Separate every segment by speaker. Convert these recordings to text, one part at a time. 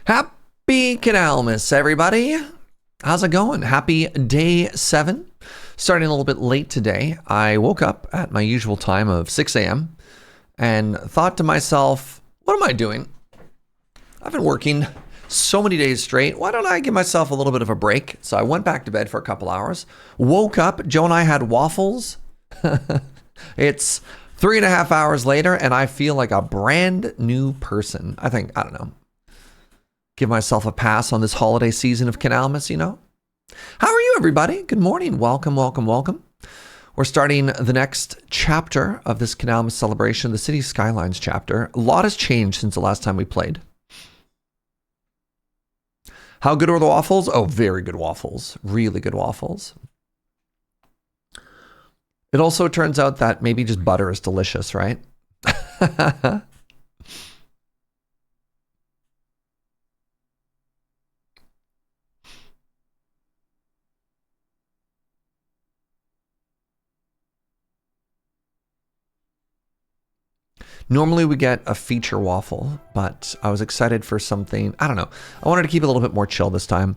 Speaker 1: Happy Canalmas, everybody. How's it going? Happy day 7. Starting a little bit late today. I woke up at my usual time of 6 a.m. and thought to myself, what am I doing? I've been working so many days straight. Why don't I give myself a little bit of a break? So I went back to bed for a couple hours, woke up. Joe and I had waffles. It's 3.5 hours later, and I feel like a brand new person. I don't know. Give myself a pass on this holiday season of Canalmas, you know? How are you, everybody? Good morning. Welcome, welcome, welcome. We're starting the next chapter of this Canalmas celebration, the City Skylines chapter. A lot has changed since the last time we played. How good were the waffles? Oh, very good waffles. Really good waffles. It also turns out that maybe just butter is delicious, right? Normally we get a feature waffle, but I was excited for something, I don't know. I wanted to keep it a little bit more chill this time.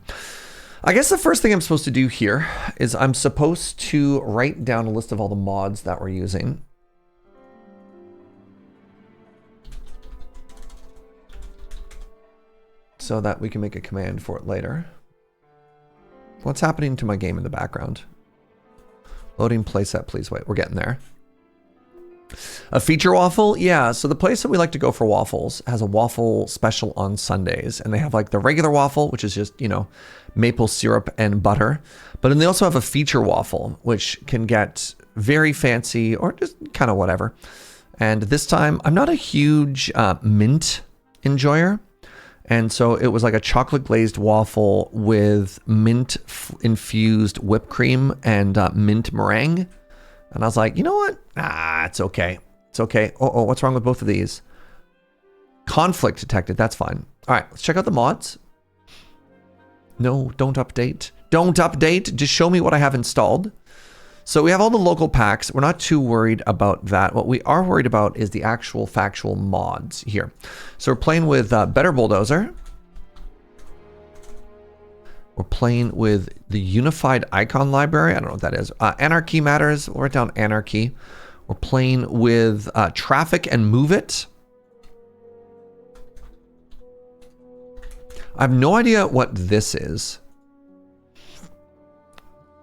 Speaker 1: I guess the first thing I'm supposed to do here is I'm supposed to write down a list of all the mods that we're using. So that we can make a command for it later. What's happening to my game in the background? Loading playset, please wait. We're getting there. A feature waffle? Yeah, so the place that we like to go for waffles has a waffle special on Sundays. And they have like the regular waffle, which is just, you know, maple syrup and butter. But then they also have a feature waffle, which can get very fancy or just kind of whatever. And this time, I'm not a huge mint enjoyer. And so it was like a chocolate glazed waffle with mint infused whipped cream and mint meringue. And I was like, you know what? It's okay. It's okay. Oh, what's wrong with both of these? Conflict detected. That's fine. All right, let's check out the mods. No, don't update. Don't update. Just show me what I have installed. So we have all the local packs. We're not too worried about that. What we are worried about is the actual factual mods here. So we're playing with Better Bulldozer. We're playing with the Unified Icon Library. I don't know what that is. Anarchy matters. We'll write down Anarchy. We're playing with Traffic and Move It. I have no idea what this is.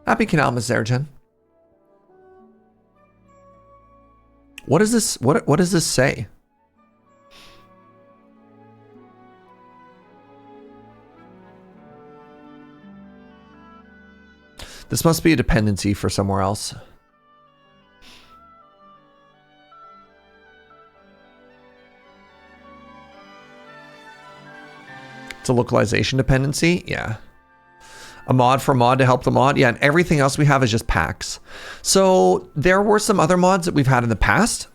Speaker 1: Happy Canalmas, Serge. What is this? What does this say? This must be a dependency for somewhere else. It's a localization dependency? Yeah. A mod for mod to help the mod? Yeah, and everything else we have is just packs. So there were some other mods that we've had in the past.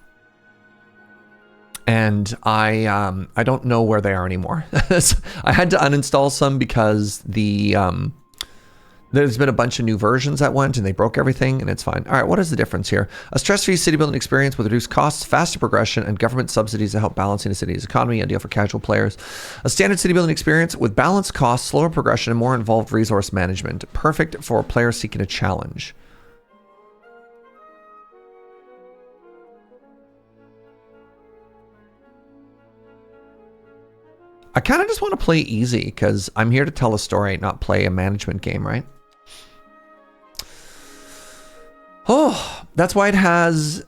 Speaker 1: And I don't know where they are anymore. I had to uninstall some because there's been a bunch of new versions that went and they broke everything and it's fine. All right, what is the difference here? A stress-free city building experience with reduced costs, faster progression, and government subsidies to help balancing a city's economy, ideal for casual players. A standard city building experience with balanced costs, slower progression, and more involved resource management. Perfect for players seeking a challenge. I kind of just want to play easy because I'm here to tell a story, not play a management game, right? Oh, that's why it has...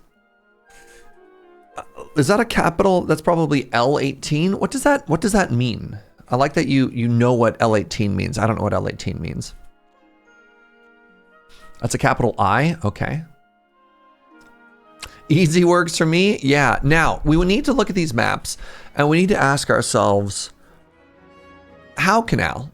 Speaker 1: Is that a capital? That's probably L18. What does that mean? I like that you know what L18 means. I don't know what L18 means. That's a capital I? Okay. Easy works for me? Yeah. Now, we would need to look at these maps and we need to ask ourselves, how Canal?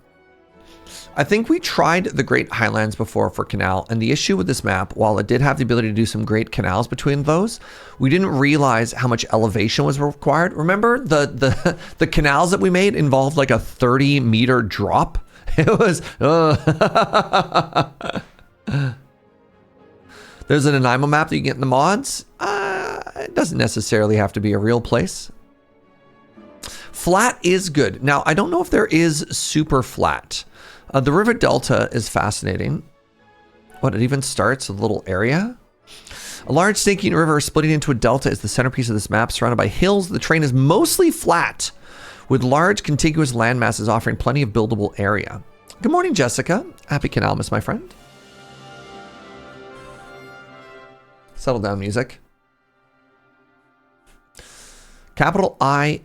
Speaker 1: I think we tried the Great Highlands before for Canal, and the issue with this map, while it did have the ability to do some great canals between those, we didn't realize how much elevation was required. Remember the canals that we made involved like a 30-meter drop? It was... There's an Nanaimo map that you get in the mods. It doesn't necessarily have to be a real place. Flat is good. Now, I don't know if there is super flat. The river delta is fascinating. What, it even starts with a little area? A large snaking river splitting into a delta is the centerpiece of this map, surrounded by hills. The terrain is mostly flat, with large contiguous landmasses offering plenty of buildable area. Good morning, Jessica. Happy Canalmas, my friend. Settle down, music. Capital I,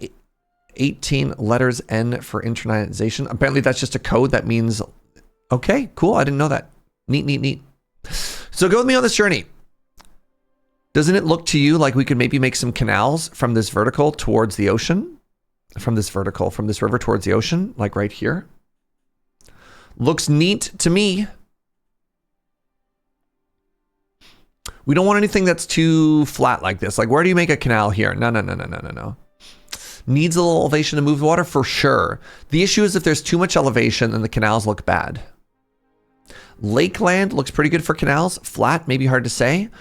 Speaker 1: 18 letters N for internalization. Apparently that's just a code that means, okay, cool. I didn't know that. Neat, neat, neat. So go with me on this journey. Doesn't it look to you like we could maybe make some canals from this vertical towards the ocean? From this river towards the ocean, like right here? Looks neat to me. We don't want anything that's too flat like this. Like, where do you make a canal here? No. Needs a little elevation to move the water? For sure. The issue is if there's too much elevation, then the canals look bad. Lakeland looks pretty good for canals. Flat, maybe hard to say.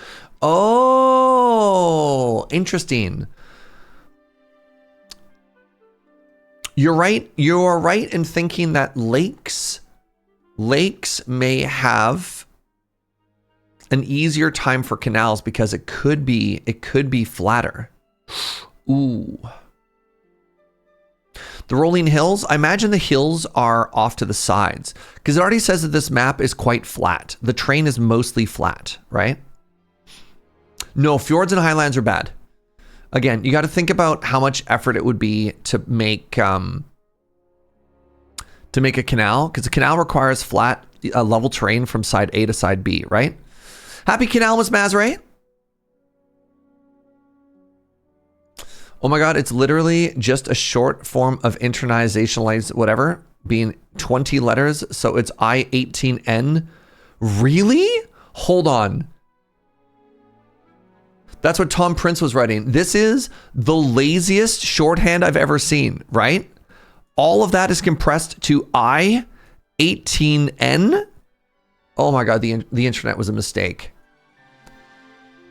Speaker 1: Oh, interesting. You're right. You're right in thinking that lakes may have an easier time for canals because it could be flatter. Ooh. The rolling hills, I imagine the hills are off to the sides because it already says that this map is quite flat. The terrain is mostly flat, right? No, fjords and highlands are bad. Again, you got to think about how much effort it would be to make a canal, because a canal requires flat, level terrain from side A to side B, right? Happy Canalmas, Mazray. Oh my God, it's literally just a short form of internalization, whatever, being 20 letters. So it's I-18N. Really? Hold on. That's what Tom Prince was writing. This is the laziest shorthand I've ever seen, right? All of that is compressed to I-18N. Oh my God, the internet was a mistake.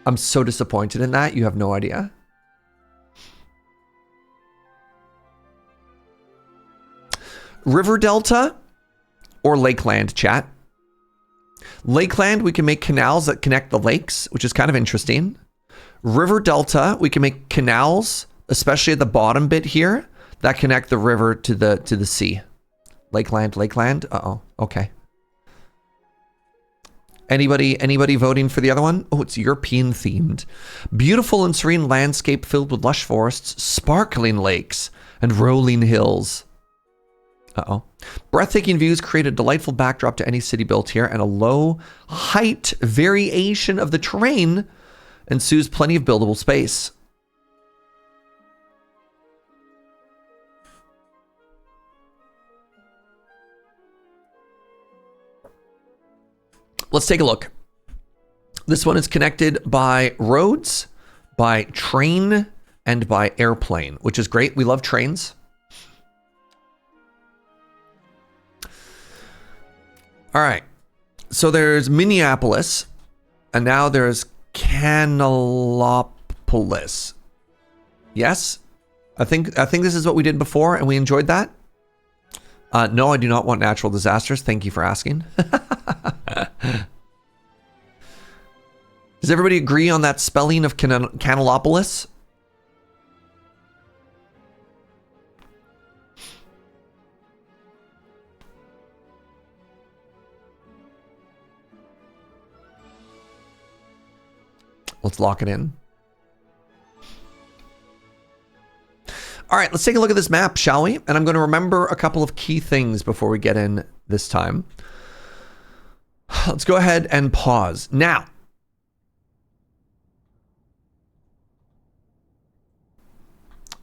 Speaker 1: I'm so disappointed in that. You have no idea. River Delta or Lakeland, chat. Lakeland, we can make canals that connect the lakes, which is kind of interesting. River Delta, we can make canals, especially at the bottom bit here, that connect the river to the sea. Lakeland. Uh-oh. Okay. Anybody voting for the other one? Oh, it's European themed. Beautiful and serene landscape filled with lush forests, sparkling lakes, and rolling hills. Uh-oh. Breathtaking views create a delightful backdrop to any city built here, and a low height variation of the terrain ensues plenty of buildable space. Let's take a look. This one is connected by roads, by train, and by airplane, which is great. We love trains. All right. So there's Minneapolis, and now there's Canalopolis. Yes? I think this is what we did before, and we enjoyed that. No, I do not want natural disasters. Thank you for asking. Does everybody agree on that spelling of Canalopolis? Let's lock it in. All right, let's take a look at this map, shall we? And I'm going to remember a couple of key things before we get in this time. Let's go ahead and pause. Now,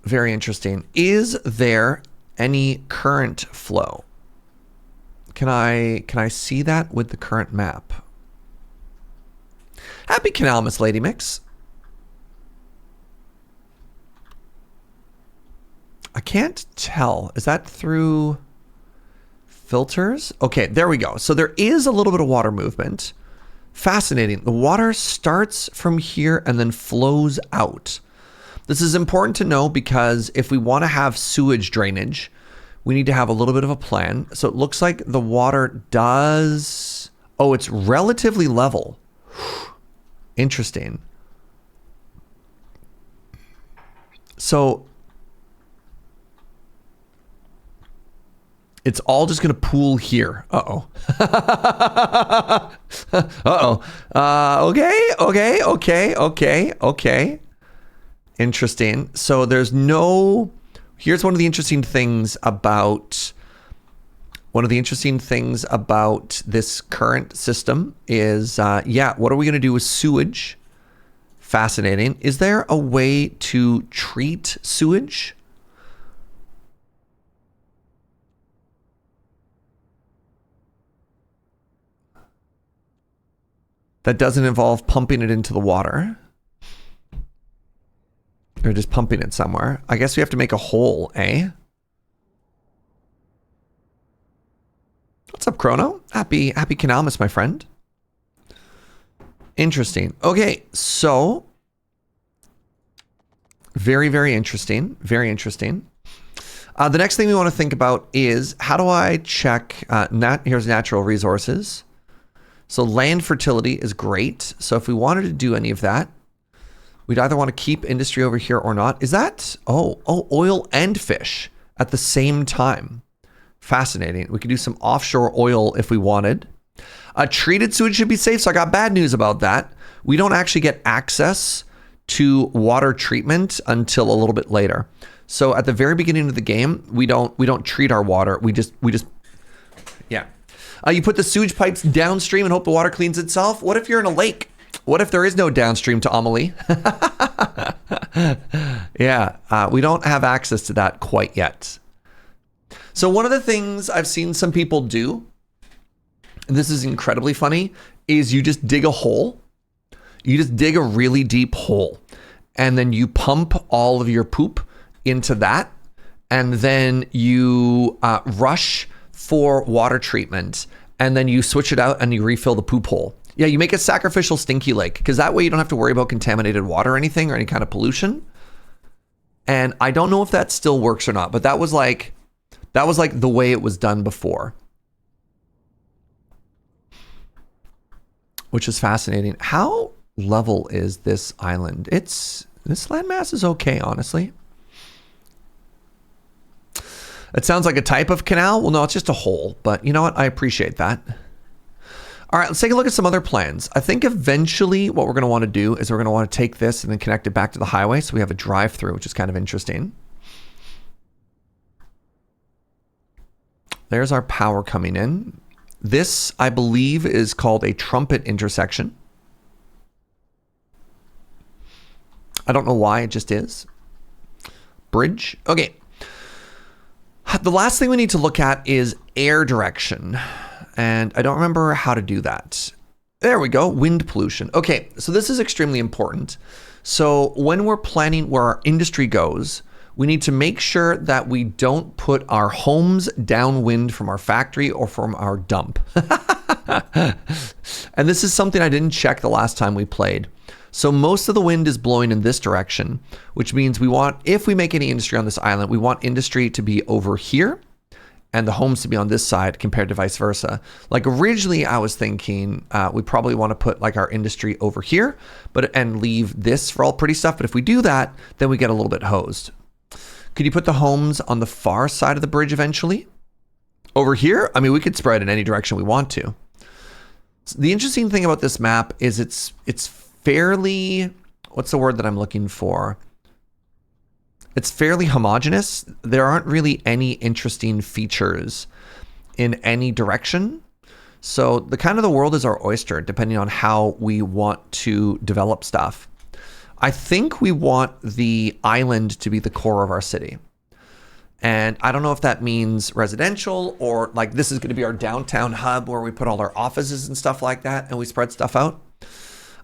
Speaker 1: very interesting. Is there any current flow? Can I see that with the current map? Happy Canalmas, Lady Mix. I can't tell. Is that through filters? Okay, there we go. So there is a little bit of water movement. Fascinating. The water starts from here and then flows out. This is important to know because if we want to have sewage drainage, we need to have a little bit of a plan. So it looks like the water does... Oh, it's relatively level. Interesting. So it's all just going to pool here. Uh-oh. Okay. Interesting. So there's no... Here's one of the interesting things about... One of the interesting things about this current system is, yeah, what are we going to do with sewage? Fascinating. Is there a way to treat sewage? That doesn't involve pumping it into the water. Or just pumping it somewhere. I guess we have to make a hole, eh? What's up, Chrono? Happy Canalmas, my friend. Interesting. Okay, so very, very interesting. Very interesting. The next thing we want to think about is how do I check, here's natural resources. So land fertility is great. So if we wanted to do any of that, we'd either want to keep industry over here or not. Is that, oh, oil and fish at the same time. Fascinating. We could do some offshore oil if we wanted. Treated sewage should be safe. So I got bad news about that. We don't actually get access to water treatment until a little bit later. So at the very beginning of the game, we don't treat our water. We just yeah. You put the sewage pipes downstream and hope the water cleans itself. What if you're in a lake? What if there is no downstream to Amelie? Yeah, we don't have access to that quite yet. So one of the things I've seen some people do, and this is incredibly funny, is you just dig a hole. You just dig a really deep hole, and then you pump all of your poop into that, and then you rush for water treatment, and then you switch it out and you refill the poop hole. Yeah, you make a sacrificial stinky lake, because that way you don't have to worry about contaminated water or anything or any kind of pollution. And I don't know if that still works or not, but that was like the way it was done before. Which is fascinating. How level is this island? This landmass is okay, honestly. It sounds like a type of canal. Well, no, it's just a hole, but you know what? I appreciate that. All right, let's take a look at some other plans. I think eventually what we're going to want to do is we're going to want to take this and then connect it back to the highway. So we have a drive through, which is kind of interesting. There's our power coming in. This, I believe, is called a trumpet intersection. I don't know why, it just is. Bridge. Okay. The last thing we need to look at is air direction. And I don't remember how to do that. There we go, wind pollution. Okay, so this is extremely important. So when we're planning where our industry goes, we need to make sure that we don't put our homes downwind from our factory or from our dump. And this is something I didn't check the last time we played. So most of the wind is blowing in this direction, which means we want, if we make any industry on this island, we want industry to be over here and the homes to be on this side compared to vice versa. Like originally I was thinking we probably want to put like our industry over here, and leave this for all pretty stuff. But if we do that, then we get a little bit hosed. Could you put the homes on the far side of the bridge eventually? Over here? I mean, we could spread in any direction we want to. So the interesting thing about this map is it's fairly, what's the word that I'm looking for? It's fairly homogeneous. There aren't really any interesting features in any direction. So the kind of the world is our oyster, depending on how we want to develop stuff. I think we want the island to be the core of our city. And I don't know if that means residential or like this is going to be our downtown hub where we put all our offices and stuff like that and we spread stuff out.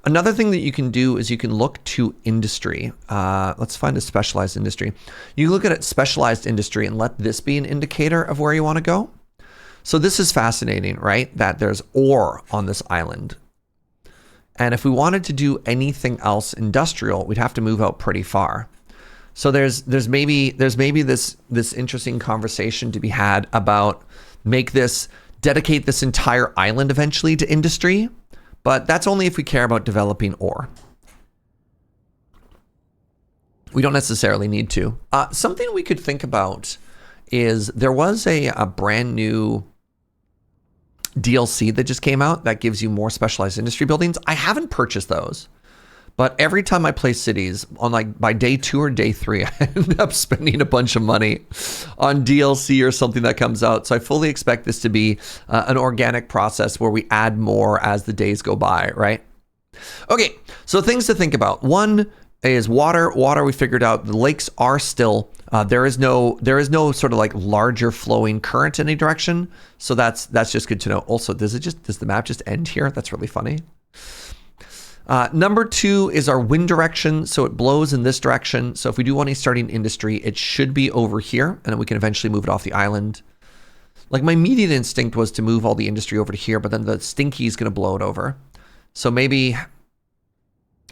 Speaker 1: Another thing that you can do is you can look to industry. Let's find a specialized industry. You look at it, specialized industry, and let this be an indicator of where you want to go. So this is fascinating, right? That there's ore on this island. And if we wanted to do anything else industrial, we'd have to move out pretty far. So there's maybe this interesting conversation to be had about dedicate this entire island eventually to industry, but that's only if we care about developing ore. We don't necessarily need to. Something we could think about is there was a brand new DLC that just came out that gives you more specialized industry buildings. I haven't purchased those, but every time I play cities on by day 2 or day 3, I end up spending a bunch of money on DLC or something that comes out. So I fully expect this to be an organic process where we add more as the days go by, right? Okay, so things to think about. One is water. Water, we figured out the lakes are still, there is no sort of like larger flowing current in any direction. So that's just good to know. Also, does the map just end here? That's really funny. Number 2 is our wind direction. So it blows in this direction. So if we do want a starting industry, it should be over here, and then we can eventually move it off the island. Like my immediate instinct was to move all the industry over to here, but then the stinky is going to blow it over. So maybe,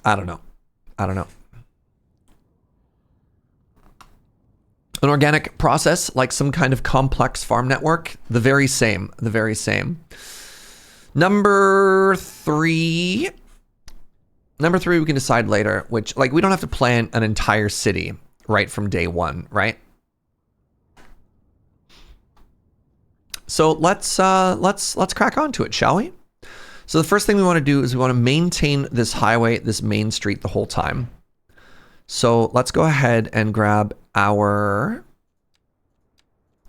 Speaker 1: I don't know. An organic process, like some kind of complex farm network, the very same. Number 3, we can decide later, which, like, we don't have to plan an entire city right from day 1, right? So let's crack on to it, shall we? So the first thing we want to do is we want to maintain this highway, this main street the whole time. So let's go ahead and grab our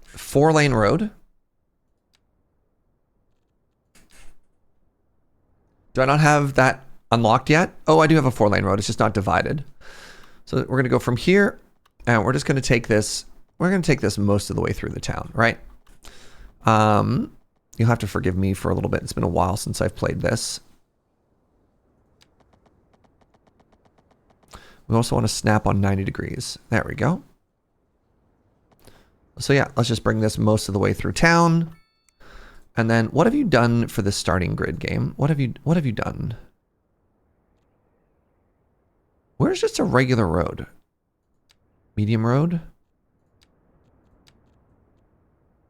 Speaker 1: 4-lane road. Do I not have that unlocked yet? Oh, I do have a 4-lane road. It's just not divided. So we're going to go from here, and we're just going to take this. We're going to take this most of the way through the town, right? You'll have to forgive me for a little bit. It's been a while since I've played this. We also want to snap on 90 degrees. There we go. So yeah, let's just bring this most of the way through town. And then what have you done for this starting grid game? What have you done? Where's just a regular road? Medium road?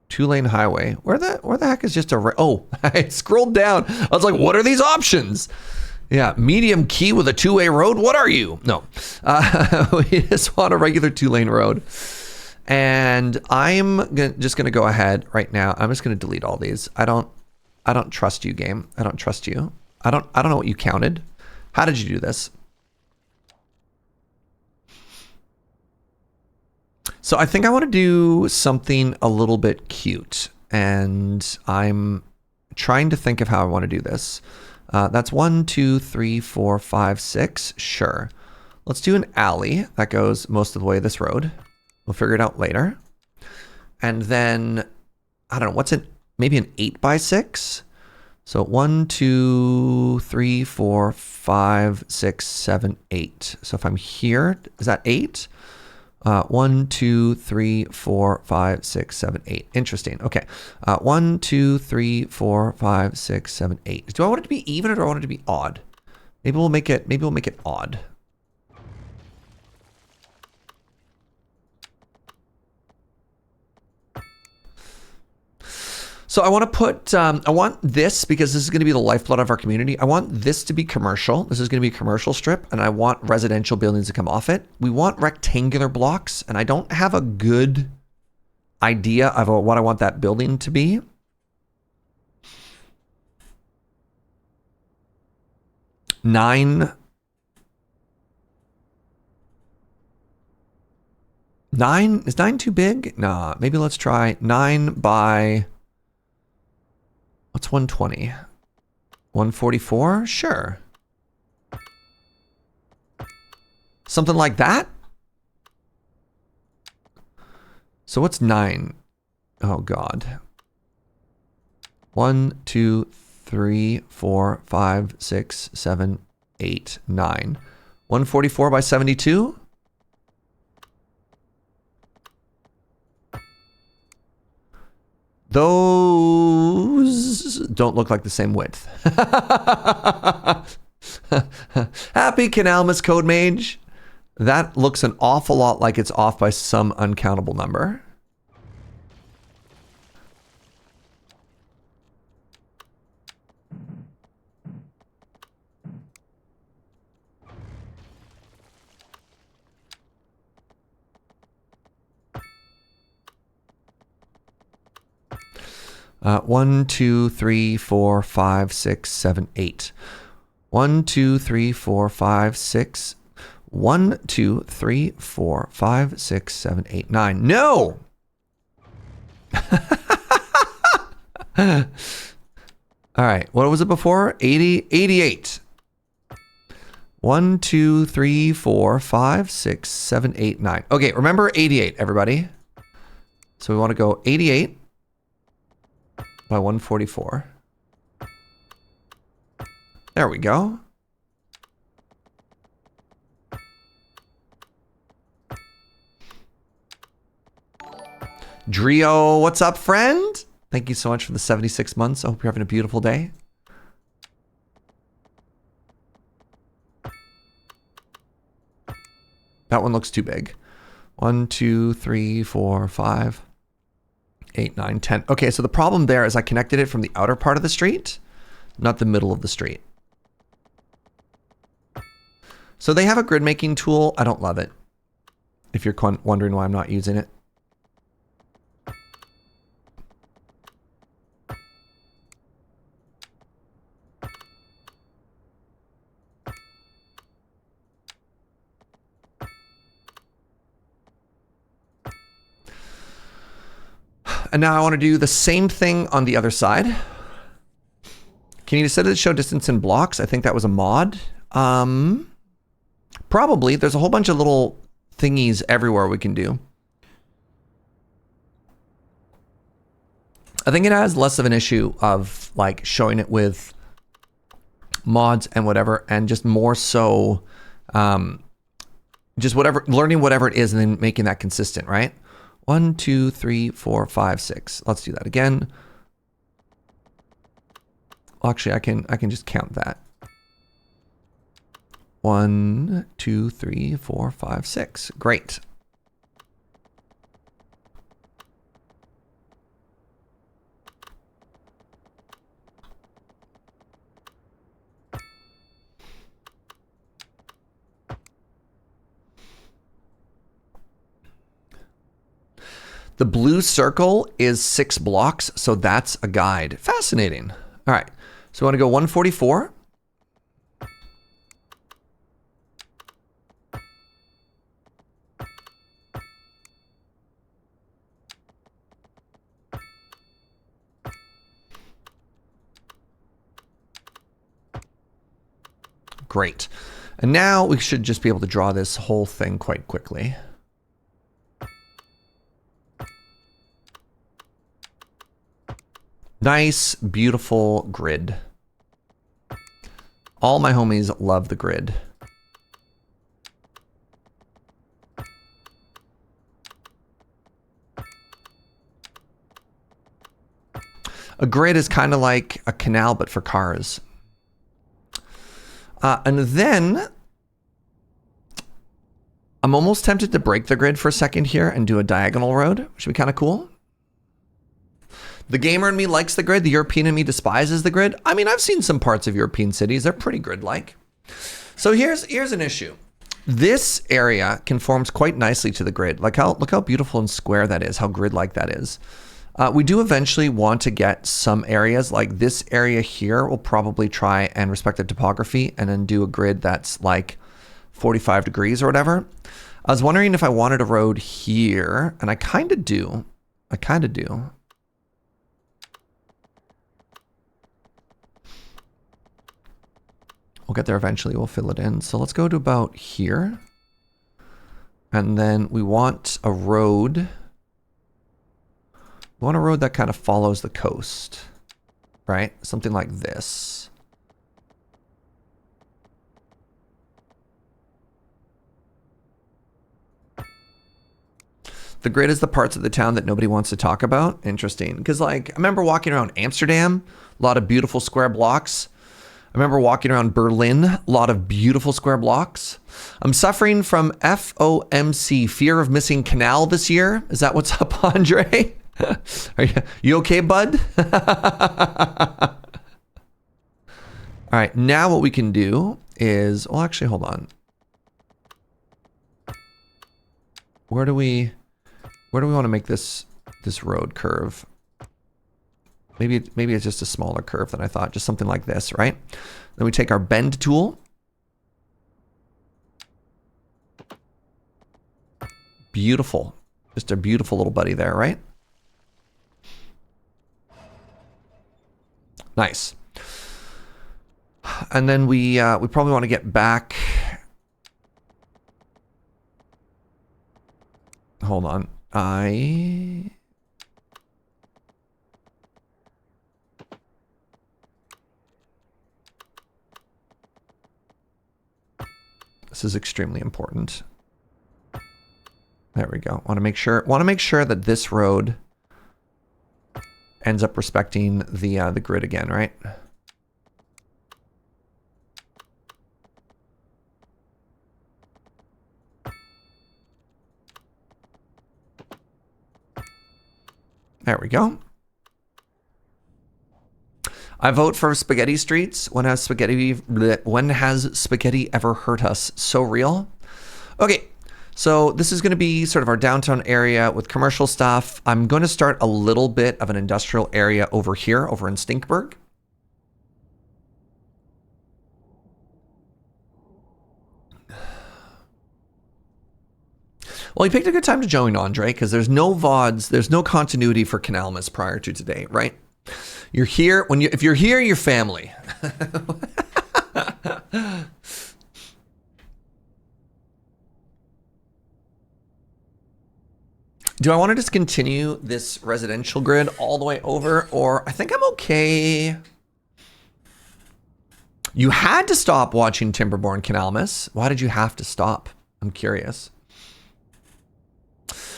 Speaker 1: 2-lane highway. Where the heck is just a... Oh, I scrolled down. I was like, what are these options? Yeah, medium key with a 2-way road. What are you? No. We just want a regular 2-lane road. And I'm just going to go ahead right now. I'm just going to delete all these. I don't trust you, game. I don't trust you. I don't know what you counted. How did you do this? So I think I want to do something a little bit cute, and I'm trying to think of how I want to do this. That's 1, 2, 3, 4, 5, 6. Sure. Let's do an alley that goes most of the way this road. We'll figure it out later. And then, I don't know, maybe an 8x6? So 1, 2, 3, 4, 5, 6, 7, 8. So if I'm here, is that 8? 1, 2, 3, 4, 5, 6, 7, 8. Interesting. Okay. 1, 2, 3, 4, 5, 6, 7, 8. Do I want it to be even or do I want it to be odd? Maybe we'll make it odd. So I want to put, I want this, because this is going to be the lifeblood of our community. I want this to be commercial. This is going to be a commercial strip, and I want residential buildings to come off it. We want rectangular blocks, and I don't have a good idea of what I want that building to be. Nine. Is 9 too big? Nah, maybe let's try 9 by... What's 120? 144? Sure. Something like that? So what's 9? Oh, God. 1, 2, 3, 4, 5, 6, 7, 8, 9. 144 by 72? Those don't look like the same width. Happy Canalmas Code Mage. That looks an awful lot like it's off by some uncountable number. One, two, three, four, five, six, seven, eight. 1, 2, 3, 4, 5, 6. 1, 2, 3, 4, 5, 6, 7, 8, 9. No! All right, what was it before? 80, 88. 1, 2, 3, 4, 5, 6, 7, 8, 9. Okay, remember 88, everybody. So we want to go 88 by 144. There we go. Drio, what's up, friend? Thank you so much for the 76 months. I hope you're having a beautiful day. That one looks too big. 1, 2, 3, 4, 5, 8, 9, 10. Okay, so the problem there is I connected it from the outer part of the street, not the middle of the street. So they have a grid making tool. I don't love it. If you're wondering why I'm not using it. And now I want to do the same thing on the other side. Can you set it to show distance in blocks? I think that was a mod. Probably. There's a whole bunch of little thingies everywhere we can do. I think it has less of an issue of like showing it with mods and whatever, and just more so just whatever, learning whatever it is and then making that consistent, right? 1, 2, 3, 4, 5, 6. Let's do that again. Well, actually, I can just count that. 1, 2, 3, 4, 5, 6. Great. The blue circle is 6 blocks, so that's a guide. Fascinating. All right, so we want to go 144. Great. And now we should just be able to draw this whole thing quite quickly. Nice, beautiful grid. All my homies love the grid. A grid is kind of like a canal, but for cars. And then I'm almost tempted to break the grid for a second here and do a diagonal road, which would be kind of cool. The gamer in me likes the grid. The European in me despises the grid. I mean, I've seen some parts of European cities. They're pretty grid-like. So here's an issue. This area conforms quite nicely to the grid. Look how beautiful and square that is, how grid-like that is. We do eventually want to get some areas, like this area here. We'll probably try and respect the topography and then do a grid that's like 45 degrees or whatever. I was wondering if I wanted a road here, and I kind of do. We'll get there eventually. We'll fill it in. So let's go to about here. And then we want a road. We want a road that kind of follows the coast, right? Something like this. The grid is the parts of the town that nobody wants to talk about. Interesting. Because like, I remember walking around Amsterdam, a lot of beautiful square blocks. remember walking around Berlin, a lot of beautiful square blocks. I'm suffering from FOMC, fear of missing canal this year. Is that what's up, Andre? Are you okay, bud? All right, now what we can do is, well, actually, hold on. Where do we want to make this road curve? Maybe it's just a smaller curve than I thought, just something like this, right? Then we take our bend tool. Beautiful. Just a beautiful little buddy there, right? Nice. And then we probably want to get back. Hold on. This is extremely important. There we go. Want to make sure that this road ends up respecting the grid again, right? There we go. I vote for spaghetti streets. When has spaghetti ever hurt us? So real. Okay, so this is going to be sort of our downtown area with commercial stuff. I'm going to start a little bit of an industrial area over here, over in Stinkberg. Well, you picked a good time to join, Andre, because there's no VODs, there's no continuity for Canalmas prior to today, right? You're here if you're here, you're family. Do I want to just continue this residential grid all the way over, or I think I'm okay. You had to stop watching Timberborn Canalmas. Why did you have to stop? I'm curious.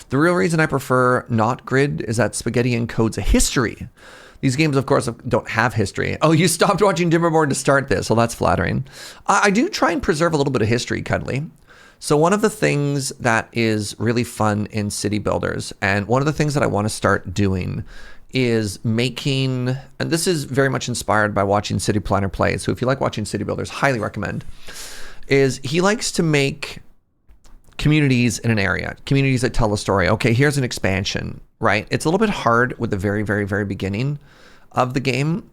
Speaker 1: The real reason I prefer not grid is that spaghetti encodes a history. These games, of course, don't have history. Oh, you stopped watching Timberborn to start this. Well, that's flattering. I do try and preserve a little bit of history, Cuddly. So one of the things that is really fun in City Builders, and one of the things that I want to start doing is making, and this is very much inspired by watching City Planner play. So if you like watching City Builders, highly recommend, is he likes to make communities in an area, communities that tell a story. Okay, here's an expansion, right? It's a little bit hard with the very, very, very beginning of the game,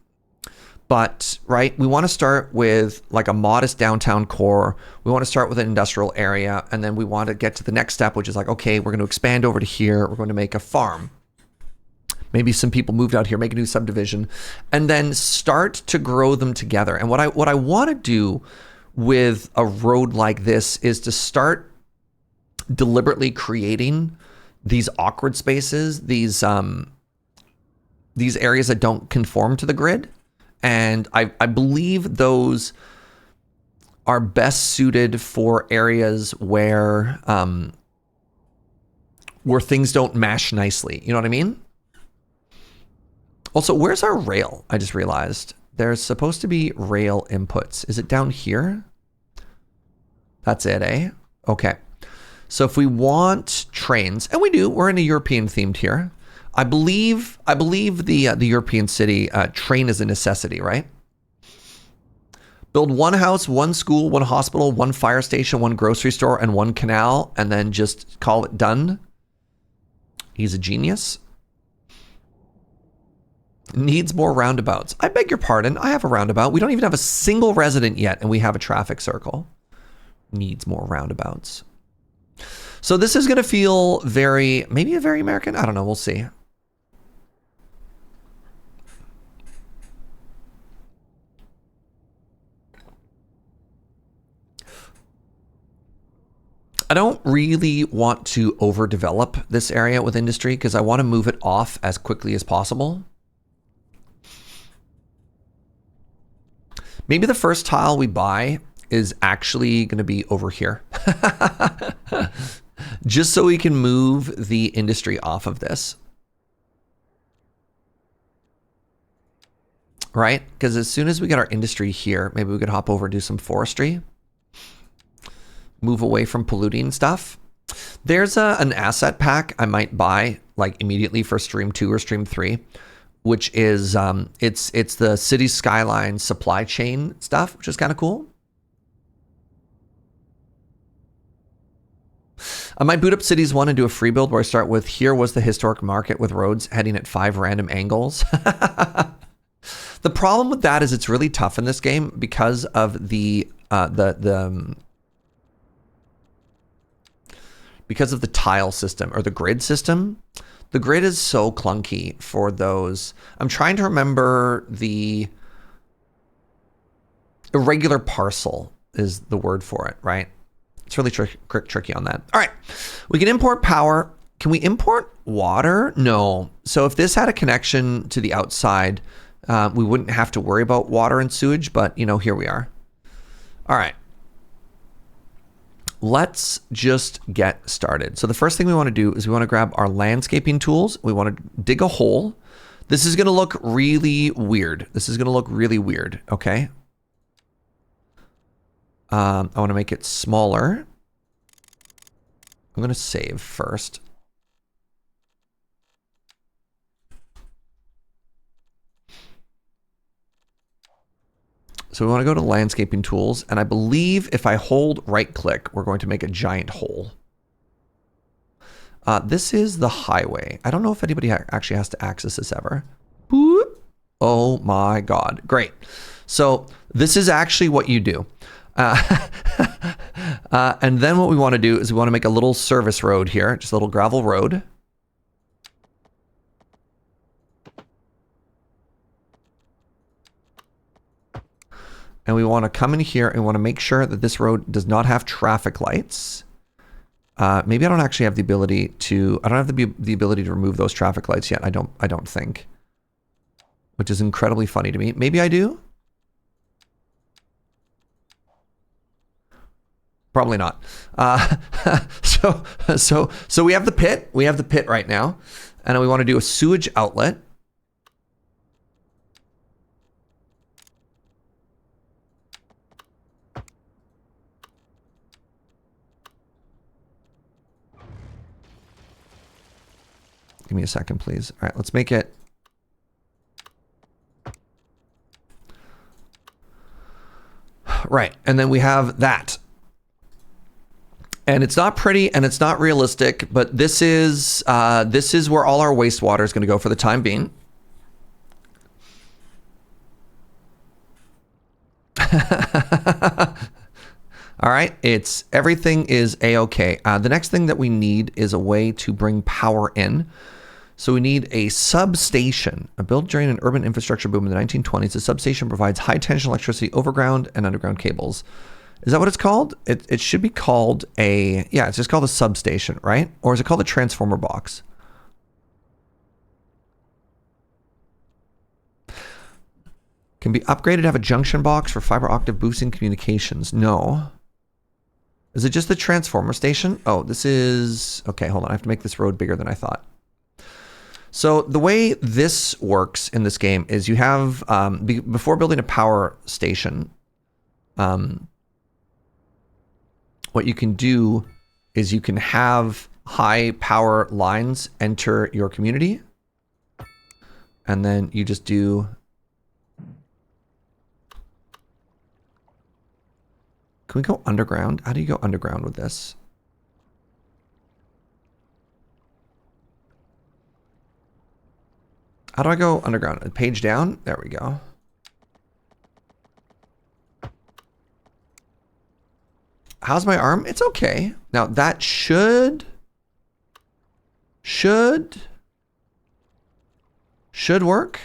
Speaker 1: but right, we want to start with like a modest downtown core. We want to start with an industrial area, and then we want to get to the next step, which is like, okay, we're going to expand over to here. We're going to make a farm. Maybe some people moved out here, make a new subdivision, and then start to grow them together. And what I want to do with a road like this is to start deliberately creating these awkward spaces, these areas that don't conform to the grid. And I believe those are best suited for areas where things don't mash nicely. You know what I mean? Also, where's our rail? I just realized there's supposed to be rail inputs. Is it down here? That's it, eh? Okay. So if we want trains, and we do, we're in a European themed here. I believe the European city train is a necessity, right? Build one house, one school, one hospital, one fire station, one grocery store, and one canal, and then just call it done. He's a genius. Needs more roundabouts. I beg your pardon. I have a roundabout. We don't even have a single resident yet, and we have a traffic circle. Needs more roundabouts. So this is going to feel maybe very American. I don't know. We'll see. I don't really want to overdevelop this area with industry because I want to move it off as quickly as possible. Maybe the first tile we buy is actually going to be over here. Just so we can move the industry off of this. right? Because as soon as we get our industry here, maybe we could hop over and do some forestry. Move away from polluting stuff. There's an asset pack I might buy like immediately for stream 2 or stream 3, which is it's the city Skylines supply chain stuff, which is kind of cool. I might boot up Cities 1 and do a free build where I start with, here was the historic market with roads heading at 5 random angles. The problem with that is it's really tough in this game because of because of the tile system or the grid system. The grid is so clunky for those. I'm trying to remember the irregular parcel is the word for it, right? It's really tricky on that. All right, we can import power. Can we import water? No. So if this had a connection to the outside, we wouldn't have to worry about water and sewage, but you know, here we are. All right. Let's just get started. So the first thing we want to do is we want to grab our landscaping tools. We want to dig a hole. This is going to look really weird. Okay. I want to make it smaller. I'm going to save first. So we want to go to landscaping tools, and I believe if I hold right click, we're going to make a giant hole. This is the highway. I don't know if anybody actually has to access this ever. Boop. Oh my God, great. So this is actually what you do. And then what we want to do is we want to make a little service road here, just a little gravel road. And we want to come in here and we want to make sure that this road does not have traffic lights. Maybe I don't actually have the ability to, I don't have the ability to remove those traffic lights yet. I don't think, which is incredibly funny to me. Maybe I do. Probably not. So we have the pit. We have the pit right now. And we want to do a sewage outlet. Give me a second, please. All right, let's make it. Right, and then we have that. And it's not pretty and it's not realistic, but this is where all our wastewater is going to go for the time being. All right, everything is a-okay. The next thing that we need is a way to bring power in. So we need a substation. Built during an urban infrastructure boom in the 1920s, the substation provides high tension electricity overground and underground cables. Is that what it's called? It should be called it's just called a substation, right? Or is it called a transformer box? Can be upgraded to have a junction box for fiber optic boosting communications. No. Is it just the transformer station? Oh, this is... Okay, hold on. I have to make this road bigger than I thought. So the way this works in this game is you have... before building a power station, what you can do is you can have high power lines enter your community. And then you just do... Can we go underground? How do you go underground with this? How do I go underground? A page down? There we go. How's my arm? It's okay. Now that should work.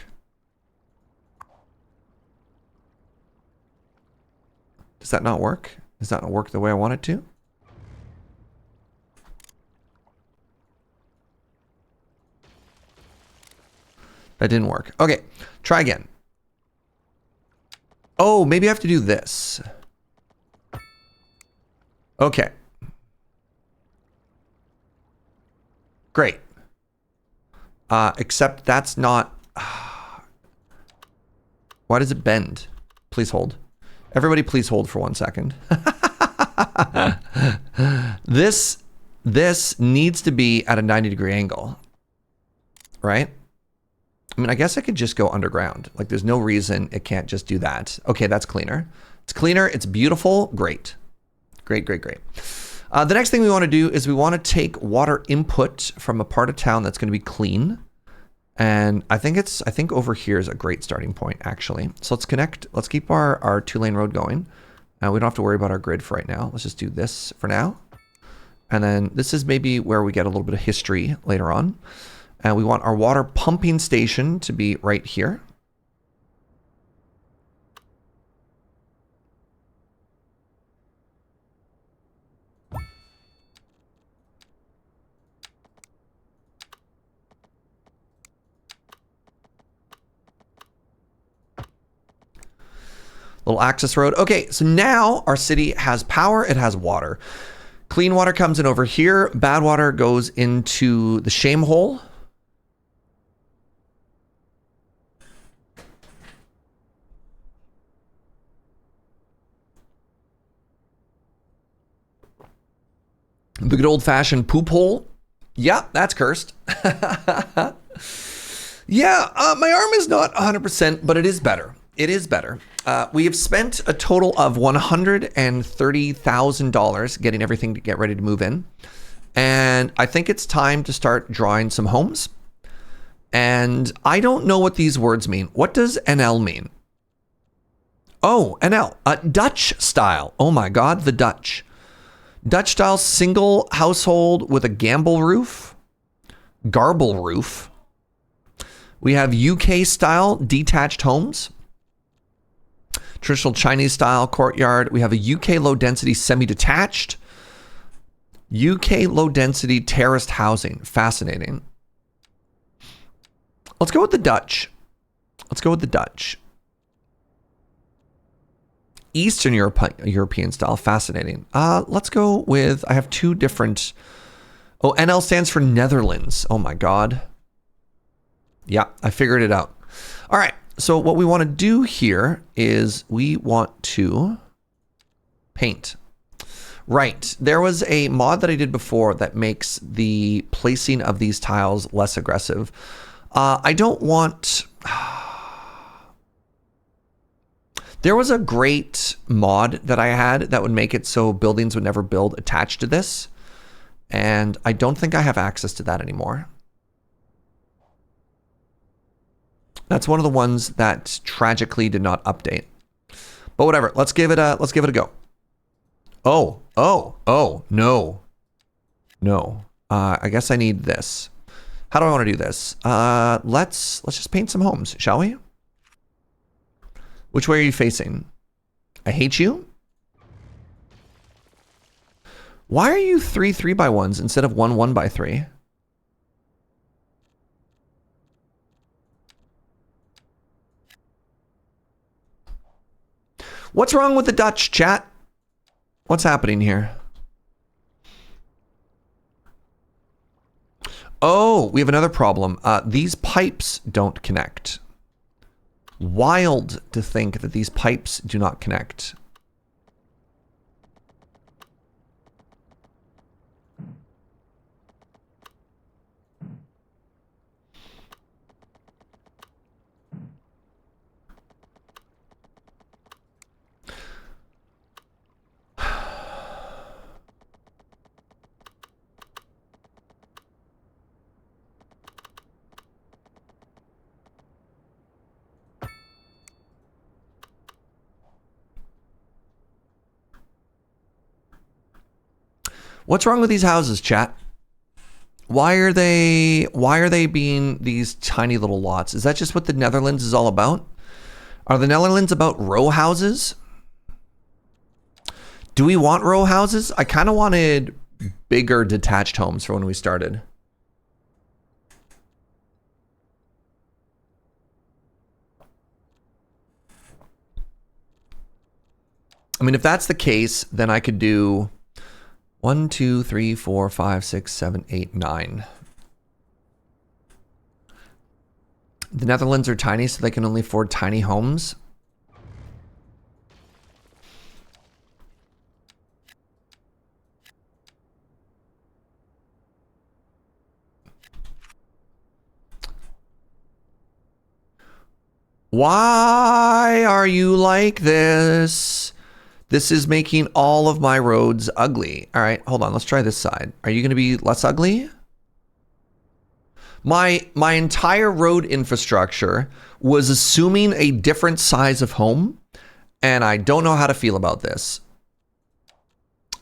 Speaker 1: Does that not work? Does that not work the way I want it to? That didn't work. Okay, try again. Oh, maybe I have to do this. Okay. Great. Except that's not... Why does it bend? Please hold. Everybody please hold for 1 second. This needs to be at a 90-degree angle, right? I mean, I guess I could just go underground. Like, there's no reason it can't just do that. Okay, that's cleaner. It's cleaner. It's beautiful. Great. Great, great, great. The next thing we want to do is we want to take water input from a part of town that's going to be clean. And I think over here is a great starting point, actually. So let's connect. Let's keep our 2-lane road going. We don't have to worry about our grid for right now. Let's just do this for now. And then this is maybe where we get a little bit of history later on. And we want our water pumping station to be right here. Little access road. Okay, so now our city has power, it has water. Clean water comes in over here. Bad water goes into the shame hole. The good old-fashioned poop hole. Yeah, that's cursed. Yeah, my arm is not 100%, but it is better. It is better. We have spent a total of $130,000 getting everything to get ready to move in. And I think it's time to start drawing some homes. And I don't know what these words mean. What does NL mean? Oh, NL. Dutch style. Oh my God, the Dutch. Dutch style single household with a gamble roof. Garble roof. We have UK style detached homes. Traditional Chinese style courtyard. We have a UK low density semi-detached. UK low density terraced housing. Fascinating. Let's go with the Dutch. Let's go with the Dutch. Eastern European style. Fascinating. Let's go with, I have two different. Oh, NL stands for Netherlands. Oh my God. Yeah, I figured it out. All right. So what we want to do here is we want to paint. Right. There was a mod that I did before that makes the placing of these tiles less aggressive. I don't want... There was a great mod that I had that would make it so buildings would never build attached to this. And I don't think I have access to that anymore. That's one of the ones that tragically did not update. But whatever, let's give it a go. Oh, no. No. I guess I need this. How do I want to do this? Let's just paint some homes, shall we? Which way are you facing? I hate you. Why are you 3 3x1s instead of 1 1x3? What's wrong with the Dutch, chat? What's happening here? Oh, we have another problem. These pipes don't connect. Wild to think that these pipes do not connect. What's wrong with these houses, chat? Why are they being these tiny little lots? Is that just what the Netherlands is all about? Are the Netherlands about row houses? Do we want row houses? I kind of wanted bigger detached homes for when we started. I mean, if that's the case, then I could do 1, 2, 3, 4, 5, 6, 7, 8, 9. The Netherlands are tiny, so they can only afford tiny homes. Why are you like this? This is making all of my roads ugly. All right, hold on. Let's try this side. Are you going to be less ugly? My entire road infrastructure was assuming a different size of home, and I don't know how to feel about this.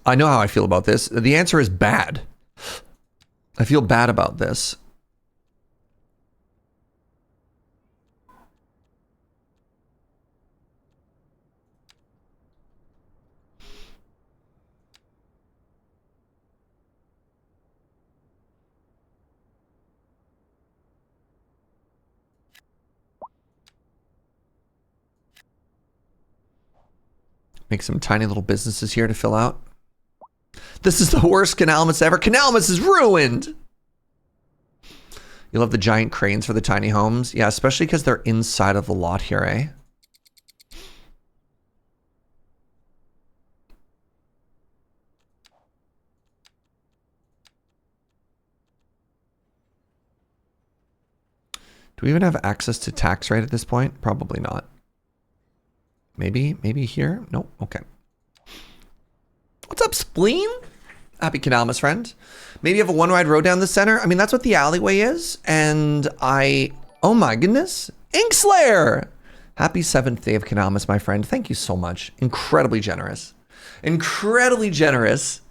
Speaker 1: I know how I feel about this. The answer is bad. I feel bad about this. Make some tiny little businesses here to fill out. This is the worst Canalmas ever. Canalmas is ruined. You love the giant cranes for the tiny homes? Yeah, especially because they're inside of the lot here, eh? Do we even have access to tax rate at this point? Probably not. Maybe here? Nope. Okay. What's up, Spleen? Happy Canalmas, friend. Maybe you have a one-wide road down the center. I mean, that's what the alleyway is. And oh my goodness. Inkslayer! Happy 7th day of Canalmas, my friend. Thank you so much. Incredibly generous. Incredibly generous.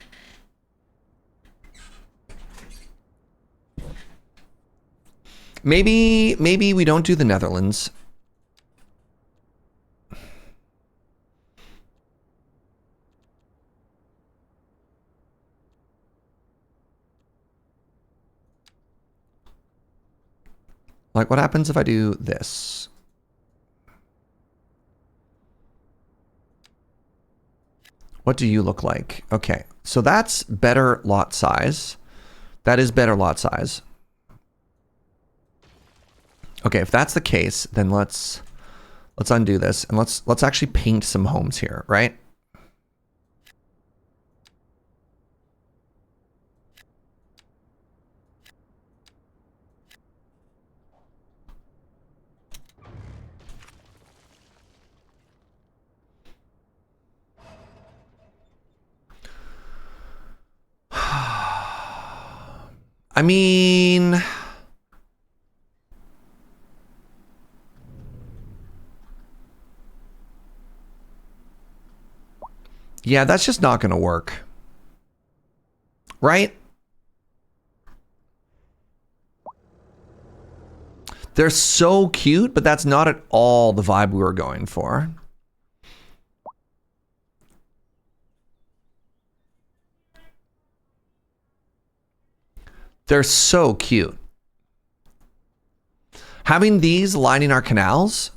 Speaker 1: Maybe we don't do the Netherlands. Like, what happens if I do this? What do you look like? Okay, so that's better lot size. That is better lot size. Okay, if that's the case, then let's undo this and let's actually paint some homes here, right? I mean, yeah, that's just not going to work. Right? They're so cute, but that's not at all the vibe we were going for. They're so cute. Having these lining our canals,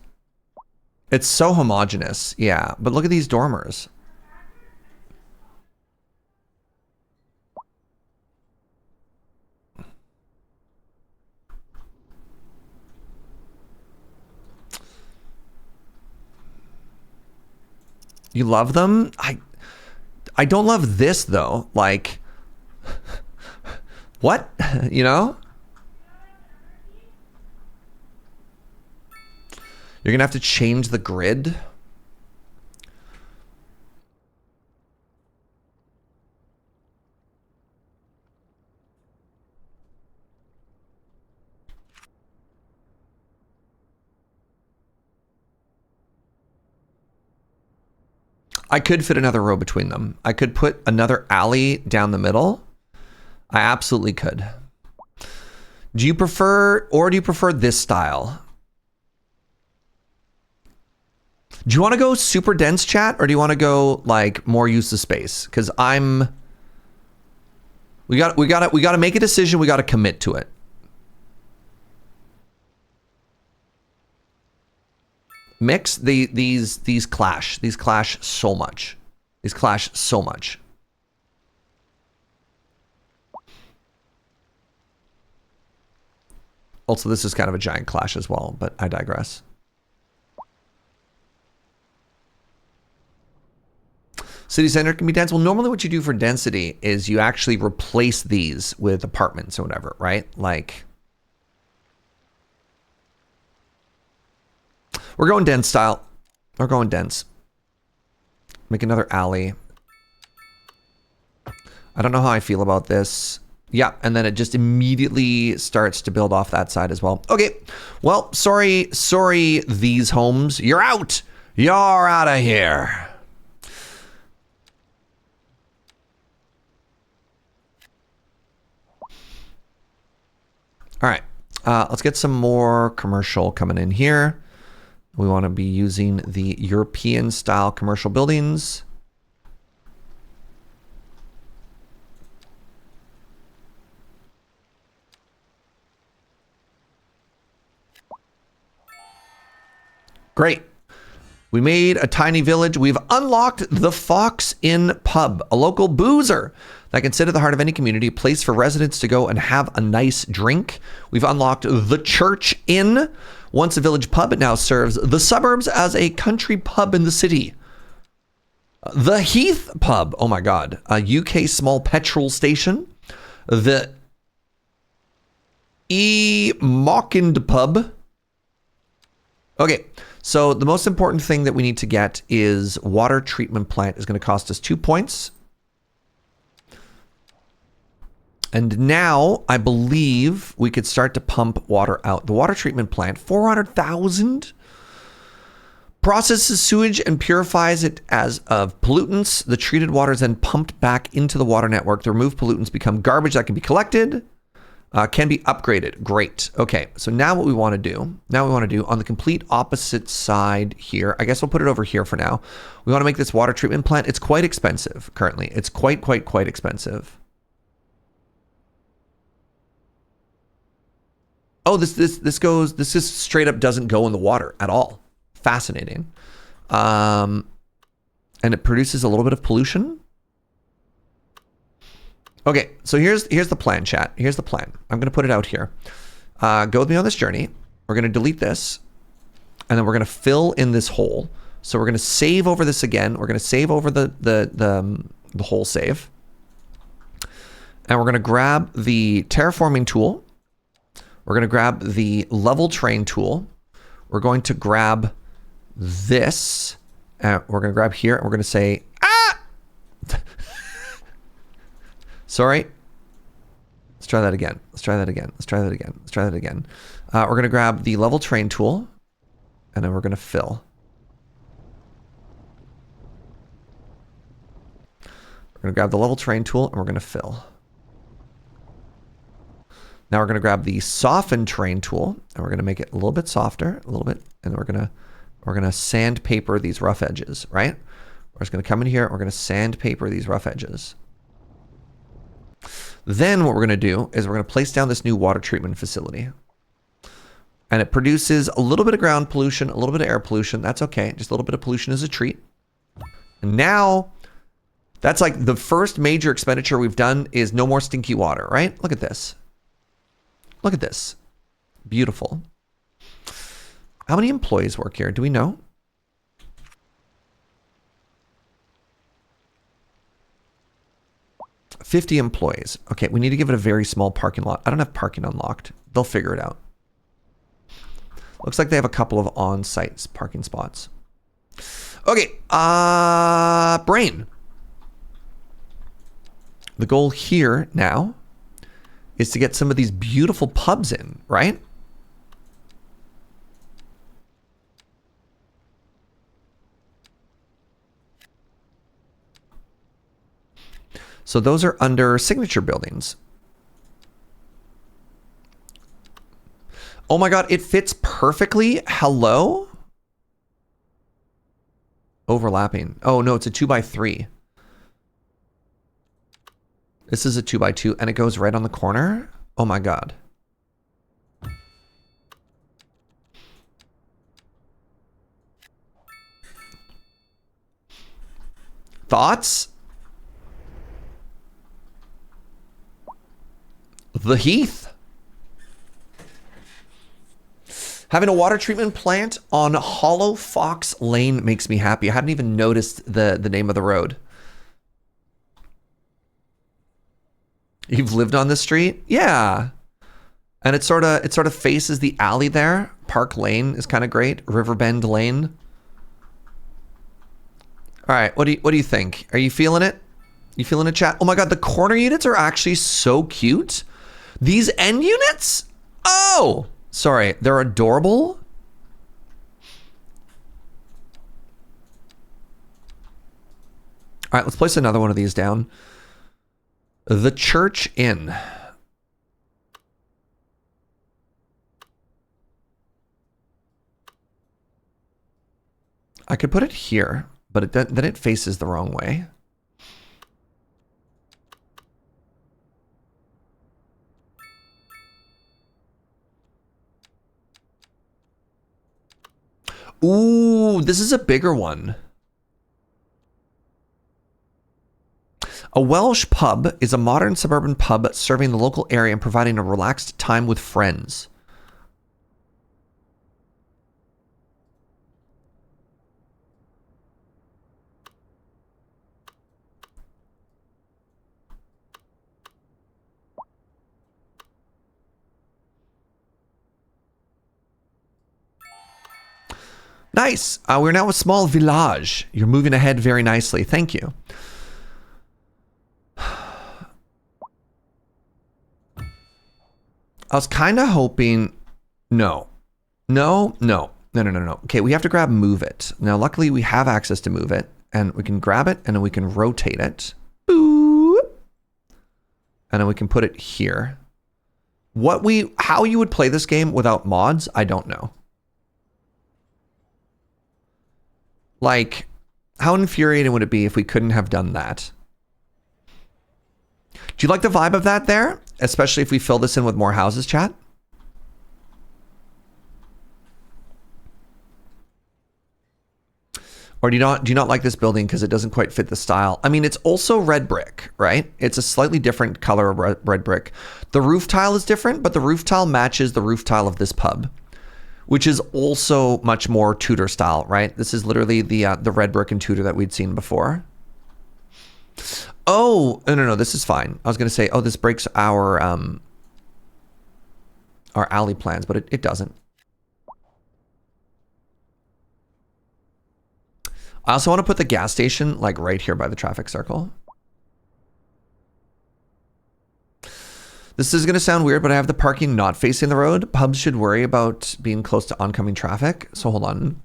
Speaker 1: it's so homogenous. Yeah, but look at these dormers. You love them? I don't love this though. Like, what? You know? You're gonna have to change the grid. I could fit another row between them. I could put another alley down the middle. I absolutely could. Do you prefer this style? Do you want to go super dense, chat, or do you want to go like more use of space? Because we got to make a decision. We got to commit to it. Mix these clash. These clash so much. These clash so much. Also, this is kind of a giant clash as well, but I digress. City center can be dense. Well, normally what you do for density is you actually replace these with apartments or whatever, right? Like, we're going dense style. We're going dense. Make another alley. I don't know how I feel about this. Yeah, and then it just immediately starts to build off that side as well. Okay, well, sorry, these homes. You're out. You're out of here. All right, let's get some more commercial coming in here. We want to be using the European style commercial buildings. Great. We made a tiny village. We've unlocked the Fox Inn Pub, a local boozer that can sit at the heart of any community, a place for residents to go and have a nice drink. We've unlocked the Church Inn. Once a village pub, it now serves the suburbs as a country pub in the city. The Heath Pub, oh my God, a UK small petrol station. The Mockend Pub. Okay. So the most important thing that we need to get is water treatment plant is going to cost us 2 points. And now I believe we could start to pump water out. The water treatment plant, 400,000. Processes sewage and purifies it as of pollutants. The treated water is then pumped back into the water network. The removed pollutants become garbage that can be collected. Can be upgraded. Great. Okay, so now what we want to do, on the complete opposite side here, I guess we'll put it over here for now. We want to make this water treatment plant. It's quite expensive currently. It's quite expensive. Oh, this just straight up doesn't go in the water at all. Fascinating. And it produces a little bit of pollution. Okay, so here's the plan, chat. Here's the plan. I'm going to put it out here. Go with me on this journey. We're going to delete this, and then we're going to fill in this hole. So we're going to save over this again. We're going to save over the hole save, and we're going to grab the terraforming tool. We're going to grab the level train tool. We're going to grab this. We're going to grab here, and we're going to say, ah! Sorry. Let's try that again. We're going to grab the level train tool, and then we're going to fill. We're going to grab the level train tool, and we're going to fill. Now we're going to grab the soften train tool, and we're going to make it a little bit softer, a little bit, and we're going to sandpaper these rough edges, right? We're just going to come in here, and we're going to sandpaper these rough edges. Then what we're going to do is we're going to place down this new water treatment facility. And it produces a little bit of ground pollution, a little bit of air pollution. That's okay. Just a little bit of pollution is a treat. And now, that's like the first major expenditure we've done is no more stinky water, right? Look at this. Look at this. Beautiful. How many employees work here? Do we know? $50 employees. Okay, we need to give it a very small parking lot. I don't have parking unlocked. They'll figure it out. Looks like they have a couple of on-site parking spots. Okay, brain. The goal here now is to get some of these beautiful pubs in, right? So those are under signature buildings. Oh my God, it fits perfectly. Hello? Overlapping. Oh no, it's a 2x3. This is a 2x2 and it goes right on the corner. Oh my God. Thoughts? The Heath. Having a water treatment plant on Hollow Fox Lane makes me happy. I hadn't even noticed the name of the road. You've lived on this street? Yeah. And it sort of faces the alley there. Park Lane is kind of great. Riverbend Lane. All right, what do you think? Are you feeling it? You feeling it, chat? Oh my god, the corner units are actually so cute. These end units? Oh, sorry, they're adorable. All right, let's place another one of these down. The Church Inn. I could put it here, but then it faces the wrong way. Ooh, this is a bigger one. A Welsh pub is a modern suburban pub serving the local area and providing a relaxed time with friends. Nice. We're now a small village. You're moving ahead very nicely. Thank you. I was kind of hoping... No. Okay, we have to grab move it. Now, luckily, we have access to move it. And we can grab it, and then we can rotate it. Boop. And then we can put it here. How you would play this game without mods, I don't know. Like, how infuriating would it be if we couldn't have done that? Do you like the vibe of that there? Especially if we fill this in with more houses, chat? Or do you not like this building because it doesn't quite fit the style? I mean, it's also red brick, right? It's a slightly different color of red brick. The roof tile is different, but the roof tile matches the roof tile of this pub, which is also much more Tudor style, right? This is literally the red brick and Tudor that we'd seen before. Oh, no, this is fine. I was going to say, oh, this breaks our alley plans, but it doesn't. I also want to put the gas station like right here by the traffic circle. This is going to sound weird, but I have the parking not facing the road. Pubs should worry about being close to oncoming traffic. So hold on.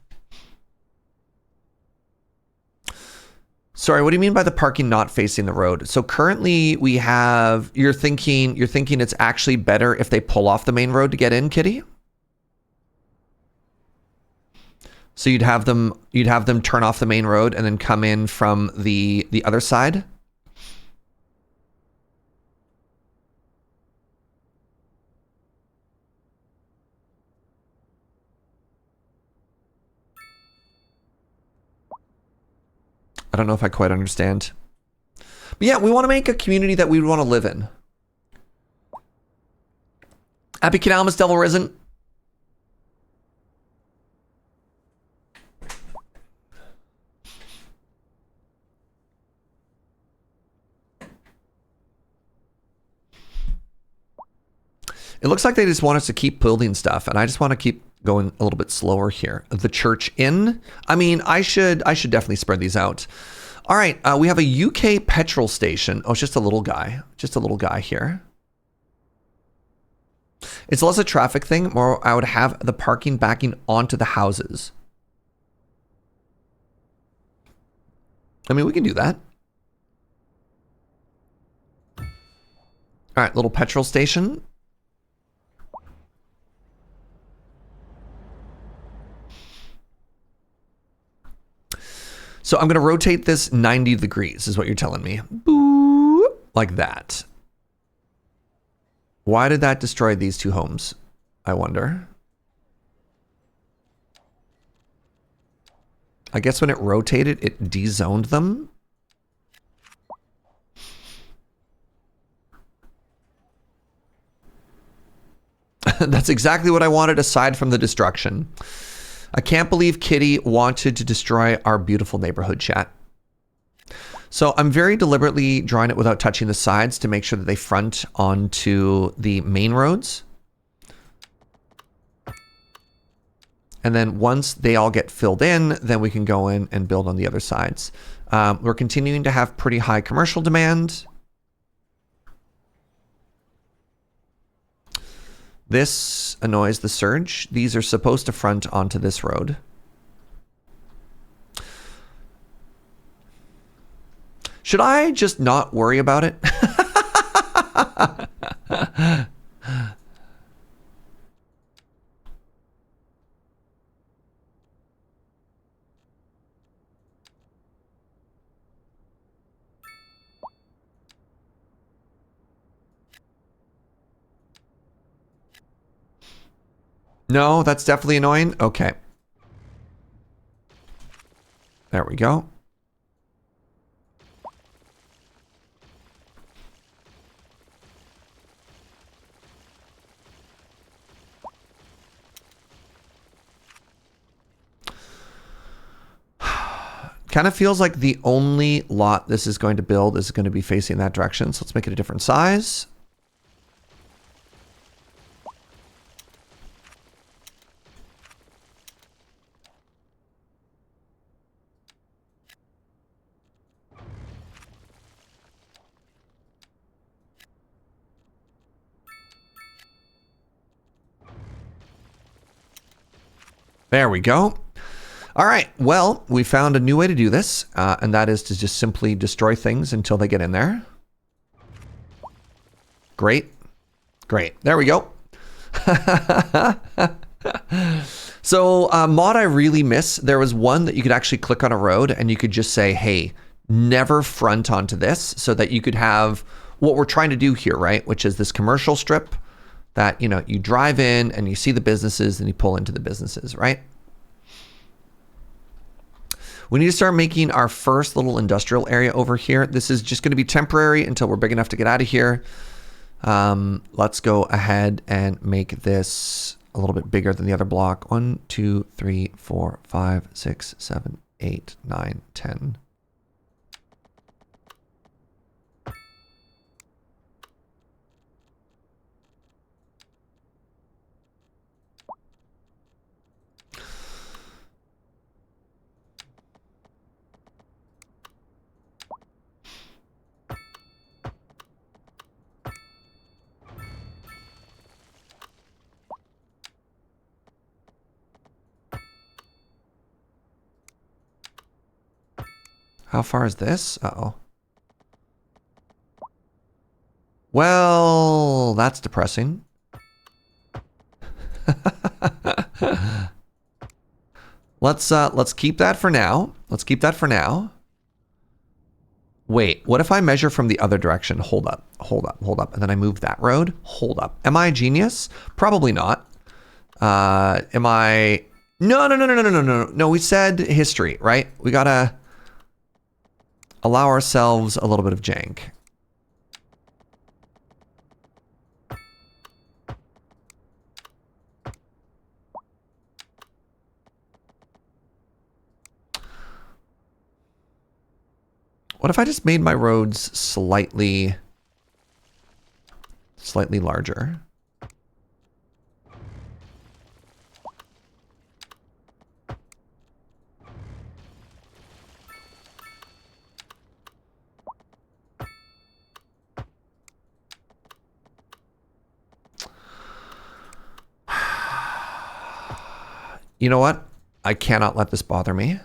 Speaker 1: Sorry, what do you mean by the parking not facing the road? So currently we have, you're thinking it's actually better if they pull off the main road to get in, Kitty? So you'd have them turn off the main road and then come in from the other side? I don't know if I quite understand. But yeah, we want to make a community that we would want to live in. Happy Canalmas, Devil Risen. It looks like they just want us to keep building stuff, and I just want to keep going a little bit slower here. The Church Inn. I mean, I should definitely spread these out. All right, we have a UK petrol station. Oh, it's just a little guy. Just a little guy here. It's less a traffic thing, more I would have the parking backing onto the houses. I mean, we can do that. All right, little petrol station. So I'm going to rotate this 90 degrees is what you're telling me. Boo, like that. Why did that destroy these two homes? I wonder. I guess when it rotated, it de-zoned them. That's exactly what I wanted aside from the destruction. I can't believe Kitty wanted to destroy our beautiful neighborhood, chat. So I'm very deliberately drawing it without touching the sides to make sure that they front onto the main roads. And then once they all get filled in, then we can go in and build on the other sides. We're continuing to have pretty high commercial demand. This annoys the Serge. These are supposed to front onto this road. Should I just not worry about it? No, that's definitely annoying. Okay. There we go. Kind of feels like the only lot this is going to build is going to be facing that direction. So let's make it a different size. There we go. All right, well, we found a new way to do this, and that is to just simply destroy things until they get in there. Great. Great. There we go. So, mod I really miss, there was one that you could actually click on a road and you could just say, hey, never front onto this, so that you could have what we're trying to do here, right? Which is this commercial strip that, you know, you drive in and you see the businesses and you pull into the businesses, right? We need to start making our first little industrial area over here. This is just going to be temporary until we're big enough to get out of here. Let's go ahead and make this a little bit bigger than the other block. 1, 2, 3, 4, 5, 6, 7, 8, 9, 10. How far is this? Uh-oh. Well, that's depressing. Let's keep that for now. Let's keep that for now. Wait, what if I measure from the other direction? Hold up, hold up, hold up. And then I move that road. Hold up. Am I a genius? Probably not. Am I... No. No, we said history, right? We gotta allow ourselves a little bit of jank. What if I just made my roads slightly larger? You know what? I cannot let this bother me.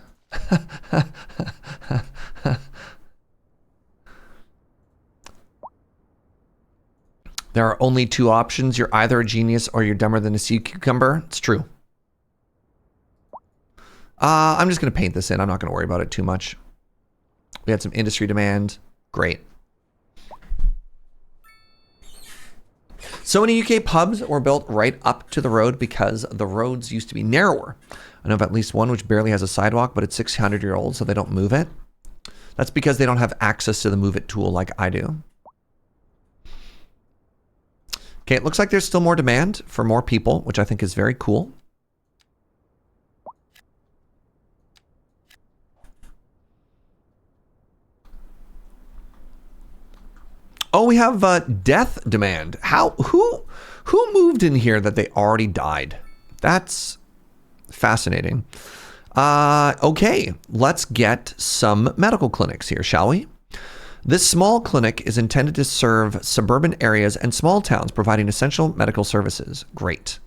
Speaker 1: There are only two options. You're either a genius or you're dumber than a sea cucumber. It's true. I'm just going to paint this in. I'm not going to worry about it too much. We had some industry demand. Great. So many UK pubs were built right up to the road because the roads used to be narrower. I know of at least one which barely has a sidewalk, but it's 600-year-old, so they don't move it. That's because they don't have access to the move it tool like I do. Okay, it looks like there's still more demand for more people, which I think is very cool. Oh, we have death demand. Who moved in here that they already died? That's fascinating. Okay, let's get some medical clinics here, shall we? This small clinic is intended to serve suburban areas and small towns, providing essential medical services. Great.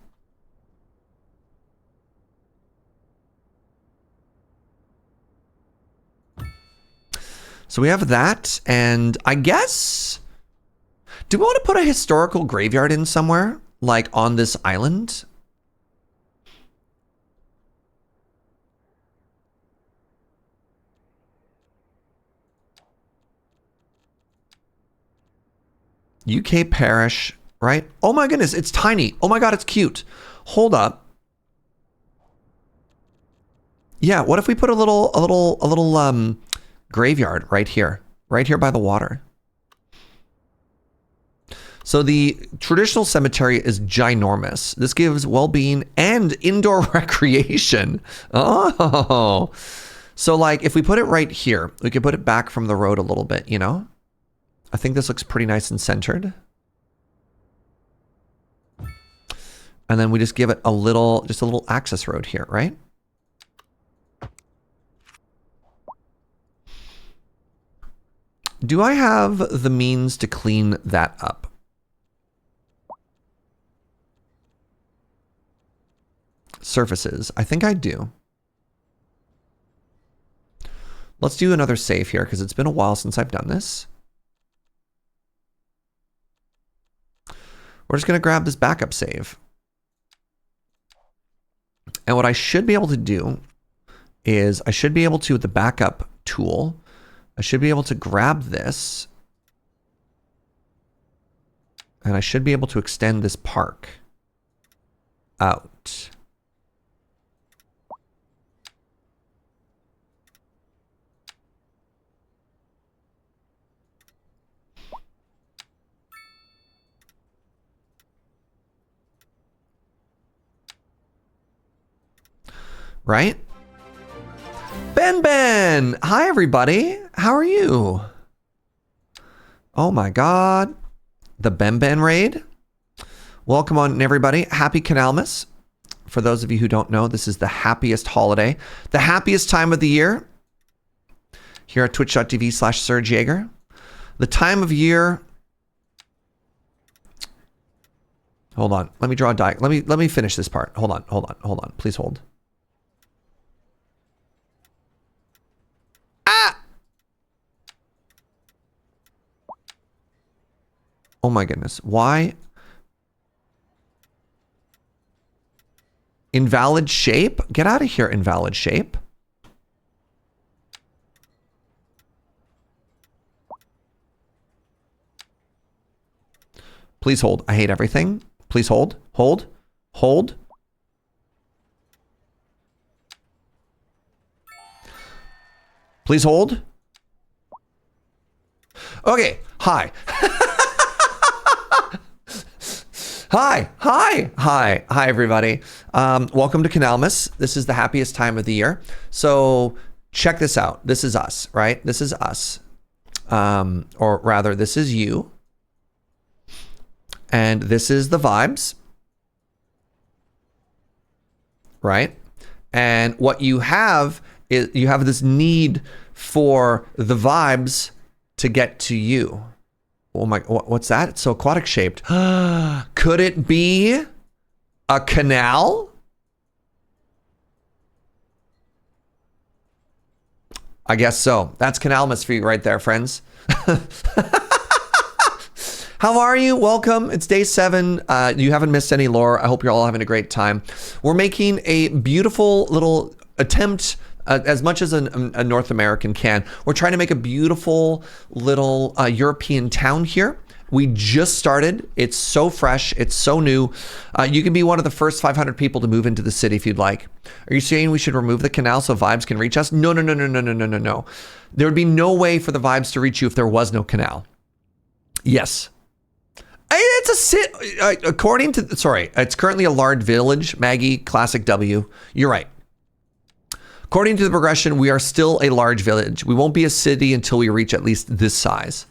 Speaker 1: So we have that, and I guess, do we want to put a historical graveyard in somewhere, like on this island? UK parish, right? Oh my goodness, it's tiny. Oh my god, it's cute. Hold up. Yeah, what if we put a little graveyard right here by the water? So the traditional cemetery is ginormous. This gives well-being and indoor recreation. Oh, so like if we put it right here, we could put it back from the road a little bit, you know? I think this looks pretty nice and centered. And then we just give it a little access road here, right? Do I have the means to clean that up? Surfaces. I think I do. Let's do another save here because it's been a while since I've done this. We're just going to grab this backup save. And what I should be able to do is I should be able to, with the backup tool, I should be able to grab this. And I should be able to extend this park out. Right? Ben! Hi, everybody. How are you? Oh my god. The Ben raid. Welcome on, everybody. Happy Canalmas. For those of you who don't know, this is the happiest holiday. The happiest time of the year. Here at twitch.tv/Serge Jaeger. The time of year... Hold on. Let me draw a diagram. Let me finish this part. Hold on. Please hold. Oh my goodness. Why? Invalid shape? Get out of here, invalid shape. Please hold. I hate everything. Please hold. Hold. Hold. Please hold. Okay. Hi. Hi, everybody. Welcome to Canalmas. This is the happiest time of the year. So check this out. This is us, right? This is us. Or rather, this is you. And this is the vibes. Right? And what you have is you have this need for the vibes to get to you. Oh my, what's that? It's so aquatic shaped. Could it be a canal? I guess so. That's Canalmas for you right there, friends. How are you? Welcome. It's day 7. You haven't missed any lore. I hope you're all having a great time. We're making a beautiful little attempt, as much as a North American can. We're trying to make a beautiful little European town here. We just started. It's so fresh. It's so new. You can be one of the first 500 people to move into the city if you'd like. Are you saying we should remove the canal so vibes can reach us? No. There would be no way for the vibes to reach you if there was no canal. Yes. it's a according to, sorry, it's currently a large village, Maggie, classic W. You're right. According to the progression, we are still a large village. We won't be a city until we reach at least this size.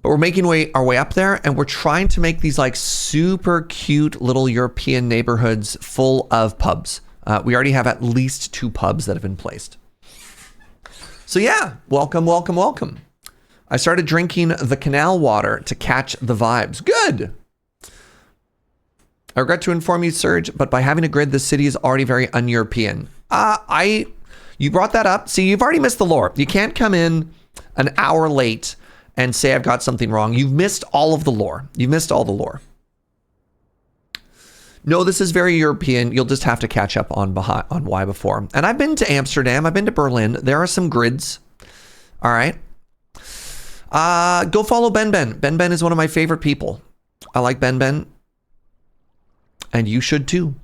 Speaker 1: But we're making our way up there, and we're trying to make these like super cute little European neighborhoods full of pubs. We already have at least 2 pubs that have been placed. So yeah, welcome, welcome, welcome. I started drinking the canal water to catch the vibes. Good. I regret to inform you, Serge, but by having a grid, the city is already very un-European. You brought that up. See, you've already missed the lore. You can't come in an hour late and say I've got something wrong. You've missed all of the lore. You've missed all the lore. No, this is very European. You'll just have to catch up on why before. And I've been to Amsterdam. I've been to Berlin. There are some grids. All right. Go follow Ben Ben. Ben Ben is one of my favorite people. I like Ben Ben. And you should too.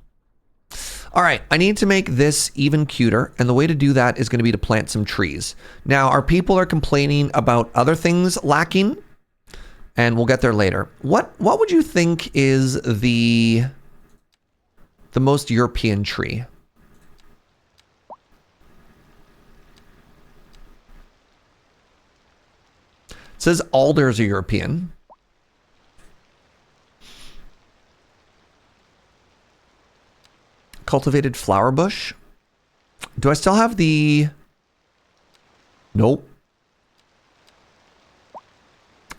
Speaker 1: All right. I need to make this even cuter. And the way to do that is going to be to plant some trees. Now, our people are complaining about other things lacking. And we'll get there later. What would you think is the most European tree? It says alders are European. Cultivated flower bush. Do I still have the... Nope.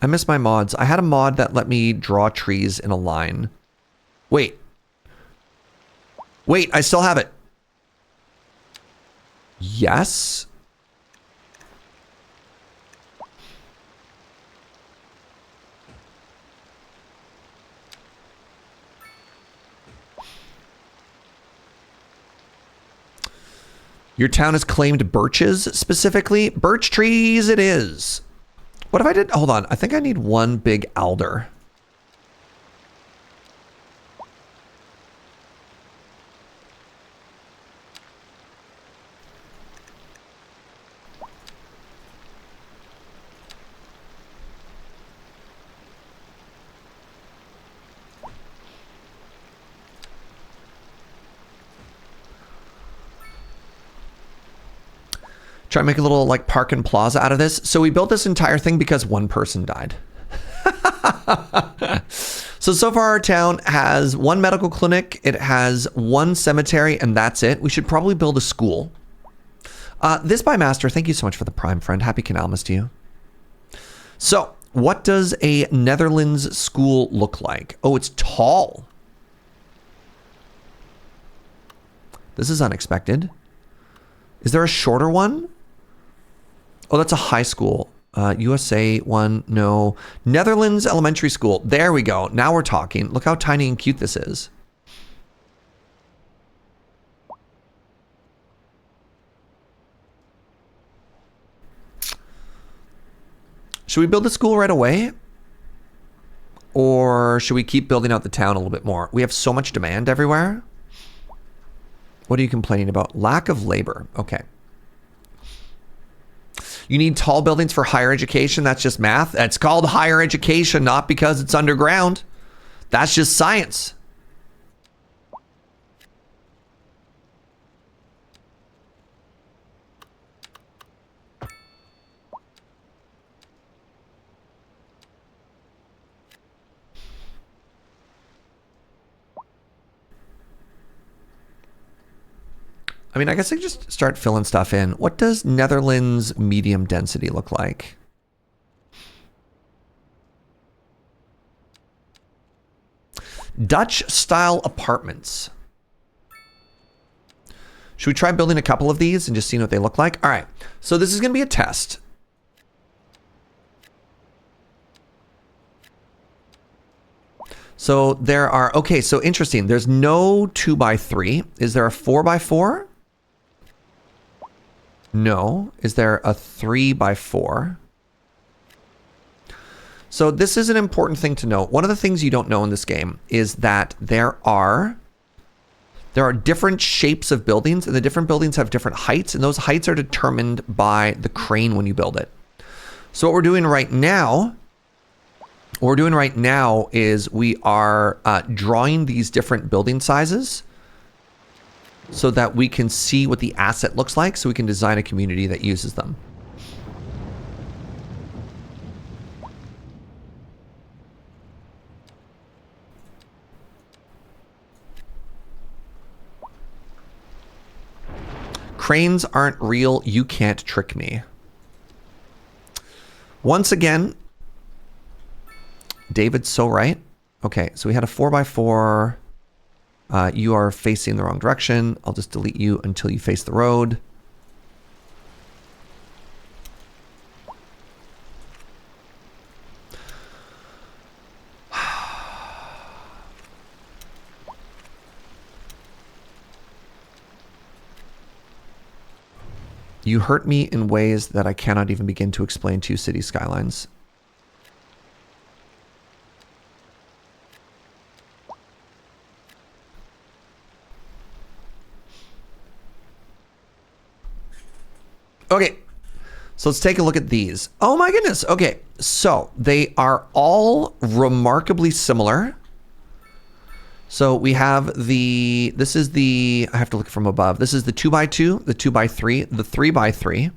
Speaker 1: I miss my mods. I had a mod that let me draw trees in a line. Wait, I still have it. Yes. Your town has claimed birches specifically. Birch trees it is. What if I did? Hold on. I think I need one big alder. Try to make a little like park and plaza out of this. So we built this entire thing because one person died. So far our town has 1 medical clinic. It has 1 cemetery, and that's it. We should probably build a school. This by Master, thank you so much for the Prime friend. Happy Canalmas to you. So what does a Netherlands school look like? Oh, it's tall. This is unexpected. Is there a shorter one? Oh, that's a high school. USA one, no. Netherlands elementary school. There we go. Now we're talking. Look how tiny and cute this is. Should we build a school right away? Or should we keep building out the town a little bit more? We have so much demand everywhere. What are you complaining about? Lack of labor. Okay. You need tall buildings for higher education. That's just math. It's called higher education, not because it's underground. That's just science. I mean, I guess I just start filling stuff in. What does Netherlands medium density look like? Dutch style apartments. Should we try building a couple of these and just seeing what they look like? All right. So this is going to be a test. So there are, okay, so interesting. There's no 2x3. Is there a 4x4? No. Is there a 3x4? So this is an important thing to note. One of the things you don't know in this game is that there are different shapes of buildings, and the different buildings have different heights, and those heights are determined by the crane when you build it. So what we're doing right now What we're doing right now is we are drawing these different building sizes so that we can see what the asset looks like, so we can design a community that uses them. Cranes aren't real. You can't trick me. Once again, David's so right. Okay, so we had a 4x4. You are facing the wrong direction. I'll just delete you until you face the road. You hurt me in ways that I cannot even begin to explain to you, City Skylines. Okay, so let's take a look at these. Oh my goodness. Okay, so they are all remarkably similar. So we have the, this is the, I have to look from above. This is the 2x2, the 2x3, the 3x3.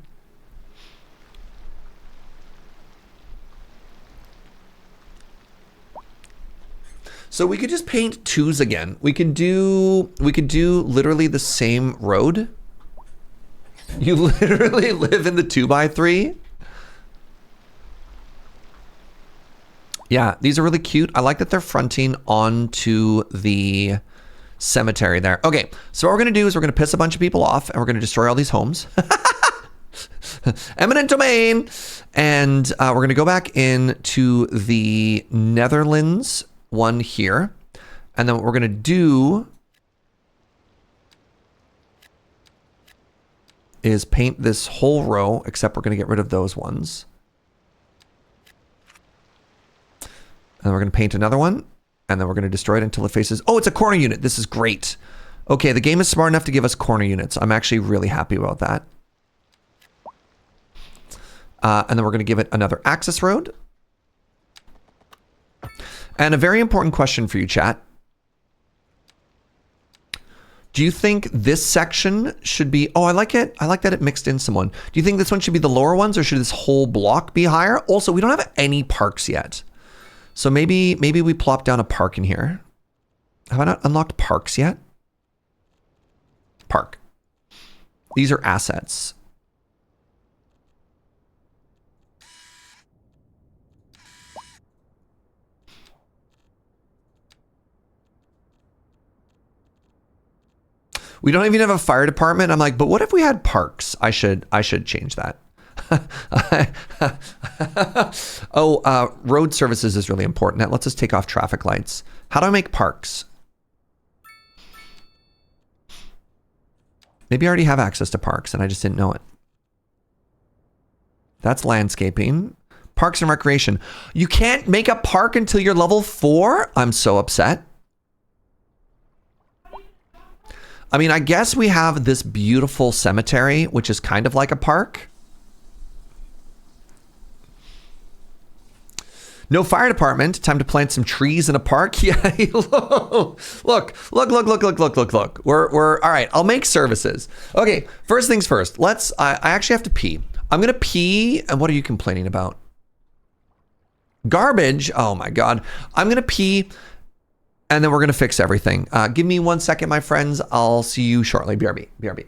Speaker 1: So we could just paint twos again. We could do literally the same road. You literally live in the 2x3. Yeah, these are really cute. I like that they're fronting onto the cemetery there. Okay, so what we're going to do is we're going to piss a bunch of people off and we're going to destroy all these homes. Eminent domain. And we're going to go back into the Netherlands one here. And then what we're going to do is paint this whole row, except we're going to get rid of those ones. And we're going to paint another one, and then we're going to destroy it until it faces... Oh, it's a corner unit. This is great. Okay, the game is smart enough to give us corner units. I'm actually really happy about that. And then we're going to give it another access road. And a very important question for you, chat. Do you think this section should be... Oh, I like it. I like that it mixed in someone. Do you think this one should be the lower ones, or should this whole block be higher? Also, we don't have any parks yet. So maybe we plop down a park in here. Have I not unlocked parks yet? Park. These are assets. We don't even have a fire department. I'm like, but what if we had parks? I should change that. Road services is really important. Now, let's just take off traffic lights. How do I make parks? Maybe I already have access to parks and I just didn't know it. That's landscaping. Parks and recreation. You can't make a park until you're level 4? I'm so upset. I mean, I guess we have this beautiful cemetery, which is kind of like a park. No fire department. Time to plant some trees in a park. Yeah, look. We're all right. I'll make services. Okay, first things first. I actually have to pee. I'm gonna pee. And what are you complaining about? Garbage. Oh my God. I'm gonna pee, and then we're gonna fix everything. Give me 1 second, my friends. I'll see you shortly. BRB. BRB.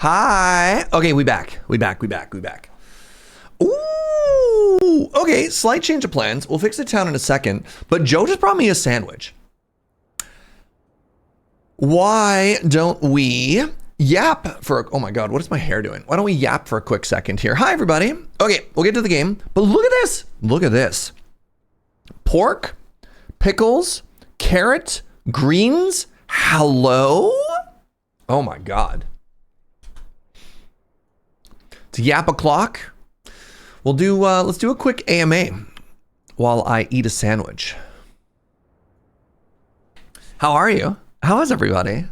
Speaker 1: Hi. Okay, we back. Ooh. Okay, slight change of plans. We'll fix the town in a second. But Joe just brought me a sandwich. Why don't we yap for oh my god, what is my hair doing? Why don't we yap for a quick second here? Hi everybody. Okay, we'll get to the game. But look at this. Look at this. Pork, pickles, carrot, greens. Hello? Oh my god. It's yap o'clock. We'll do let's do a quick AMA while I eat a sandwich. How are you? How is everybody?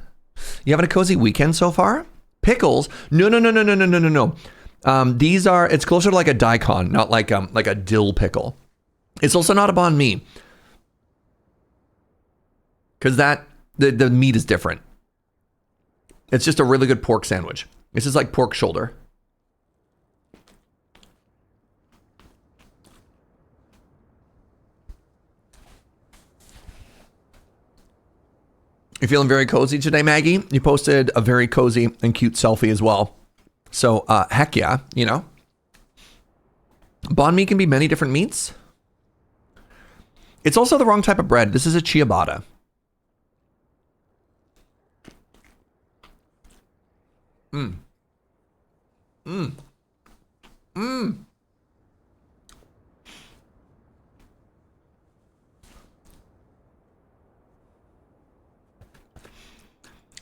Speaker 1: You having a cozy weekend so far? Pickles? No. These are, it's closer to like a daikon, not like a dill pickle. It's also not a banh mi. Because the meat is different. It's just a really good pork sandwich. This is like pork shoulder. You're feeling very cozy today, Maggie? You posted a very cozy and cute selfie as well. So, heck yeah, you know. Banh mi can be many different meats. It's also the wrong type of bread. This is a ciabatta.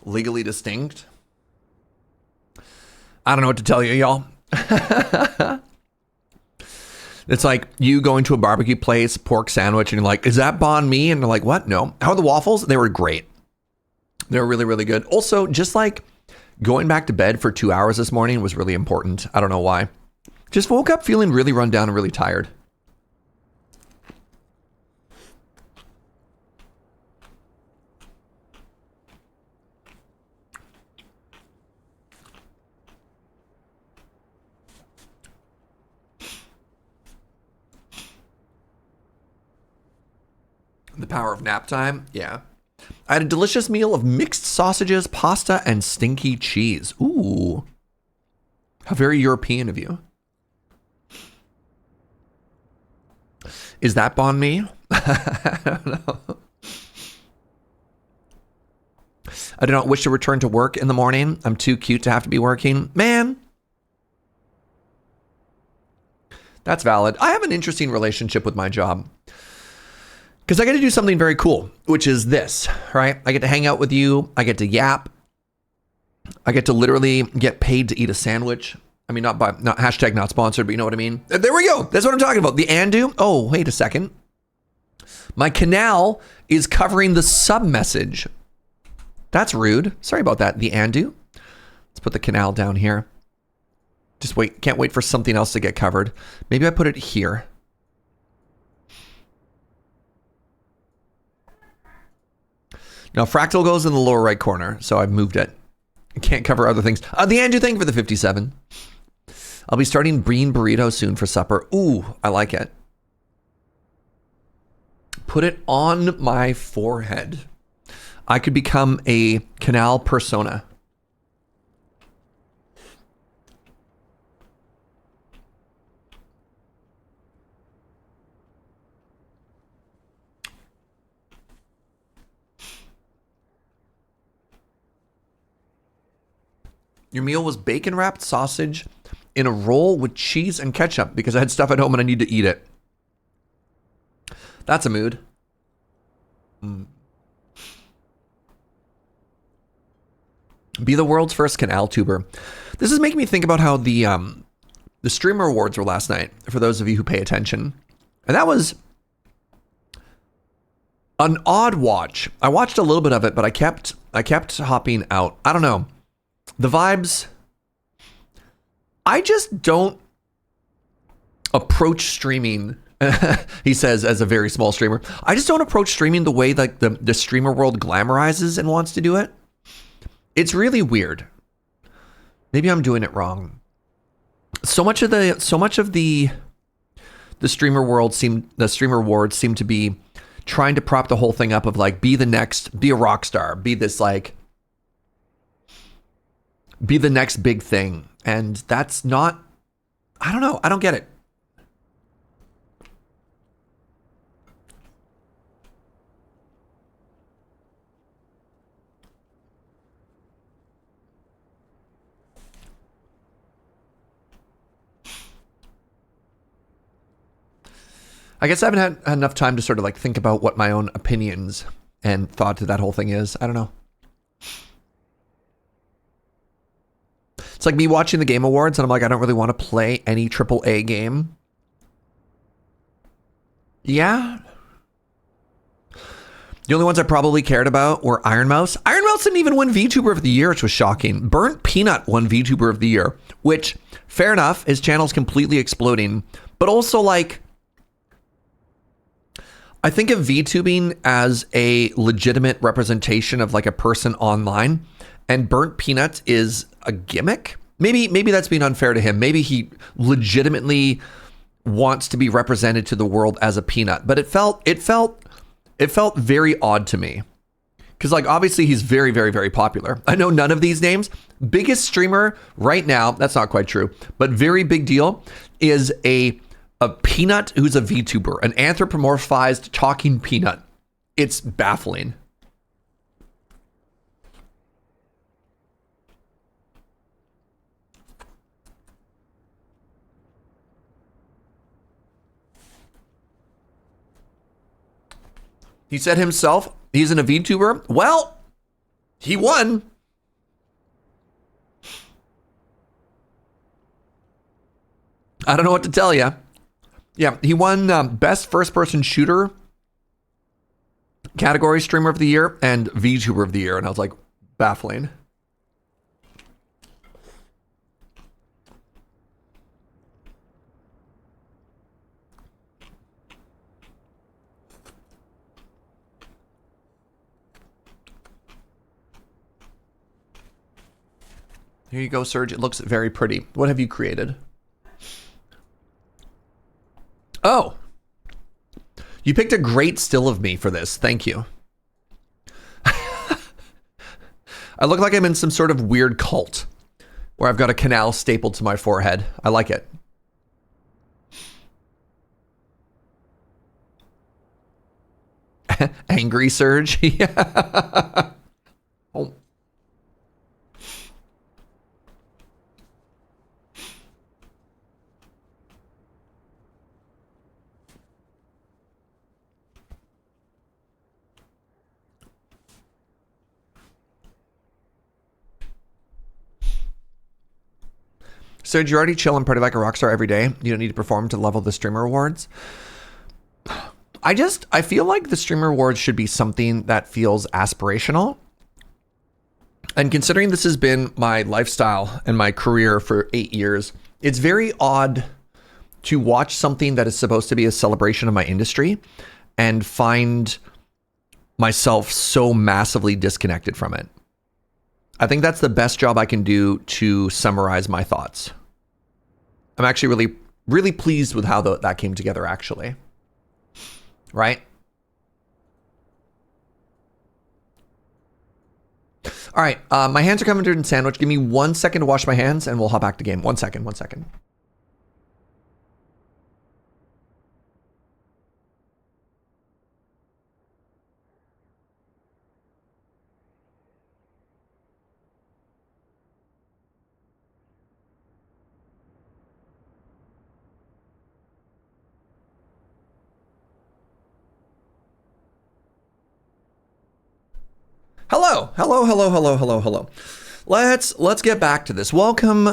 Speaker 1: Legally distinct. I don't know what to tell you, y'all. It's like you going to a barbecue place, pork sandwich, and you're like, is that banh mi? And they're like, what? No. How are the waffles? They were great. They were really, really good. Also, just like going back to bed for 2 hours this morning was really important. I don't know why. Just woke up feeling really run down and really tired. The power of nap time. Yeah. I had a delicious meal of mixed sausages, pasta, and stinky cheese. Ooh. How very European of you. Is that banh mi? I don't know. I do not wish to return to work in the morning. I'm too cute to have to be working. Man. That's valid. I have an interesting relationship with my job. Because I get to do something very cool, which is this, right? I get to hang out with you. I get to yap. I get to literally get paid to eat a sandwich. I mean, not hashtag not sponsored, but you know what I mean? There we go. That's what I'm talking about. The Andu. Oh, wait a second. My canal is covering the sub message. That's rude. Sorry about that. The Andu. Let's put the canal down here. Just wait. Can't wait for something else to get covered. Maybe I put it here. Now, fractal goes in the lower right corner, so I've moved it. I can't cover other things. The Andrew, thank you for the 57. I'll be starting bean burrito soon for supper. Ooh, I like it. Put it on my forehead. I could become a canal persona. Your meal was bacon wrapped sausage in a roll with cheese and ketchup because I had stuff at home and I need to eat it. That's a mood. Be the world's first canal tuber. This is making me think about how the streamer awards were last night, for those of you who pay attention. And that was an odd watch. I watched a little bit of it, but I kept hopping out. I don't know. The vibes, I just don't approach streaming, he says, as a very small streamer. I just don't approach streaming the way like the streamer world glamorizes and wants to do it. It's really weird. Maybe I'm doing it wrong. So much of the streamer world the streamer awards seem to be trying to prop the whole thing up of like, be a rock star, be this like be the next big thing. And that's not, I don't know. I don't get it. I guess I haven't had enough time to sort of like think about what my own opinions and thought to that whole thing is. I don't know. It's like me watching the Game Awards and I'm like, I don't really want to play any AAA game. Yeah. The only ones I probably cared about were Iron Mouse. Iron Mouse didn't even win VTuber of the Year, which was shocking. Burnt Peanut won VTuber of the Year, which, fair enough, his channel's completely exploding. But also, like, I think of VTubing as a legitimate representation of like a person online, and Burnt Peanut is a gimmick. Maybe that's being unfair to him. Maybe he legitimately wants to be represented to the world as a peanut, but it felt very odd to me. Because like obviously he's very, very, very popular. I know none of these names. Biggest streamer right now, that's not quite true, but very big deal, is a peanut who's a VTuber, an anthropomorphized talking peanut. It's baffling. He said himself, he's in a VTuber. Well, he won. I don't know what to tell you. Yeah, he won Best First-Person Shooter category Streamer of the Year and VTuber of the Year. And I was like, baffling. Here you go, Serge. It looks very pretty. What have you created? Oh, you picked a great still of me for this. Thank you. I look like I'm in some sort of weird cult where I've got a canal stapled to my forehead. I like it. Angry Serge. Yeah. Oh. Serge, you already chill and party like a rock star every day. You don't need to perform to level the streamer awards. I feel like the streamer awards should be something that feels aspirational. And considering this has been my lifestyle and my career for 8 years, it's very odd to watch something that is supposed to be a celebration of my industry and find myself so massively disconnected from it. I think that's the best job I can do to summarize my thoughts. I'm actually really, really pleased with how that came together, actually. Right? All right, my hands are covered in sandwich. Give me 1 second to wash my hands and we'll hop back to game. 1 second, 1 second. Hello. Let's get back to this. Welcome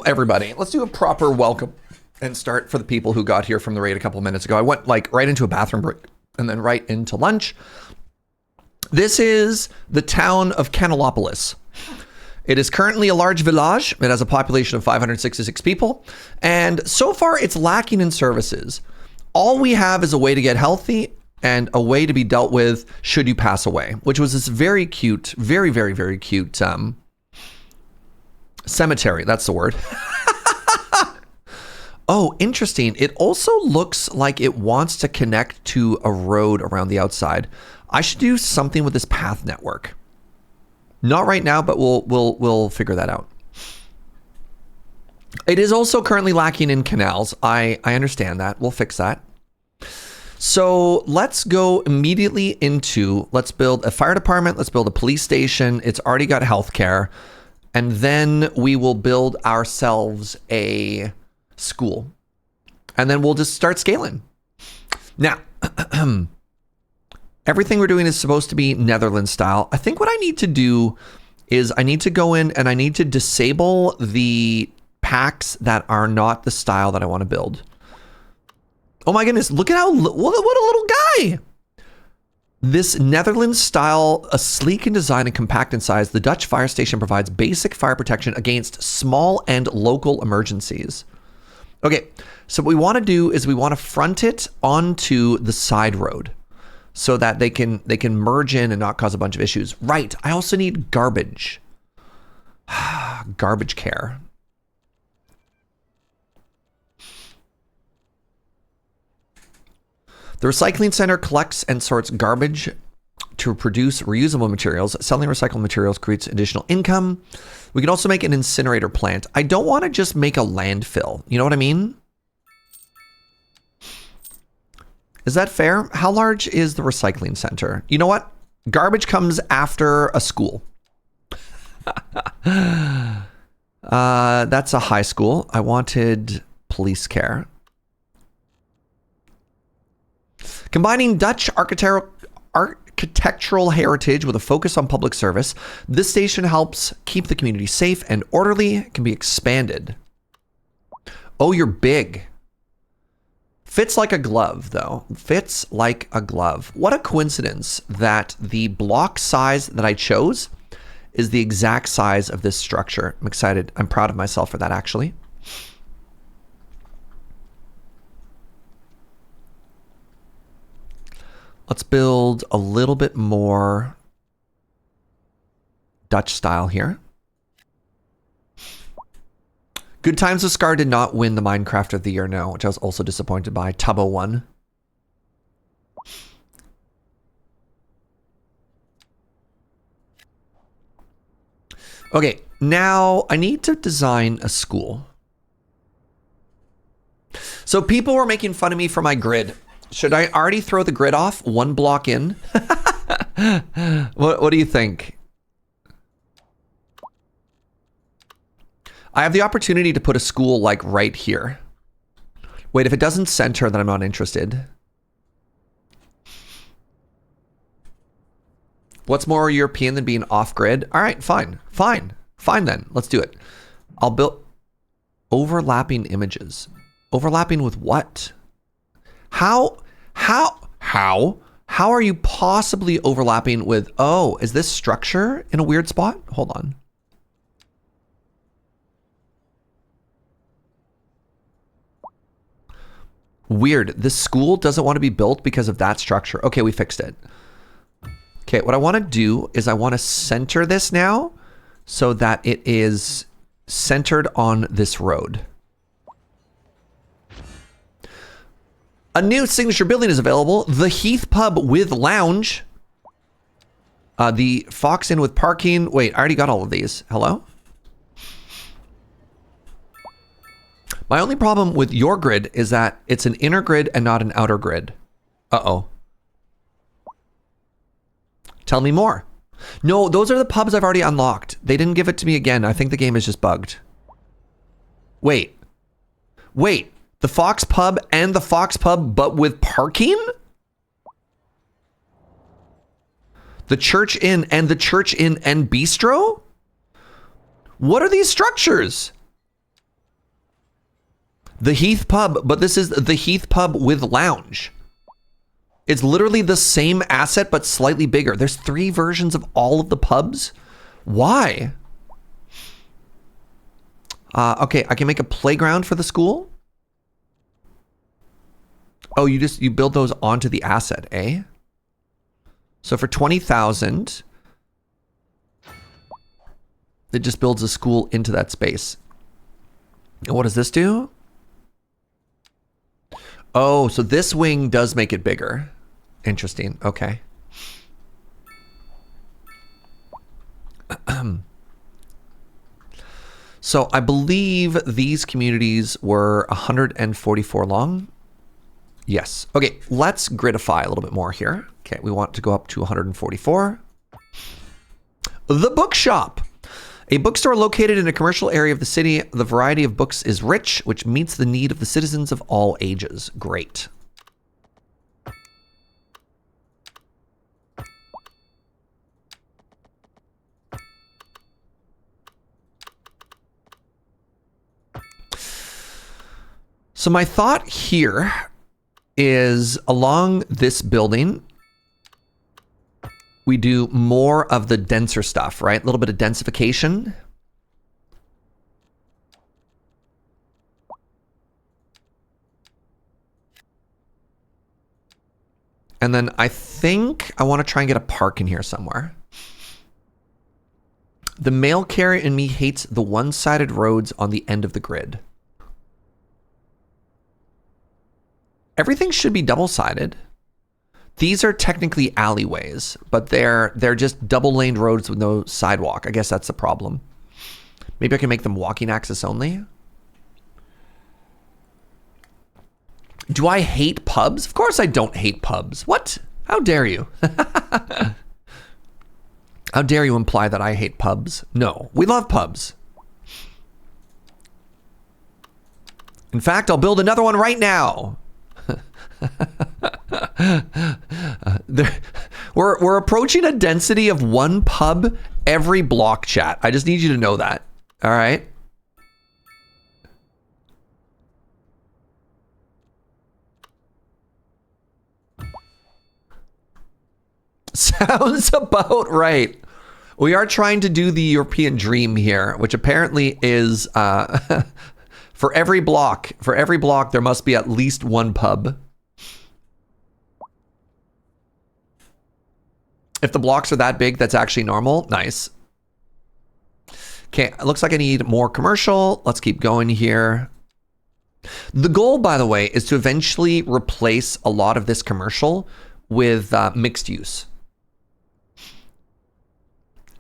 Speaker 1: everybody. Let's do a proper welcome and start for the people who got here from the raid a couple of minutes ago. I went like right into a bathroom break and then right into lunch. This is the town of Canalopolis. It is currently a large village. It has a population of 566 people, and so far it's lacking in services. All we have is a way to get healthy and a way to be dealt with should you pass away, which was this very cute, very, very, very cute cemetery. That's the word. Oh, interesting. It also looks like it wants to connect to a road around the outside. I should do something with this path network. Not right now, but we'll figure that out. It is also currently lacking in canals. I understand that. We'll fix that. So let's go immediately into, let's build a fire department. Let's build a police station. It's already got healthcare. And then we will build ourselves a school. And then we'll just start scaling. Now, everything we're doing is supposed to be Netherlands style. I think what I need to do is I need to go in and I need to disable the packs that are not the style that I want to build. Oh my goodness, look at how, what a little guy. This Netherlands style, a sleek in design and compact in size, the Dutch fire station provides basic fire protection against small and local emergencies. Okay, so what we want to do is we want to front it onto the side road so that they can merge in and not cause a bunch of issues. Right, I also need garbage. Garbage care. The recycling center collects and sorts garbage to produce reusable materials. Selling recycled materials creates additional income. We can also make an incinerator plant. I don't want to just make a landfill. You know what I mean? Is that fair? How large is the recycling center? You know what? Garbage comes after a school. That's a high school. I wanted police care. Combining Dutch architectural heritage with a focus on public service, this station helps keep the community safe and orderly. It can be expanded. Oh, you're big. Fits like a glove, though. Fits like a glove. What a coincidence that the block size that I chose is the exact size of this structure. I'm excited. I'm proud of myself for that, actually. Let's build a little bit more Dutch style here. Good Times with Scar did not win the Minecraft of the Year, no, which I was also disappointed by. Tubbo won. Okay, now I need to design a school. So people were making fun of me for my grid. Should I already throw the grid off one block in? What do you think? I have the opportunity to put a school like right here. Wait, if it doesn't center, then I'm not interested. What's more European than being off-grid? All right, fine then. Let's do it. I'll build overlapping images. Overlapping with what? How are you possibly overlapping with, oh, is this structure in a weird spot? Hold on. Weird. This school doesn't want to be built because of that structure. Okay, we fixed it. Okay, what I want to do is I want to center this now so that it is centered on this road. A new signature building is available. The Heath Pub with lounge. The Fox Inn with parking. Wait, I already got all of these. Hello? My only problem with your grid is that it's an inner grid and not an outer grid. Uh-oh. Tell me more. No, those are the pubs I've already unlocked. They didn't give it to me again. I think the game is just bugged. Wait. The Fox Pub and the Fox Pub, but with parking? The Church Inn and the Church Inn and Bistro? What are these structures? The Heath Pub, but this is the Heath Pub with lounge. It's literally the same asset, but slightly bigger. There's 3 versions of all of the pubs. Why? Okay, I can make a playground for the school. Oh, you build those onto the asset, eh? So for 20,000, it just builds a school into that space. And what does this do? Oh, so this wing does make it bigger. Interesting. Okay. So I believe these communities were 144 long. Yes. Okay, let's gridify a little bit more here. Okay, we want to go up to 144. The bookshop. A bookstore located in a commercial area of the city. The variety of books is rich, which meets the need of the citizens of all ages. Great. So my thought here is along this building, we do more of the denser stuff, right? A little bit of densification. And then I think I want to try and get a park in here somewhere. The mail carrier in me hates the one-sided roads on the end of the grid. Everything should be double-sided. These are technically alleyways, but they're just double-laned roads with no sidewalk. I guess that's the problem. Maybe I can make them walking access only. Do I hate pubs? Of course I don't hate pubs. What? How dare you? How dare you imply that I hate pubs? No, we love pubs. In fact, I'll build another one right now. We're approaching a density of one pub every block, chat. I just need you to know that. All right. Sounds about right. We are trying to do the European dream here, which apparently is for every block, there must be at least one pub. If the blocks are that big, that's actually normal. Nice. Okay, it looks like I need more commercial. Let's keep going here. The goal, by the way, is to eventually replace a lot of this commercial with mixed use.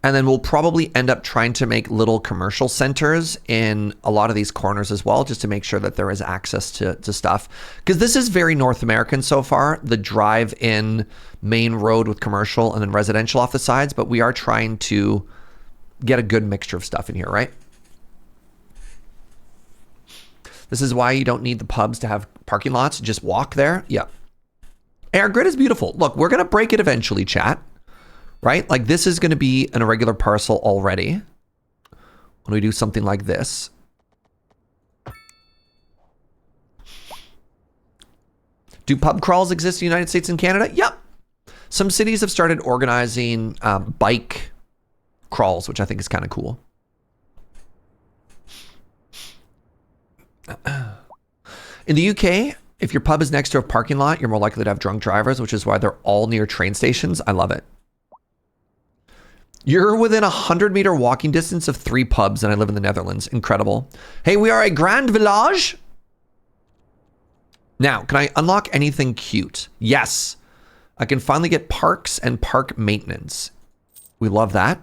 Speaker 1: And then we'll probably end up trying to make little commercial centers in a lot of these corners as well, just to make sure that there is access to stuff. Because this is very North American so far, the drive-in main road with commercial and then residential off the sides, but we are trying to get a good mixture of stuff in here, right? This is why you don't need the pubs to have parking lots. Just walk there. Yeah. Hey, our grid is beautiful. Look, we're going to break it eventually, chat. Right? Like this is going to be an irregular parcel already when we do something like this. Do pub crawls exist in the United States and Canada? Yep. Some cities have started organizing bike crawls, which I think is kind of cool. In the UK, if your pub is next to a parking lot, you're more likely to have drunk drivers, which is why they're all near train stations. I love it. You're within 100-meter walking distance of 3 pubs, and I live in the Netherlands. Incredible. Hey, we are a grand village. Now, can I unlock anything cute? Yes. I can finally get parks and park maintenance. We love that.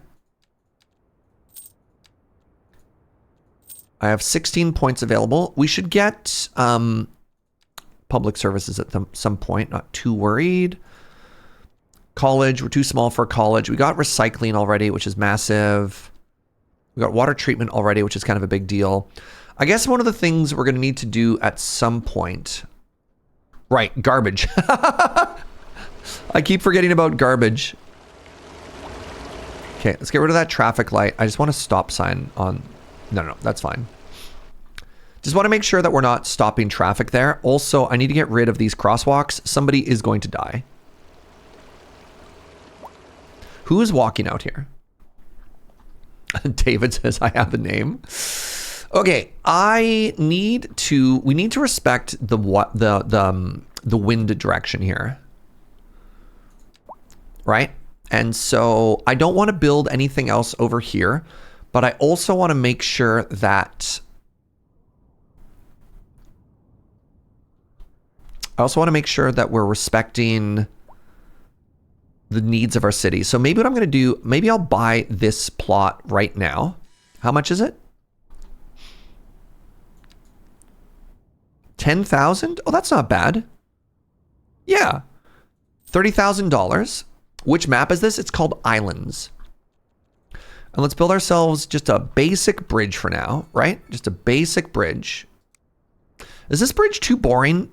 Speaker 1: I have 16 points available. We should get public services at some point. Not too worried. College, we're too small for college. We got recycling already, which is massive. We got water treatment already, which is kind of a big deal. I guess one of the things we're going to need to do at some point... Right, garbage. I keep forgetting about garbage. Okay, let's get rid of that traffic light. I just want a stop sign on... No, that's fine. Just want to make sure that we're not stopping traffic there. Also, I need to get rid of these crosswalks. Somebody is going to die. Who is walking out here? David says, I have a name. Okay, we need to respect the wind direction here. Right? And so I don't want to build anything else over here, but I also want to make sure that we're respecting the needs of our city. So maybe what I'm going to do, maybe I'll buy this plot right now. How much is it? 10,000? Oh, that's not bad. Yeah. $30,000. Which map is this? It's called Islands. And let's build ourselves just a basic bridge for now, right? Just a basic bridge. Is this bridge too boring?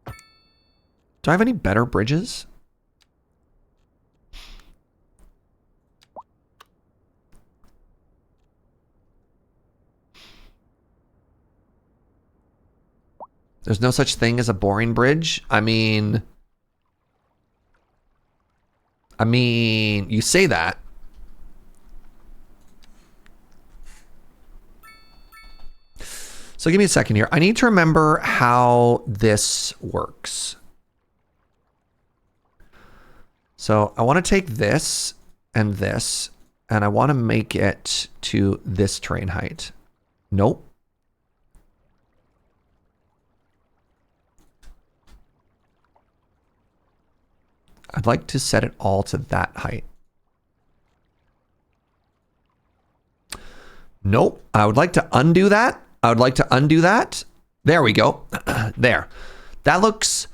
Speaker 1: Do I have any better bridges? There's no such thing as a boring bridge. I mean, you say that. So give me a second here. I need to remember how this works. So I want to take this, and I want to make it to this terrain height. Nope. I'd like to set it all to that height. Nope. I would like to undo that. There we go. There. That looks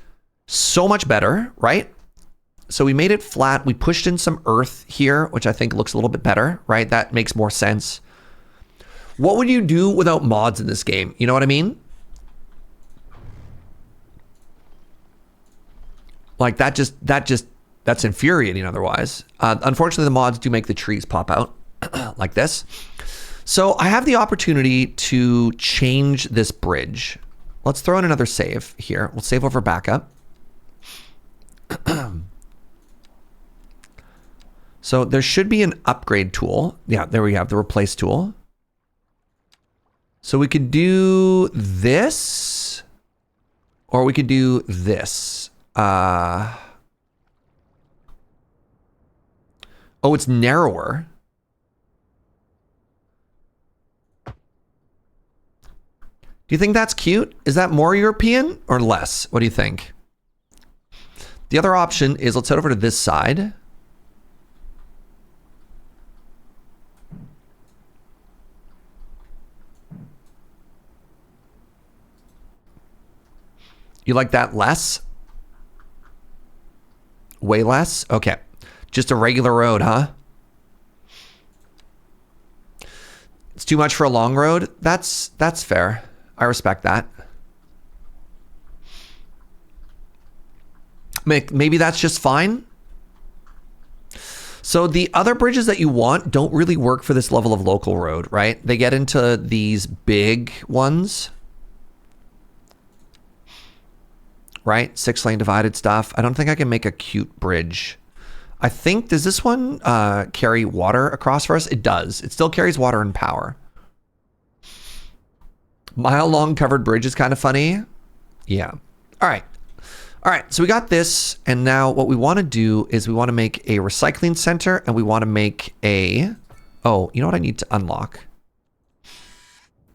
Speaker 1: so much better, right? So we made it flat. We pushed in some earth here, which I think looks a little bit better, right? That makes more sense. What would you do without mods in this game? You know what I mean? Like that's infuriating otherwise. Unfortunately, the mods do make the trees pop out like this. So I have the opportunity to change this bridge. Let's throw in another save here. We'll save over backup. So there should be an upgrade tool. Yeah, there we have the replace tool. So we could do this, or we could do this. Oh, it's narrower. Do you think that's cute? Is that more European or less? What do you think? The other option is let's head over to this side. You like that less? Way less? Okay. Just a regular road, huh? It's too much for a long road? That's fair. I respect that. Maybe that's just fine. So the other bridges that you want don't really work for this level of local road, right? They get into these big ones. Right? 6-lane divided stuff. I don't think I can make a cute bridge. I think, does this one carry water across for us? It does. It still carries water and power. Mile-long covered bridge is kind of funny. Yeah. All right. All right. So we got this. And now what we want to do is we want to make a recycling center, and we want to make a... Oh, you know what I need to unlock?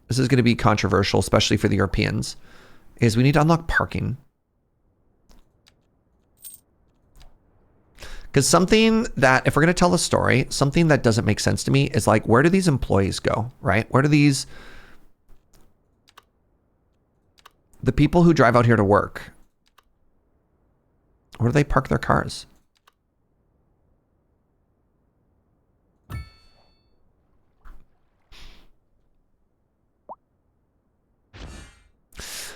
Speaker 1: This is going to be controversial, especially for the Europeans, is we need to unlock parking. Because something that, if we're going to tell a story, something that doesn't make sense to me is like, where do these employees go, right? Where do these... The people who drive out here to work, where do they park their cars?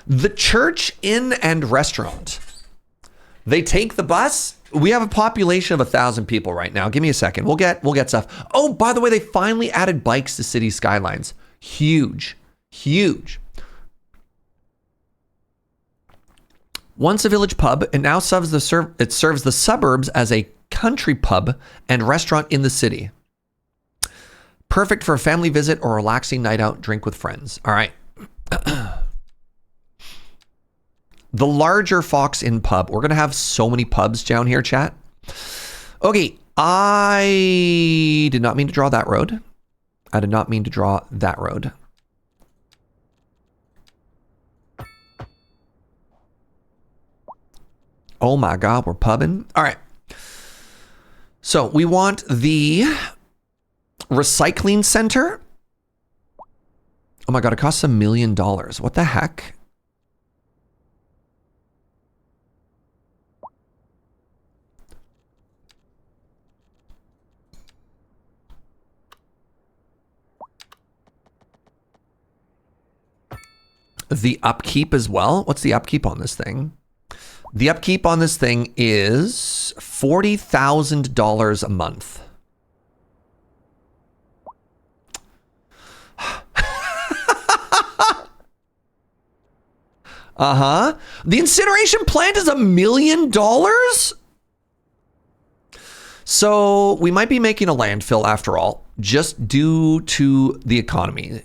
Speaker 1: The church, inn, and restaurant. They take the bus. We have a population of 1,000 people right now. Give me a second. We'll get stuff. Oh, by the way, they finally added bikes to City Skylines. Huge, huge. Once a village pub, it now serves the suburbs as a country pub and restaurant in the city. Perfect for a family visit or relaxing night out, drink with friends. All right. The larger Fox Inn pub. We're going to have so many pubs down here, chat. Okay. I did not mean to draw that road. Oh my God, we're pubbing. All right. So we want the recycling center. Oh my God, it costs $1 million. What the heck? The upkeep as well? What's the upkeep on this thing? The upkeep on this thing is $40,000 a month. Uh-huh. The incineration plant is $1 million? So we might be making a landfill after all, just due to the economy.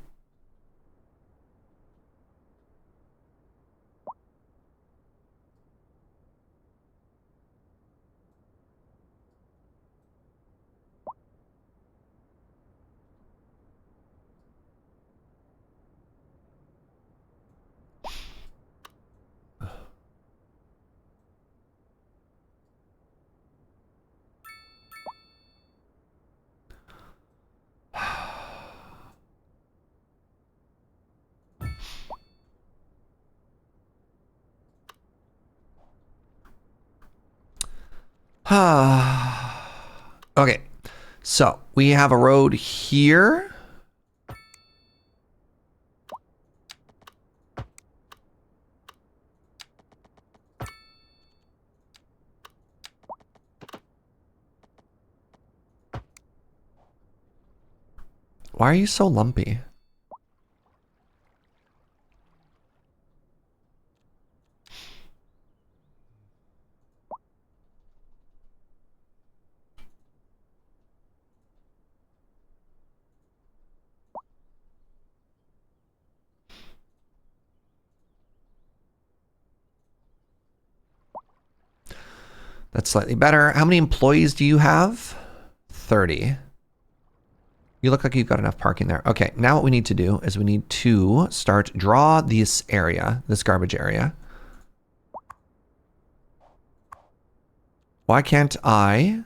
Speaker 1: Okay, so we have a road here. Why are you so lumpy? That's slightly better. How many employees do you have? 30. You look like you've got enough parking there. Okay, now what we need to do is we need to draw this area, this garbage area. Why can't I?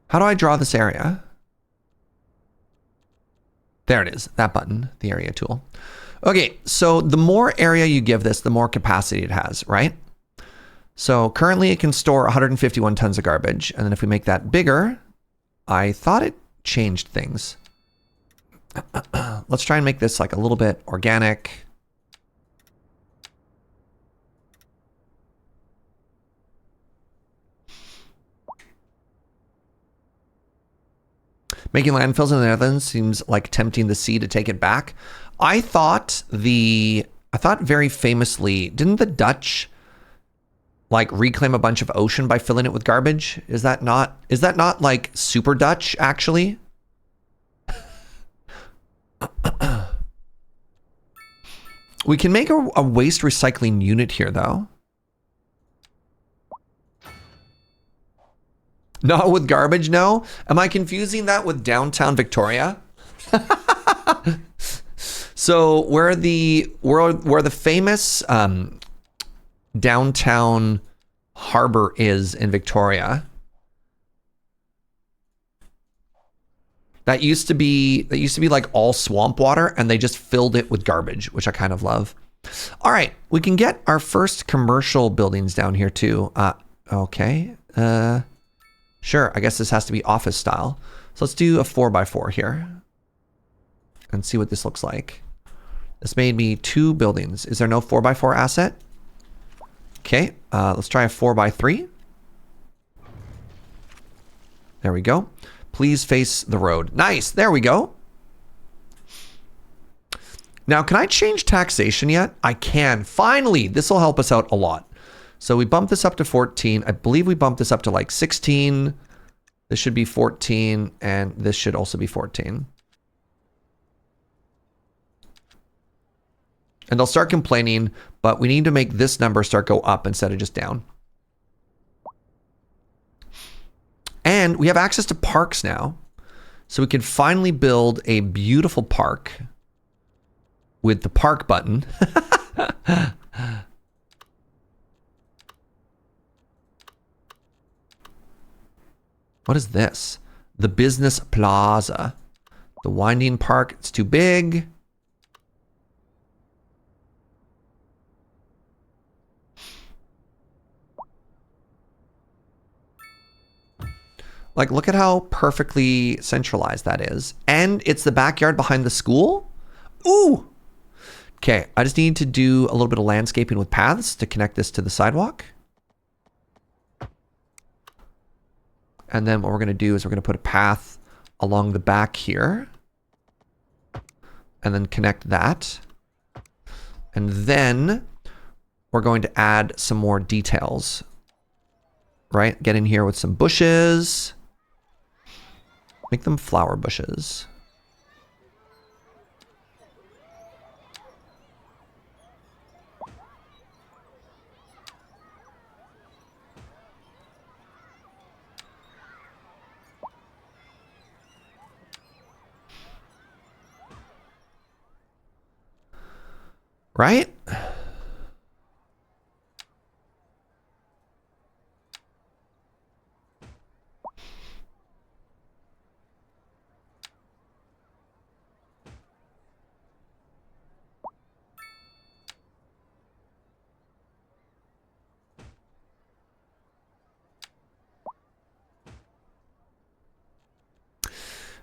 Speaker 1: How do I draw this area? There it is, that button, the area tool. Okay, so the more area you give this, the more capacity it has, right? So currently it can store 151 tons of garbage. And then if we make that bigger, I thought it changed things. Let's try and make this like a little bit organic. Making landfills in the Netherlands seems like tempting the sea to take it back. I thought very famously, didn't the Dutch like reclaim a bunch of ocean by filling it with garbage? Is that not like super Dutch actually? We can make a waste recycling unit here though. Not with garbage, no? Am I confusing that with downtown Victoria? So where the famous downtown harbor is in Victoria, that used to be like all swamp water, and they just filled it with garbage, which I kind of love. All right, we can get our first commercial buildings down here too. Okay. Sure, I guess this has to be office style. So let's do a 4x4 here and see what this looks like. This made me 2 buildings. Is there no 4x4 asset? Okay, let's try a 4x3. There we go. Please face the road. Nice, there we go. Now, can I change taxation yet? I can, finally. This will help us out a lot. So we bumped this up to 14. I believe we bumped this up to like 16. This should be 14, and this should also be 14. And they'll start complaining, but we need to make this number start go up instead of just down. And we have access to parks now. So we can finally build a beautiful park with the park button. What is this? The Business Plaza. The Winding Park. It's too big. Like, look at how perfectly centralized that is. And it's the backyard behind the school? Ooh! Okay, I just need to do a little bit of landscaping with paths to connect this to the sidewalk. And then what we're going to do is we're going to put a path along the back here. And then connect that. And then we're going to add some more details. Right? Get in here with some bushes. Make them flower bushes. Right?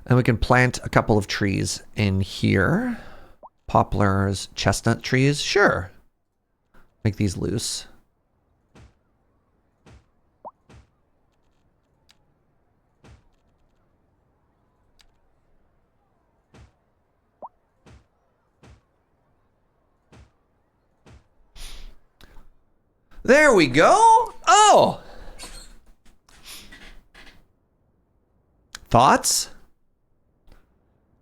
Speaker 1: And we can plant a couple of trees in here. Poplars, chestnut trees, sure. Make these loose. There we go. Oh! Thoughts?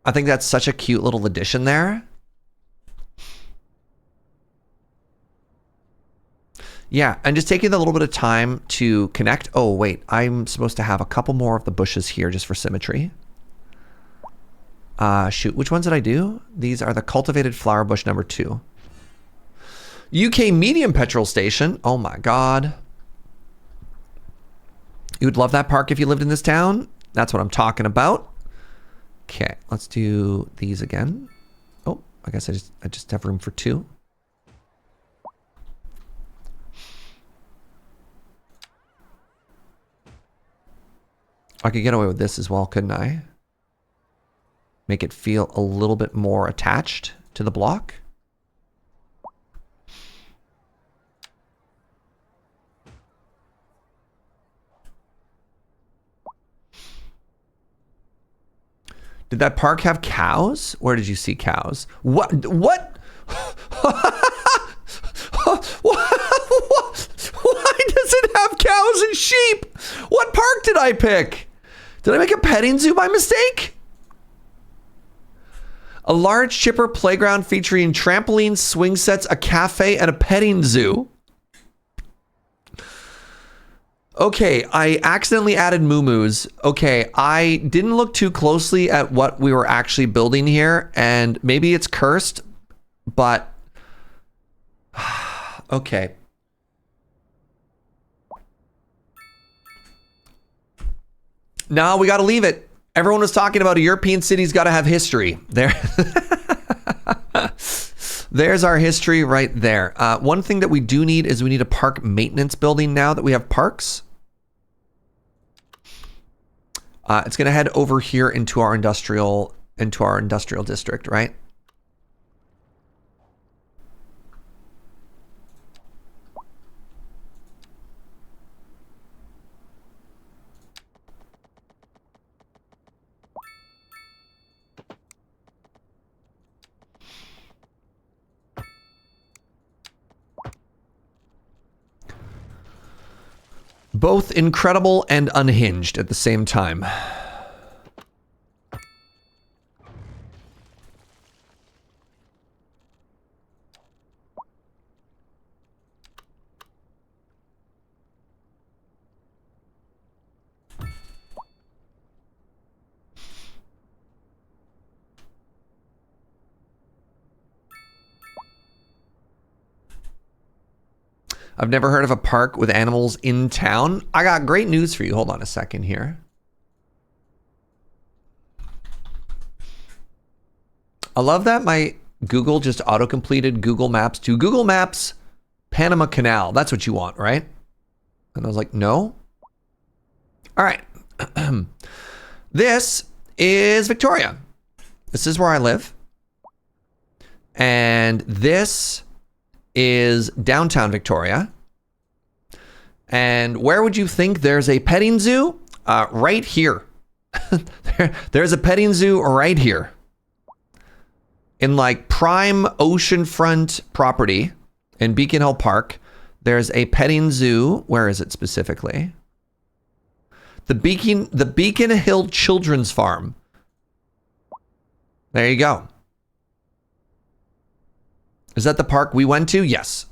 Speaker 1: I think that's such a cute little addition there. Yeah, and just taking a little bit of time to connect. Oh, wait, I'm supposed to have a couple more of the bushes here just for symmetry. Shoot, which ones did I do? These are the cultivated flower bush number 2. UK medium petrol station. Oh my God. You would love that park if you lived in this town. That's what I'm talking about. Okay, let's do these again. Oh, I guess I just have room for 2. I could get away with this as well, couldn't I? Make it feel a little bit more attached to the block. Did that park have cows? Where did you see cows? What? What? Why does it have cows and sheep? What park did I pick? Did I make a petting zoo by mistake? A large chipper playground featuring trampolines, swing sets, a cafe, and a petting zoo. Okay, I accidentally added moo-moos. Okay, I didn't look too closely at what we were actually building here, and maybe it's cursed, but... okay. No, we gotta leave it. Everyone was talking about a European city's gotta have history. There. There's our history right there. One thing that we do need is we need a park maintenance building now that we have parks. It's going to head over here into our industrial district, right? Both incredible and unhinged at the same time. I've never heard of a park with animals in town. I got great news for you. Hold on a second here. I love that my Google just auto-completed Google Maps to Google Maps Panama Canal. That's what you want, right? And I was like, no. All right. This is Victoria. This is where I live. And this is downtown Victoria. And where would you think there's a petting zoo? Right here. There's a petting zoo right here. In like prime oceanfront property in Beacon Hill Park, there's a petting zoo. Where is it specifically? The Beacon Hill Children's Farm. There you go. Is that the park we went to? Yes.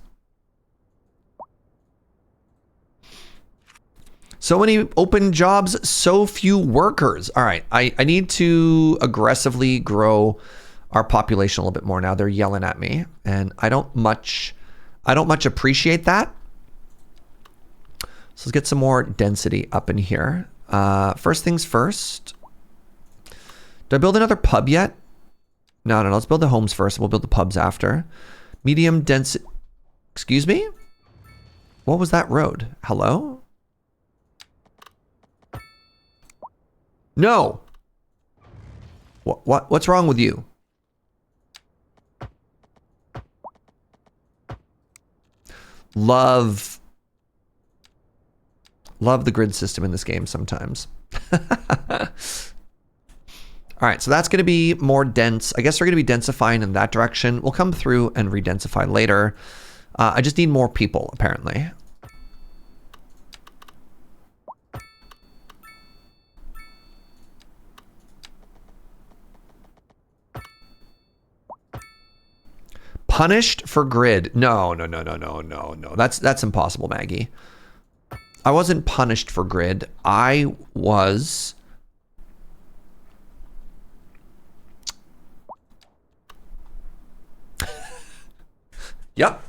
Speaker 1: So many open jobs, so few workers. All right, I need to aggressively grow our population a little bit more now. They're yelling at me, and I don't much appreciate that. So let's get some more density up in here. First things first. Do I build another pub yet? No. Let's build the homes first. We'll build the pubs after. Medium density. Excuse me? What was that road? Hello? No. What's wrong with you? Love the grid system in this game sometimes. All right, so that's going to be more dense. I guess we're going to be densifying in that direction. We'll come through and redensify later. I just need more people, apparently. Punished for grid. No. That's impossible, Maggie. I wasn't punished for grid. I was... Yep.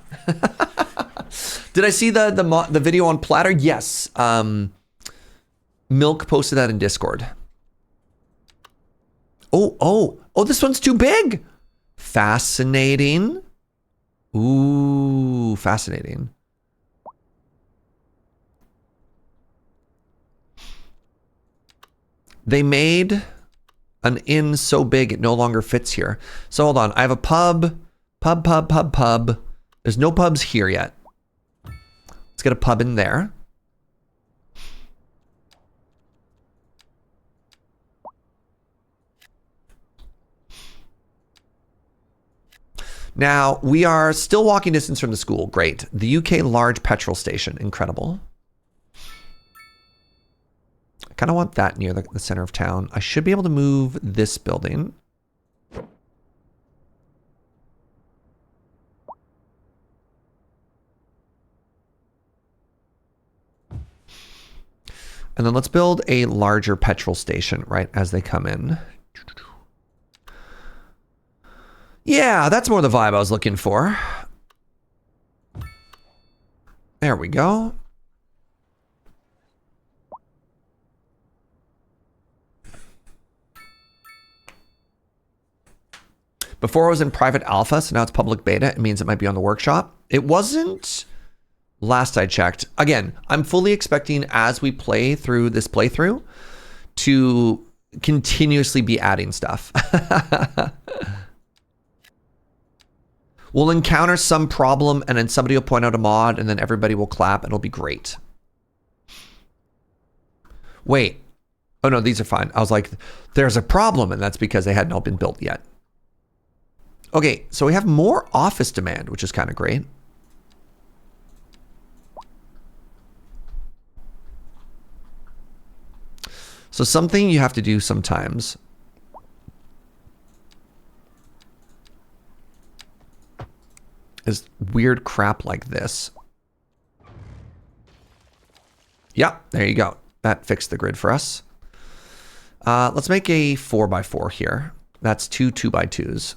Speaker 1: Did I see the video on Platter? Yes. Milk posted that in Discord. Oh, this one's too big. Fascinating. Ooh, fascinating. They made an inn so big it no longer fits here. So hold on. I have a pub. There's no pubs here yet. Let's get a pub in there. Now, we are still walking distance from the school. Great. The UK large petrol station. Incredible. I kind of want that near the center of town. I should be able to move this building. And then let's build a larger petrol station right as they come in. Yeah, that's more the vibe I was looking for. There we go. Before it was in private alpha, so now it's public beta. It means it might be on the workshop. It wasn't last I checked. Again, I'm fully expecting as we play through this playthrough to continuously be adding stuff. We'll encounter some problem and then somebody will point out a mod and then everybody will clap and it'll be great. Wait. Oh no, these are fine. I was like, there's a problem and that's because they hadn't all been built yet. Okay, so we have more office demand, which is kind of great. So something you have to do sometimes is weird crap like this. Yep, there you go. That fixed the grid for us. Let's make a 4x4 here. That's two 2x2s.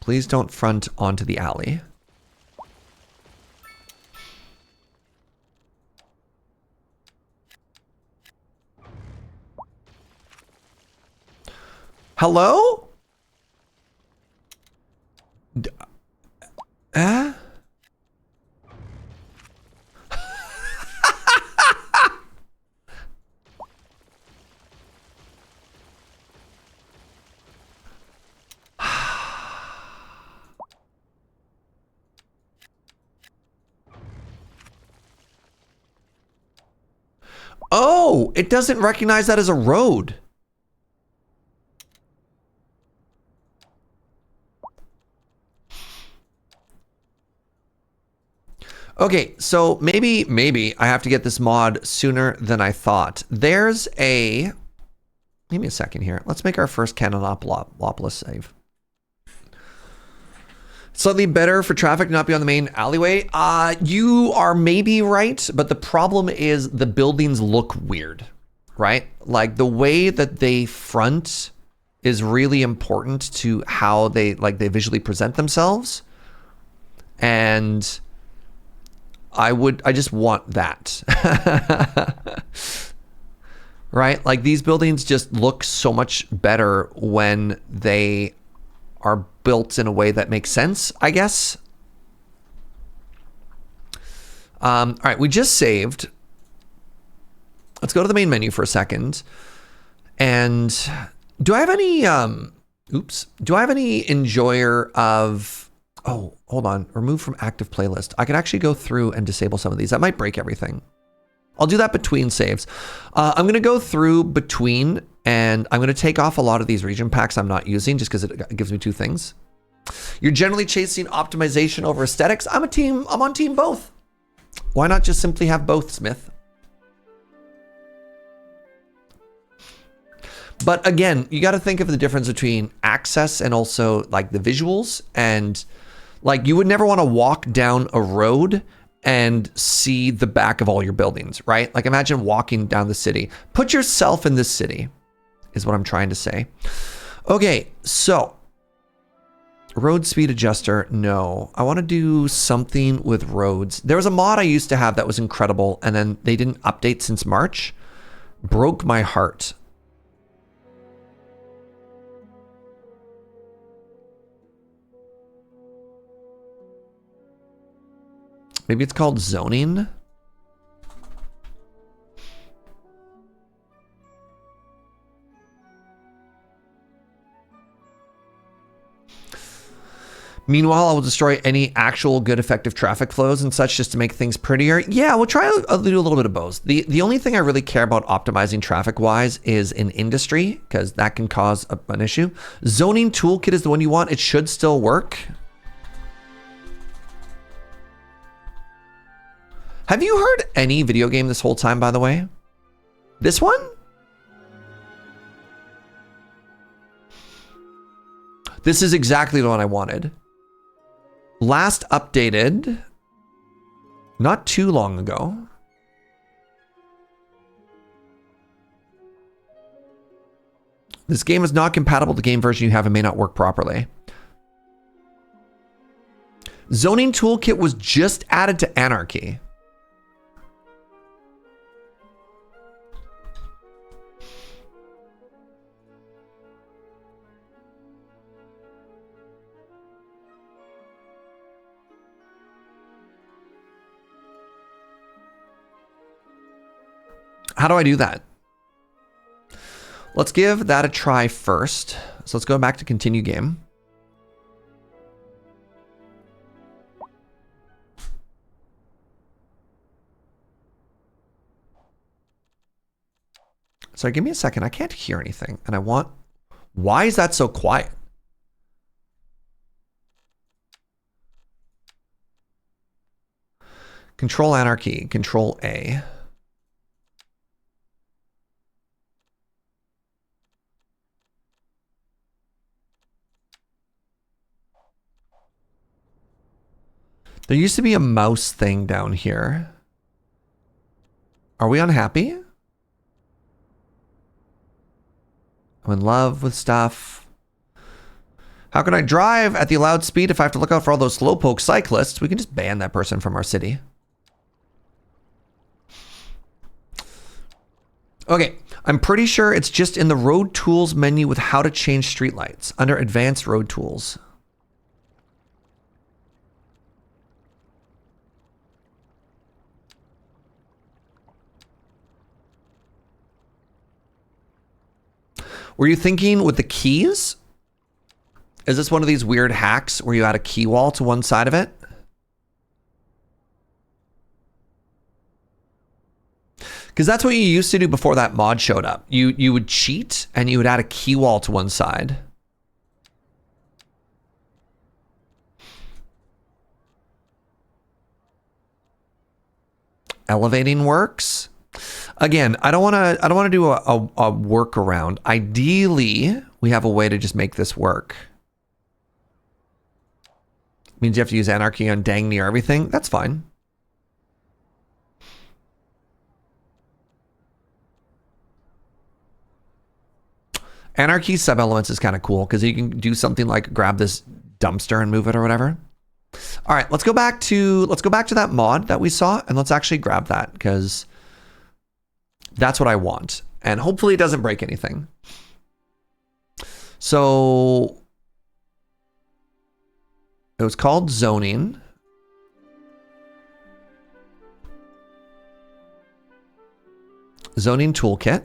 Speaker 1: Please don't front onto the alley. Hello? Oh, it doesn't recognize that as a road. Okay, so maybe I have to get this mod sooner than I thought. There's a... Give me a second here. Let's make our first Canalopolis save. Slightly better for traffic to not be on the main alleyway. You are maybe right, but the problem is the buildings look weird, right? Like the way that they front is really important to how they visually present themselves. And I just want that. Right? Like these buildings just look so much better when they are built in a way that makes sense, I guess. All right, we just saved. Let's go to the main menu for a second. And do I have any, do I have any enjoyer of, oh, hold on, remove from active playlist. I could actually go through and disable some of these. That might break everything. I'll do that between saves. I'm gonna go through between and I'm gonna take off a lot of these region packs I'm not using just because it gives me two things. You're generally chasing optimization over aesthetics. I'm on team both. Why not just simply have both, Smith? But again, you got to think of the difference between access and also like the visuals. And like you would never want to walk down a road and see the back of all your buildings, right? Like imagine walking down the city. Put yourself in this city is what I'm trying to say. Okay, so road speed adjuster, no. I want to do something with roads. There was a mod I used to have that was incredible and then they didn't update since March. Broke my heart. Maybe it's called zoning. Meanwhile, I will destroy any actual good effective traffic flows and such just to make things prettier. Yeah, we'll try to do a little bit of both. The only thing I really care about optimizing traffic-wise is in industry, because that can cause an issue. Zoning toolkit is the one you want. It should still work. Have you heard any video game this whole time, by the way? This one? This is exactly the one I wanted. Last updated not too long ago. This game is not compatible with the game version you have and may not work properly. Zoning toolkit was just added to Anarchy. How do I do that? Let's give that a try first. So let's go back to continue game. Sorry, give me a second. I can't hear anything. And I want... Why is that so quiet? Control Anarchy. Control A. There used to be a mouse thing down here. Are we unhappy? I'm in love with stuff. How can I drive at the allowed speed if I have to look out for all those slowpoke cyclists? We can just ban that person from our city. Okay, I'm pretty sure it's just in the road tools menu with how to change streetlights under advanced road tools. Were you thinking with the keys? Is this one of these weird hacks where you add a key wall to one side of it? Because that's what you used to do before that mod showed up. You would cheat and you would add a key wall to one side. Elevating works. Again, I don't want to do a workaround. Ideally, we have a way to just make this work. Means you have to use Anarchy on dang near everything. That's fine. Anarchy sub-elements is kind of cool because you can do something like grab this dumpster and move it or whatever. All right, let's go back to that mod that we saw and let's actually grab that because that's what I want. And hopefully it doesn't break anything. So it was called zoning. Zoning toolkit.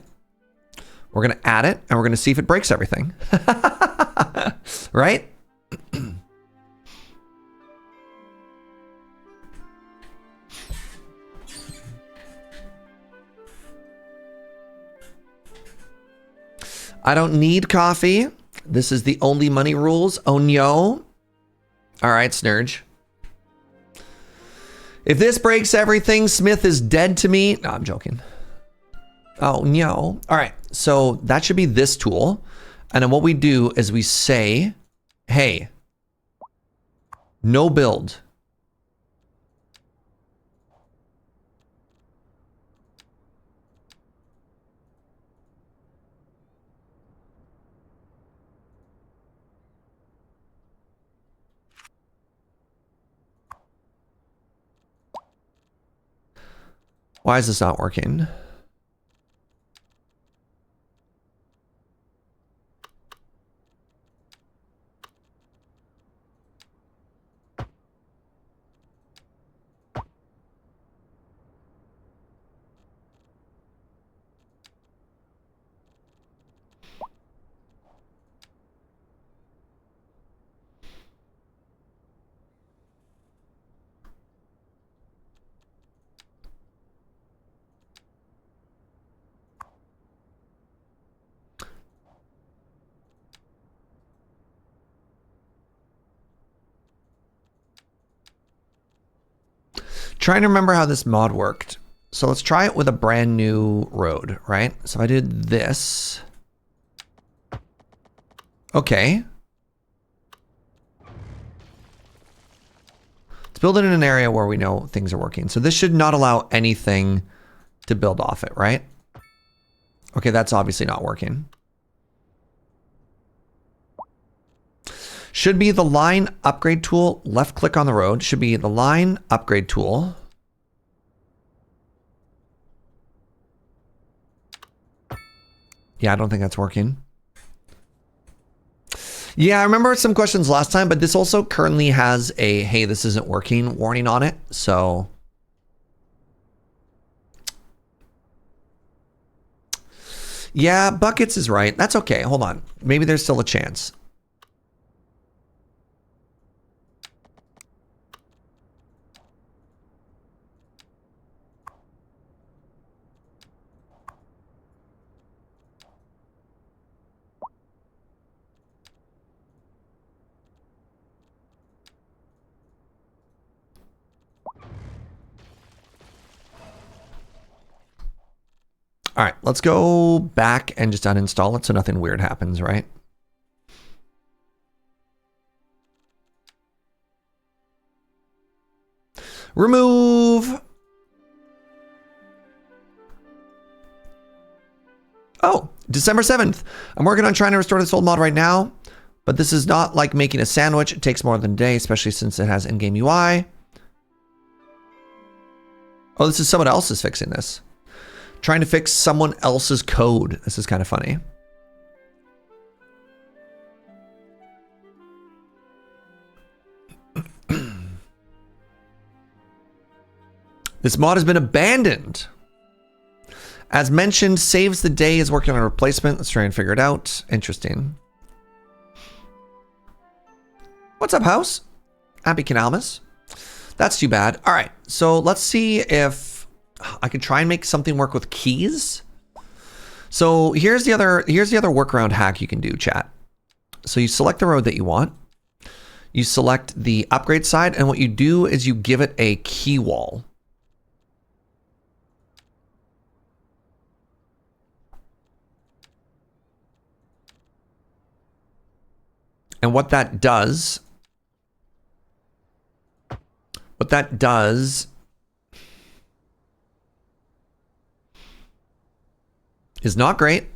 Speaker 1: We're going to add it and we're going to see if it breaks everything. Right? I don't need coffee. This is the only money rules. Oh no. All right, Serge. If this breaks everything, Smith is dead to me. No, I'm joking. Oh no. All right. So that should be this tool. And then what we do is we say, hey, no build. Why is this not working? Trying to remember how this mod worked. So let's try it with a brand new road, right? So if I did this. Okay. Let's build it in an area where we know things are working. So this should not allow anything to build off it, right? Okay, that's obviously not working. Should be the line upgrade tool, left click on the road, should be the line upgrade tool. Yeah, I don't think that's working. Yeah, I remember some questions last time, but this also currently has a, hey, this isn't working warning on it. So yeah, Buckets is right. That's okay. Hold on. Maybe there's still a chance. All right, let's go back and just uninstall it so nothing weird happens, right? Remove. Oh, December 7th. I'm working on trying to restore this old mod right now, but this is not like making a sandwich. It takes more than a day, especially since it has in-game UI. Oh, this is someone else is fixing this. Trying to fix someone else's code. This is kind of funny. This mod has been abandoned. As mentioned, Saves the Day is working on a replacement. Let's try and figure it out. Interesting. What's up, house? Happy Canalmas. That's too bad. All right, so let's see if I can try and make something work with keys. So here's the other workaround hack you can do, chat. So you select the road that you want. You select the upgrade side, and what you do is you give it a key wall. And what that does is not great.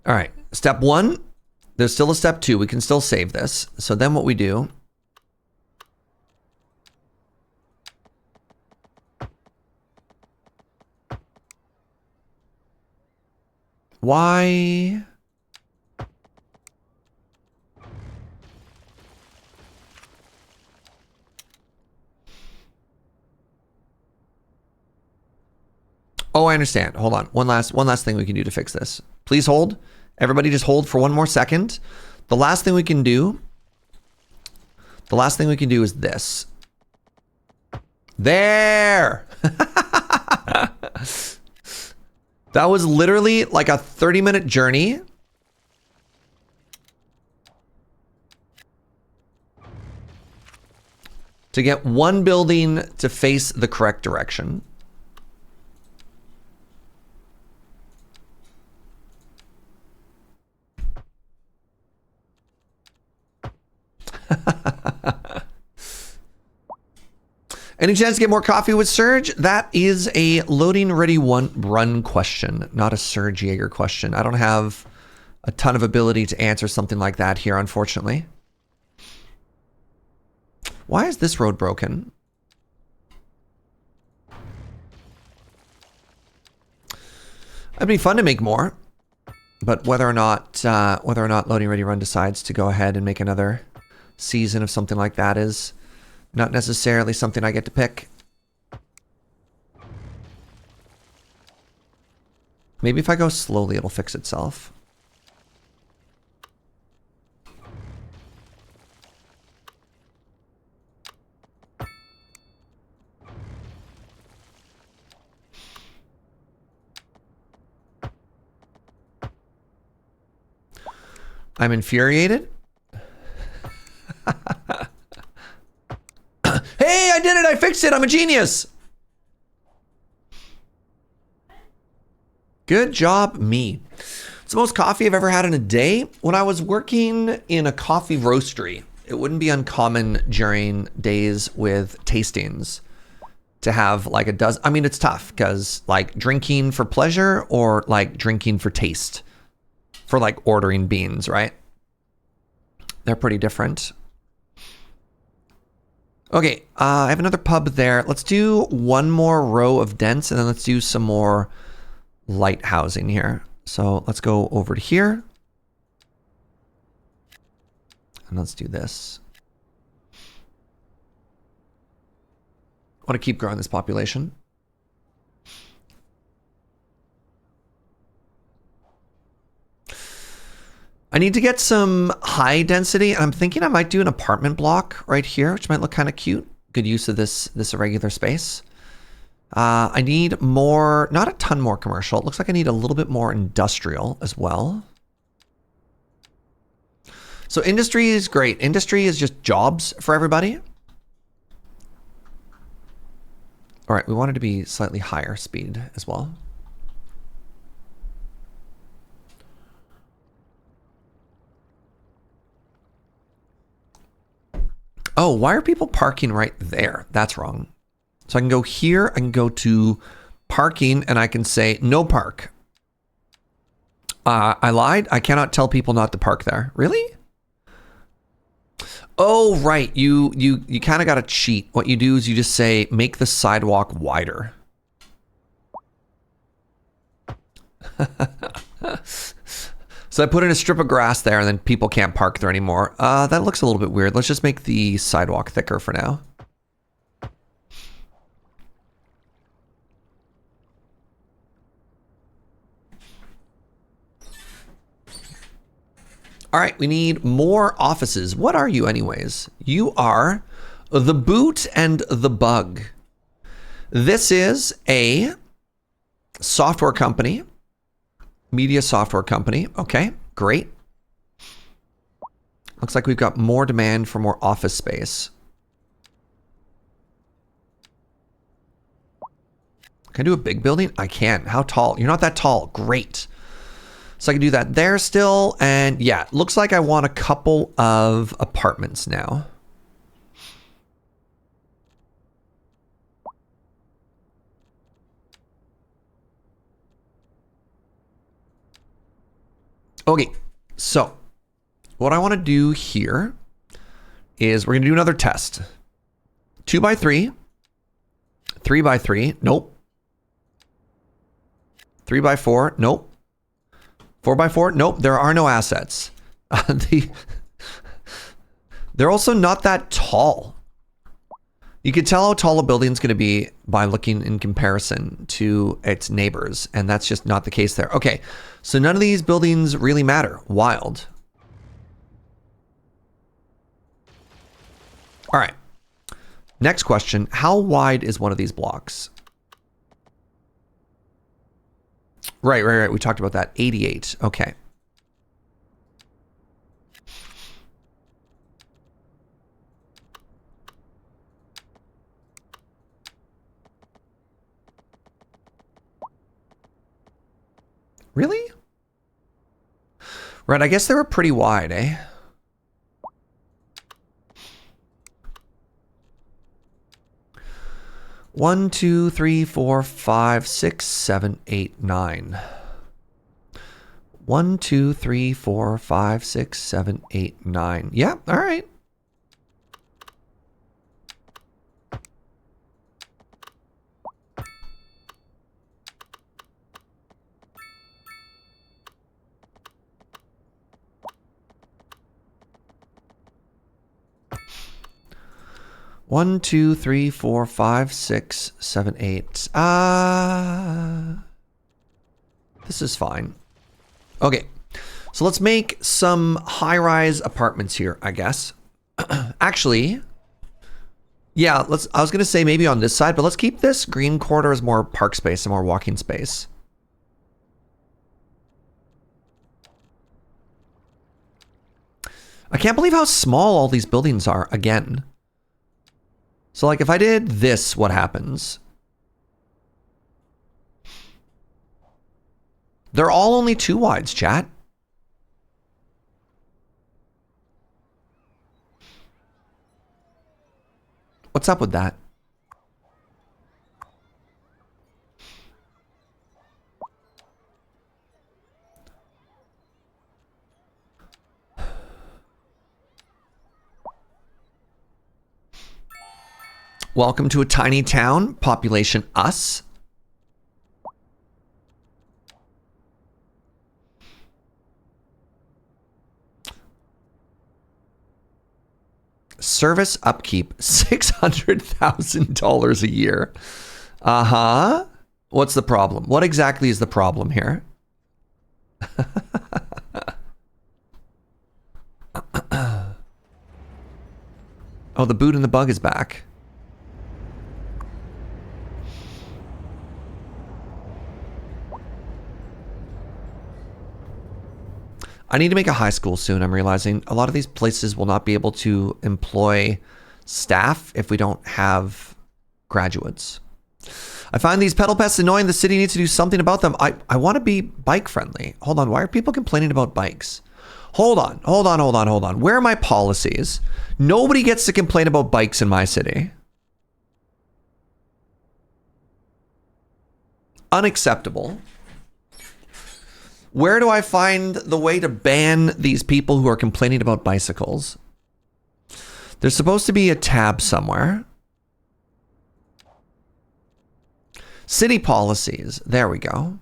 Speaker 1: All right, step 1, there's still a step 2. We can still save this. So then what we do, why? Oh, I understand. Hold on. One last thing we can do to fix this. Please hold. Everybody just hold for one more second. The last thing we can do is this. There. That was literally like a 30-minute journey. To get one building to face the correct direction. Any chance to get more coffee with Serge? That is a loading ready one run question, not a Serge Jaeger question. I don't have a ton of ability to answer something like that here, unfortunately. Why is this road broken? It'd be fun to make more, but whether or not loading ready run decides to go ahead and make another season of something like that is not necessarily something I get to pick. Maybe if I go slowly, it'll fix itself. I'm infuriated. Hey, I did it! I fixed it! I'm a genius! Good job, me. It's the most coffee I've ever had in a day. When I was working in a coffee roastery, it wouldn't be uncommon during days with tastings to have like a dozen. I mean, it's tough because like drinking for pleasure or like drinking for taste for like ordering beans, right? They're pretty different. Okay, I have another pub there. Let's do one more row of dents and then let's do some more light housing here. So let's go over to here. And let's do this. I want to keep growing this population. I need to get some high density. I'm thinking I might do an apartment block right here, which might look kind of cute. Good use of this irregular space. I need more, not a ton more commercial. It looks like I need a little bit more industrial as well. So industry is great. Industry is just jobs for everybody. All right, we want it to be slightly higher speed as well. Oh, why are people parking right there? That's wrong. So I can go here, I can go to parking, and I can say no park. I lied. I cannot tell people not to park there. Really? Oh, right. You kind of got to cheat. What you do is you just say, make the sidewalk wider. So I put in a strip of grass there and then people can't park there anymore. That looks a little bit weird. Let's just make the sidewalk thicker for now. All right, we need more offices. What are you anyways? You are the Boot and the Bug. This is a software company, media software company. Okay, great. Looks like we've got more demand for more office space. Can I do a big building? I can. How tall? You're not that tall. Great. So I can do that there still. And yeah, looks like I want a couple of apartments now. Okay, so what I want to do here is we're going to do another test. 2x3, 3x3, nope. 3x4, nope. 4x4, nope, there are no assets. They're also not that tall. You can tell how tall a building's going to be by looking in comparison to its neighbors, and that's just not the case there. Okay, so none of these buildings really matter. Wild. All right. Next question. How wide is one of these blocks? Right. We talked about that. 88. Okay. Really? Right, I guess they were pretty wide, eh? One, two, three, four, five, six, seven, eight, 9. 1, 2, 3, 4, 5, 6, 7, 8, 9. Yeah, all right. One, two, three, four, five, 6, 7, 8. This is fine. Okay, so let's make some high-rise apartments here, I guess. Actually, yeah, I was gonna say maybe on this side, but let's keep this green quarter as more park space and more walking space. I can't believe how small all these buildings are again. So like if I did this, what happens? They're all only 2 wides, chat. What's up with that? Welcome to a tiny town, population us. Service upkeep, $600,000 a year. Uh-huh. What's the problem? What exactly is the problem here? Oh, the boot and the bug is back. I need to make a high school soon, I'm realizing. A lot of these places will not be able to employ staff if we don't have graduates. I find these pedal pests annoying. The city needs to do something about them. I want to be bike friendly. Hold on, why are people complaining about bikes? Hold on. Where are my policies? Nobody gets to complain about bikes in my city. Unacceptable. Where do I find the way to ban these people who are complaining about bicycles? There's supposed to be a tab somewhere. City policies. There we go.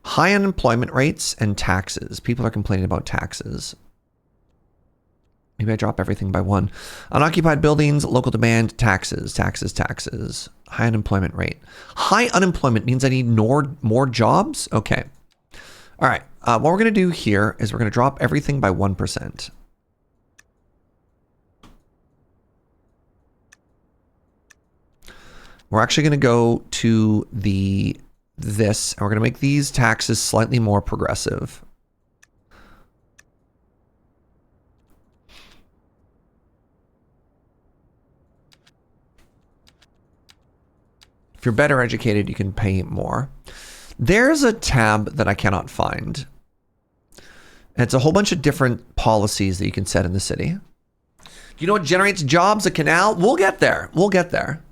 Speaker 1: High unemployment rates and taxes. People are complaining about taxes. Maybe I drop everything by 1. Unoccupied buildings, local demand, taxes, taxes, taxes. High unemployment rate. High unemployment means I need more jobs? Okay. All right. What we're going to do here is we're going to drop everything by 1%. We're actually going to go to this, and we're going to make these taxes slightly more progressive. If you're better educated, you can pay more. There's a tab that I cannot find. And it's a whole bunch of different policies that you can set in the city. Do you know what generates jobs? A canal? We'll get there. We'll get there.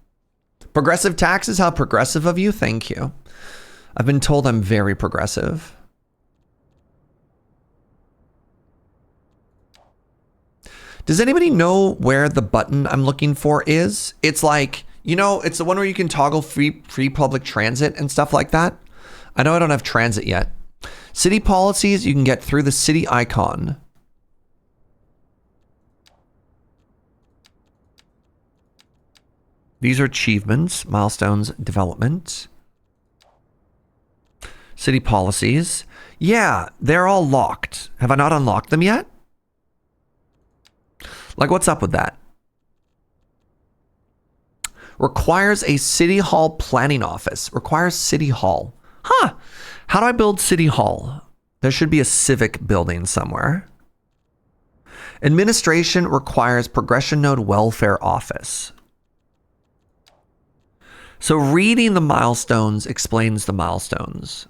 Speaker 1: Progressive taxes? How progressive of you? Thank you. I've been told I'm very progressive. Does anybody know where the button I'm looking for is? It's like, you know, it's the one where you can toggle free public transit and stuff like that. I know I don't have transit yet. City policies you can get through the city icon. These are achievements, milestones, development. City policies. Yeah, they're all locked. Have I not unlocked them yet? Like, what's up with that? Requires a city hall planning office. Requires city hall. Huh. How do I build city hall? There should be a civic building somewhere. Administration requires progression node welfare office. So reading the milestones explains the milestones.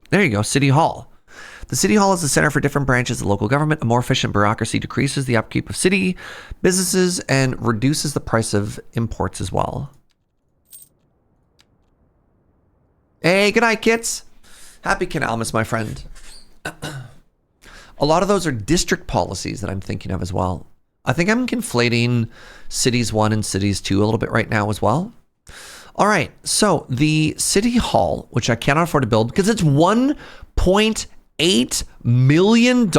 Speaker 1: There you go, City Hall. The City Hall is the center for different branches of local government. A more efficient bureaucracy decreases the upkeep of city businesses and reduces the price of imports as well. Hey, good night, kits. Happy Canalmas, my friend. A lot of those are district policies that I'm thinking of as well. I think I'm conflating Cities 1 and Cities 2 a little bit right now as well. All right, so the City Hall, which I cannot afford to build because it's $1.8 million?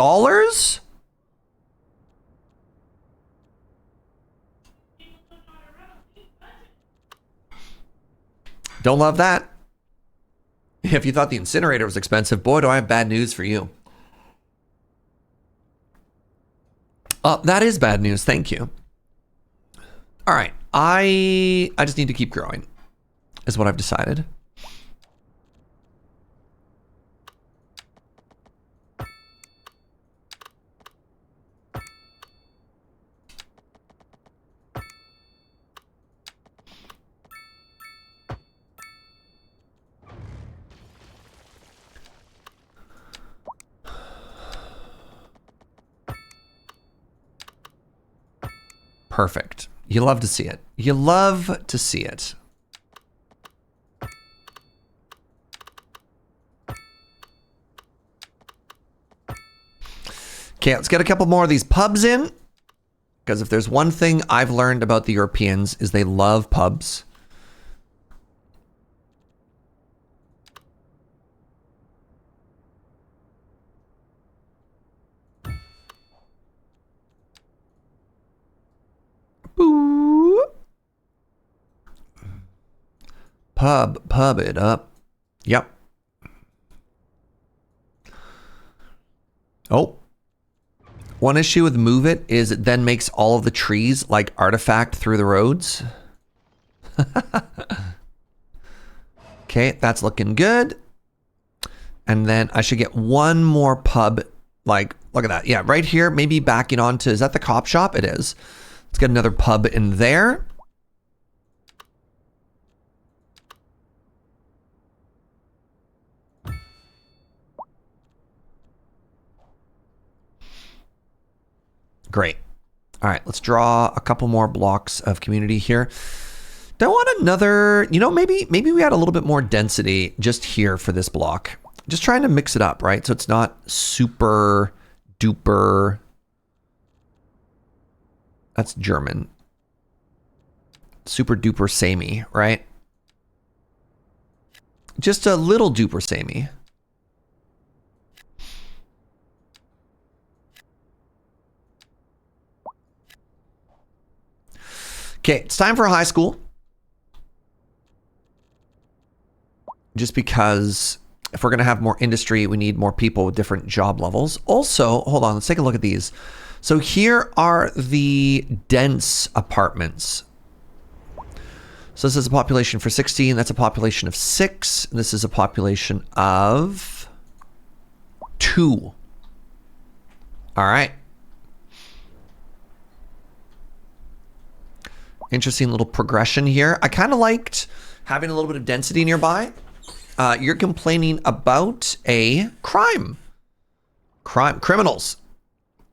Speaker 1: Don't love that. If you thought the incinerator was expensive, boy, do I have bad news for you. That is bad news. Thank you. All right. I just need to keep growing is what I've decided. Perfect. You love to see it. You love to see it. Okay, let's get a couple more of these pubs in. Because if there's one thing I've learned about the Europeans is they love pubs. Boo. Pub it up. Yep. Oh. One issue with Move It is it then makes all of the trees like artifact through the roads. Okay, that's looking good. And then I should get one more pub. Like, look at that. Yeah, right here, maybe backing onto, is that the cop shop? It is. Let's get another pub in there. Great. All right, let's draw a couple more blocks of community here. Do I want another, you know, maybe we had a little bit more density just here for this block. Just trying to mix it up, right? So it's not super duper. That's German. Super duper samey, right? Just a little duper samey. Okay, it's time for high school. Just because if we're going to have more industry, we need more people with different job levels. Also, hold on, let's take a look at these. So here are the dense apartments. So this is a population for 16. That's a population of 6. And this is a population of 2. All right. Interesting little progression here. I kind of liked having a little bit of density nearby. You're complaining about a criminals.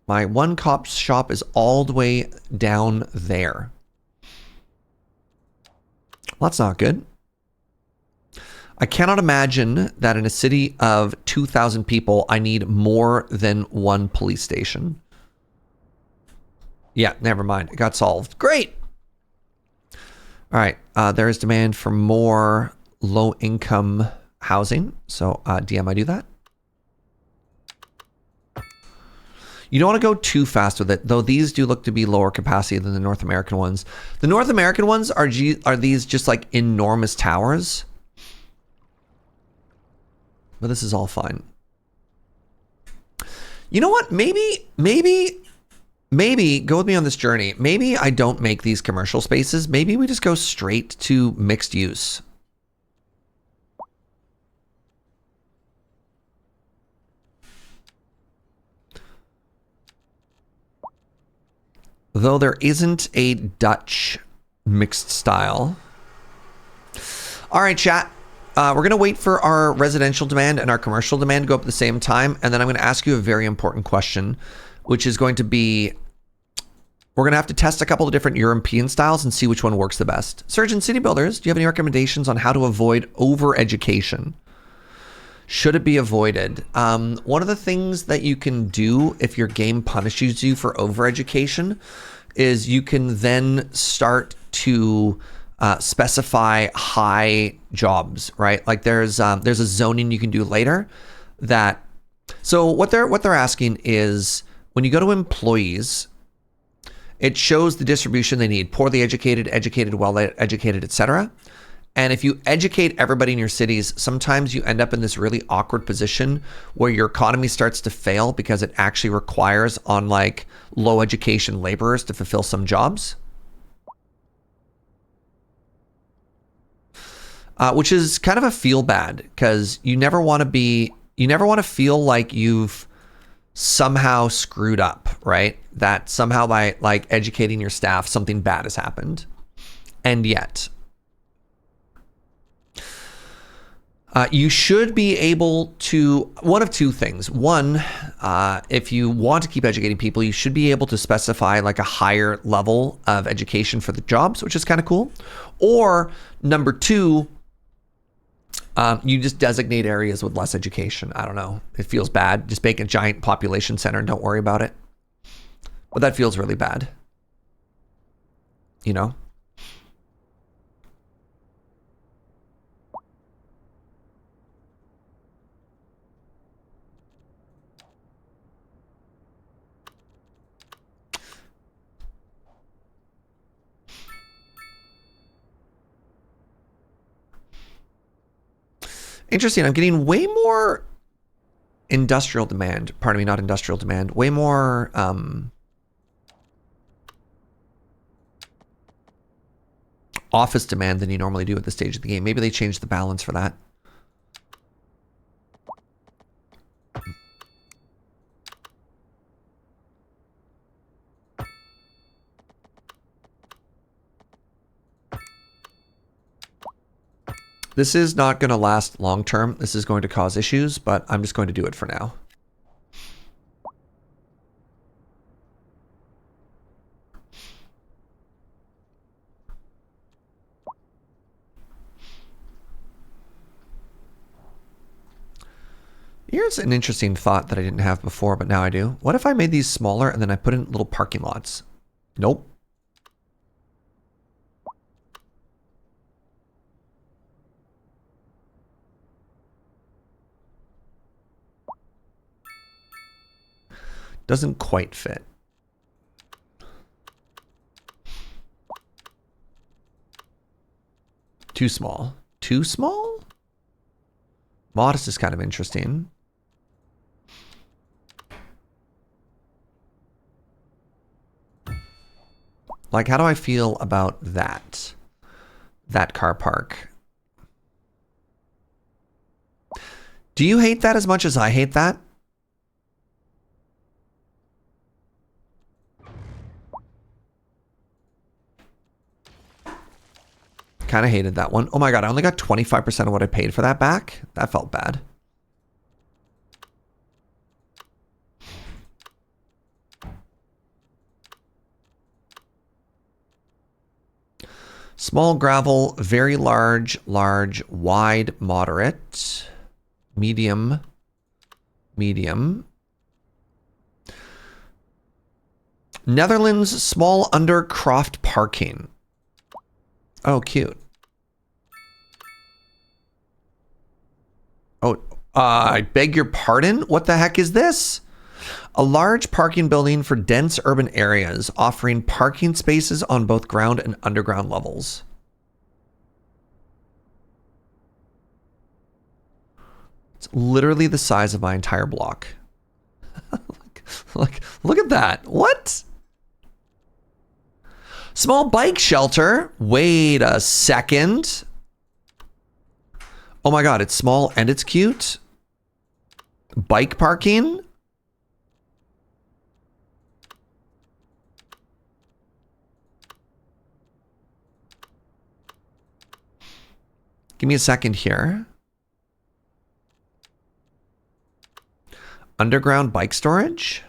Speaker 1: My one cop shop is all the way down there. Well, that's not good. I cannot imagine that in a city of 2,000 people, I need more than one police station. Yeah, never mind. It got solved. Great. All right. There is demand for more low-income housing. So, DM, I do that. You don't want to go too fast with it, though these do look to be lower capacity than the North American ones. The North American ones are these just like enormous towers? But this is all fine. You know what? Maybe go with me on this journey. Maybe I don't make these commercial spaces. Maybe we just go straight to mixed use. Though there isn't a Dutch mixed style. All right, chat. We're going to wait for our residential demand and our commercial demand to go up at the same time. And then I'm going to ask you a very important question, which is going to be, we're going to have to test a couple of different European styles and see which one works the best. Serge and City Builders, do you have any recommendations on how to avoid over-education? Should it be avoided? One of the things that you can do if your game punishes you for overeducation is you can then start to specify high jobs, right? Like there's a zoning you can do later that. So what they're asking is when you go to employees, it shows the distribution they need: poorly educated, educated, well educated, etc. And if you educate everybody in your cities, sometimes you end up in this really awkward position where your economy starts to fail because it actually requires on like low education laborers to fulfill some jobs. Which is kind of a feel bad because you never want to feel like you've somehow screwed up, right? That somehow by like educating your staff, something bad has happened. And yet, you should be able to, one of two things. One, if you want to keep educating people, you should be able to specify like a higher level of education for the jobs, which is kind of cool. Or number two, you just designate areas with less education. I don't know. It feels bad. Just make a giant population center and don't worry about it. But that feels really bad. You know? Interesting. I'm getting way more industrial demand. Pardon me, not industrial demand. Way more office demand than you normally do at this stage of the game. Maybe they changed the balance for that. This is not going to last long term. This is going to cause issues, but I'm just going to do it for now. Here's an interesting thought that I didn't have before, but now I do. What if I made these smaller and then I put in little parking lots? Nope. Doesn't quite fit. Too small. Too small? Modest is kind of interesting. Like, how do I feel about that? That car park. Do you hate that as much as I hate that? Kind of hated that one. Oh my god, I only got 25% of what I paid for that back. That felt bad. Small gravel, very large, large, wide, moderate, medium, medium. Netherlands, small undercroft parking. Oh, cute. Oh, I beg your pardon? What the heck is this? A large parking building for dense urban areas, offering parking spaces on both ground and underground levels. It's literally the size of my entire block. Look at that. What? Small bike shelter. Wait a second. Oh my god, it's small and it's cute. Bike parking. Give me a second here. Underground bike storage.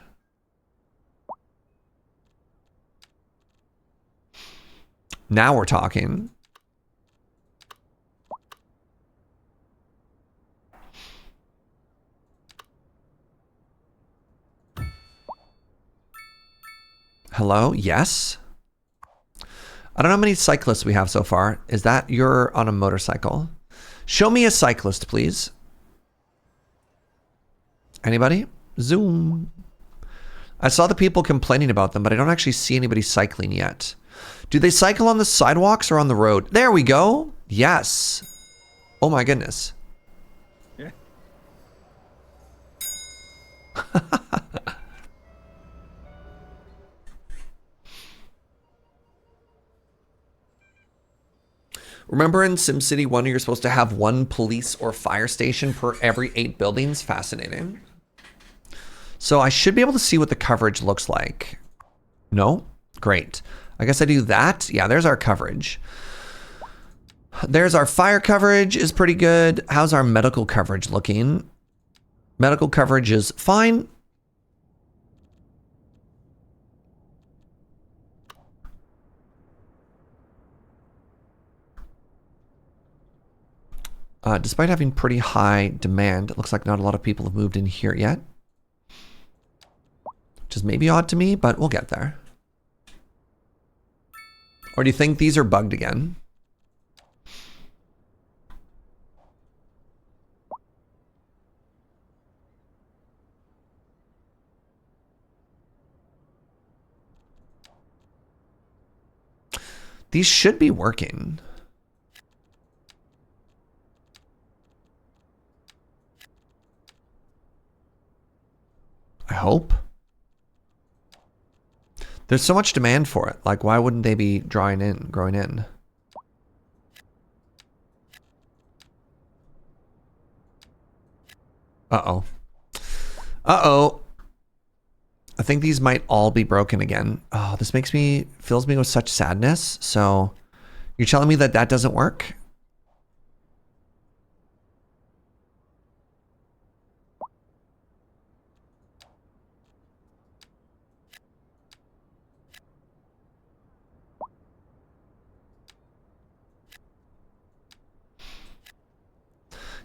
Speaker 1: Now we're talking. Hello? Yes? I don't know how many cyclists we have so far. Is that you're on a motorcycle? Show me a cyclist, please. Anybody? Zoom. I saw the people complaining about them, but I don't actually see anybody cycling yet. Do they cycle on the sidewalks or on the road? There we go. Yes. Oh my goodness.
Speaker 2: Yeah.
Speaker 1: Remember in SimCity 1, you're supposed to have one police or fire station per every 8 buildings? Fascinating. So I should be able to see what the coverage looks like. No? Great. I guess I do that. Yeah, there's our coverage. There's our fire coverage is pretty good. How's our medical coverage looking? Medical coverage is fine. Despite having pretty high demand, it looks like not a lot of people have moved in here yet. Which is maybe odd to me, but we'll get there. Or do you think these are bugged again? These should be working. I hope. There's so much demand for it. Like, why wouldn't they be growing in? Uh-oh. Uh-oh. I think these might all be broken again. Oh, this fills me with such sadness. So, you're telling me that that doesn't work?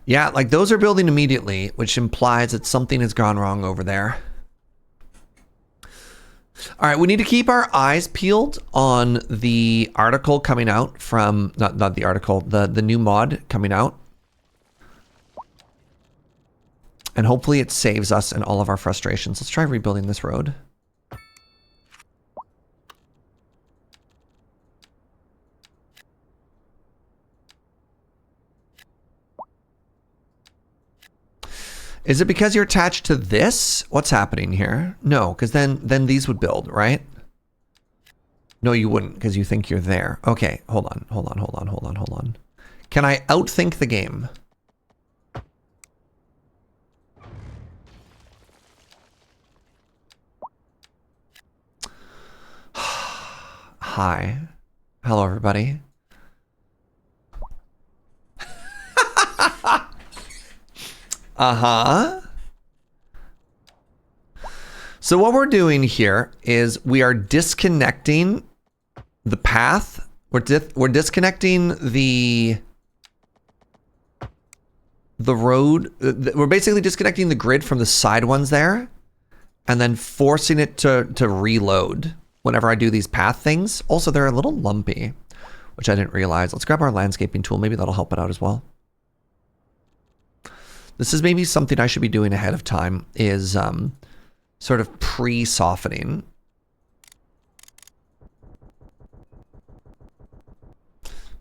Speaker 1: Yeah, like those are building immediately, which implies that something has gone wrong over there. All right, we need to keep our eyes peeled on the article coming out from, not the article, the new mod coming out. And hopefully it saves us and all of our frustrations. Let's try rebuilding this road. Is it because you're attached to this? What's happening here? No, because then these would build, right? No, you wouldn't, because you think you're there. Okay, hold on. Can I outthink the game? Hi. Hello, everybody. Uh-huh. So what we're doing here is we are disconnecting the path. We're disconnecting the road. We're basically disconnecting the grid from the side ones there and then forcing it to reload whenever I do these path things. Also, they're a little lumpy, which I didn't realize. Let's grab our landscaping tool. Maybe that'll help it out as well. This is maybe something I should be doing ahead of time, is sort of pre-softening.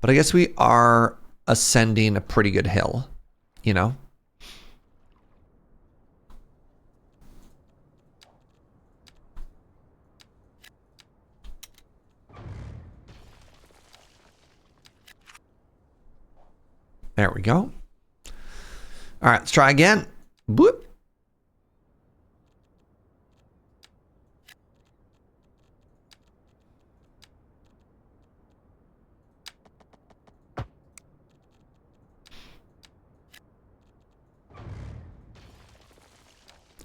Speaker 1: But I guess we are ascending a pretty good hill, you know? There we go. All right, let's try again. Boop.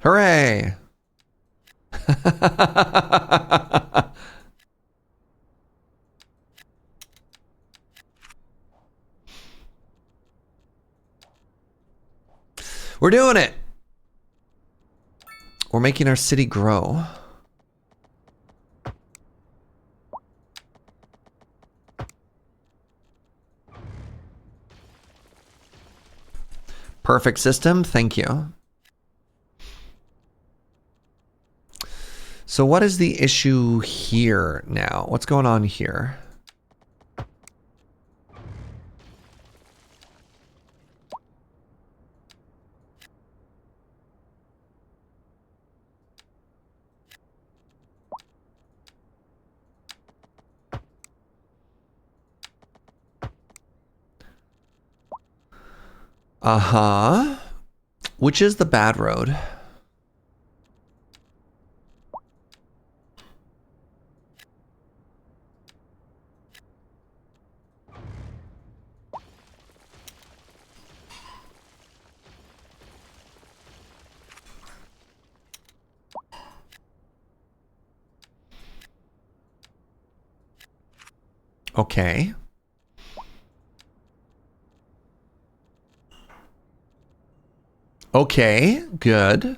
Speaker 1: Hooray. We're doing it. We're making our city grow. Perfect system. Thank you. So what is the issue here now? What's going on here? Uh-huh. Which is the bad road? Okay. Okay, good.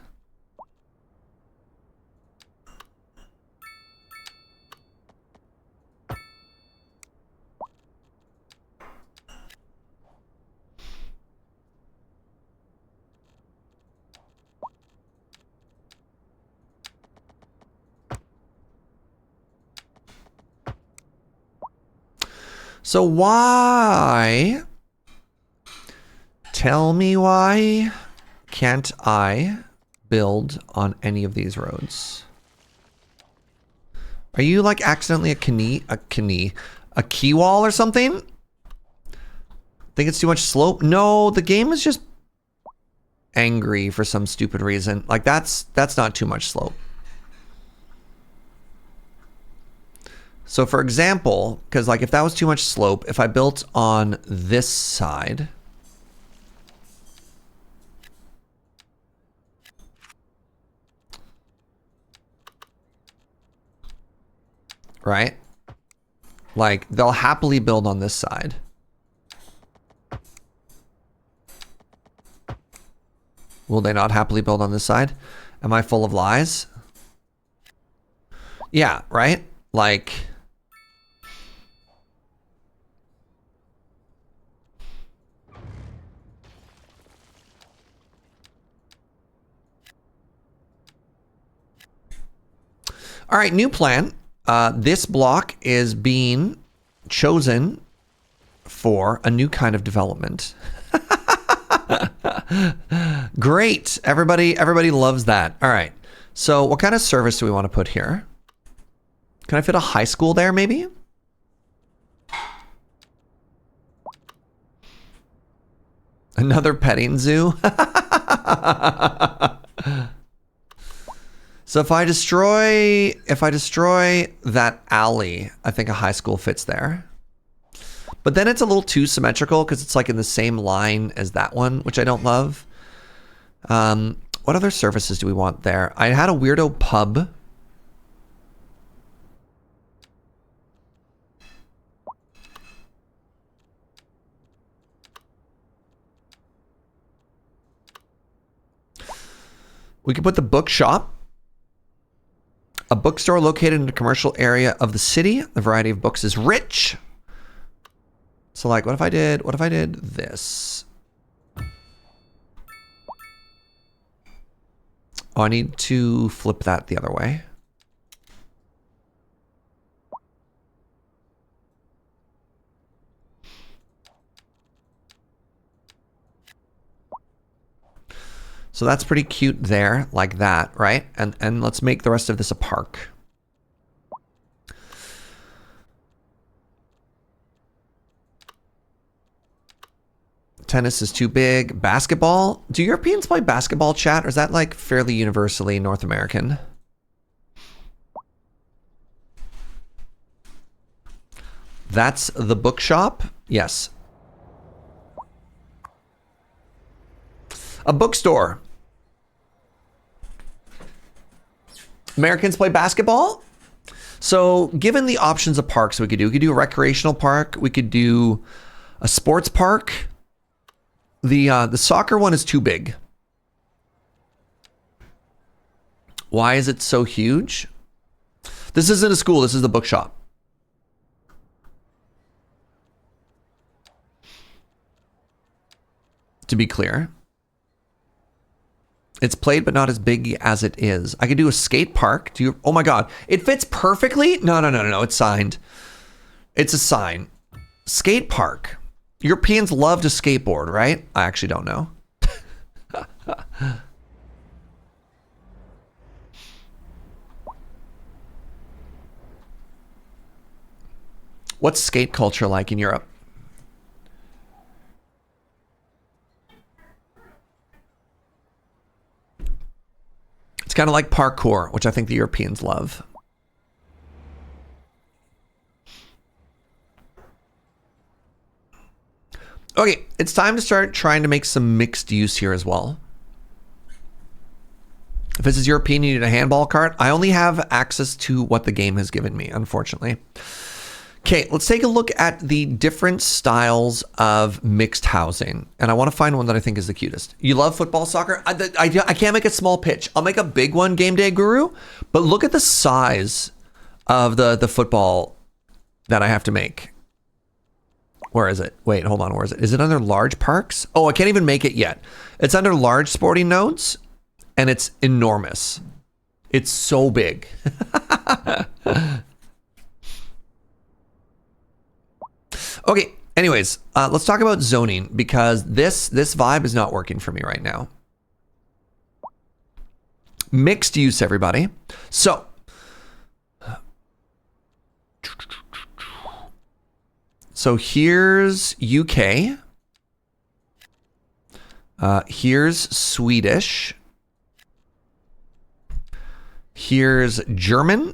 Speaker 1: So why? Tell me why can't I build on any of these roads? Are you like accidentally a key wall or something? Think it's too much slope? No, the game is just angry for some stupid reason. Like that's not too much slope. So for example, because like if that was too much slope, if I built on this side, right? Like they'll happily build on this side. Will they not happily build on this side? Am I full of lies? Yeah, right? Like... All right, new plan. This block is being chosen for a new kind of development. Great. Everybody loves that. All right. So what kind of service do we want to put here? Can I fit a high school there, maybe? Another petting zoo? So if I destroy that alley, I think a high school fits there. But then it's a little too symmetrical because it's like in the same line as that one, which I don't love. What other services do we want there? I had a weirdo pub. We could put the bookshop. A bookstore located in a commercial area of the city. The variety of books is rich. So like, what if I did this? Oh, I need to flip that the other way. So that's pretty cute there, like that, right? And let's make the rest of this a park. Tennis is too big. Basketball? Do Europeans play basketball, chat? Or is that like fairly universally North American? That's the bookshop? Yes. A bookstore. Americans play basketball? So given the options of parks we could do a recreational park. We could do a sports park. The soccer one is too big. Why is it so huge? This isn't a school. This is the bookshop. To be clear. It's played, but not as big as it is. I could do a skate park. Oh my God. It fits perfectly. No. It's signed. It's a sign. Skate park. Europeans love to skateboard, right? I actually don't know. What's skate culture like in Europe? It's kind of like parkour, which I think the Europeans love. Okay, it's time to start trying to make some mixed use here as well. If this is European, you need a handball cart. I only have access to what the game has given me, unfortunately. Okay, let's take a look at the different styles of mixed housing. And I want to find one that I think is the cutest. You love football, soccer? I can't make a small pitch. I'll make a big one, Game Day Guru. But look at the size of the football that I have to make. Where is it? Wait, hold on. Where is it? Is it under large parks? Oh, I can't even make it yet. It's under large sporting nodes, and it's enormous. It's so big. Okay, anyways, let's talk about zoning, because this vibe is not working for me right now. Mixed use, everybody. So, here's UK. Here's Swedish. Here's German.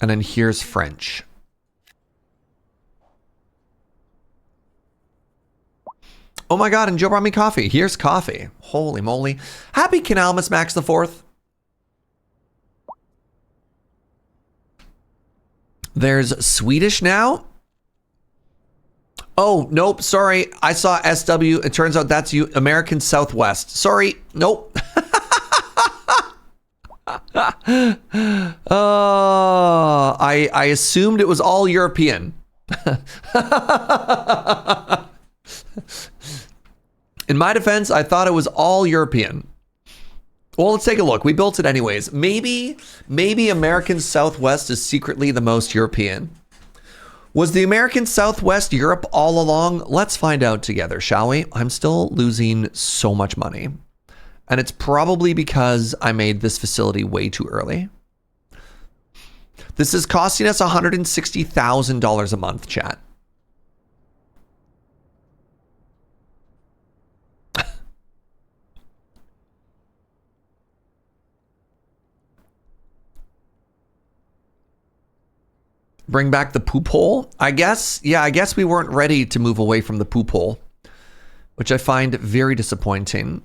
Speaker 1: And then here's French. Oh my God, and Joe brought me coffee. Here's coffee. Holy moly. Happy Canalmas Max the 4th. There's Swedish now. Oh, nope. Sorry. I saw SW. It turns out that's you. American Southwest. Sorry. Nope. I assumed it was all European. In my defense, I thought it was all European. Well, let's take a look. We built it anyways. Maybe American Southwest is secretly the most European. Was the American Southwest Europe all along? Let's find out together, shall we? I'm still losing so much money. And it's probably because I made this facility way too early. This is costing us $160,000 a month, chat. Bring back the poop hole, I guess. Yeah, I guess we weren't ready to move away from the poop hole, which I find very disappointing.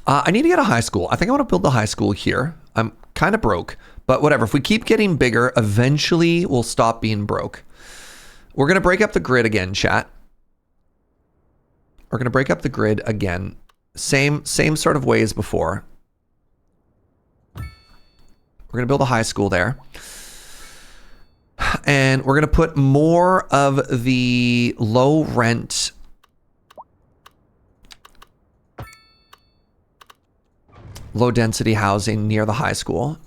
Speaker 1: I need to get a high school. I think I want to build the high school here. I'm kind of broke, but whatever. If we keep getting bigger, eventually we'll stop being broke. We're going to break up the grid again, chat. We're going to break up the grid again. Same sort of way as before. We're going to build a high school there. And we're going to put more of the low rent low density housing near the high school.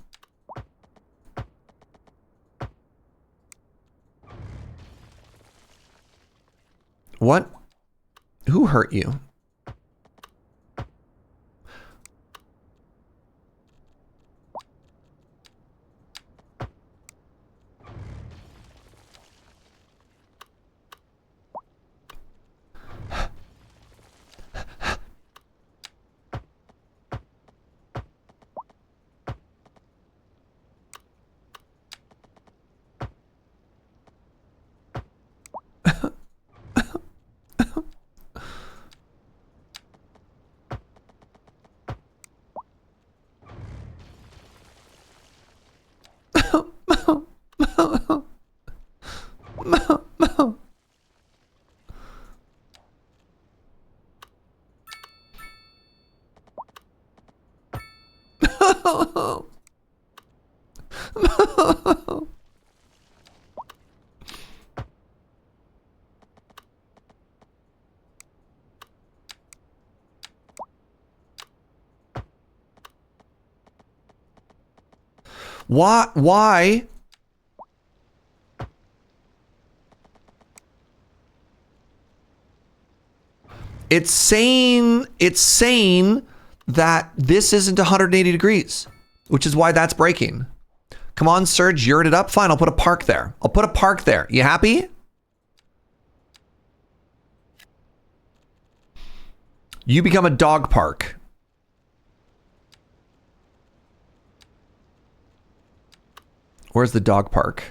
Speaker 1: What? Who hurt you? Why? It's saying that this isn't 180 degrees, which is why that's breaking. Come on, Serge, yurt it up. Fine, I'll put a park there. I'll put a park there. You happy? You become a dog park. Where's the dog park?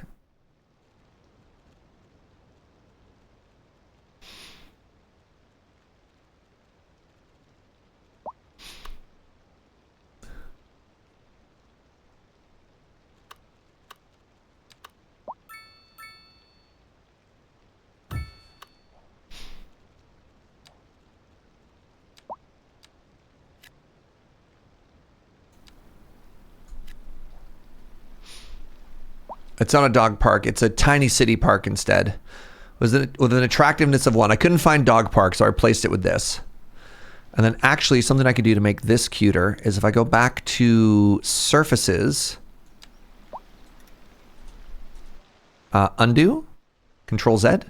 Speaker 1: It's not a dog park. It's a tiny city park instead. With an attractiveness of one. I couldn't find dog park, so I replaced it with this. And then actually something I could do to make this cuter is if I go back to surfaces, undo, Control Z.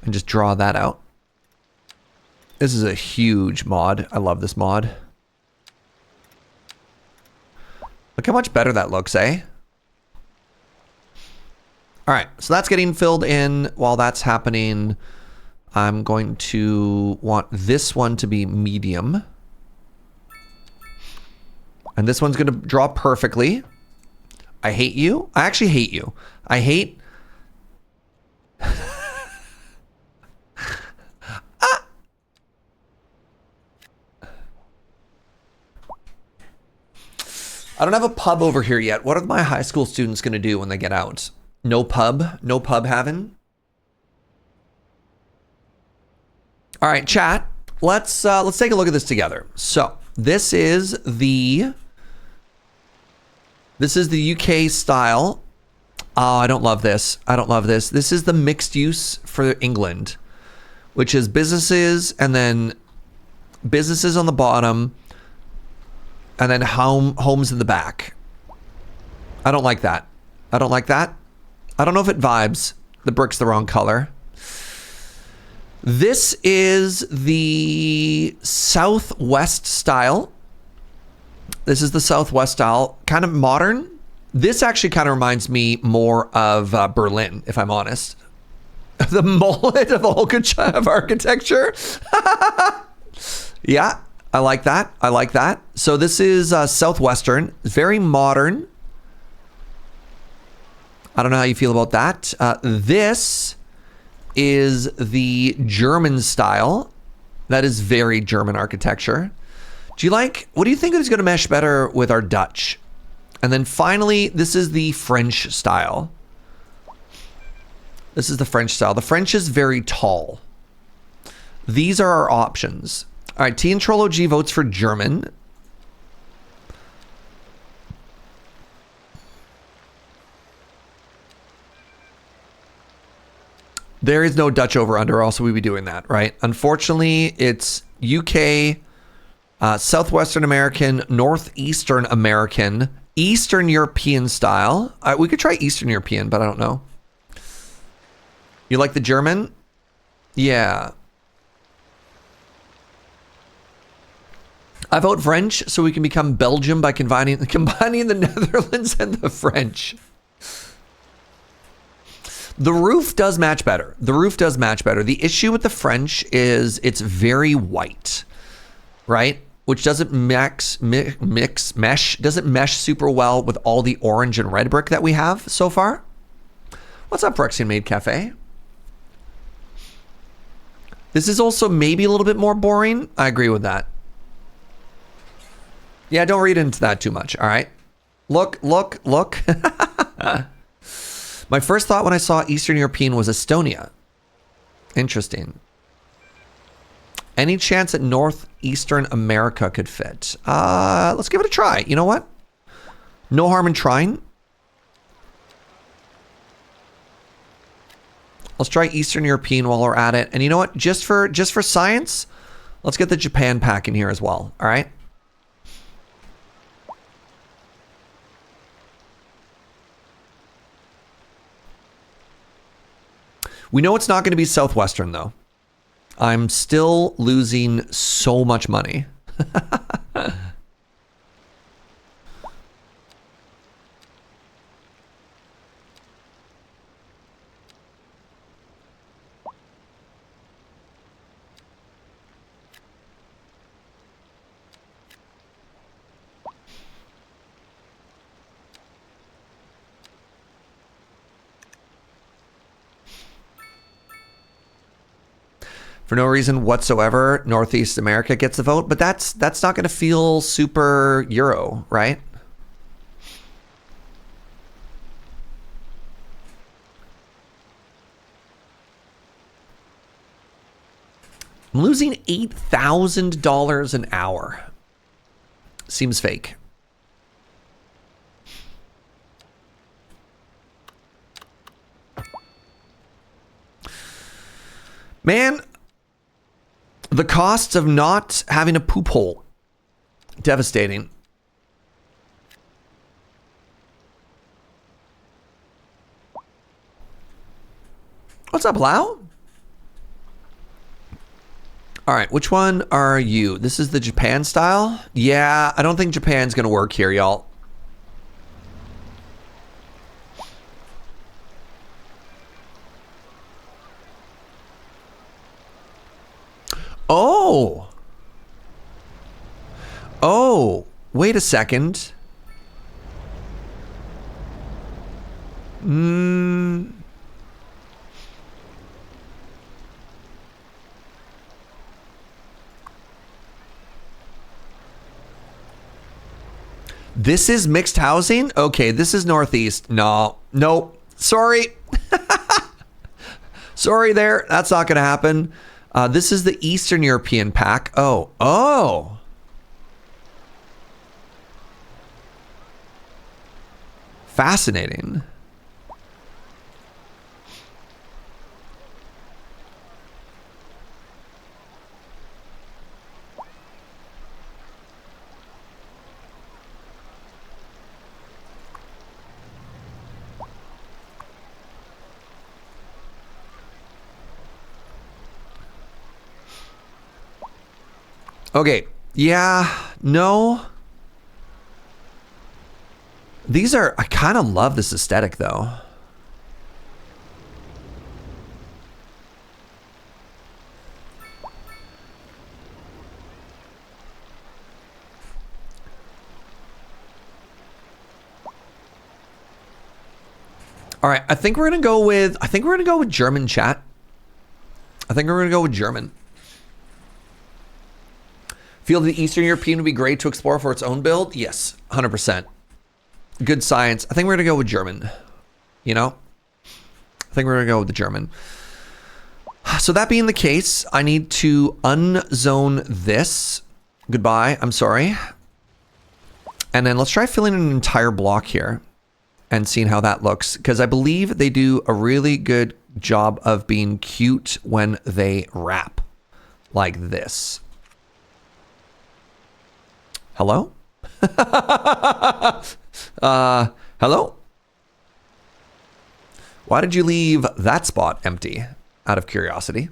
Speaker 1: And just draw that out. This is a huge mod. I love this mod. Look how much better that looks, eh? All right, so that's getting filled in. While that's happening, I'm going to want this one to be medium. And this one's going to draw perfectly. I hate you. I actually hate you. I hate I don't have a pub over here yet. What are my high school students going to do when they get out? No pub? No pub having? All right, chat. Let's take a look at this together. So this is the UK style. Oh, I don't love this. I don't love this. This is the mixed use for England, which is businesses and then businesses on the bottom and then homes in the back. I don't like that. I don't like that. I don't know if it vibes. The brick's the wrong color. This is the Southwest style. This is the Southwest style, kind of modern. This actually kind of reminds me more of Berlin, if I'm honest. The mullet of the whole of architecture. Yeah, I like that. I like that. So this is Southwestern, very modern. I don't know how you feel about that. This is the German style. That is very German architecture. What do you think is going to mesh better with our Dutch? And then finally, this is the French style. This is the French style. The French is very tall. These are our options. All right, T and Trollo G votes for German. There is no Dutch over under, else we'd be doing that, right? Unfortunately, it's UK, Southwestern American, Northeastern American, Eastern European style. We could try Eastern European, but I don't know. You like the German? Yeah. I vote French so we can become Belgium by combining the Netherlands and the French. The roof does match better. The roof does match better. The issue with the French is it's very white, right? Which doesn't doesn't mesh super well with all the orange and red brick that we have so far. What's up, Phyrexian Maid Cafe? This is also maybe a little bit more boring. I agree with that. Yeah, don't read into that too much, all right? Look. My first thought when I saw Eastern European was Estonia. Interesting. Any chance that Northeastern America could fit? Let's give it a try. You know what? No harm in trying. Let's try Eastern European while we're at it. And you know what? Just for science, let's get the Japan pack in here as well. All right. We know it's not going to be Southwestern, though. I'm still losing so much money. For no reason whatsoever, Northeast America gets the vote, but that's not going to feel super Euro, right? I'm losing $8,000 an hour. Seems fake. Man, the costs of not having a poop hole. Devastating. What's up, Lau? All right, which one are you? This is the Japan style? Yeah, I don't think Japan's going to work here, y'all. Oh. Oh, wait a second. This is mixed housing? Okay, this is northeast. No, nope. Sorry. Sorry there. That's not going to happen. This is the Eastern European pack. Oh. Fascinating. Okay. Yeah. No. These are... I kind of love this aesthetic, though. All right. I think we're going to go with... German, chat. I think we're going to go with German. Feel the Eastern European would be great to explore for its own build? Yes, 100%. Good science. I think we're going to go with German. You know? I think we're going to go with the German. So that being the case, I need to unzone this. Goodbye. I'm sorry. And then let's try filling an entire block here and seeing how that looks. Because I believe they do a really good job of being cute when they wrap like this. Hello? Hello? Why did you leave that spot empty? Out of curiosity.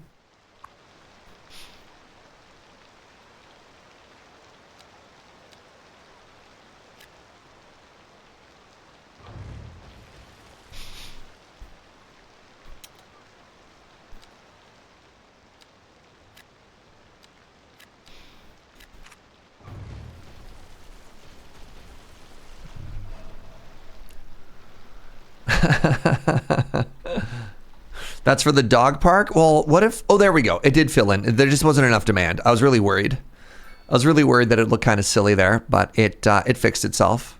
Speaker 1: That's for the dog park? Well, what if... Oh, there we go. It did fill in. There just wasn't enough demand. I was really worried. I was really worried that it looked kind of silly there, but it fixed itself.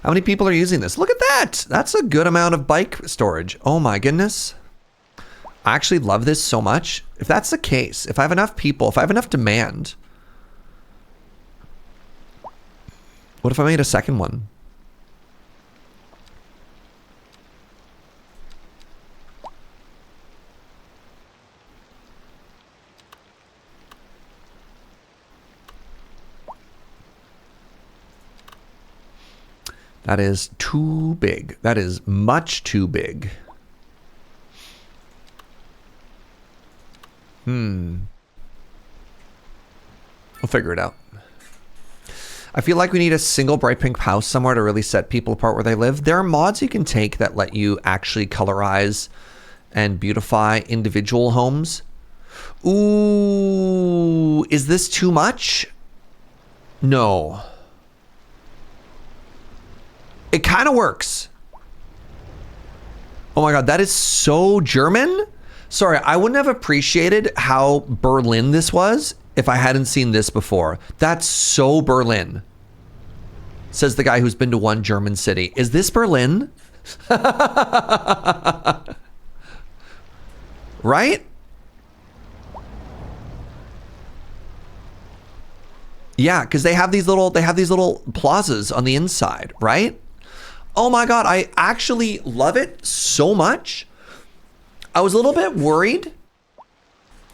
Speaker 1: How many people are using this? Look at that. That's a good amount of bike storage. Oh my goodness. I actually love this so much. If that's the case, if I have enough people, if I have enough demand, what if I made a second one? That is too big. That is much too big. We'll figure it out. I feel like we need a single bright pink house somewhere to really set people apart where they live. There are mods you can take that let you actually colorize and beautify individual homes. Ooh, is this too much? No. It kind of works. Oh my God, that is so German. Sorry, I wouldn't have appreciated how Berlin this was if I hadn't seen this before. That's so Berlin. Says the guy who's been to one German city. Is this Berlin? Right? Yeah, because they have these little plazas on the inside, right? Oh my God, I actually love it so much. I was a little bit worried.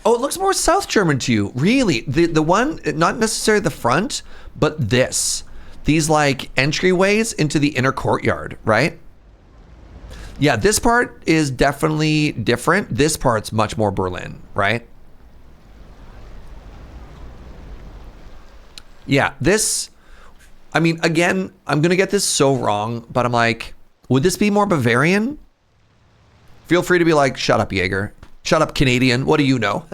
Speaker 1: Oh, it looks more South German to you. Really? The one, not necessarily the front, but this. These like entryways into the inner courtyard, right? Yeah, this part is definitely different. This part's much more Berlin, right? Yeah, this... I mean, again, I'm going to get this so wrong, but I'm like, would this be more Bavarian? Feel free to be like, shut up, Jaeger. Shut up, Canadian. What do you know?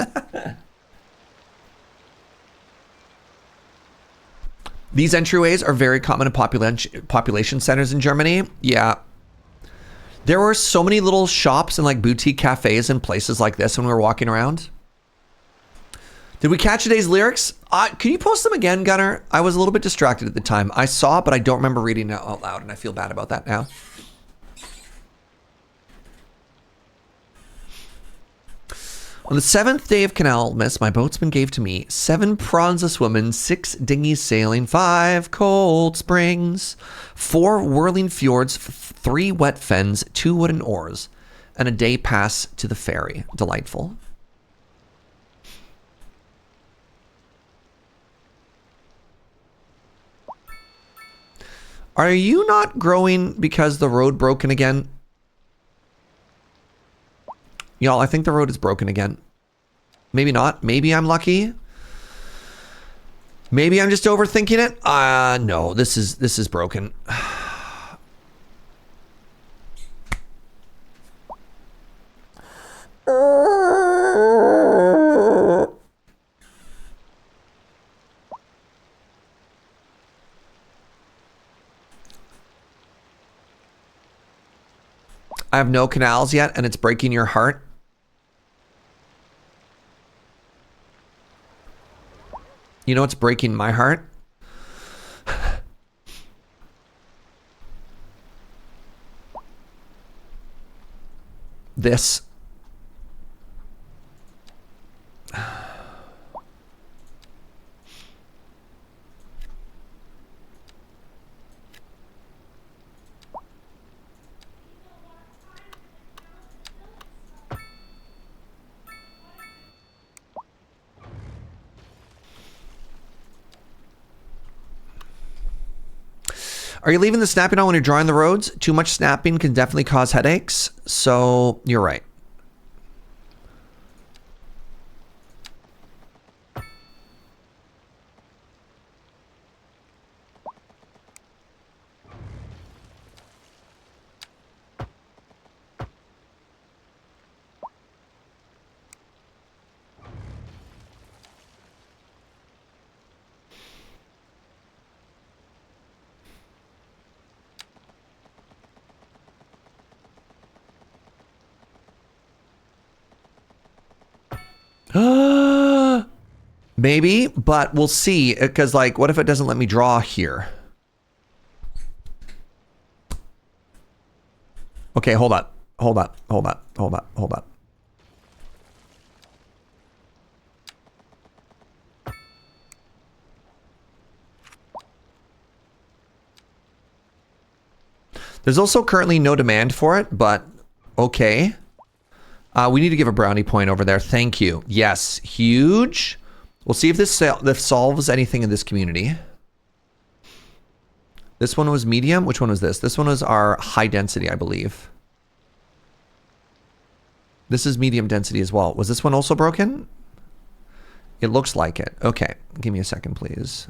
Speaker 1: These entryways are very common in population centers in Germany. Yeah. There were so many little shops and like boutique cafes and places like this when we were walking around. Did we catch today's lyrics? Can you post them again, Gunnar? I was a little bit distracted at the time. I saw, but I don't remember reading it out loud, and I feel bad about that now. On the 7th day of Canalmas, my boatsman gave to me 7 prawns a swimming, 6 dinghies sailing, 5 cold springs, 4 whirling fjords, 3 wet fens, 2 wooden oars, and a day pass to the ferry. Delightful. Are you not growing because the road broken again? Y'all, I think the road is broken again. Maybe not. Maybe I'm lucky. Maybe I'm just overthinking it. No, this is broken. I have no canals yet, and it's breaking your heart. You know what's breaking my heart? This. Are you leaving the snapping on when you're drawing the roads? Too much snapping can definitely cause headaches. So you're right. Maybe, but we'll see. Because, like, what if it doesn't let me draw here? Okay, hold up. Hold up. Hold up. Hold up. Hold up. There's also currently no demand for it, but okay. We need to give a brownie point over there. Thank you. Yes, huge. We'll see if this solves anything in this community. This one was medium. Which one was this? This one was our high density, I believe. This is medium density as well. Was this one also broken? It looks like it. Okay, give me a second, please.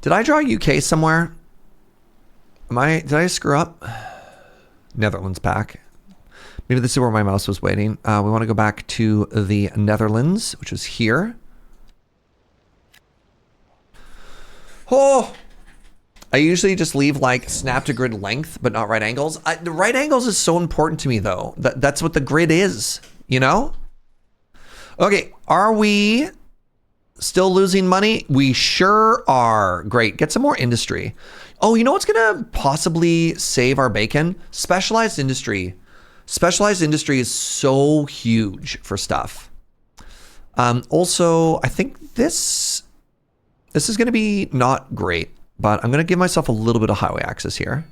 Speaker 1: Did I draw UK somewhere? Did I screw up? Netherlands pack. Maybe this is where my mouse was waiting. We want to go back to the Netherlands, which is here. Oh! I usually just leave like snap to grid length, but not right angles. The right angles is so important to me though. That's what the grid is, you know? Okay, are we still losing money? We sure are. Great. Get some more industry. Oh, you know what's going to possibly save our bacon? Specialized industry. Specialized industry is so huge for stuff. Also, I think this is going to be not great, but I'm going to give myself a little bit of highway access here.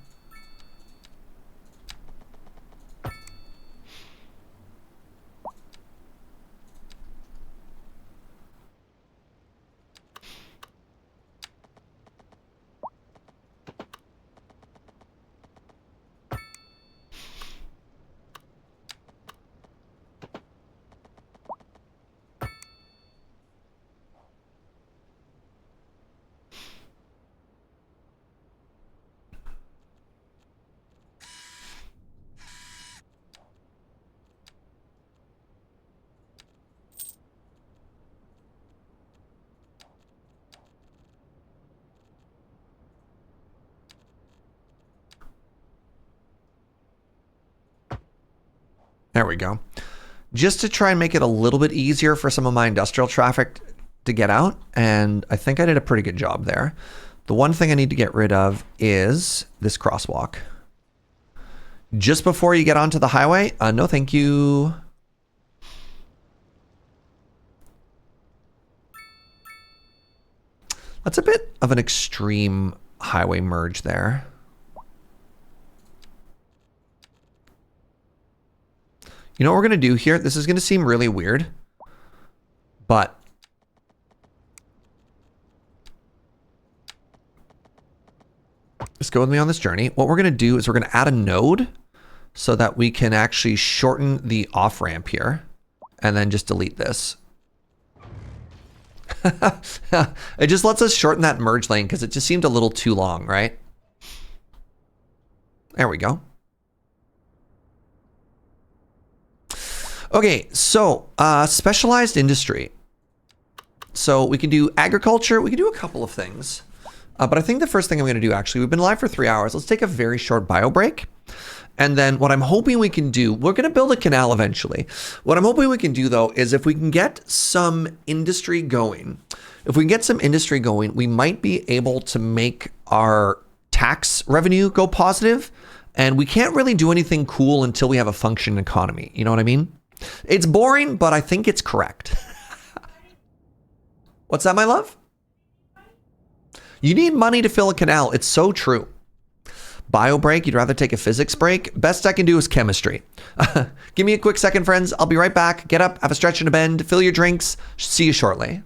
Speaker 1: There we go. Just to try and make it a little bit easier for some of my industrial traffic to get out. And I think I did a pretty good job there. The one thing I need to get rid of is this crosswalk. Just before you get onto the highway, no thank you. That's a bit of an extreme highway merge there. You know what we're going to do here? This is going to seem really weird, but just go with me on this journey. What we're going to do is we're going to add a node so that we can actually shorten the off-ramp here and then just delete this. It just lets us shorten that merge lane because it just seemed a little too long, right? There we go. Okay, so specialized industry. So we can do agriculture. We can do a couple of things. But I think the first thing I'm going to do, actually, we've been live for 3 hours. Let's take a very short bio break. And then what I'm hoping we can do, we're going to build a canal eventually. What I'm hoping we can do, though, is if we can get some industry going, we might be able to make our tax revenue go positive. And we can't really do anything cool until we have a functioning economy. You know what I mean? It's boring, but I think it's correct. What's that, my love? You need money to fill a canal. It's so true. Bio break, you'd rather take a physics break? Best I can do is chemistry. Give me a quick second, friends. I'll be right back. Get up, have a stretch and a bend, fill your drinks. See you shortly.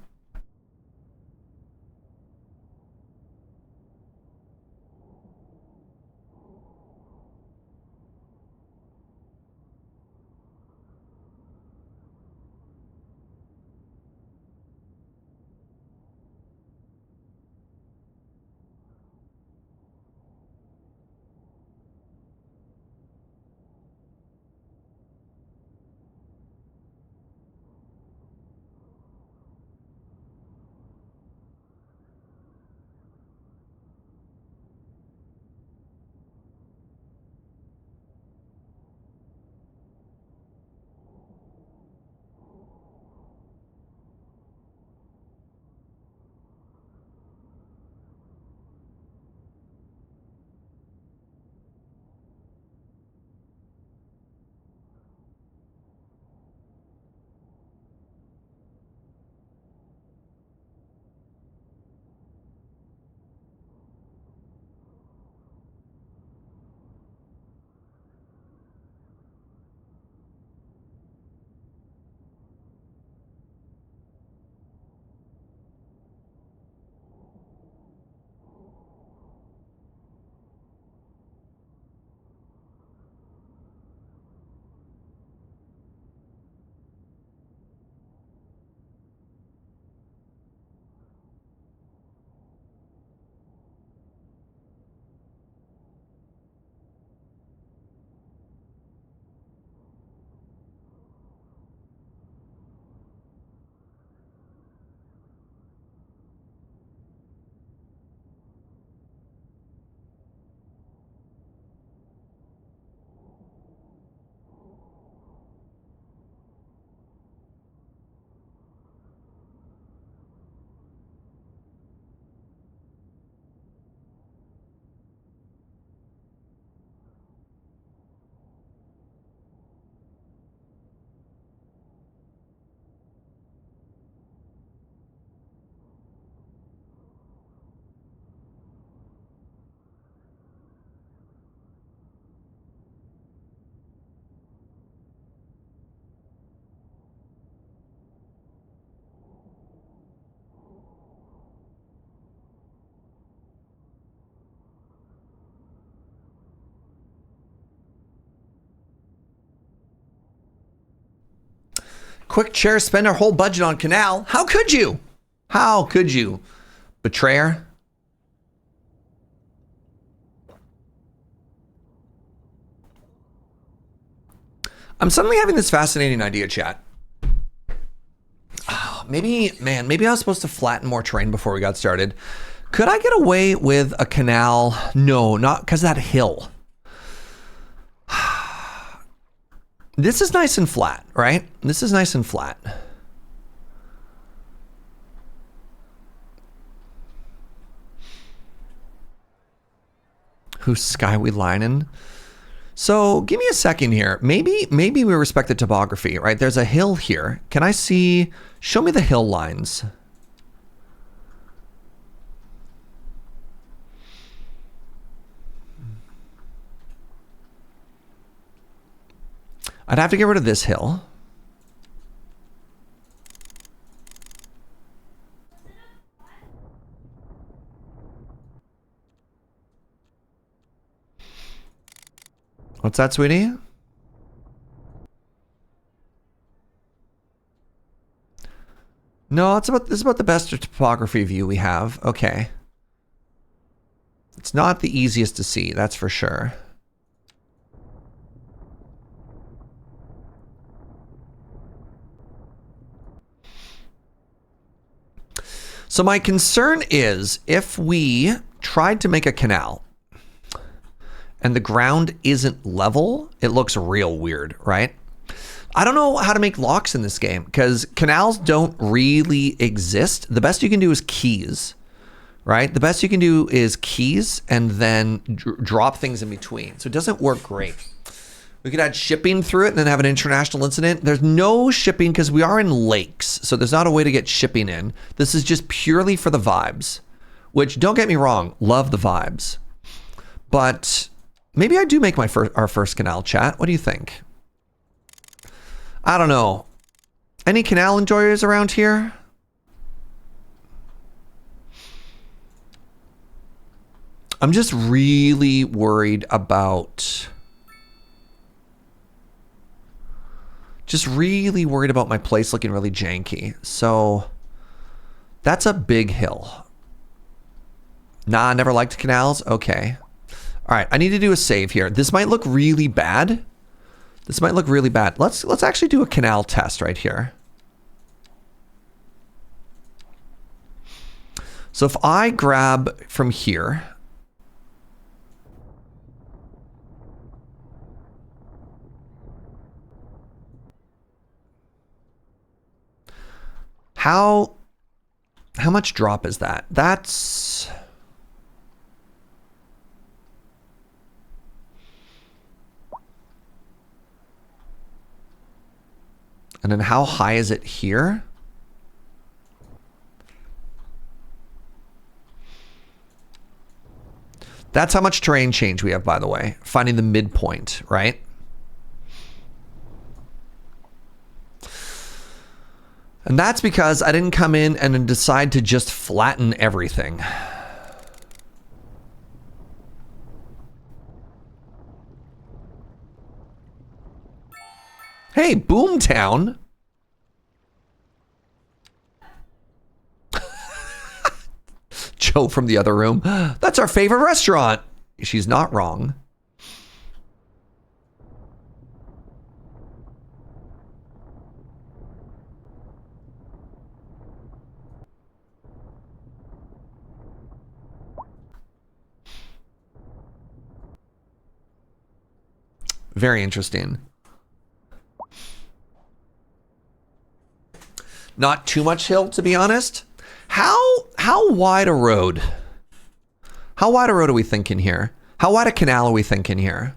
Speaker 1: Quick chair, spend our whole budget on canal. How could you? How could you? Betrayer. I'm suddenly having this fascinating idea, chat. Oh, maybe I was supposed to flatten more terrain before we got started. Could I get away with a canal? No, not because that hill. This is nice and flat, right? This is nice and flat. Who's Skyway lining? So give me a second here. Maybe we respect the topography, right? There's a hill here. Can I see? Show me the hill lines. I'd have to get rid of this hill. What's that, sweetie? No, this is about the best topography view we have. Okay. It's not the easiest to see, that's for sure. So my concern is if we tried to make a canal and the ground isn't level, it looks real weird, right? I don't know how to make locks in this game because canals don't really exist. The best you can do is keys, right? The best you can do is keys and then drop things in between. So it doesn't work great. We could add shipping through it and then have an international incident. There's no shipping because we are in lakes. So there's not a way to get shipping in. This is just purely for the vibes, which don't get me wrong, love the vibes. But maybe I do make our first canal, chat. What do you think? I don't know. Any canal enjoyers around here? I'm just really worried about... my place looking really janky. So that's a big hill. Nah, I never liked canals. Okay. All right, I need to do a save here. This might look really bad. Let's actually do a canal test right here. So if I grab from here, how much drop is that? That's... And then how high is it here? That's how much terrain change we have, by the way. Finding the midpoint, right? And that's because I didn't come in and then decide to just flatten everything. Hey, Boomtown. Joe from the other room. That's our favorite restaurant. She's not wrong. Very interesting. Not too much hill, to be honest. How wide a road? How wide a road are we thinking here? How wide a canal are we thinking here?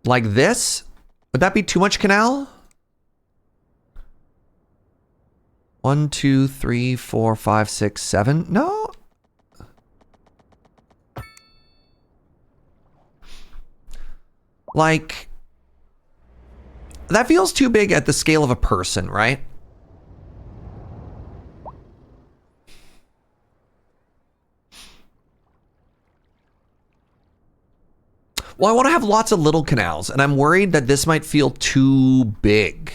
Speaker 1: Like this? Would that be too much canal? 1, 2, 3, 4, 5, 6, 7. No. Like, that feels too big at the scale of a person, right? Well, I want to have lots of little canals, and I'm worried that this might feel too big.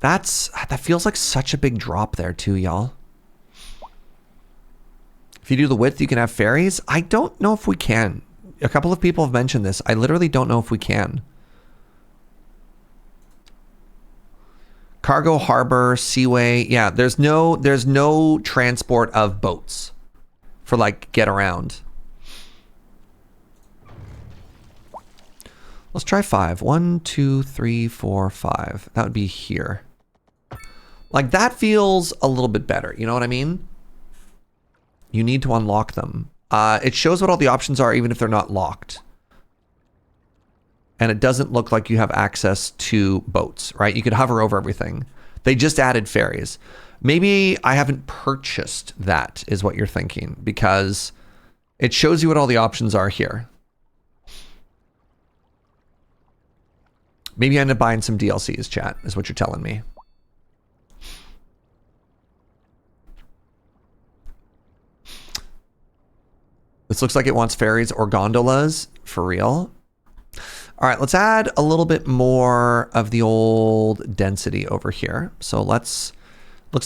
Speaker 1: That feels like such a big drop there too, y'all. If you do the width, you can have ferries. I don't know if we can. A couple of people have mentioned this. I literally don't know if we can. Cargo harbor, seaway. Yeah, there's no transport of boats for like get around. Let's try 5. 1, 2, 3, 4, 5. That would be here. Like, that feels a little bit better. You know what I mean? You need to unlock them. It shows what all the options are, even if they're not locked. And it doesn't look like you have access to boats, right? You could hover over everything. They just added ferries. Maybe I haven't purchased that, is what you're thinking, because it shows you what all the options are here. Maybe I end up buying some DLCs, chat, is what you're telling me. This looks like it wants ferries or gondolas, for real. All right, let's add a little bit more of the old density over here. So looks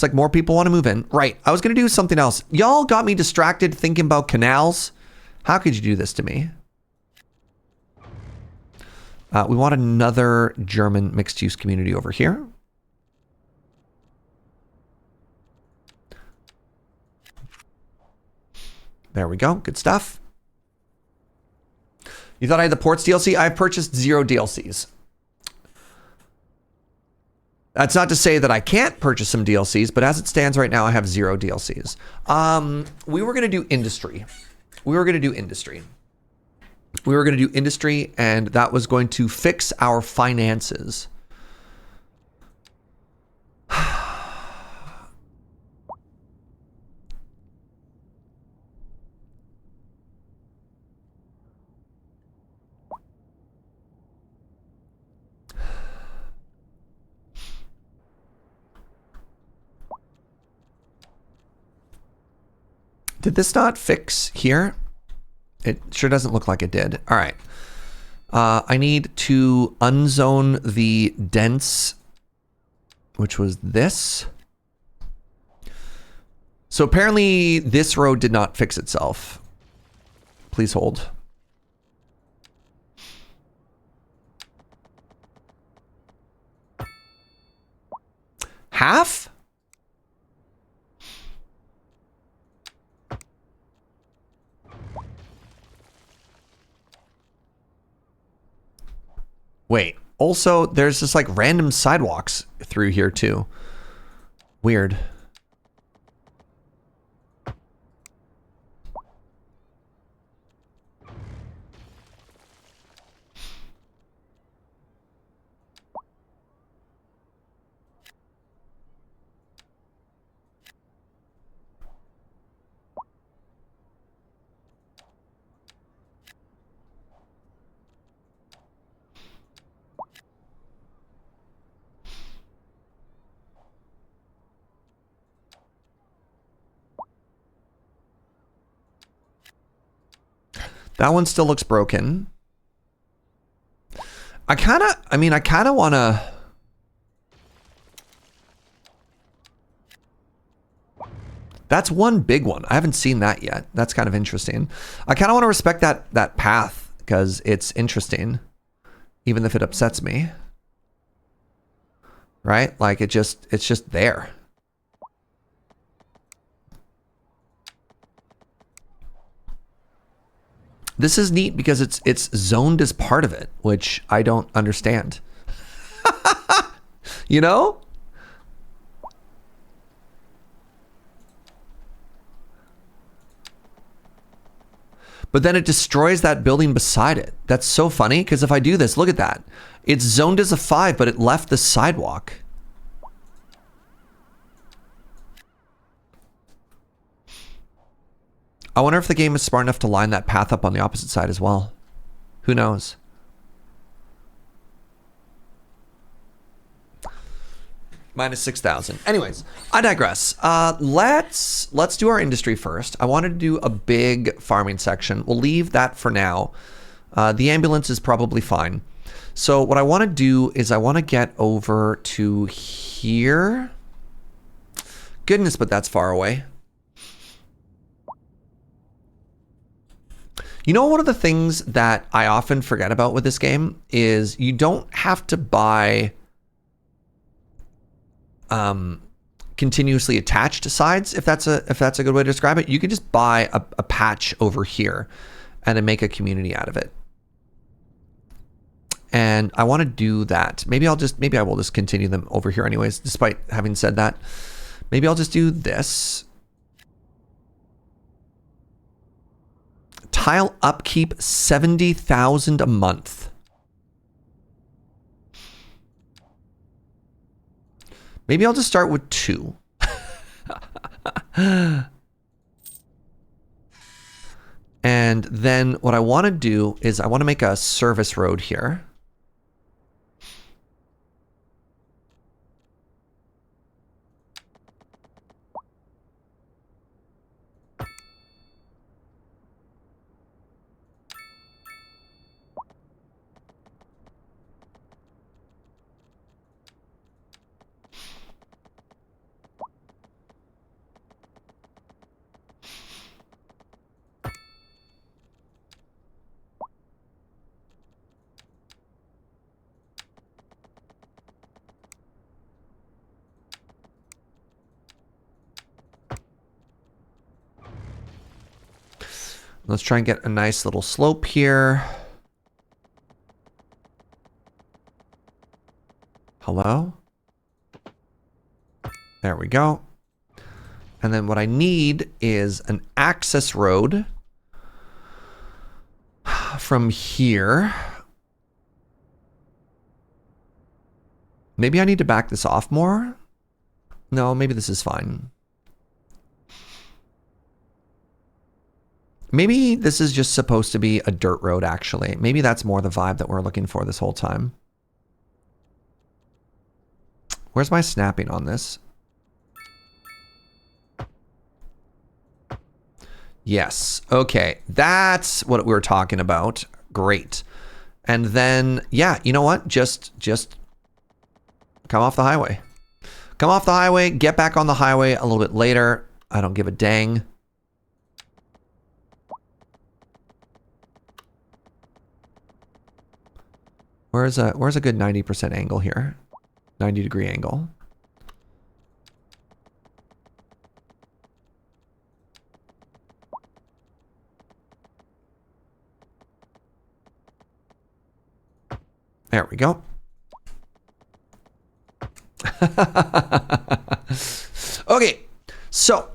Speaker 1: like more people want to move in. Right, I was gonna do something else. Y'all got me distracted thinking about canals. How could you do this to me? We want another German mixed-use community over here. There we go. Good stuff. You thought I had the ports DLC? I've purchased 0 DLCs. That's not to say that I can't purchase some DLCs, but as it stands right now, I have 0 DLCs. We were going to do industry. We were going to do industry, and that was going to fix our finances. Did this not fix here? It sure doesn't look like it did. All right. I need to unzone the dense, which was this. So apparently this road did not fix itself. Please hold. Half? Wait, also there's just like random sidewalks through here too. Weird. That one still looks broken. I kind of want to... That's one big one. I haven't seen that yet. That's kind of interesting. I kind of want to respect that path because it's interesting, even if it upsets me. Right? Like it's just there. This is neat because it's zoned as part of it, which I don't understand. You know? But then it destroys that building beside it. That's so funny because if I do this, look at that. It's zoned as a 5, but it left the sidewalk. I wonder if the game is smart enough to line that path up on the opposite side as well. Who knows? Minus 6,000. Anyways, I digress. Let's do our industry first. I wanted to do a big farming section. We'll leave that for now. The ambulance is probably fine. So what I want to do is I want to get over to here. Goodness, but that's far away. You know, one of the things that I often forget about with this game is you don't have to buy continuously attached sides, if that's a good way to describe it. You could just buy a patch over here and then make a community out of it. And I want to do that. Maybe I will just continue them over here anyways, despite having said that. Maybe I'll just do this. Tile upkeep, 70,000 a month. Maybe I'll just start with 2. And then what I want to do is I want to make a service road here. Let's try and get a nice little slope here. Hello? There we go. And then what I need is an access road from here. Maybe I need to back this off more. No, maybe this is fine. Maybe this is just supposed to be a dirt road, actually. Maybe that's more the vibe that we're looking for this whole time. Where's my snapping on this? Yes. Okay. That's what we were talking about. Great. And then, yeah, you know what? Just come off the highway. Come off the highway, get back on the highway a little bit later. I don't give a dang. Where's a good 90% angle here? 90-degree angle. There we go. Okay, so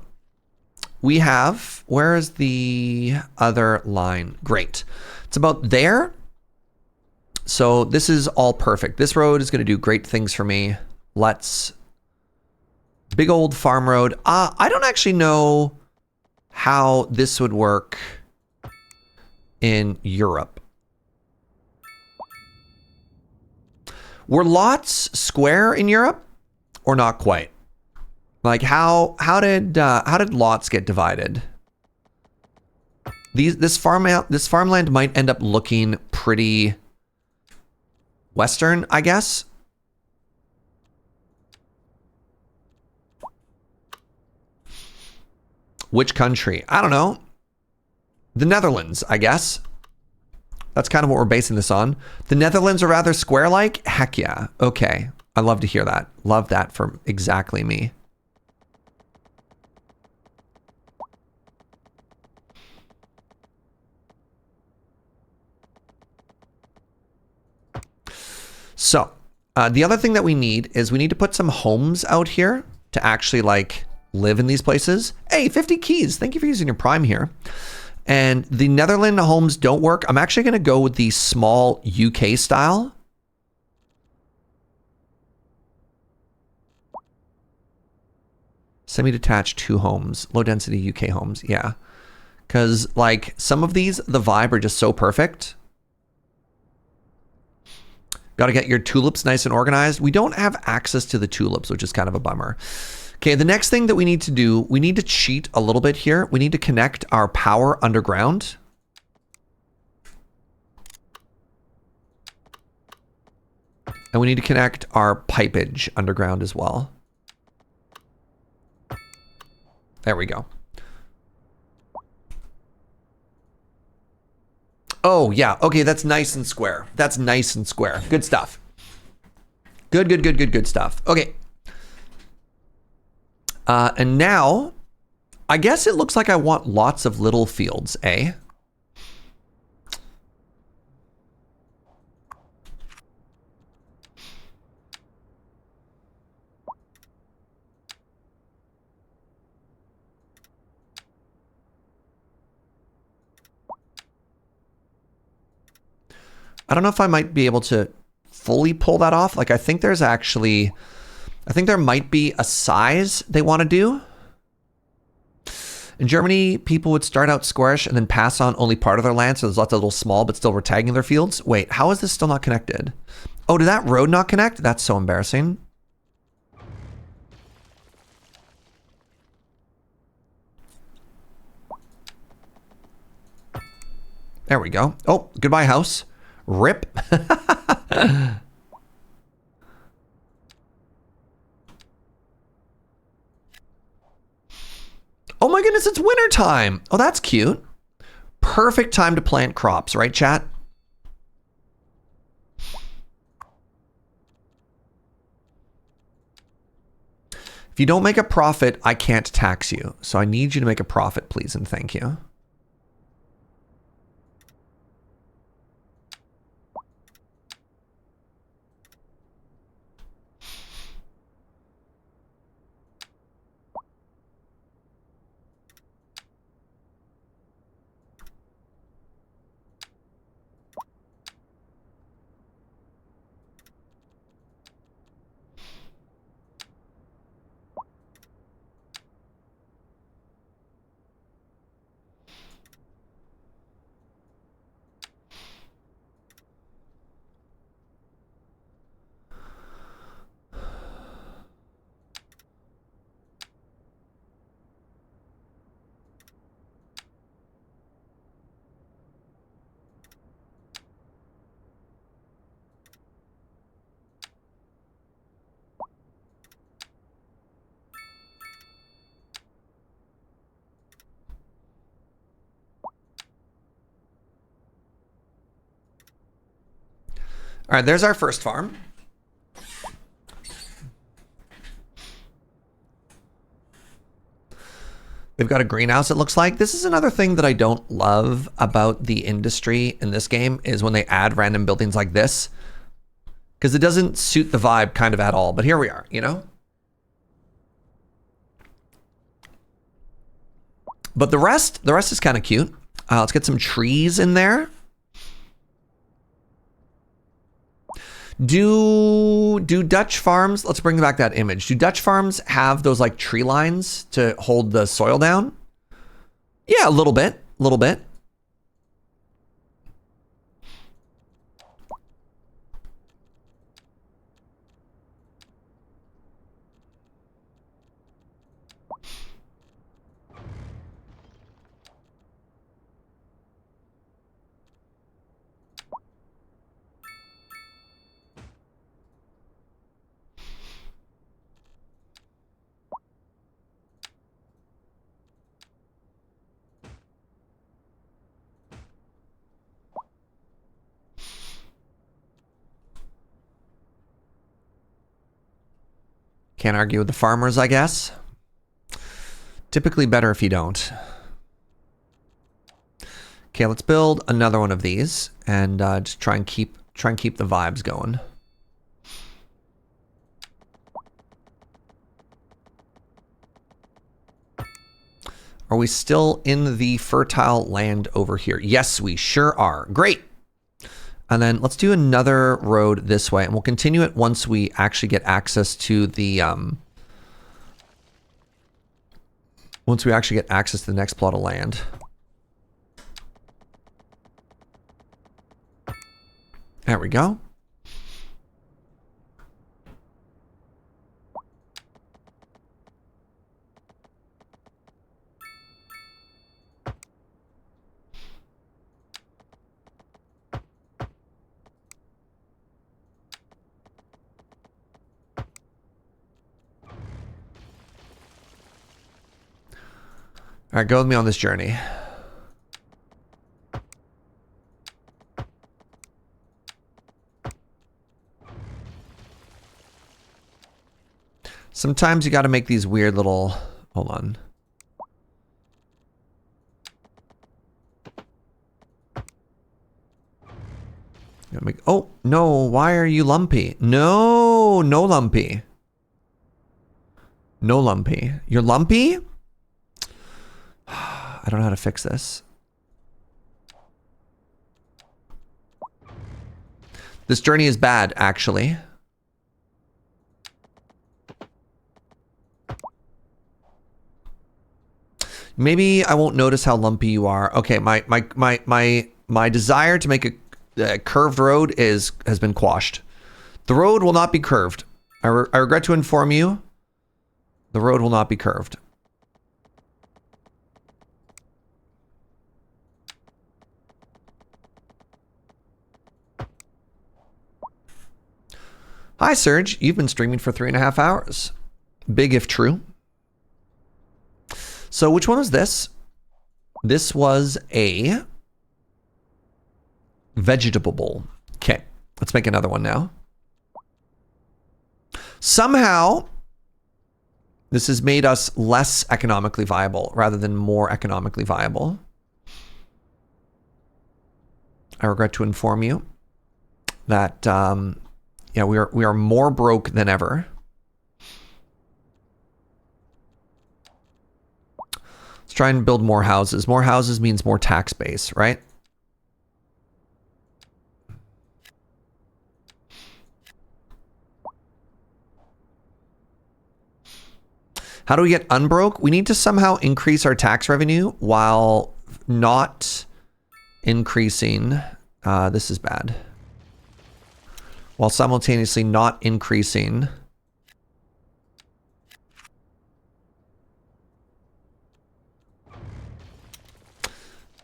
Speaker 1: we have, where is the other line? Great. It's about there. So this is all perfect. This road is going to do great things for me. Let's, big old farm road. I don't actually know how this would work in Europe. Were lots square in Europe or not quite? Like how did lots get divided? This farmland might end up looking pretty Western, I guess. Which country? I don't know. The Netherlands, I guess. That's kind of what we're basing this on. The Netherlands are rather square-like? Heck yeah. Okay. I love to hear that. Love that for exactly me. So, the other thing that we need is we need to put some homes out here to actually like live in these places. Hey, 50 keys. Thank you for using your Prime here. And the Netherlands homes don't work. I'm actually going to go with the small UK style. Semi-detached 2 homes, low density UK homes. Yeah. Because like some of these, the vibe are just so perfect. Got to get your tulips nice and organized. We don't have access to the tulips, which is kind of a bummer. Okay, the next thing that we need to do, we need to cheat a little bit here. We need to connect our power underground. And we need to connect our pipage underground as well. There we go. Oh, yeah. Okay, that's nice and square. That's nice and square. Good stuff. Good stuff. Okay. And now, I guess it looks like I want lots of little fields, eh? I don't know if I might be able to fully pull that off. Like, I think there might be a size they want to do. In Germany, people would start out squarish and then pass on only part of their land, so there's lots of little small but still rectangular fields. Wait, how is this still not connected? Oh, did that road not connect? That's so embarrassing. There we go. Oh, goodbye, house. Rip. Oh my goodness, it's winter time. Oh, that's cute. Perfect time to plant crops, right, chat? If you don't make a profit, I can't tax you. So I need you to make a profit, please, and thank you. All right, there's our first farm. They've got a greenhouse, it looks like. This is another thing that I don't love about the industry in this game is when they add random buildings like this. Because it doesn't suit the vibe kind of at all. But here we are, you know? But the rest is kind of cute. Let's get some trees in there. Do Dutch farms, let's bring back that image. Do Dutch farms have those like tree lines to hold the soil down? Yeah, a little bit. Can't argue with the farmers, I guess. Typically better if you don't. Okay, let's build another one of these and just try and keep the vibes going. Are we still in the fertile land over here? Yes, we sure are. Great. And then let's do another road this way, and we'll continue it once we actually get access to the next plot of land. There we go. All right, go with me on this journey. Sometimes you got to make these weird little... Hold on. Oh, no. Why are you lumpy? No, no lumpy. No lumpy. You're lumpy? I don't know how to fix this. This journey is bad, actually. Maybe I won't notice how lumpy you are. Okay, my desire to make a curved road has been quashed. The road will not be curved. I regret to inform you, the road will not be curved. Hi, Serge. You've been streaming for 3.5 hours. Big if true. So which one was this? This was a vegetable bowl. Okay, let's make another one now. Somehow, this has made us less economically viable rather than more economically viable. I regret to inform you that yeah, we are more broke than ever. Let's try and build more houses. More houses means more tax base, right? How do we get unbroke? We need to somehow increase our tax revenue while not increasing. This is bad. While simultaneously not increasing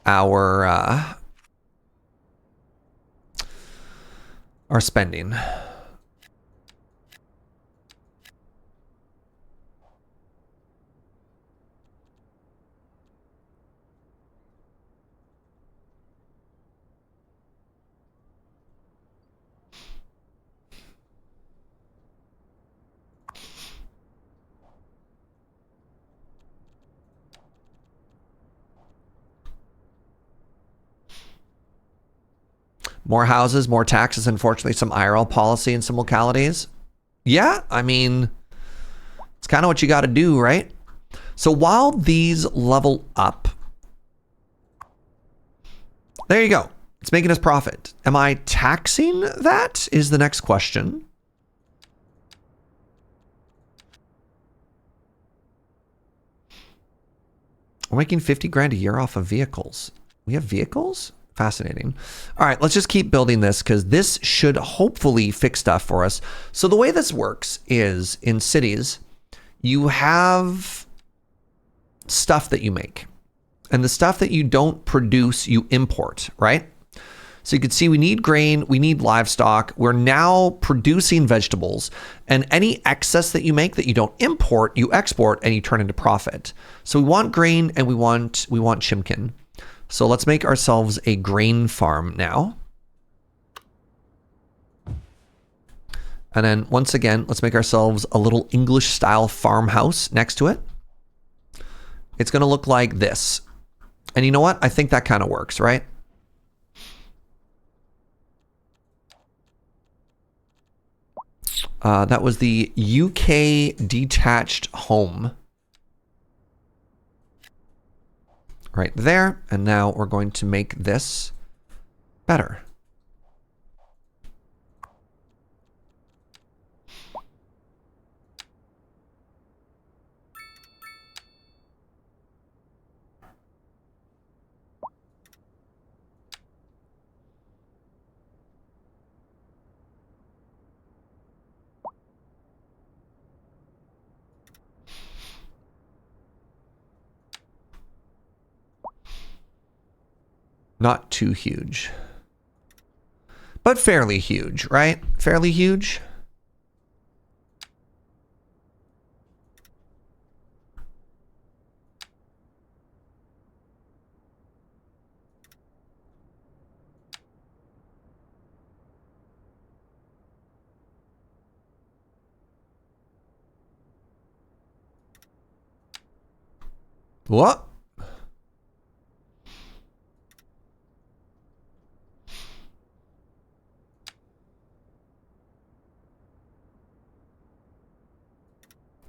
Speaker 1: our spending. More houses, more taxes, unfortunately, some IRL policy in some localities. Yeah, I mean, it's kind of what you got to do, right? So while these level up, there you go. It's making us profit. Am I taxing that is the next question. We're making 50 grand a year off of vehicles. We have vehicles? Fascinating. All right, let's just keep building this because this should hopefully fix stuff for us. So the way this works is in cities, you have stuff that you make. And the stuff that you don't produce, you import, right? So you can see we need grain, we need livestock. We're now producing vegetables. And any excess that you make that you don't import, you export and you turn into profit. So we want grain and we want chimkin. So let's make ourselves a grain farm now. And then once again, let's make ourselves a little English style farmhouse next to it. It's going to look like this. And you know what? I think that kind of works, right? That was the UK detached home. Right there. And now we're going to make this better. Not too huge, but fairly huge, right? Fairly huge. What?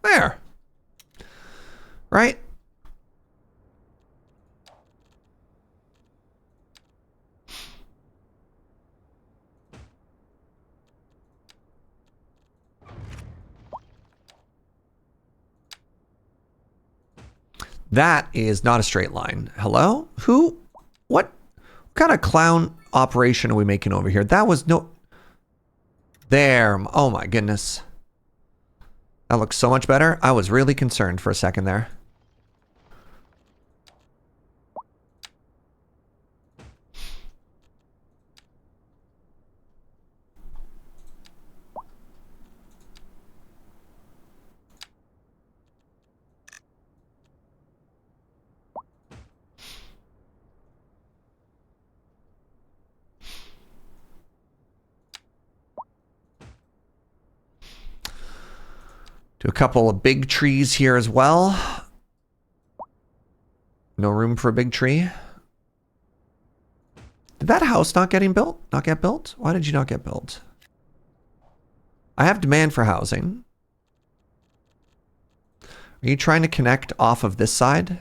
Speaker 1: There. Right? That is not a straight line. Hello? Who? What kind of clown operation are we making over here? That was no... There. Oh my goodness. That looks so much better. I was really concerned for a second there. Do a couple of big trees here as well. No room for a big tree. Did that house not get built? Not get built? Why did you not get built? I have demand for housing. Are you trying to connect off of this side?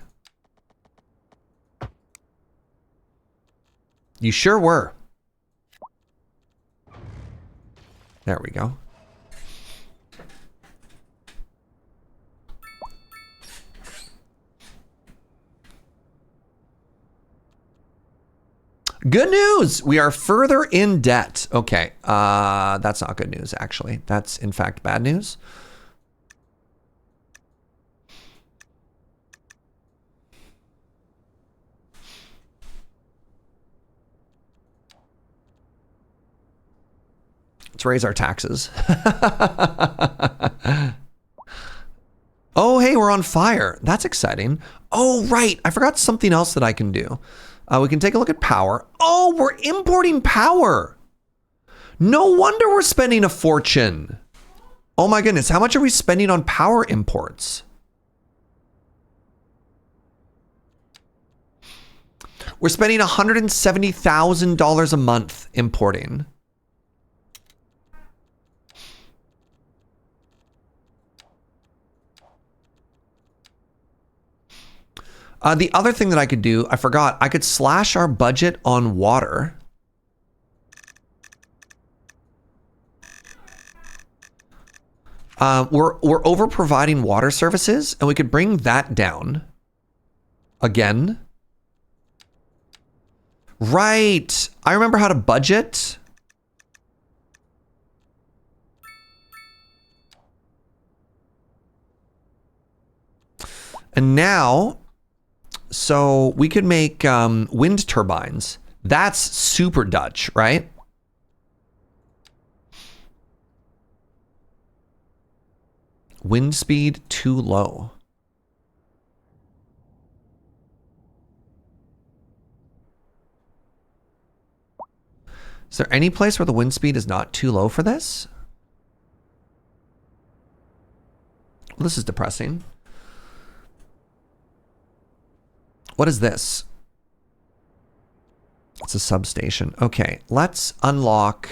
Speaker 1: You sure were. There we go. Good news! We are further in debt. Okay, that's not good news, actually. That's, in fact, bad news. Let's raise our taxes. Oh, hey, we're on fire. That's exciting. Oh, right. I forgot something else that I can do. We can take a look at power. Oh, we're importing power. No wonder we're spending a fortune. Oh my goodness, how much are we spending on power imports? We're spending $170,000 a month importing. The other thing that I could do, I forgot, I could slash our budget on water. We're over providing water services, and we could bring that down again. Right. I remember how to budget. And now, so we could make wind turbines. That's super Dutch, right? Wind speed too low. Is there any place where the wind speed is not too low for this? Well, this is depressing. What is this? It's a substation. Okay, let's unlock.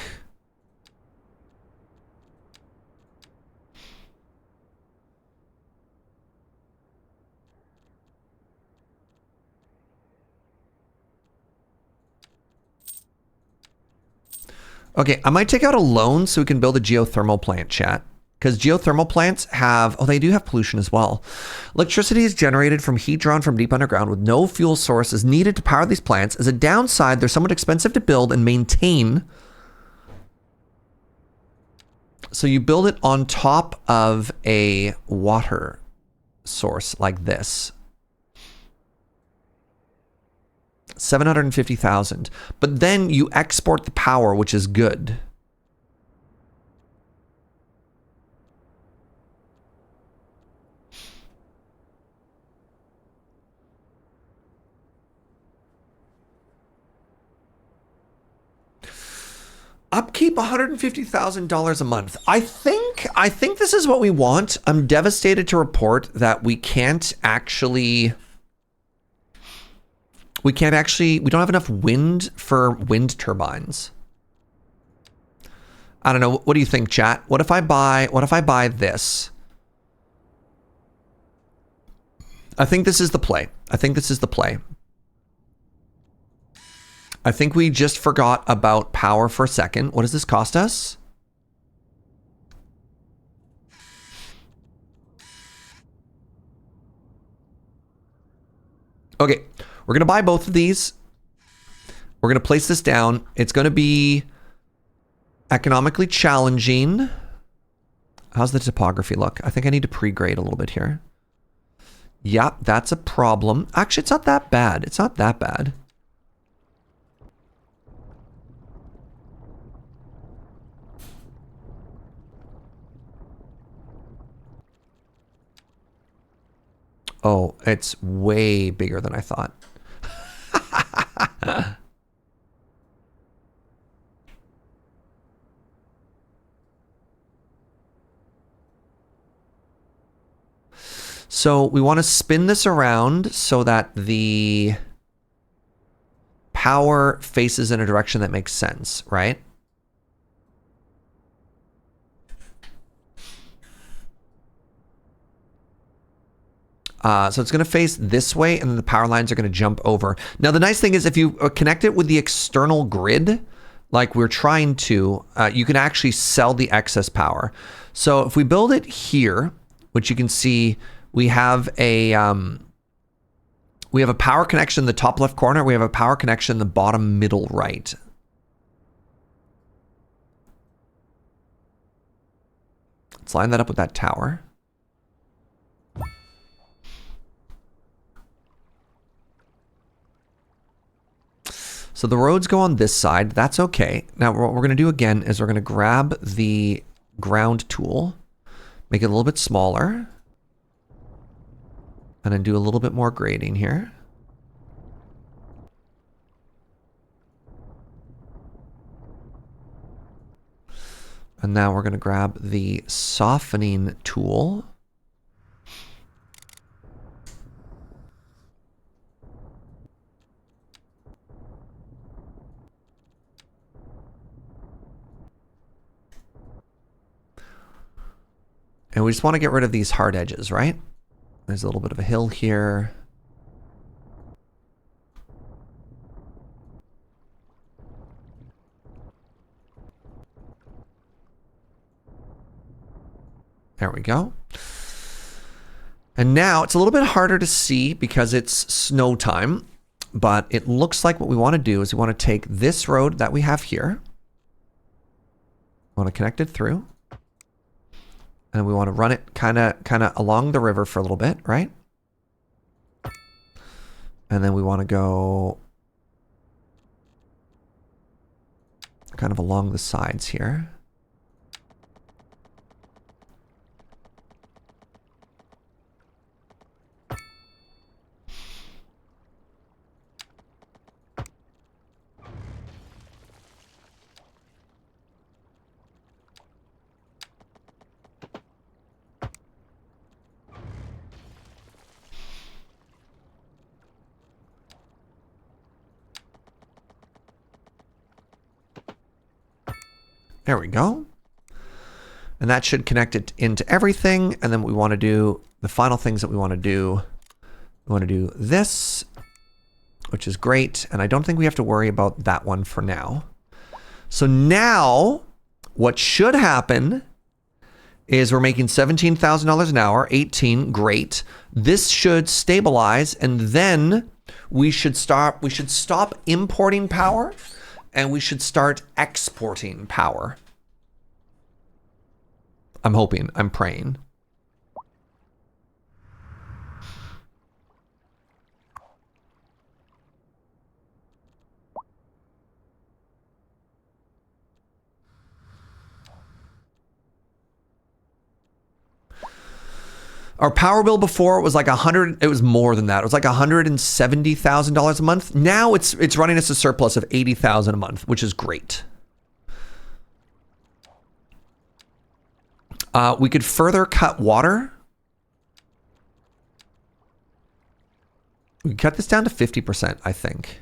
Speaker 1: Okay, I might take out a loan so we can build a geothermal plant, chat. Because geothermal plants have, oh, they do have pollution as well. Electricity is generated from heat drawn from deep underground with no fuel source is needed to power these plants. As a downside, they're somewhat expensive to build and maintain. So you build it on top of a water source like this. 750,000. But then you export the power, which is good. Upkeep $150,000 a month. I think this is what we want. I'm devastated to report that we don't have enough wind for wind turbines. I don't know. What do you think, chat? What if I buy this? I think this is the play. I think we just forgot about power for a second. What does this cost us? Okay, we're gonna buy both of these. We're gonna place this down. It's gonna be economically challenging. How's the topography look? I think I need to pre-grade a little bit here. Yeah, that's a problem. Actually, it's not that bad. It's not that bad. Oh, it's way bigger than I thought. So we want to spin this around so that the power faces in a direction that makes sense, right? So it's going to face this way, and then the power lines are going to jump over. Now, the nice thing is if you connect it with the external grid, like we're trying to, you can actually sell the excess power. So if we build it here, which you can see, we have a power connection in the top left corner. We have a power connection in the bottom middle right. Let's line that up with that tower. So the roads go on this side. That's okay. Now what we're going to do again is we're going to grab the ground tool, make it a little bit smaller, and then do a little bit more grading here. And now we're going to grab the softening tool. And we just want to get rid of these hard edges, right? There's a little bit of a hill here. There we go. And now it's a little bit harder to see because it's snow time, but it looks like what we want to do is we want to take this road that we have here. We want to connect it through. And we want to run it kind of along the river for a little bit, right? And then we want to go kind of along the sides here. There we go. And that should connect it into everything. And then what we want to do, the final things that we want to do, we want to do this, which is great. And I don't think we have to worry about that one for now. So now what should happen is we're making $17,000 an hour, 18, great. This should stabilize, and then we should stop importing power. And we should start exporting power. I'm hoping, I'm praying. Our power bill before was like it was more than that. It was like $170,000 a month. Now it's running us a surplus of $80,000 a month, which is great. We could further cut water. We could cut this down to 50%, I think.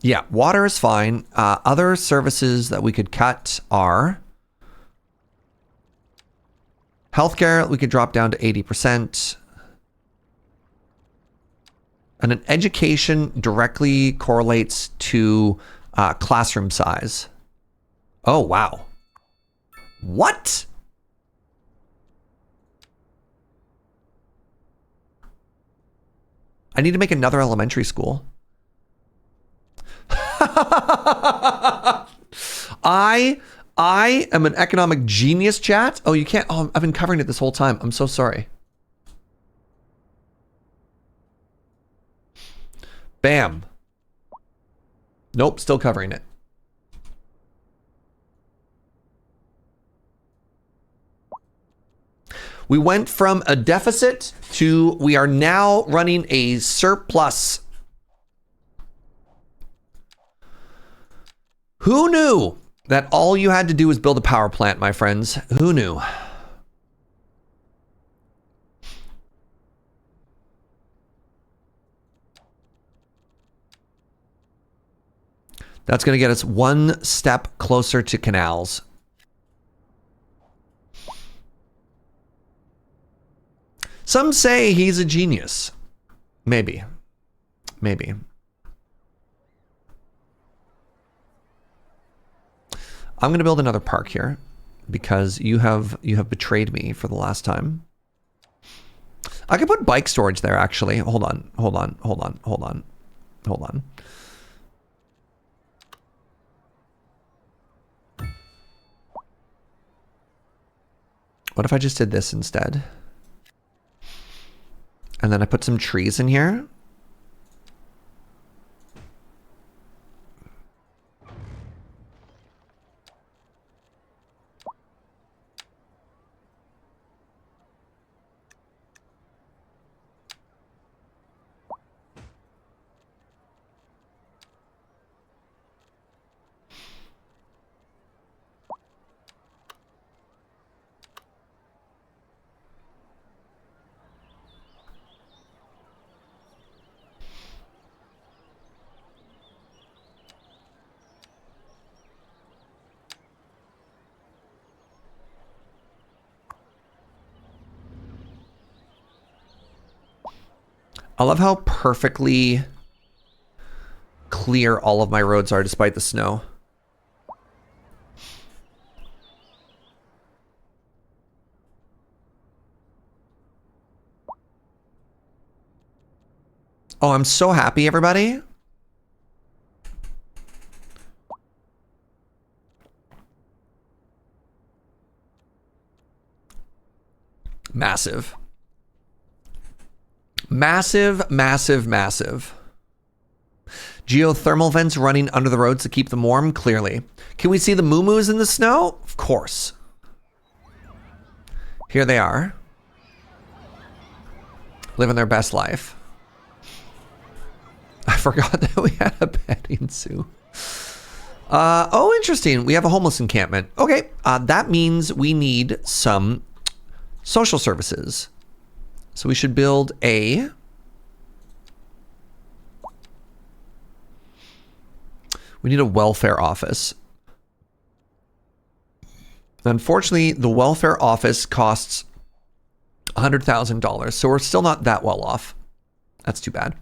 Speaker 1: Yeah, water is fine. Other services that we could cut are healthcare. We could drop down to 80%. And an education directly correlates to classroom size. Oh, wow. What? I need to make another elementary school. I am an economic genius, chat. Oh, you can't. Oh, I've been covering it this whole time. I'm so sorry. Bam. Nope, still covering it. We went from a deficit to we are now running a surplus. Who knew that all you had to do was build a power plant, my friends? Who knew? That's going to get us one step closer to canals. Some say he's a genius. Maybe. Maybe. I'm going to build another park here because you have betrayed me for the last time. I could put bike storage there, actually. Hold on. What if I just did this instead? And then I put some trees in here. I love how perfectly clear all of my roads are despite the snow. Oh, I'm so happy, everybody. Massive. Massive, massive, massive. Geothermal vents running under the roads to keep them warm? Clearly. Can we see the moo-moos in the snow? Of course. Here they are. Living their best life. I forgot that we had a petting zoo. Oh, interesting. We have a homeless encampment. Okay, that means we need some social services. So we should build a... We need a welfare office. Unfortunately, the welfare office costs $100,000, so we're still not that well off. That's too bad.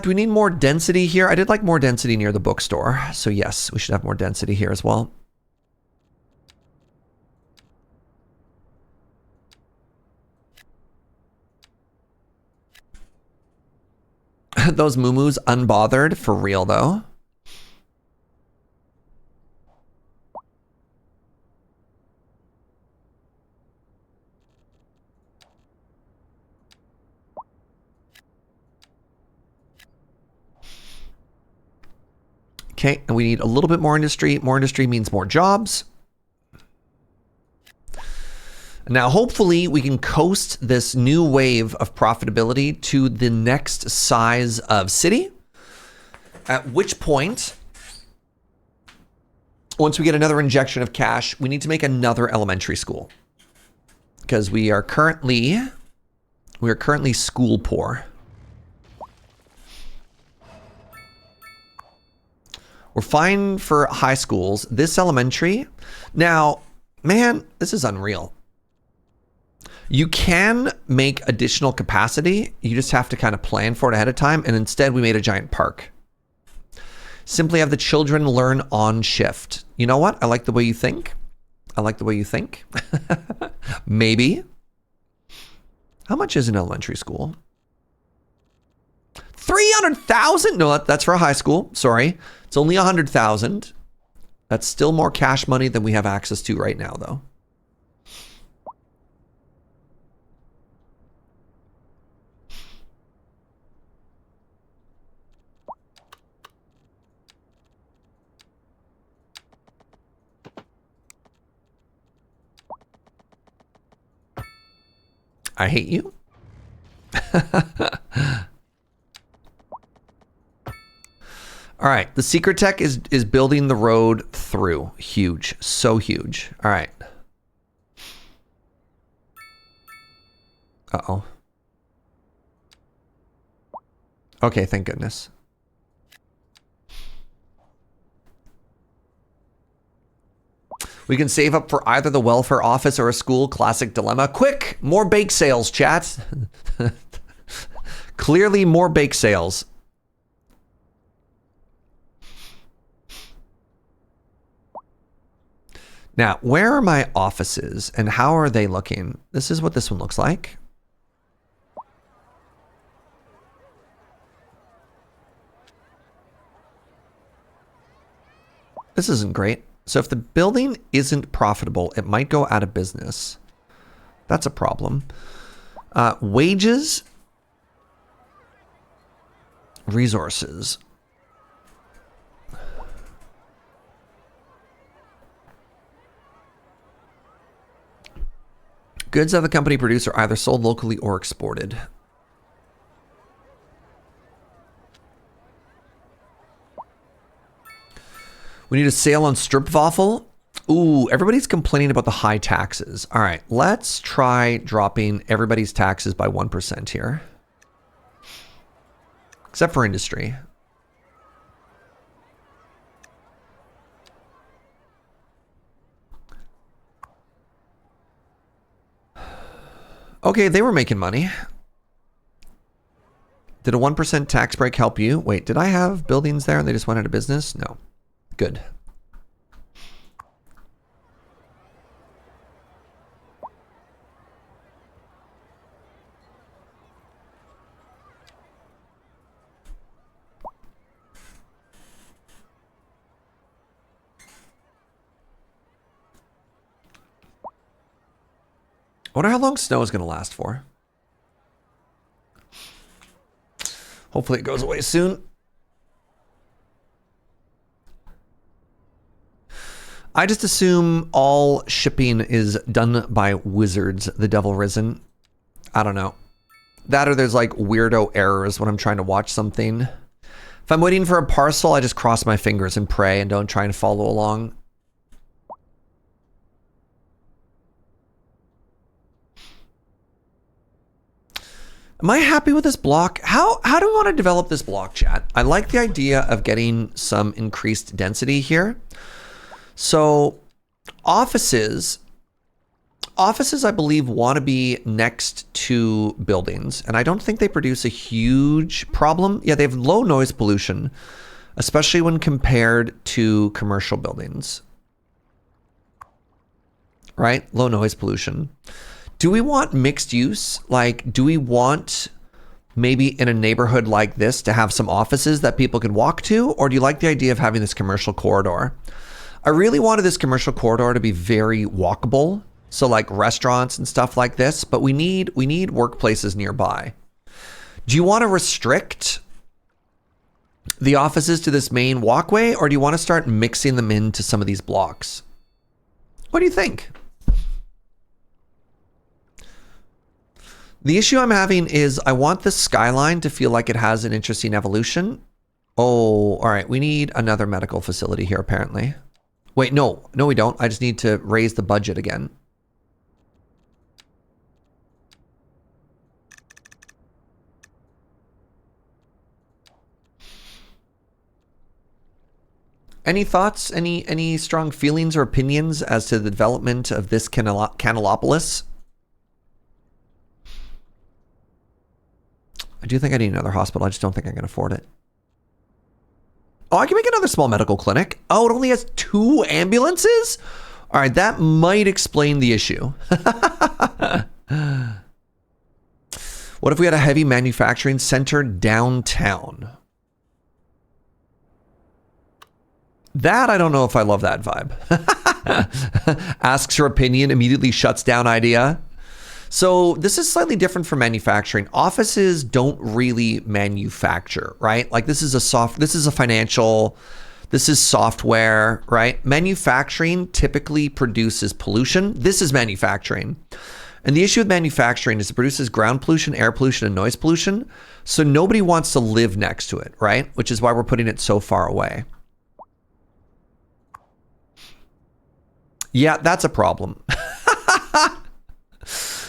Speaker 1: Do we need more density here? I did like more density near the bookstore, so yes, we should have more density here as well. Those moo-moos unbothered, for real though. Okay, and we need a little bit more industry. More industry means more jobs. Now, hopefully, we can coast this new wave of profitability to the next size of city. At which point, once we get another injection of cash, we need to make another elementary school. Because we are currently school poor. We're fine for high schools. This elementary, now, man, this is unreal. You can make additional capacity. You just have to kind of plan for it ahead of time. And instead, we made a giant park. Simply have the children learn on shift. You know what? I like the way you think. I like the way you think. Maybe. How much is an elementary school? 300,000? No, that's for a high school. Sorry. It's only 100,000. That's still more cash money than we have access to right now, though. I hate you. All right, the secret tech is building the road through. Huge, so huge. All right. Uh-oh. Okay, thank goodness. We can save up for either the welfare office or a school. Classic dilemma. Quick, more bake sales, chat. Clearly more bake sales. Now, where are my offices and how are they looking? This is what this one looks like. This isn't great. So if the building isn't profitable, it might go out of business. That's a problem. Wages. Resources. Goods that the company produce are either sold locally or exported. We need a sale on Stroopwafel. Ooh, everybody's complaining about the high taxes. All right, let's try dropping everybody's taxes by 1% here. Except for industry. Okay, they were making money. Did a 1% tax break help you? Wait, did I have buildings there and they just went out of business? No. Good. I wonder how long snow is going to last for. Hopefully it goes away soon. I just assume all shipping is done by wizards, the devil risen. I don't know. That or there's like weirdo errors when I'm trying to watch something. If I'm waiting for a parcel, I just cross my fingers and pray and don't try and follow along. Am I happy with this block? How do we want to develop this block, chat? I like the idea of getting some increased density here. So offices, I believe, want to be next to buildings, and I don't think they produce a huge problem. Yeah, they have low noise pollution, especially when compared to commercial buildings. Right? Low noise pollution. Do we want mixed use? Like, do we want maybe in a neighborhood like this to have some offices that people can walk to? Or do you like the idea of having this commercial corridor? I really wanted this commercial corridor to be very walkable. So like restaurants and stuff like this, but we need workplaces nearby. Do you want to restrict the offices to this main walkway, or do you want to start mixing them into some of these blocks? What do you think? The issue I'm having is I want the skyline to feel like it has an interesting evolution. Oh, all right. We need another medical facility here, apparently. Wait, no, we don't. I just need to raise the budget again. Any thoughts? Any strong feelings or opinions as to the development of this Canalopolis? I do think I need another hospital. I just don't think I can afford it. Oh, I can make another small medical clinic. Oh, it only has 2 ambulances? All right, that might explain the issue. What if we had a heavy manufacturing center downtown? That, I don't know if I love that vibe. Asks her opinion, immediately shuts down idea. So this is slightly different from manufacturing. Offices don't really manufacture, right? Like this is a financial, this is software, right? Manufacturing typically produces pollution. This is manufacturing. And the issue with manufacturing is it produces ground pollution, air pollution, and noise pollution. So nobody wants to live next to it, right? Which is why we're putting it so far away. Yeah, that's a problem.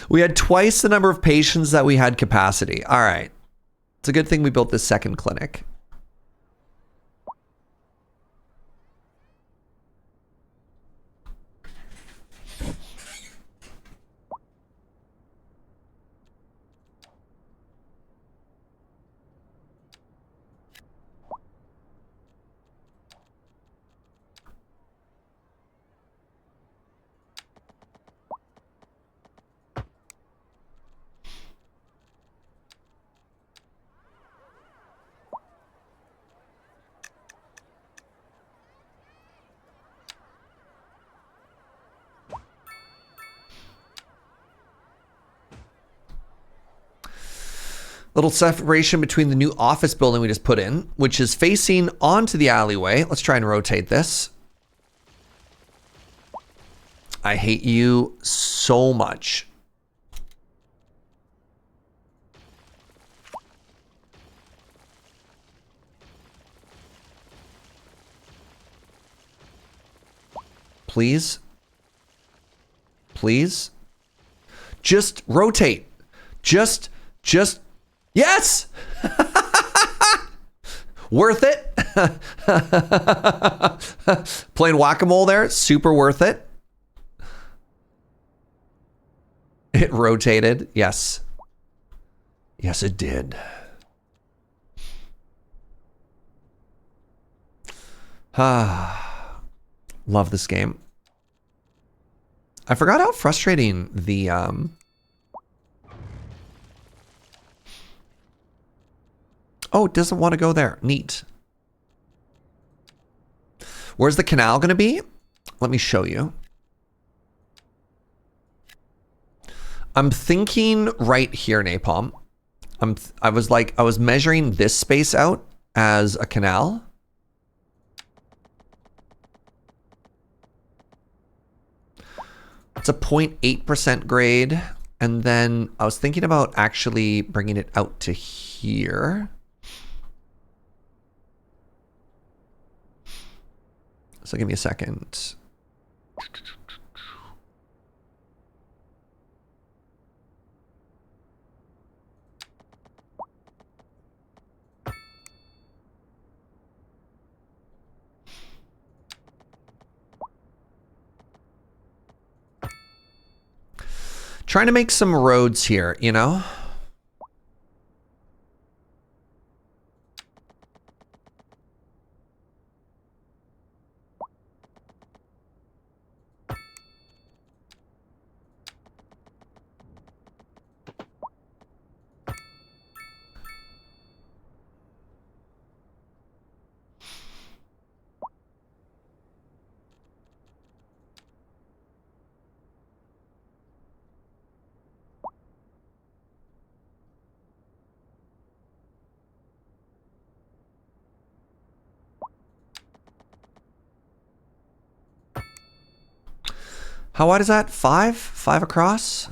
Speaker 1: We had twice the number of patients that we had capacity. All right. It's a good thing we built this second clinic. Little separation between the new office building we just put in, which is facing onto the alleyway. Let's try and rotate this. I hate you so much. Please. Please. Just rotate. Just. Yes! Worth it. Playing whack-a-mole there. Super worth it. It rotated. Yes. Yes, it did. Love this game. I forgot how frustrating the oh, it doesn't want to go there. Neat. Where's the canal going to be? Let me show you. I'm thinking right here, Napalm. I was measuring this space out as a canal. It's a 0.8% grade. And then I was thinking about actually bringing it out to here. So give me a second. Trying to make some roads here, you know? How wide is that? 5? 5 across?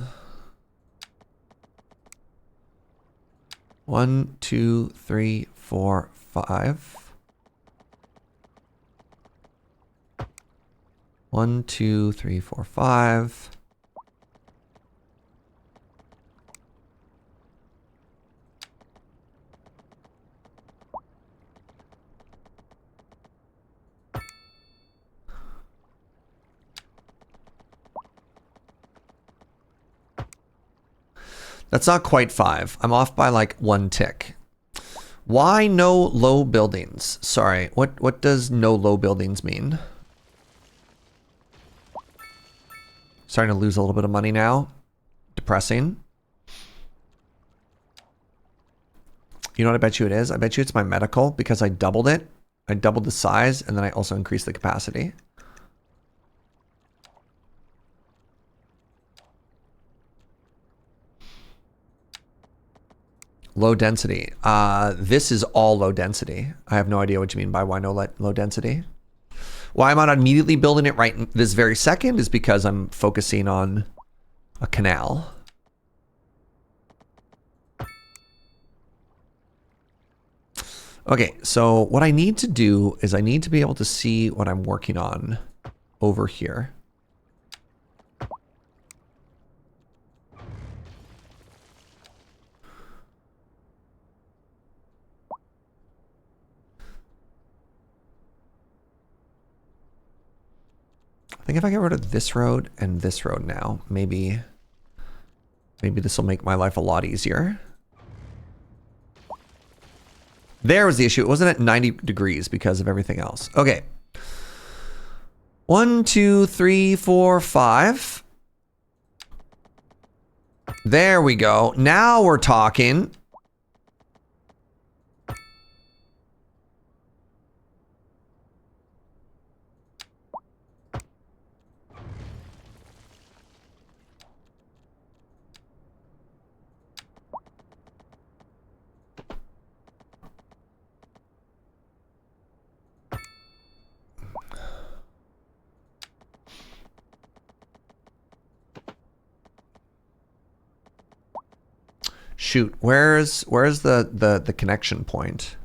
Speaker 1: 1, 2, 3, 4, 5. 1, 2, 3, 4, 5. That's not quite 5. I'm off by like 1 tick. Why no low buildings? Sorry, what does no low buildings mean? Starting to lose a little bit of money now. Depressing. You know what I bet you it is? I bet you it's my medical because I doubled it. I doubled the size and then I also increased the capacity. Low density. This is all low density. I have no idea what you mean by why no low density. Why I'm not immediately building it right this very second is because I'm focusing on a canal. Okay, so what I need to do is I need to be able to see what I'm working on over here. I think if I get rid of this road and this road now, maybe this will make my life a lot easier. There was the issue. It wasn't at 90 degrees because of everything else. Okay. 1, 2, 3, 4, 5. There we go. Now we're talking. Shoot, where's the connection point?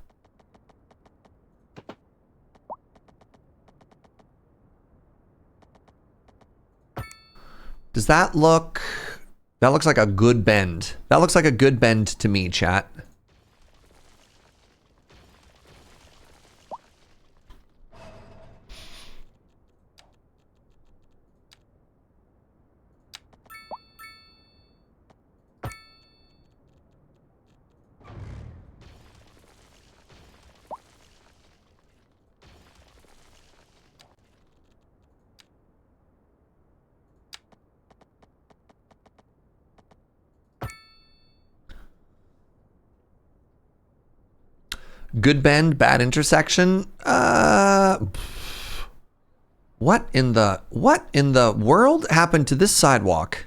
Speaker 1: Does that look... That looks like a good bend. That looks like a good bend to me, chat. Good bend, bad intersection. What in the world happened to this sidewalk?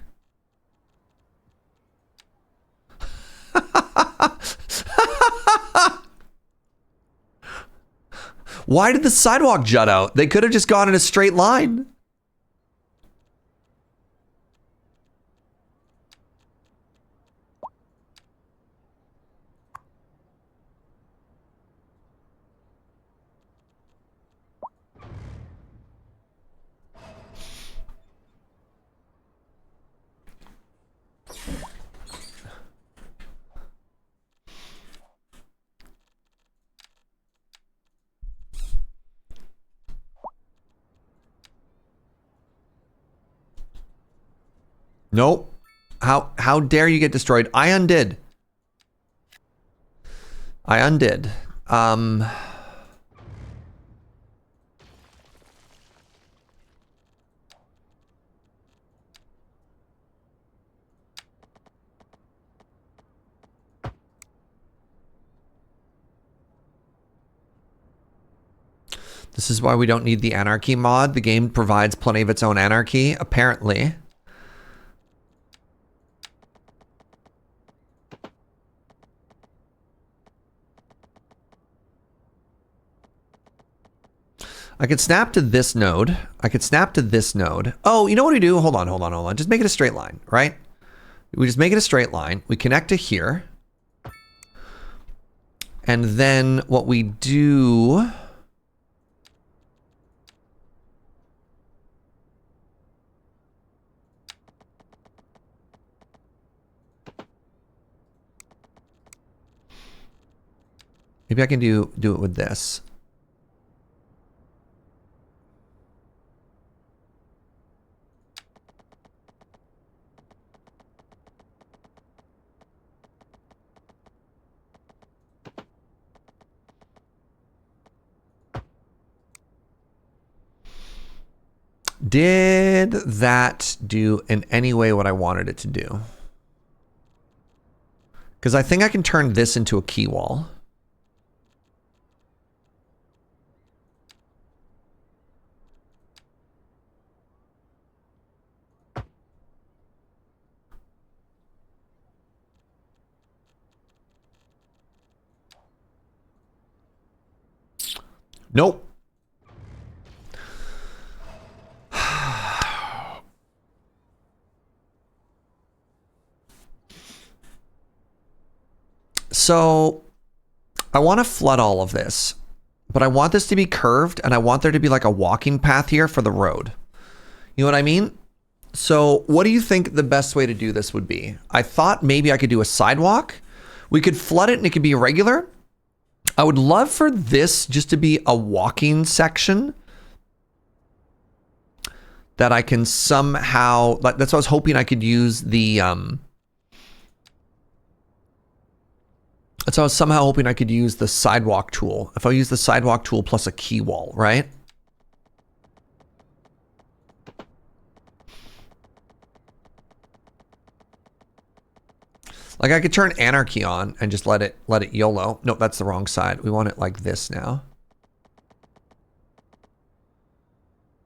Speaker 1: Why did the sidewalk jut out? They could have just gone in a straight line. Nope. How dare you get destroyed? I undid. I undid. This is why we don't need the Anarchy mod. The game provides plenty of its own anarchy, apparently. I could snap to this node. I could snap to this node. Oh, you know what we do? Hold on. Just make it a straight line, right? We just make it a straight line. We connect to here. And then what we do... Maybe I can do it with this. Did that do in any way what I wanted it to do? Because I think I can turn this into a key wall. Nope. So I want to flood all of this, but I want this to be curved and I want there to be like a walking path here for the road. You know what I mean? So what do you think the best way to do this would be? I thought maybe I could do a sidewalk. We could flood it and it could be irregular. I would love for this just to be a walking section that I can somehow, that's what I was hoping I could use the, that's how I was somehow hoping I could use the sidewalk tool. If I use the sidewalk tool plus a key wall, right? Like I could turn Anarchy on and just let it YOLO. Nope, that's the wrong side. We want it like this now.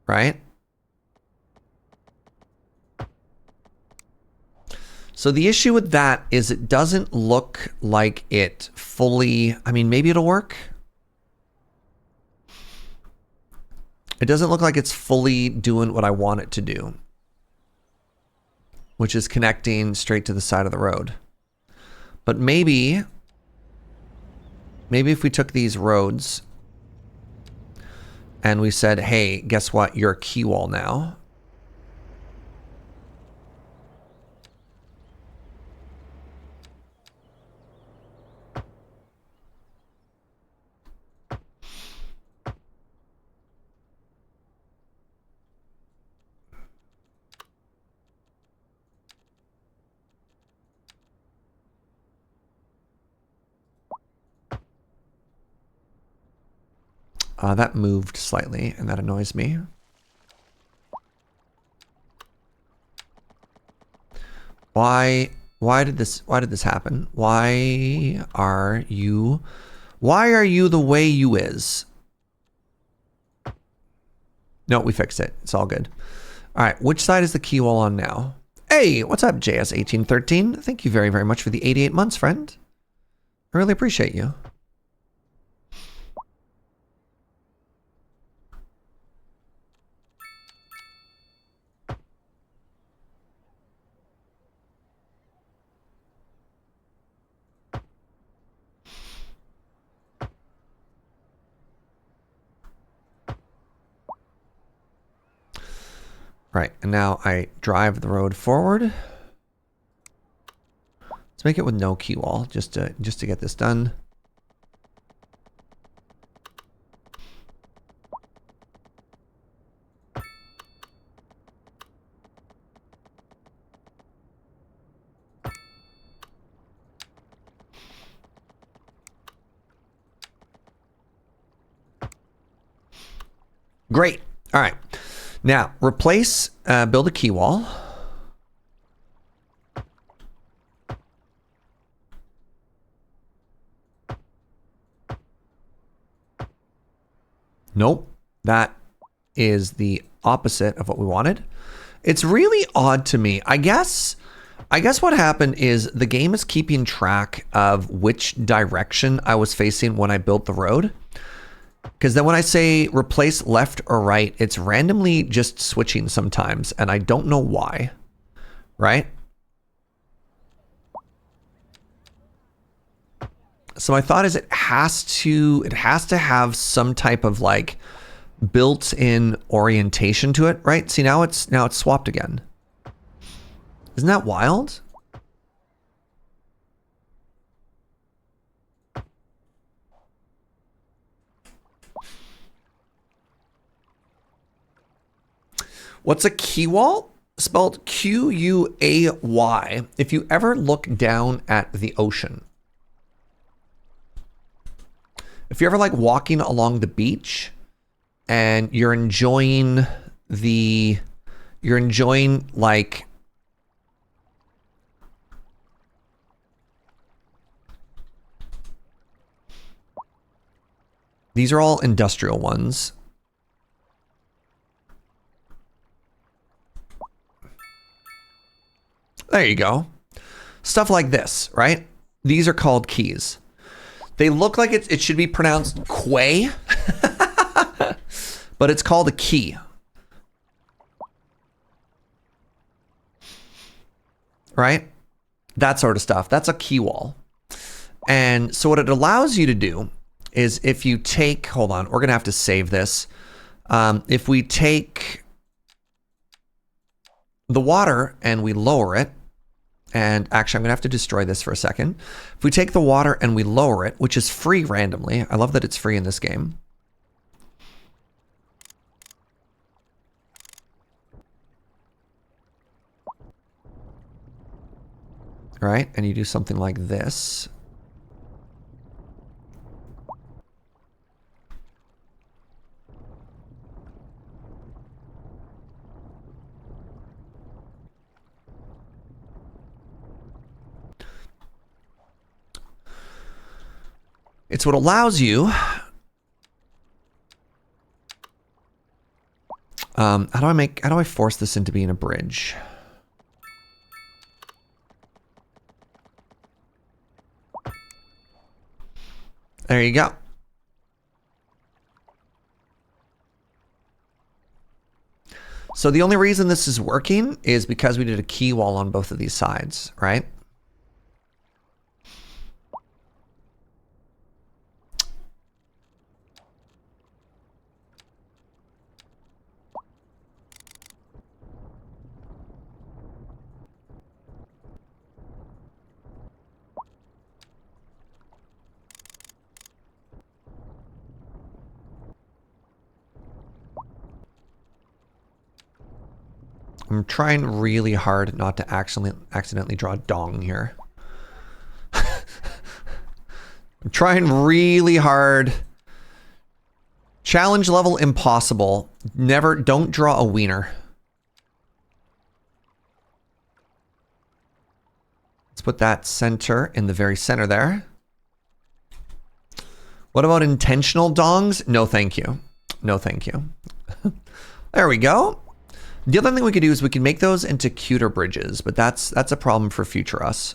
Speaker 1: Right? So the issue with that is it doesn't look like it fully, I mean, maybe it'll work. It doesn't look like it's fully doing what I want it to do, which is connecting straight to the side of the road. But maybe if we took these roads and we said, hey, guess what? You're a key wall now. That moved slightly, and that annoys me. Why did this happen? Why are you the way you is? No, we fixed it. It's all good. All right, which side is the key wall on now? Hey, what's up, JS1813? Thank you very, very much for the 88 months, friend. I really appreciate you. Right, and now I drive the road forward. Let's make it with no key wall, just to get this done. Great. All right. Now, replace, build a key wall. Nope. That is the opposite of what we wanted. It's really odd to me. I guess what happened is the game is keeping track of which direction I was facing when I built the road. Because then when I say replace left or right, it's randomly just switching sometimes, and I don't know why, right? So my thought is it has to have some type of like built-in orientation to it, right? See, now it's swapped again. Isn't that wild? What's a key wall? Spelled Q-U-A-Y. If you ever look down at the ocean, if you're ever like walking along the beach and you're enjoying like These are all industrial ones. There you go. Stuff like this, right? These are called keys. They look like it should be pronounced quay, but it's called a key. Right? That sort of stuff. That's a key wall. And so what it allows you to do is if you take, hold on, we're going to have to save this. If we take the water and we lower it, and actually I'm going to have to destroy this for a second. If we take the water and we lower it, which is free randomly, I love that it's free in this game. Right? And you do something like this. It's what allows you. How do I force this into being a bridge? There you go. So the only reason this is working is because we did a key wall on both of these sides, right? I'm trying really hard not to accidentally draw dong here. I'm trying really hard. Challenge level impossible. Don't draw a wiener. Let's put that center in the very center there. What about intentional dongs? No, thank you. No, thank you. There we go. The other thing we could do is we can make those into cuter bridges, but that's a problem for future us.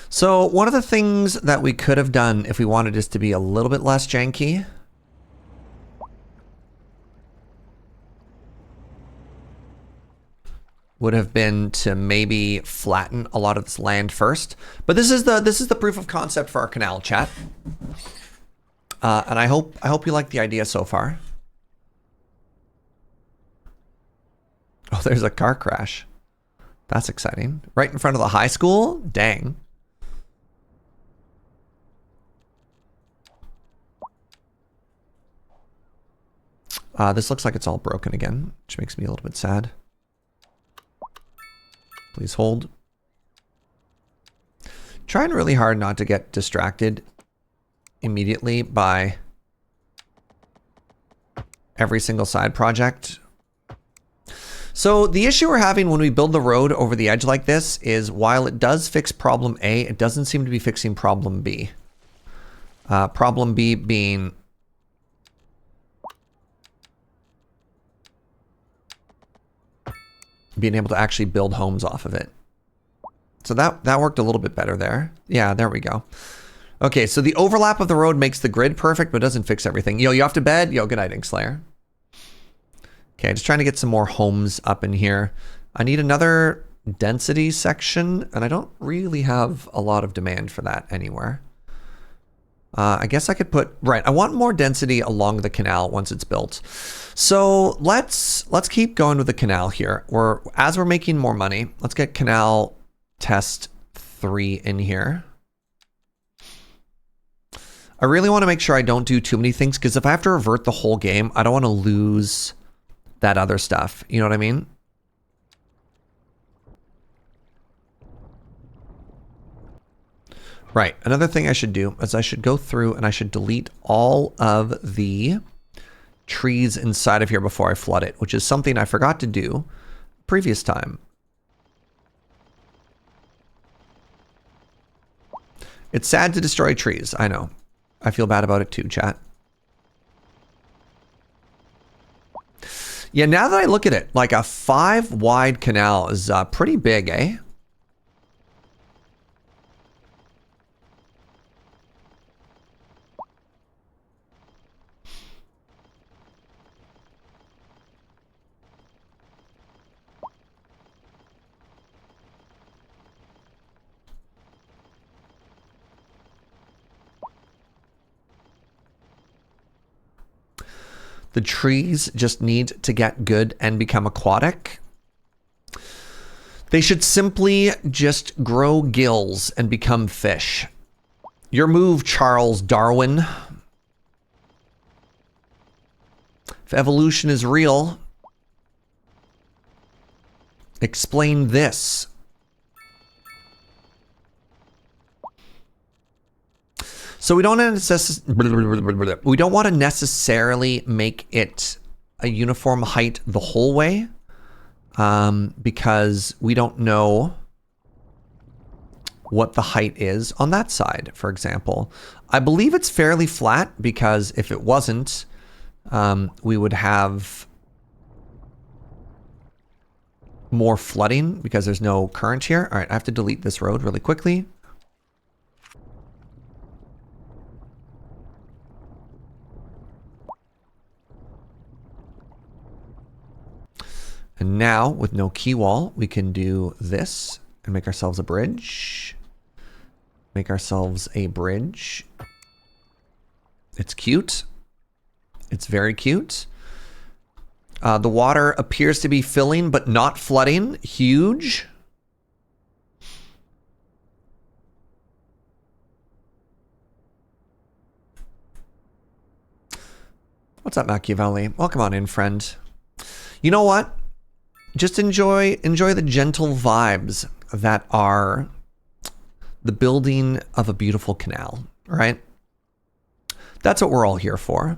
Speaker 1: So one of the things that we could have done if we wanted this to be a little bit less janky would have been to maybe flatten a lot of this land first. But this is the proof of concept for our canal chat. And I hope you like the idea so far. Oh, there's a car crash. That's exciting. Right in front of the high school? Dang. This looks like it's all broken again, which makes me a little bit sad. Please hold. Trying really hard not to get distracted immediately by every single side project. So the issue we're having when we build the road over the edge like this is while it does fix problem A, it doesn't seem to be fixing problem B. Problem B being being able to actually build homes off of it. So that worked a little bit better there. Yeah, there we go. Okay, so the overlap of the road makes the grid perfect, but doesn't fix everything. Yo, you off to bed? Yo, good night, Inkslayer. Okay, just trying to get some more homes up in here. I need another density section, and I don't really have a lot of demand for that anywhere. I guess I could put, right, I want more density along the canal once it's built. So let's keep going with the canal here. As we're making more money, let's get canal test 3 in here. I really want to make sure I don't do too many things, because if I have to revert the whole game, I don't want to lose that other stuff. You know what I mean? Right. Another thing I should do is I should go through and I should delete all of the trees inside of here before I flood it, which is something I forgot to do previous time. It's sad to destroy trees. I know. I feel bad about it too, chat. Yeah, now that I look at it, like a 5 wide canal is pretty big, eh? The trees just need to get good and become aquatic. They should simply just grow gills and become fish. Your move, Charles Darwin. If evolution is real, explain this. So we don't want to necessarily make it a uniform height the whole way, because we don't know what the height is on that side, for example. I believe it's fairly flat, because if it wasn't, we would have more flooding because there's no current here. All right, I have to delete this road really quickly. And now, with no key wall, we can do this and make ourselves a bridge. Make ourselves a bridge. It's cute. It's very cute. The water appears to be filling, but not flooding. Huge. What's up, Machiavelli? Welcome on in, friend. You know what? Just enjoy the gentle vibes that are the building of a beautiful canal, right? That's what we're all here for.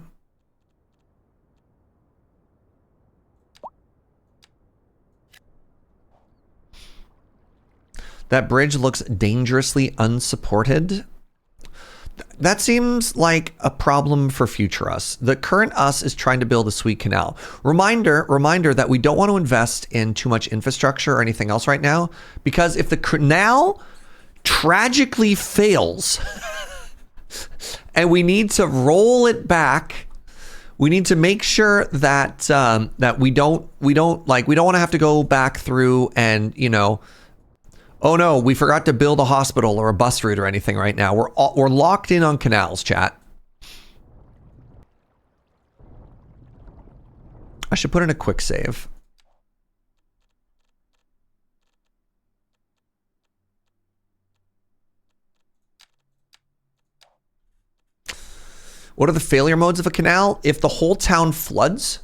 Speaker 1: That bridge looks dangerously unsupported. That seems like a problem for future us. The current us is trying to build a sweet canal. Reminder that we don't want to invest in too much infrastructure or anything else right now, because if the canal tragically fails and we need to roll it back, we need to make sure that that we don't want to have to go back through and, you know, oh no, we forgot to build a hospital or a bus route or anything right now. We're locked in on canals, chat. I should put in a quick save. What are the failure modes of a canal? If the whole town floods,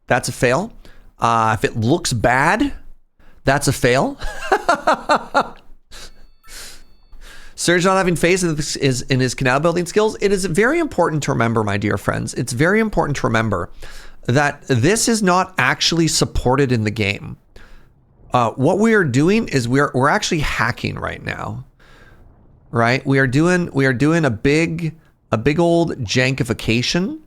Speaker 1: that's a fail. If it looks bad, that's a fail. Serge not having faith in his canal building skills. It is very important to remember, my dear friends. It's very important to remember that this is not actually supported in the game. What we are doing is we're actually hacking right now, right? We are doing a big old jankification,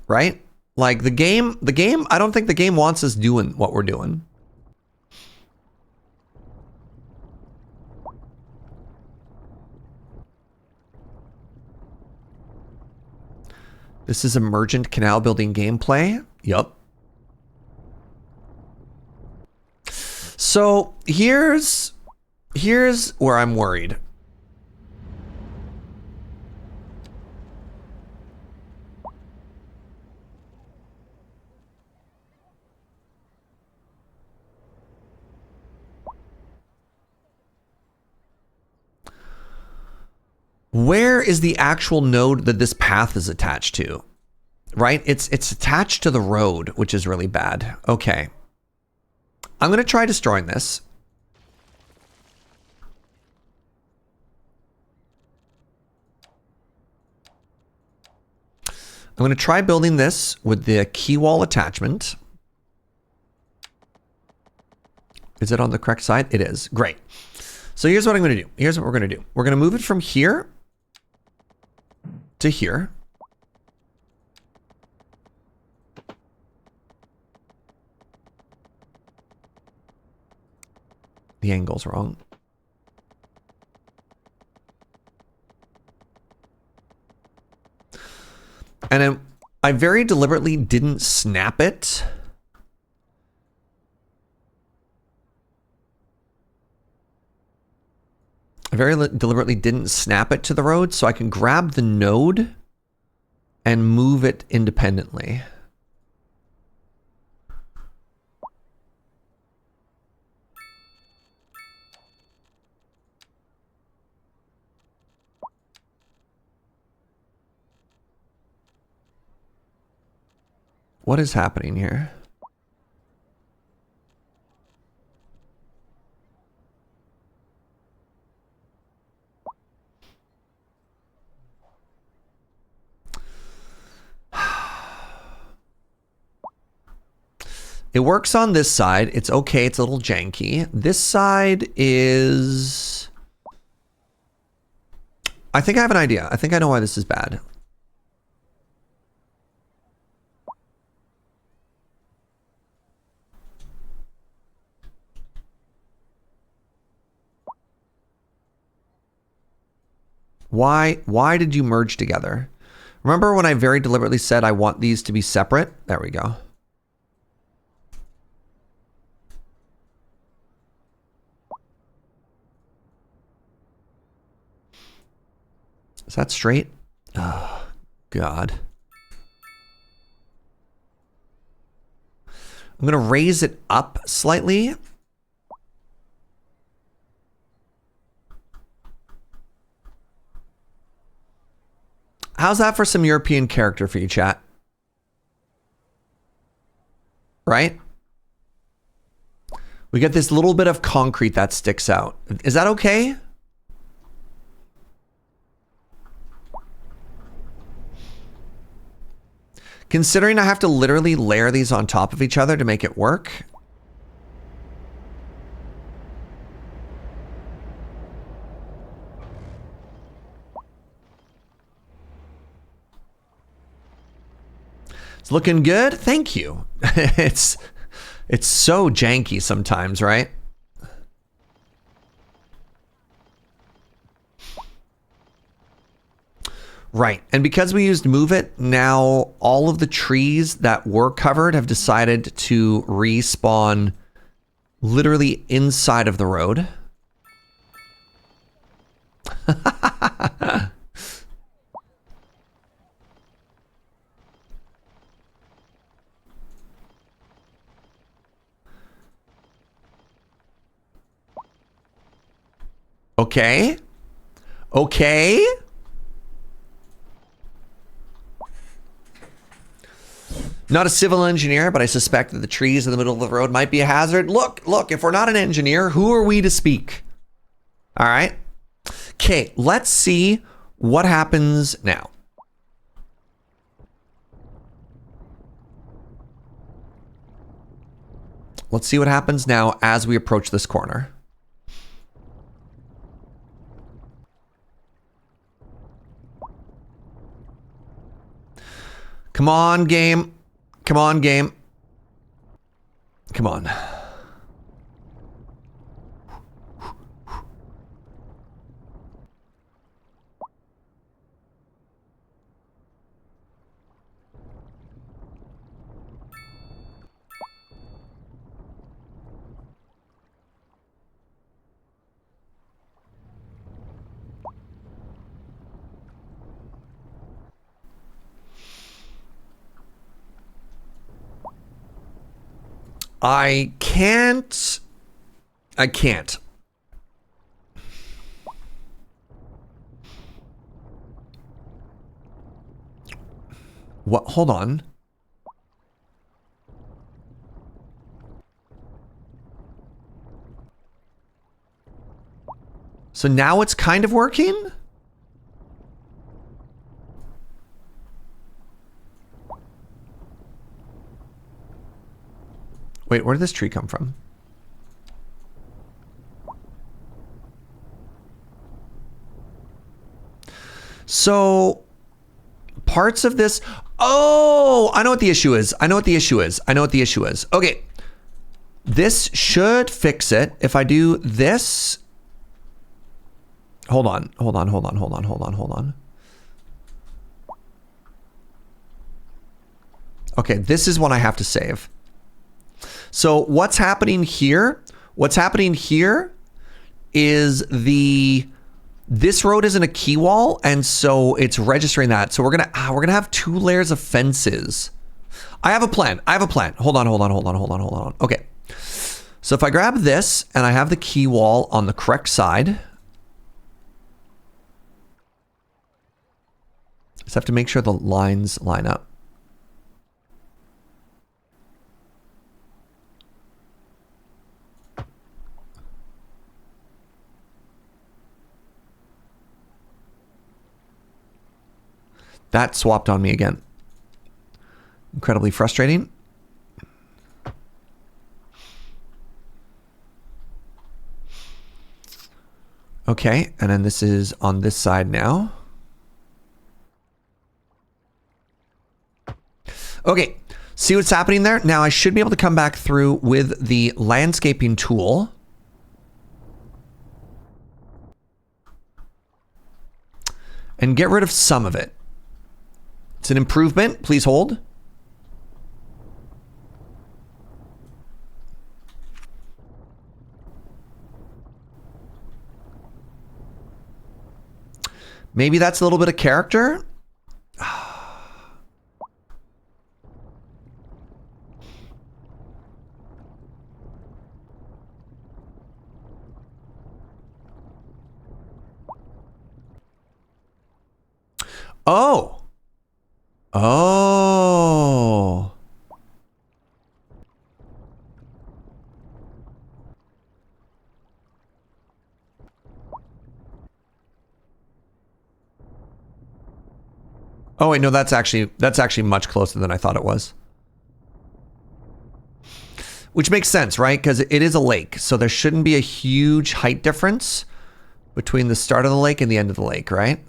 Speaker 1: right? Like the game. I don't think the game wants us doing what we're doing. This is emergent canal building gameplay. Yup. So here's where I'm worried. Where is the actual node that this path is attached to? Right? It's attached to the road, which is really bad. Okay. I'm going to try destroying this. I'm going to try building this with the key wall attachment. Is it on the correct side? It is. Great. So here's what I'm going to do. Here's what we're going to do. We're going to move it from here to here. The angle's wrong. And then I very deliberately didn't snap it. I very deliberately didn't snap it to the road so I can grab the node and move it independently. What is happening here? It works on this side. It's okay. It's a little janky. This side is... I think I have an idea. I think I know why this is bad. Why did you merge together? Remember when I very deliberately said I want these to be separate? There we go. Is that straight? Oh, God. I'm going to raise it up slightly. How's that for some European character for you, chat? Right? We get this little bit of concrete that sticks out. Is that okay? Considering I have to literally layer these on top of each other to make it work. It's looking good. Thank you. It's so janky sometimes, right? Right, and because we used Move It, now all of the trees that were covered have decided to respawn literally inside of the road. Okay. Okay. Not a civil engineer, but I suspect that the trees in the middle of the road might be a hazard. Look, if we're not an engineer, who are we to speak? All right. Okay, let's see what happens now. Let's see what happens now as we approach this corner. Come on, game. Come on, game. Come on. I can't. What? Hold on. So now it's kind of working? Wait, where did this tree come from? So parts of this. Oh, I know what the issue is. Okay. This should fix it. If I do this. Hold on. Okay, this is what I have to save. So what's happening here? What's happening here is this road isn't a key wall, and so it's registering that. So we're gonna have 2 layers of fences. I have a plan. Hold on. Okay. So if I grab this and I have the key wall on the correct side, just have to make sure the lines line up. That swapped on me again. Incredibly frustrating. Okay, and then this is on this side now. Okay, see what's happening there? Now I should be able to come back through with the landscaping tool. And get rid of some of it. It's an improvement. Please hold. Maybe that's a little bit of character. Oh. Oh. Oh wait, no, that's actually much closer than I thought it was. Which makes sense, right? Because it is a lake, so there shouldn't be a huge height difference between the start of the lake and the end of the lake, right?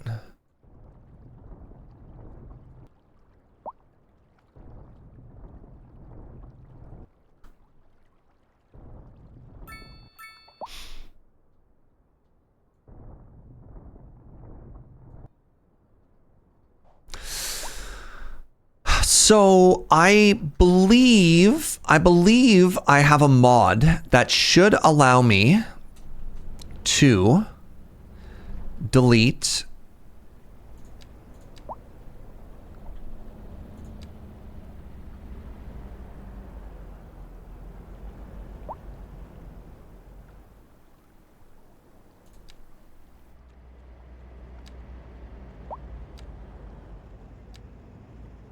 Speaker 1: So I believe I have a mod that should allow me to delete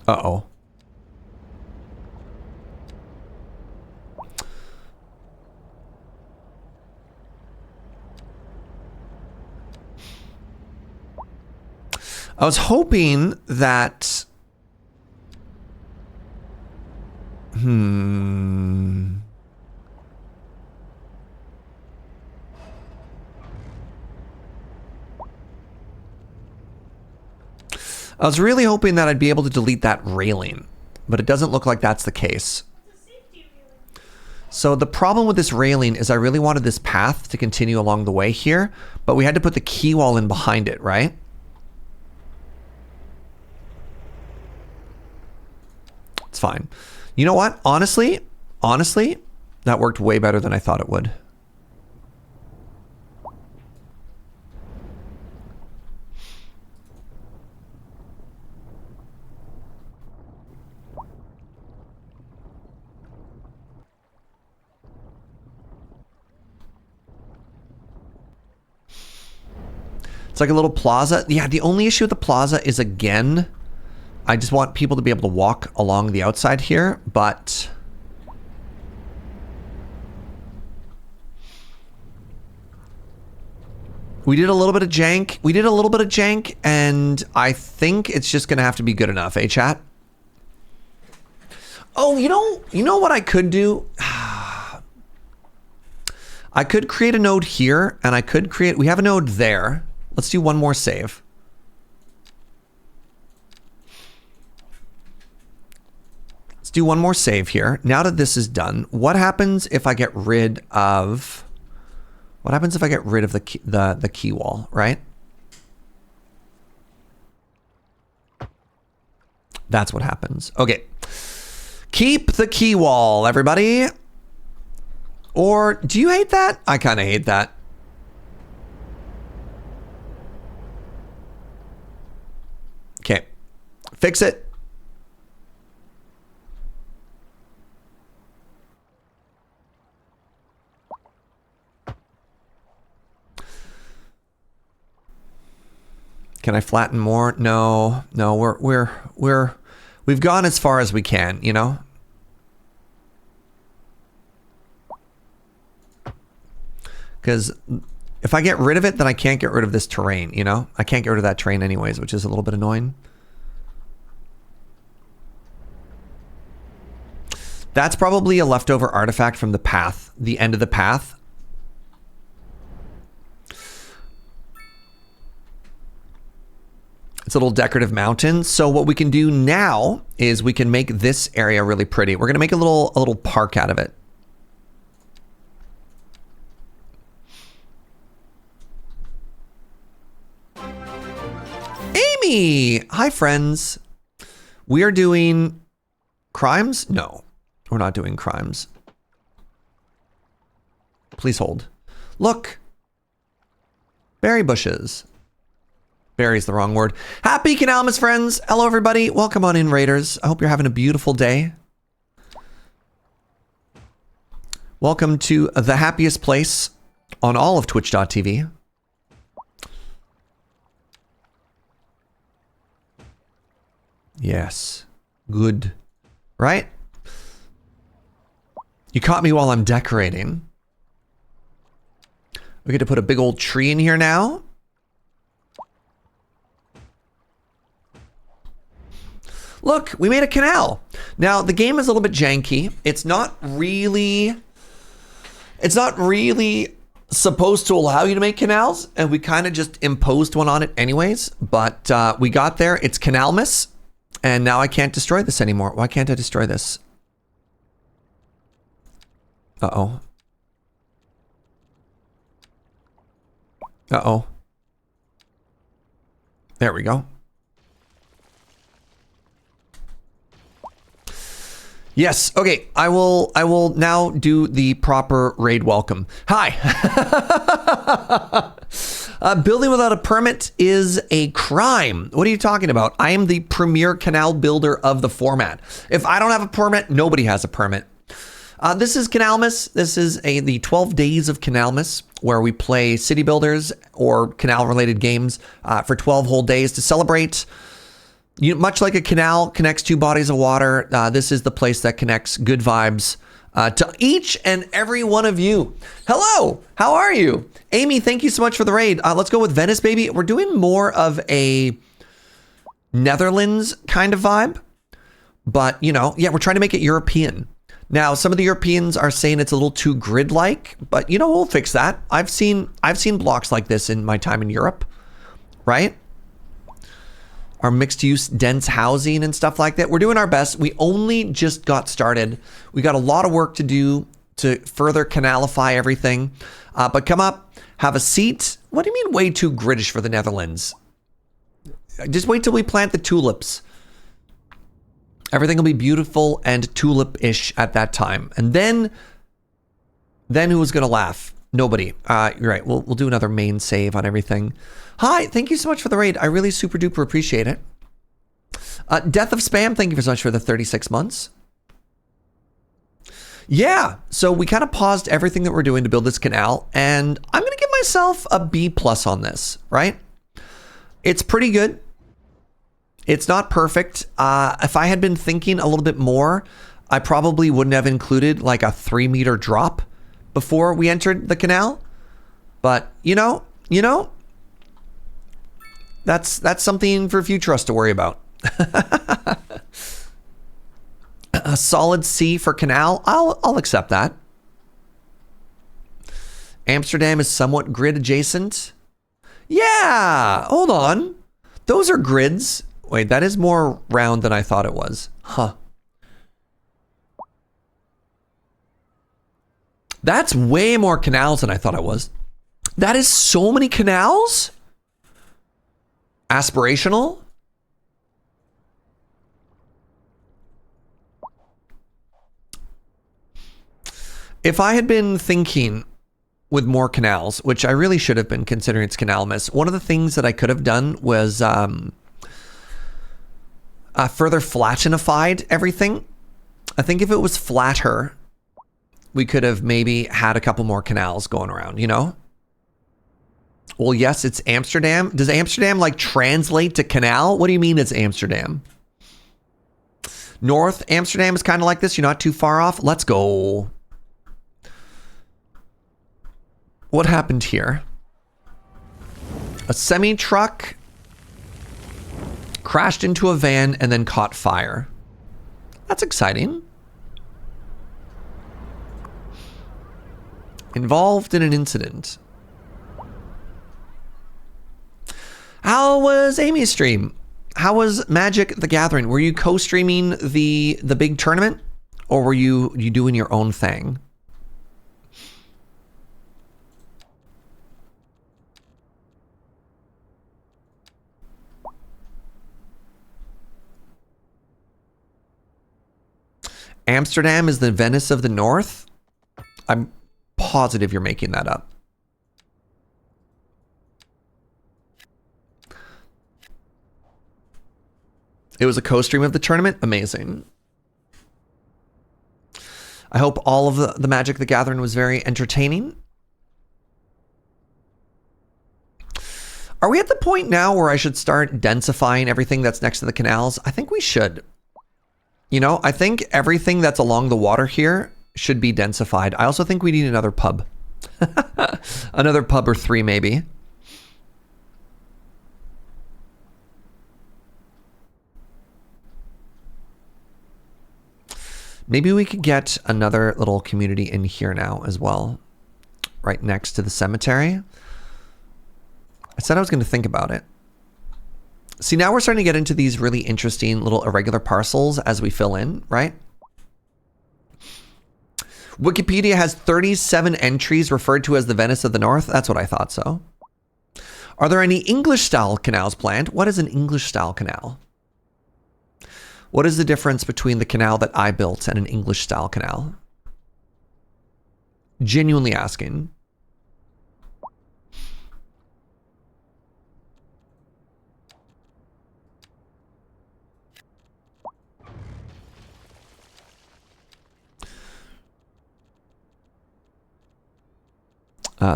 Speaker 1: uh-oh. I was hoping that... I was really hoping that I'd be able to delete that railing, but it doesn't look like that's the case. So the problem with this railing is I really wanted this path to continue along the way here, but we had to put the key wall in behind it, right? It's fine. You know what? Honestly, that worked way better than I thought it would. It's like a little plaza. Yeah, the only issue with the plaza is, again, I just want people to be able to walk along the outside here, but we did a little bit of jank. And I think it's just gonna have to be good enough, eh, chat? Oh, you know what I could do? I could create a node here, and we have a node there. Let's do one more save. Let's do one more save here. Now that this is done, what happens if I get rid of the key wall, right? That's what happens. Okay. Keep the key wall, everybody. Or do you hate that? I kind of hate that. Okay. Fix it. Can I flatten more? No, we've gone as far as we can, you know? Because if I get rid of it, then I can't get rid of this terrain, you know? I can't get rid of that terrain anyways, which is a little bit annoying. That's probably a leftover artifact from the path, the end of the path. It's a little decorative mountain. So what we can do now is we can make this area really pretty. We're gonna make a little park out of it. Amy! Hi, friends. We are doing crimes? No, we're not doing crimes. Please hold. Look. Berry bushes. Berry's the wrong word. Happy Canalmas, friends. Hello, everybody. Welcome on in, Raiders. I hope you're having a beautiful day. Welcome to the happiest place on all of Twitch.tv. Yes. Good. Right? You caught me while I'm decorating. We get to put a big old tree in here now. Look, we made a canal. Now, the game is a little bit janky. It's not really supposed to allow you to make canals, and we kind of just imposed one on it anyways, but we got there. It's Canalmas, and now I can't destroy this anymore. Why can't I destroy this? Uh-oh. Uh-oh. There we go. Yes, okay, I will now do the proper raid welcome. Hi. Building without a permit is a crime. What are you talking about? I am the premier canal builder of the format. If I don't have a permit, nobody has a permit. This is Canalmas. This is the 12 days of Canalmas, where we play city builders or canal-related games for 12 whole days to celebrate. Much like a canal connects two bodies of water, this is the place that connects good vibes to each and every one of you. Hello, how are you? Amy, thank you so much for the raid. Let's go with Venice, baby. We're doing more of a Netherlands kind of vibe, but yeah, we're trying to make it European. Now, some of the Europeans are saying it's a little too grid-like, but we'll fix that. I've seen blocks like this in my time in Europe, right? our mixed use dense housing and stuff like that. We're doing our best. We only just got started. We got a lot of work to do to further canalify everything. But come up, have a seat. What do you mean way too British for the Netherlands? Just wait till we plant the tulips. Everything will be beautiful and tulip-ish at that time. And then who's going to laugh? Nobody. You're right. We'll do another main save on everything. Hi, thank you so much for the raid. I really super duper appreciate it. Death of Spam, thank you so much for the 36 months. Yeah, so we kind of paused everything that we're doing to build this canal, and I'm going to give myself a B+ on this, right? It's pretty good. It's not perfect. If I had been thinking a little bit more, I probably wouldn't have included like a 3-meter drop before we entered the canal. But, you know, that's something for future us to worry about. A solid C for canal. I'll accept that. Amsterdam is somewhat grid adjacent. Yeah, hold on. Those are grids. Wait, that is more round than I thought it was. Huh. That's way more canals than I thought it was. That is so many canals? Aspirational? If I had been thinking with more canals, which I really should have been considering it's Canalmas, one of the things that I could have done was further flattenified everything. I think if it was flatter, we could have maybe had a couple more canals going around, you know? Well, yes, it's Amsterdam. Does Amsterdam like translate to canal? What do you mean it's Amsterdam? North Amsterdam is kind of like this. You're not too far off. Let's go. What happened here? A semi-truck crashed into a van and then caught fire. That's exciting. Involved in an incident. How was Amy's stream? How was Magic the Gathering? Were you co-streaming the big tournament, or were you doing your own thing? Amsterdam is the Venice of the North? I'm positive you're making that up. It was a co-stream of the tournament? Amazing. I hope all of the Magic the Gathering was very entertaining. Are we at the point now where I should start densifying everything that's next to the canals? I think we should. You know, I think everything that's along the water here should be densified. I also think we need another pub. Another pub or 3 maybe. Maybe we could get another little community in here now as well. Right next to the cemetery. I said I was going to think about it. See, now we're starting to get into these really interesting little irregular parcels as we fill in, right? Wikipedia has 37 entries referred to as the Venice of the North. That's what I thought so. Are there any English-style canals planned? What is an English-style canal? What is the difference between the canal that I built and an English-style canal? Genuinely asking.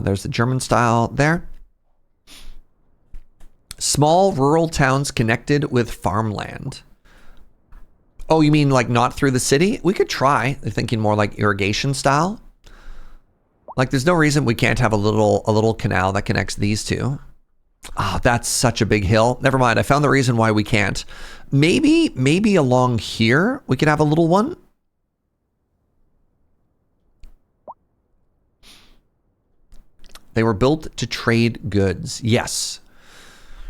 Speaker 1: There's the German style there. Small rural towns connected with farmland. Oh, you mean like not through the city? We could try. They're thinking more like irrigation style. Like there's no reason we can't have a little canal that connects these two. Ah, that's such a big hill. Never mind. I found the reason why we can't. Maybe along here we could have a little one. They were built to trade goods. Yes.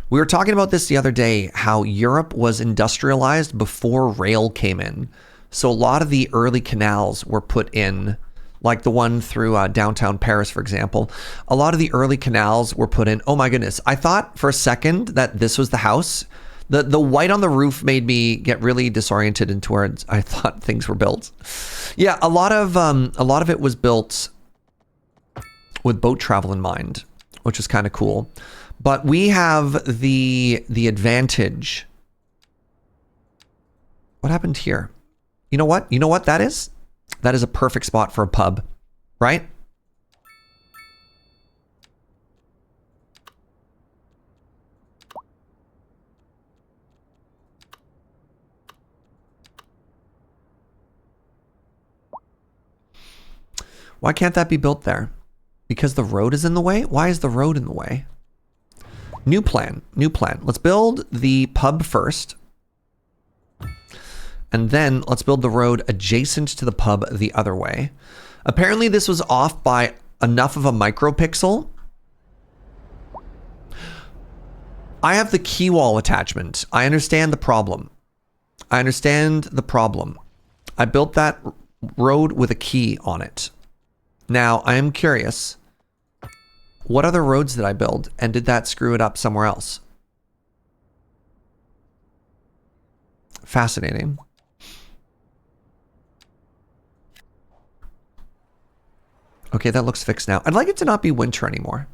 Speaker 1: We were talking about this the other day, how Europe was industrialized before rail came in. So a lot of the early canals were put in, like the one through downtown Paris, for example. A lot of the early canals were put in. Oh my goodness. I thought for a second that this was the house. The white on the roof made me get really disoriented in towards I thought things were built. Yeah, a lot of it was built with boat travel in mind, which is kind of cool. But we have the advantage. What happened here? You know what? You know what that is? That is a perfect spot for a pub, right? Why can't that be built there? Because the road is in the way? Why is the road in the way? New plan, new plan. Let's build the pub first. And then let's build the road adjacent to the pub the other way. Apparently this was off by enough of a micropixel. I have the key wall attachment. I understand the problem. I understand the problem. I built that road with a key on it. Now, I am curious, what other roads did I build? And did that screw it up somewhere else? Fascinating. Okay, that looks fixed now. I'd like it to not be winter anymore.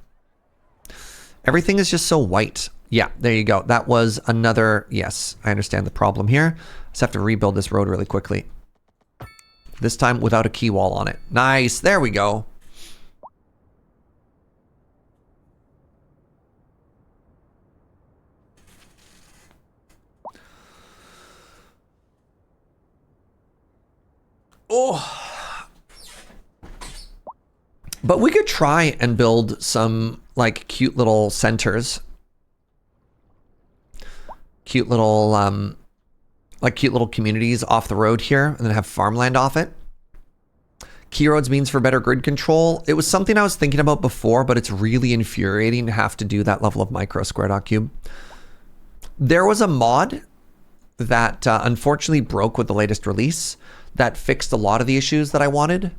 Speaker 1: Everything is just so white. Yeah, there you go. That was another... Yes, I understand the problem here. Just have to rebuild this road really quickly. This time without a key wall on it. Nice. There we go. Oh. But we could try and build some like cute little centers. Cute little like cute little communities off the road here and then have farmland off it. Key roads means for better grid control. It was something I was thinking about before, but it's really infuriating to have to do that level of micro square dot cube. There was a mod that unfortunately broke with the latest release that fixed a lot of the issues that I wanted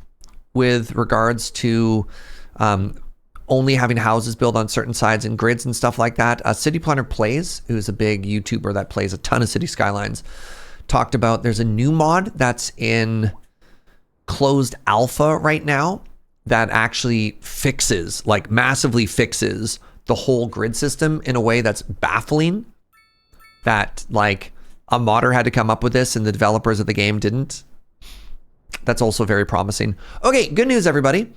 Speaker 1: with regards to only having houses built on certain sides and grids and stuff like that. City Planner Plays, who's a big YouTuber that plays a ton of City Skylines, talked about there's a new mod that's in closed alpha right now that actually fixes, like massively fixes the whole grid system in a way that's baffling. That like a modder had to come up with this and the developers of the game didn't. That's also very promising. Okay, good news, everybody.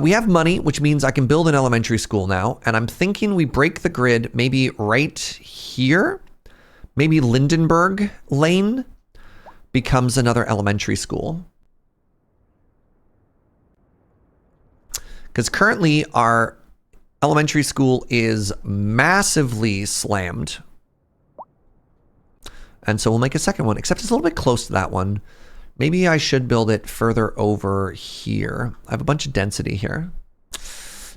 Speaker 1: We have money, which means I can build an elementary school now. And I'm thinking we break the grid maybe right here. Maybe Lindenberg Lane becomes another elementary school. Because currently our elementary school is massively slammed. And so we'll make a second one, except it's a little bit close to that one. Maybe I should build it further over here. I have a bunch of density here.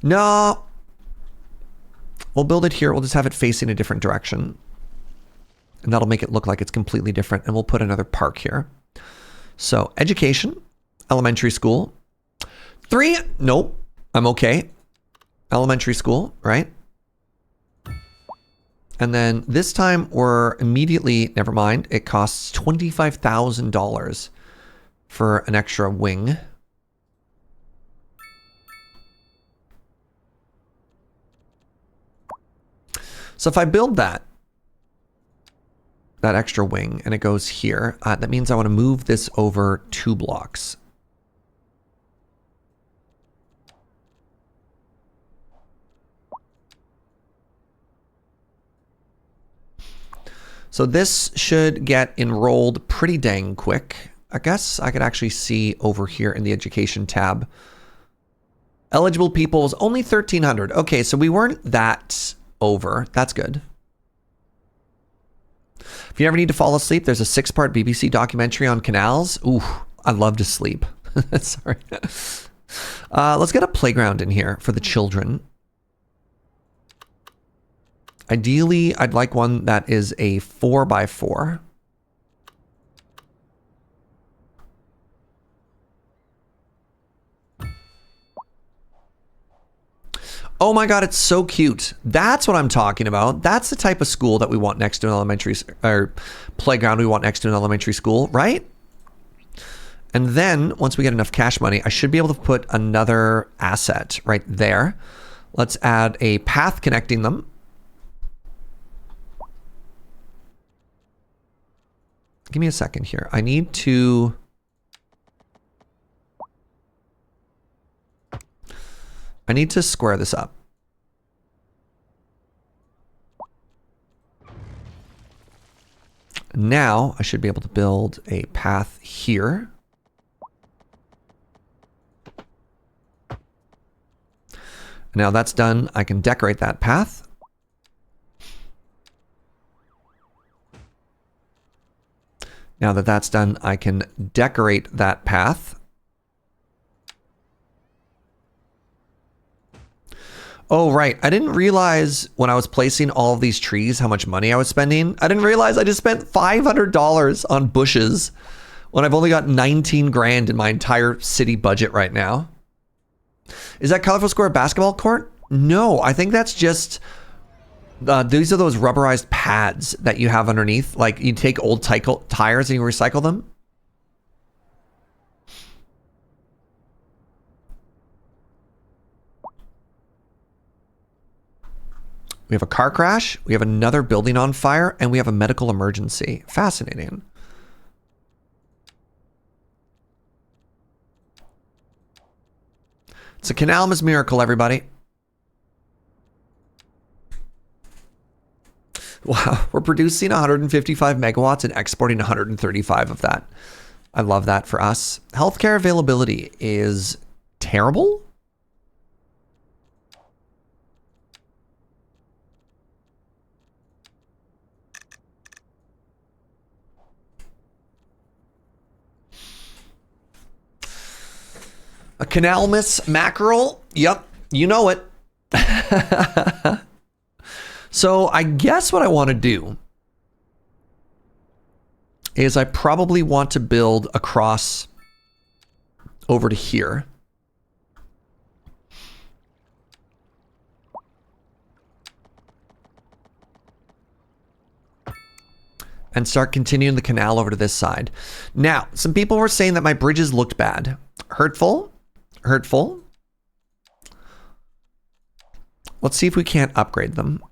Speaker 1: No. We'll build it here. We'll just have it facing a different direction. And that'll make it look like it's completely different. And we'll put another park here. So education, elementary school. 3, nope, I'm okay. Elementary school, right? And then this time we're immediately, never mind, it costs $25,000 for an extra wing. So if I build that extra wing and it goes here, that means I want to move this over 2 blocks. So this should get enrolled pretty dang quick. I guess I could actually see over here in the education tab. Eligible people was only 1,300. Okay, so we weren't that over. That's good. If you ever need to fall asleep, there's a 6-part BBC documentary on canals. Ooh, I love to sleep. Sorry. Let's get a playground in here for the children. Ideally, I'd like one that is a 4x4. Oh my God, it's so cute. That's what I'm talking about. That's the type of school that we want next to an elementary, or playground we want next to an elementary school, right? And then once we get enough cash money, I should be able to put another asset right there. Let's add a path connecting them. Give me a second here. I need to... square this up. Now I should be able to build a path here. Now that's done, I can decorate that path. Now that that's done, I can decorate that path. Oh, right. I didn't realize when I was placing all of these trees how much money I was spending. I didn't realize I just spent $500 on bushes when I've only got 19 grand in my entire city budget right now. Is that colorful square basketball court? No, I think that's just... these are those rubberized pads that you have underneath. Like you take old tires and you recycle them. We have a car crash, we have another building on fire, and we have a medical emergency. Fascinating. It's a Canalmas miracle, everybody. Wow, we're producing 155 megawatts and exporting 135 of that. I love that for us. Healthcare availability is terrible. A Canalmas mackerel? Yep, you know it. So I guess what I want to do is I probably want to build across over to here. And start continuing the canal over to this side. Now, some people were saying that my bridges looked bad. Hurtful. Hurtful. Let's see if we can't upgrade them.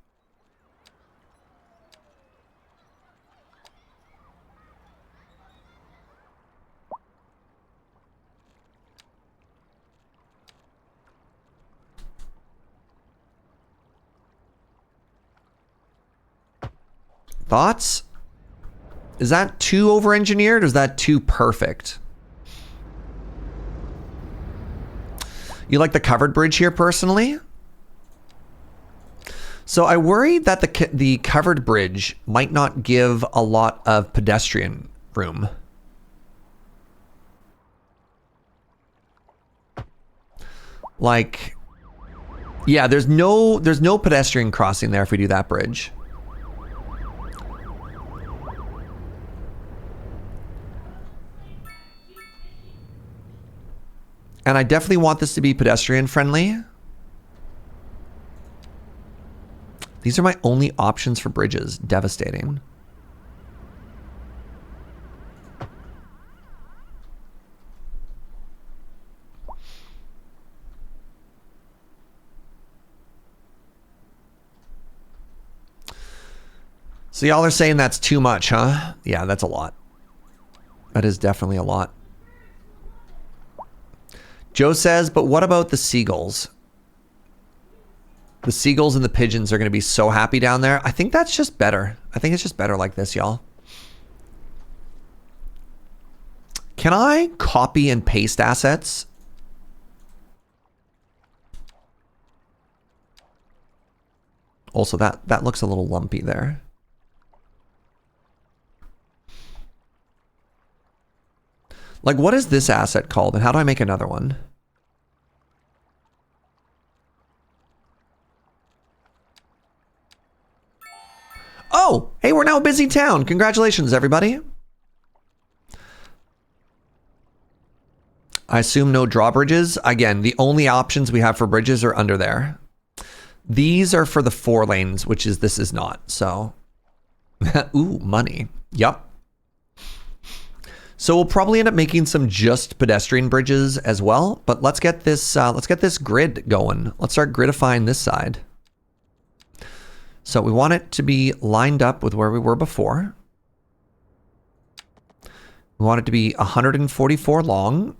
Speaker 1: Thoughts? Is that too over-engineered or is that too perfect? You like the covered bridge here personally? So I worried that the covered bridge might not give a lot of pedestrian room. Like, yeah, there's no pedestrian crossing there if we do that bridge. And I definitely want this to be pedestrian friendly. These are my only options for bridges. Devastating. So y'all are saying that's too much, huh? Yeah, that's a lot. That is definitely a lot. Joe says, but what about the seagulls? The seagulls and the pigeons are going to be so happy down there. I think that's just better. I think it's just better like this, y'all. Can I copy and paste assets? Also, that looks a little lumpy there. Like, what is this asset called, and how do I make another one? Oh, hey, we're now a busy town. Congratulations, everybody. I assume no drawbridges. Again, the only options we have for bridges are under there. These are for the 4 lanes, which is this is not. So, ooh, money. Yup. So we'll probably end up making some just pedestrian bridges as well. But let's get this grid going. Let's start gridifying this side. So we want it to be lined up with where we were before. We want it to be 144 long.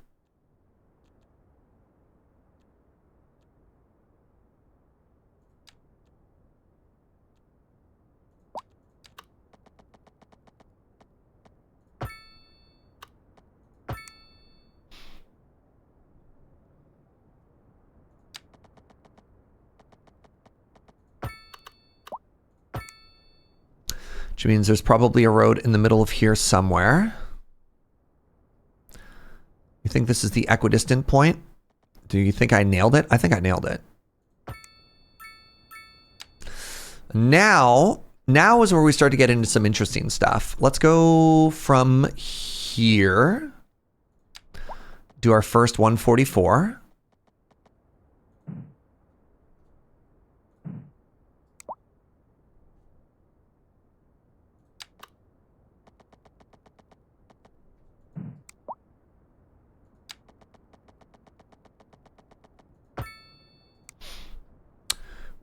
Speaker 1: Which means there's probably a road in the middle of here somewhere. You think this is the equidistant point? Do you think I nailed it? I think I nailed it. Now is where we start to get into some interesting stuff. Let's go from here. Do our first 144.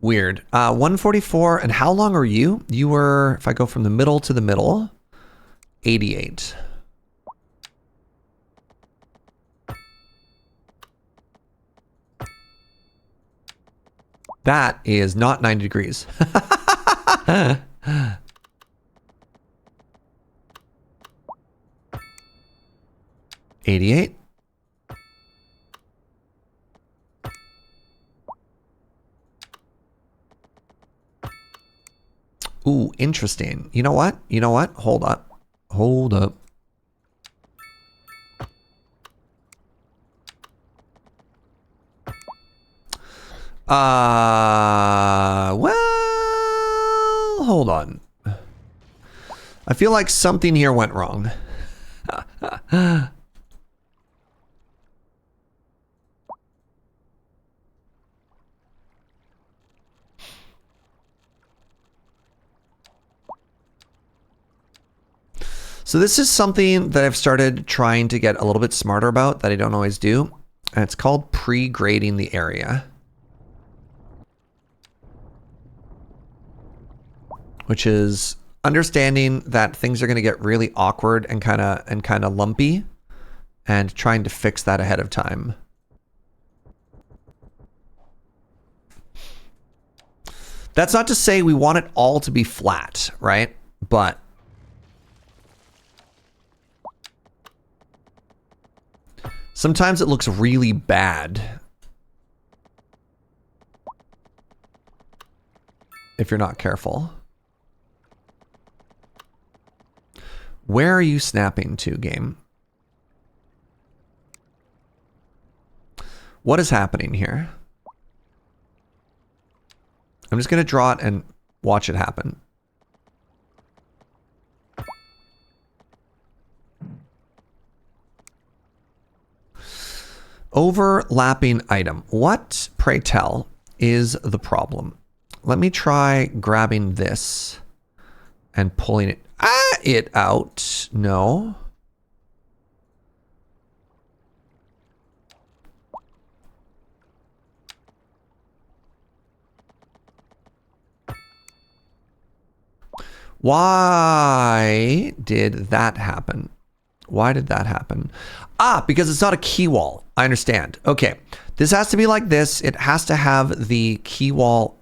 Speaker 1: Weird. 144, and how long are you? You were, if I go from the middle to the middle, 88. That is not 90 degrees. 88. Ooh, interesting. You know what? You know what? Hold up. Hold up. Well, hold on. I feel like something here went wrong. So this is something that I've started trying to get a little bit smarter about that I don't always do. And it's called pre-grading the area. Which is understanding that things are going to get really awkward and kind of lumpy, and trying to fix that ahead of time. That's not to say we want it all to be flat, right? But sometimes it looks really bad if you're not careful. Where are you snapping to, game? What is happening here? I'm just going to draw it and watch it happen. Overlapping item. What, pray tell, is the problem? Let me try grabbing this and pulling it out. No. Why did that happen? Why did that happen? Ah, because it's not a key wall. I understand. Okay. This has to be like this. It has to have the key wall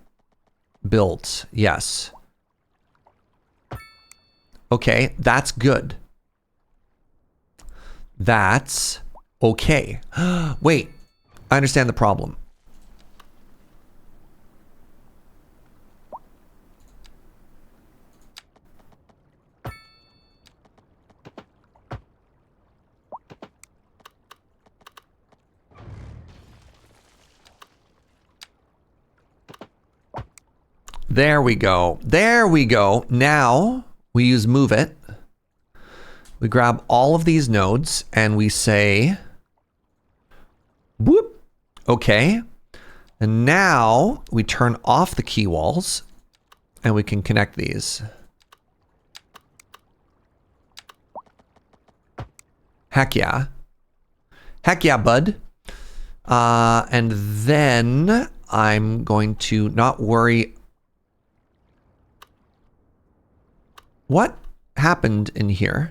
Speaker 1: built. Yes. Okay, that's good. That's okay. Wait, I understand the problem. There we go. There we go. Now we use move it. We grab all of these nodes and we say, whoop. Okay. And now we turn off the key walls and we can connect these. Heck yeah. Heck yeah, bud. And then I'm going to not worry. What happened in here?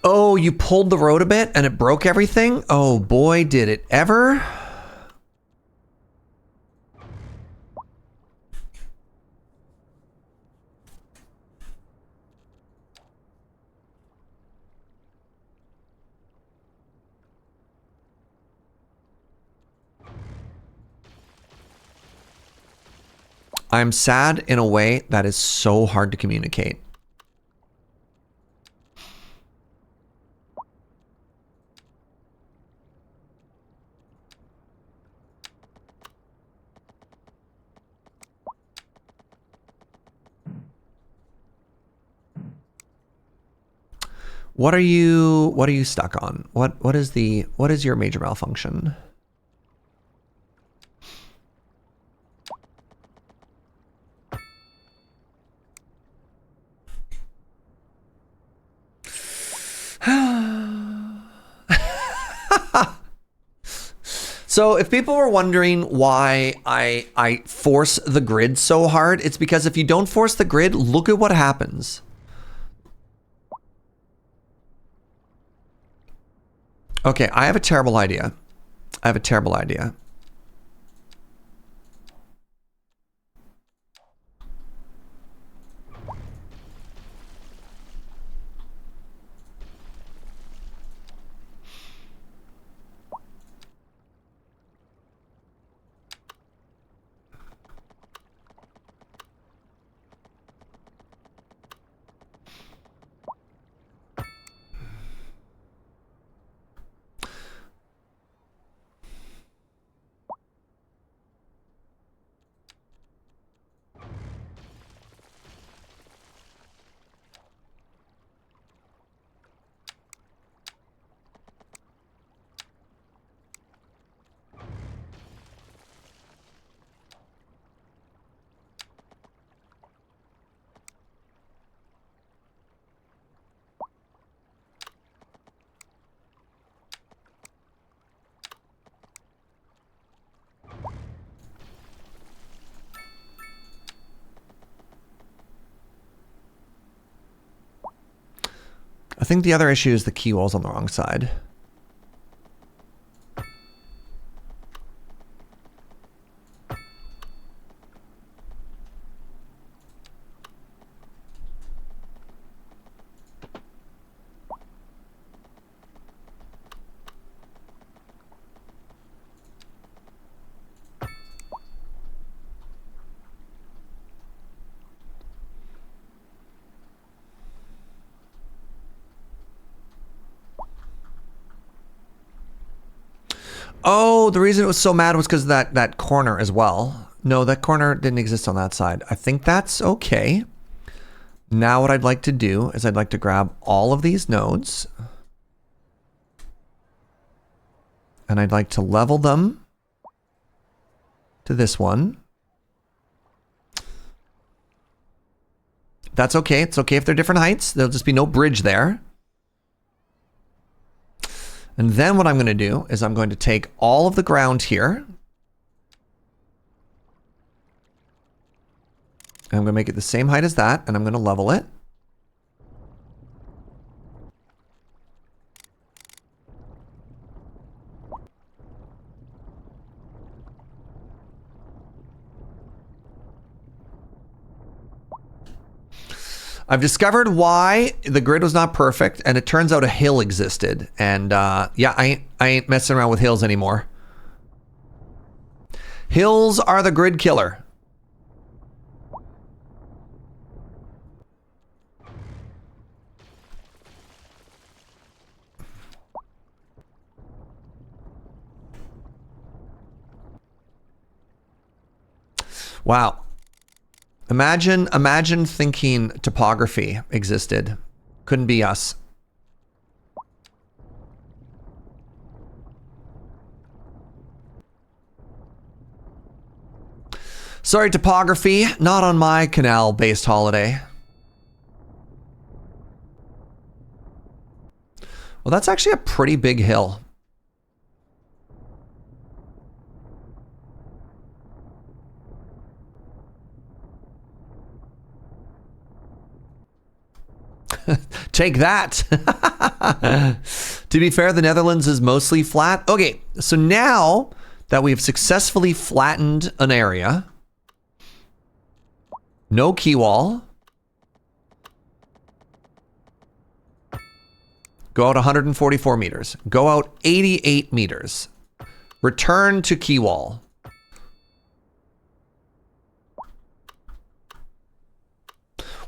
Speaker 1: Oh, you pulled the road a bit and it broke everything? Oh boy, did it ever. I'm sad in a way that is so hard to communicate. What are you stuck on? What is your major malfunction? So if people were wondering why I force the grid so hard, it's because if you don't force the grid, look at what happens. Okay, I have a terrible idea. I have a terrible idea. I think the other issue is the key wall's on the wrong side. Oh, the reason it was so mad was because of that corner as well. No, that corner didn't exist on that side. I think that's okay. Now what I'd like to do is I'd like to grab all of these nodes. And I'd like to level them to this one. That's okay. It's okay if they're different heights. There'll just be no bridge there. And then what I'm going to do is I'm going to take all of the ground here. And I'm going to make it the same height as that, and I'm going to level it. I've discovered why the grid was not perfect, and it turns out a hill existed. And yeah, I ain't messing around with hills anymore. Hills are the grid killer. Wow. Imagine thinking topography existed. Couldn't be us. Sorry, topography, not on my canal-based holiday. Well, that's actually a pretty big hill. Take that. To be fair, the Netherlands is mostly flat. Okay, so now that we've successfully flattened an area, no key wall. Go out 144 meters. Go out 88 meters. Return to key wall.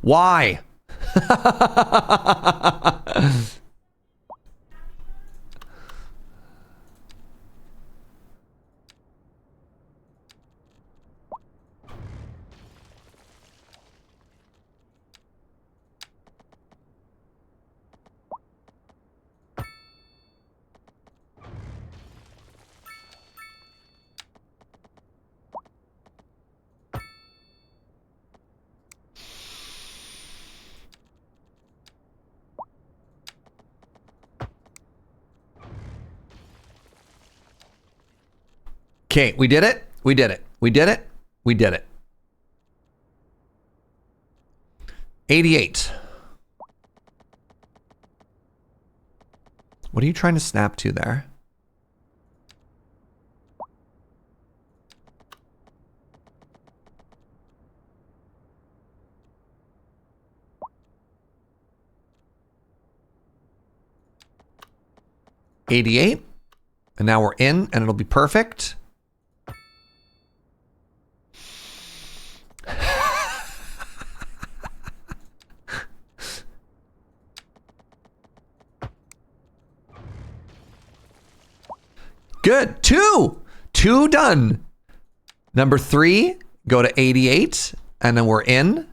Speaker 1: Why? Okay, we did it. We did it. We did it. We did it. 88. What are you trying to snap to there? $88. And now we're in, and it'll be perfect. Good. Two done. Number 3, go to 88, and then we're in.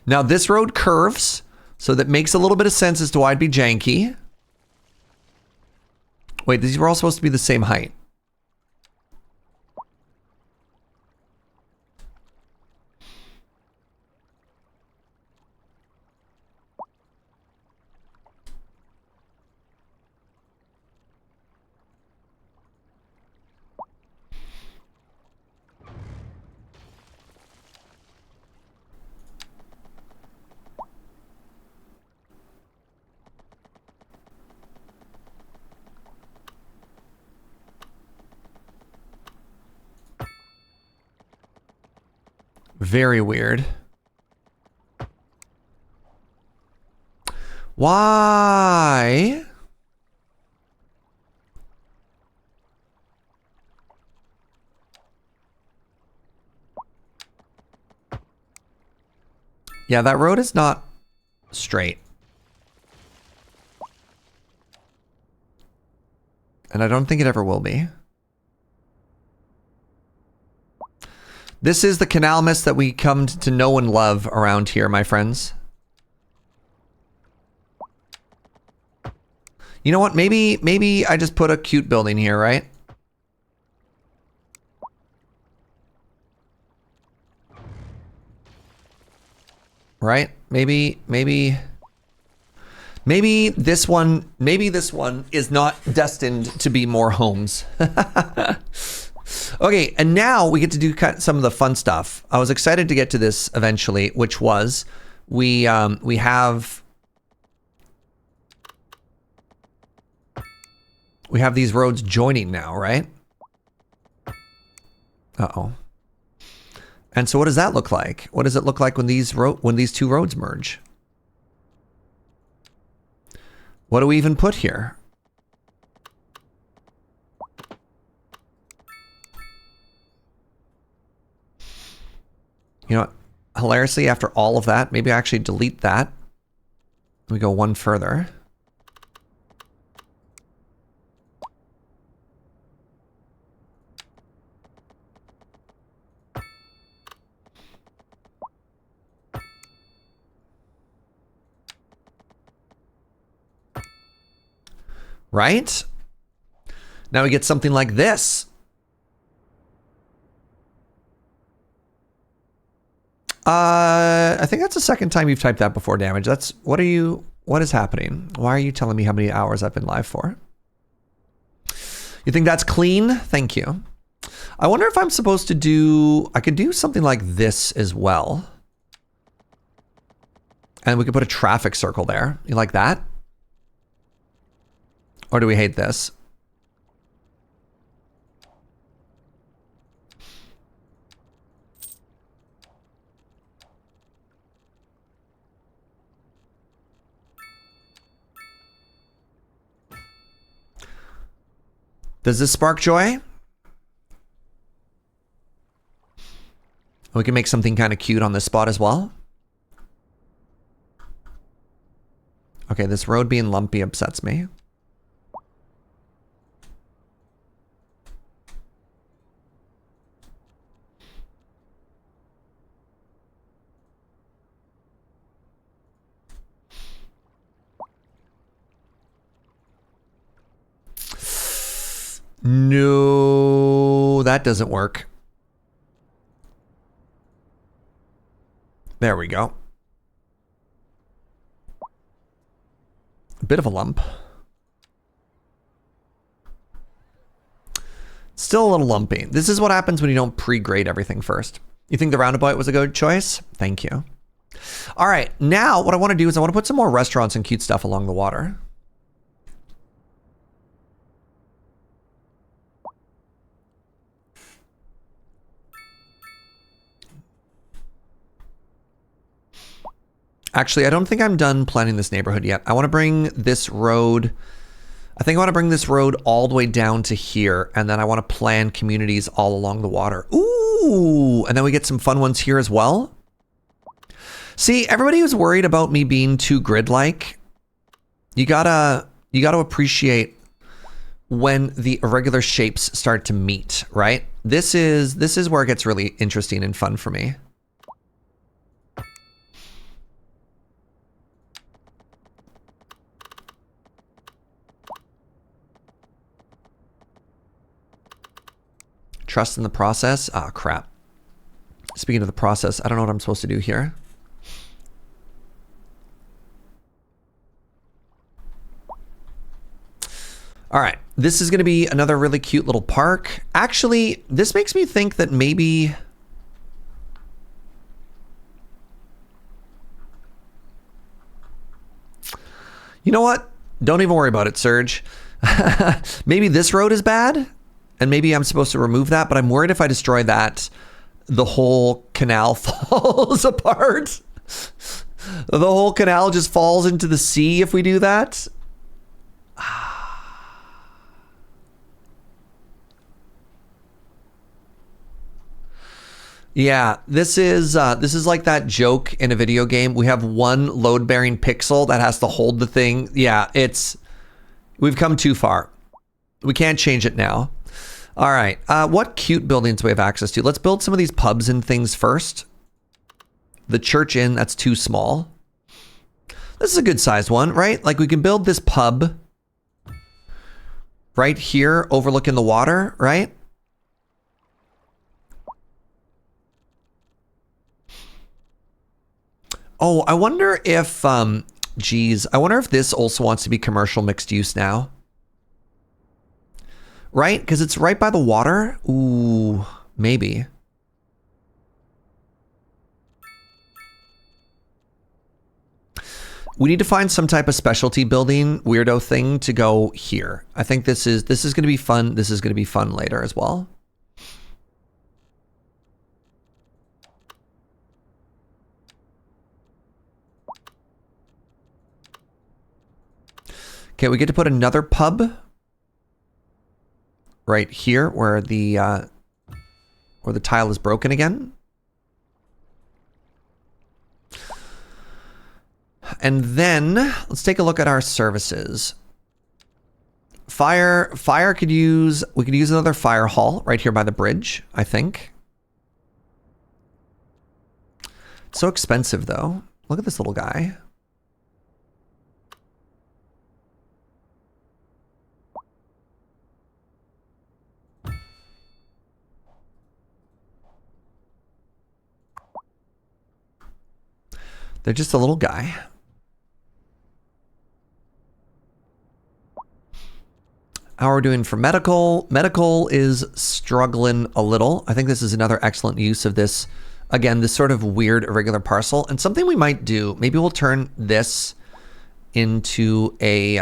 Speaker 1: Now this road curves, so that makes a little bit of sense as to why it'd be janky. Wait, these were all supposed to be the same height. Very weird. Why? Yeah, that road is not straight. And I don't think it ever will be. This is the Canalmas that we come to know and love around here, my friends. You know what? Maybe I just put a cute building here, right? Right? Maybe this one is not destined to be more homes. Okay, and now we get to do some of the fun stuff. I was excited to get to this eventually, which was we have these roads joining now, right? Uh-oh. And so what does that look like? What does it look like when these two roads merge? What do we even put here? You know what? Hilariously, after all of that, maybe I actually delete that. We go one further. Right? Now we get something like this. I think that's the second time you've typed that before, Damage. What is happening? Why are you telling me how many hours I've been live for? You think that's clean? Thank you. I wonder if I'm supposed to do, I could do something like this as well. And we could put a traffic circle there. You like that? Or do we hate this? Does this spark joy? We can make something kind of cute on this spot as well. Okay, this road being lumpy upsets me. No, that doesn't work. There we go. A bit of a lump. Still a little lumpy. This is what happens when you don't pre-grade everything first. You think the roundabout was a good choice? Thank you. All right, now what I want to do is I want to put some more restaurants and cute stuff along the water. Actually, I don't think I'm done planning this neighborhood yet. I want to bring this road, I think I want to bring this road all the way down to here, and then I want to plan communities all along the water. Ooh, and then we get some fun ones here as well. See, everybody who's worried about me being too grid-like, you gotta appreciate when the irregular shapes start to meet, right? This is where it gets really interesting and fun for me. Trust in the process. Ah, crap. Speaking of the process, I don't know what I'm supposed to do here. All right, this is going to be another really cute little park. Actually, this makes me think that maybe... You know what? Don't even worry about it, Serge. Maybe this road is bad? And maybe I'm supposed to remove that, but I'm worried if I destroy that, the whole canal falls apart. The whole canal just falls into the sea if we do that. Yeah, this is like that joke in a video game. We have one load-bearing pixel that has to hold the thing. Yeah, we've come too far. We can't change it now. All right, what cute buildings do we have access to? Let's build some of these pubs and things first. The Church Inn, that's too small. This is a good sized one, right? Like we can build this pub right here overlooking the water, right? Oh, I wonder if, geez, I wonder if this also wants to be commercial mixed use now. Right? Because it's right by the water? Ooh, maybe. We need to find some type of specialty building weirdo thing to go here. I think this is going to be fun. This is going to be fun later as well. Okay, we get to put another pub right here where the tile is broken again. And then let's take a look at our services. Fire could use, we could use another fire hall right here by the bridge, I think. It's so expensive though. Look at this little guy. They're just a little guy. How are we doing for medical? Medical is struggling a little. I think this is another excellent use of this. Again, this sort of weird irregular parcel. And something we might do, maybe we'll turn this into a,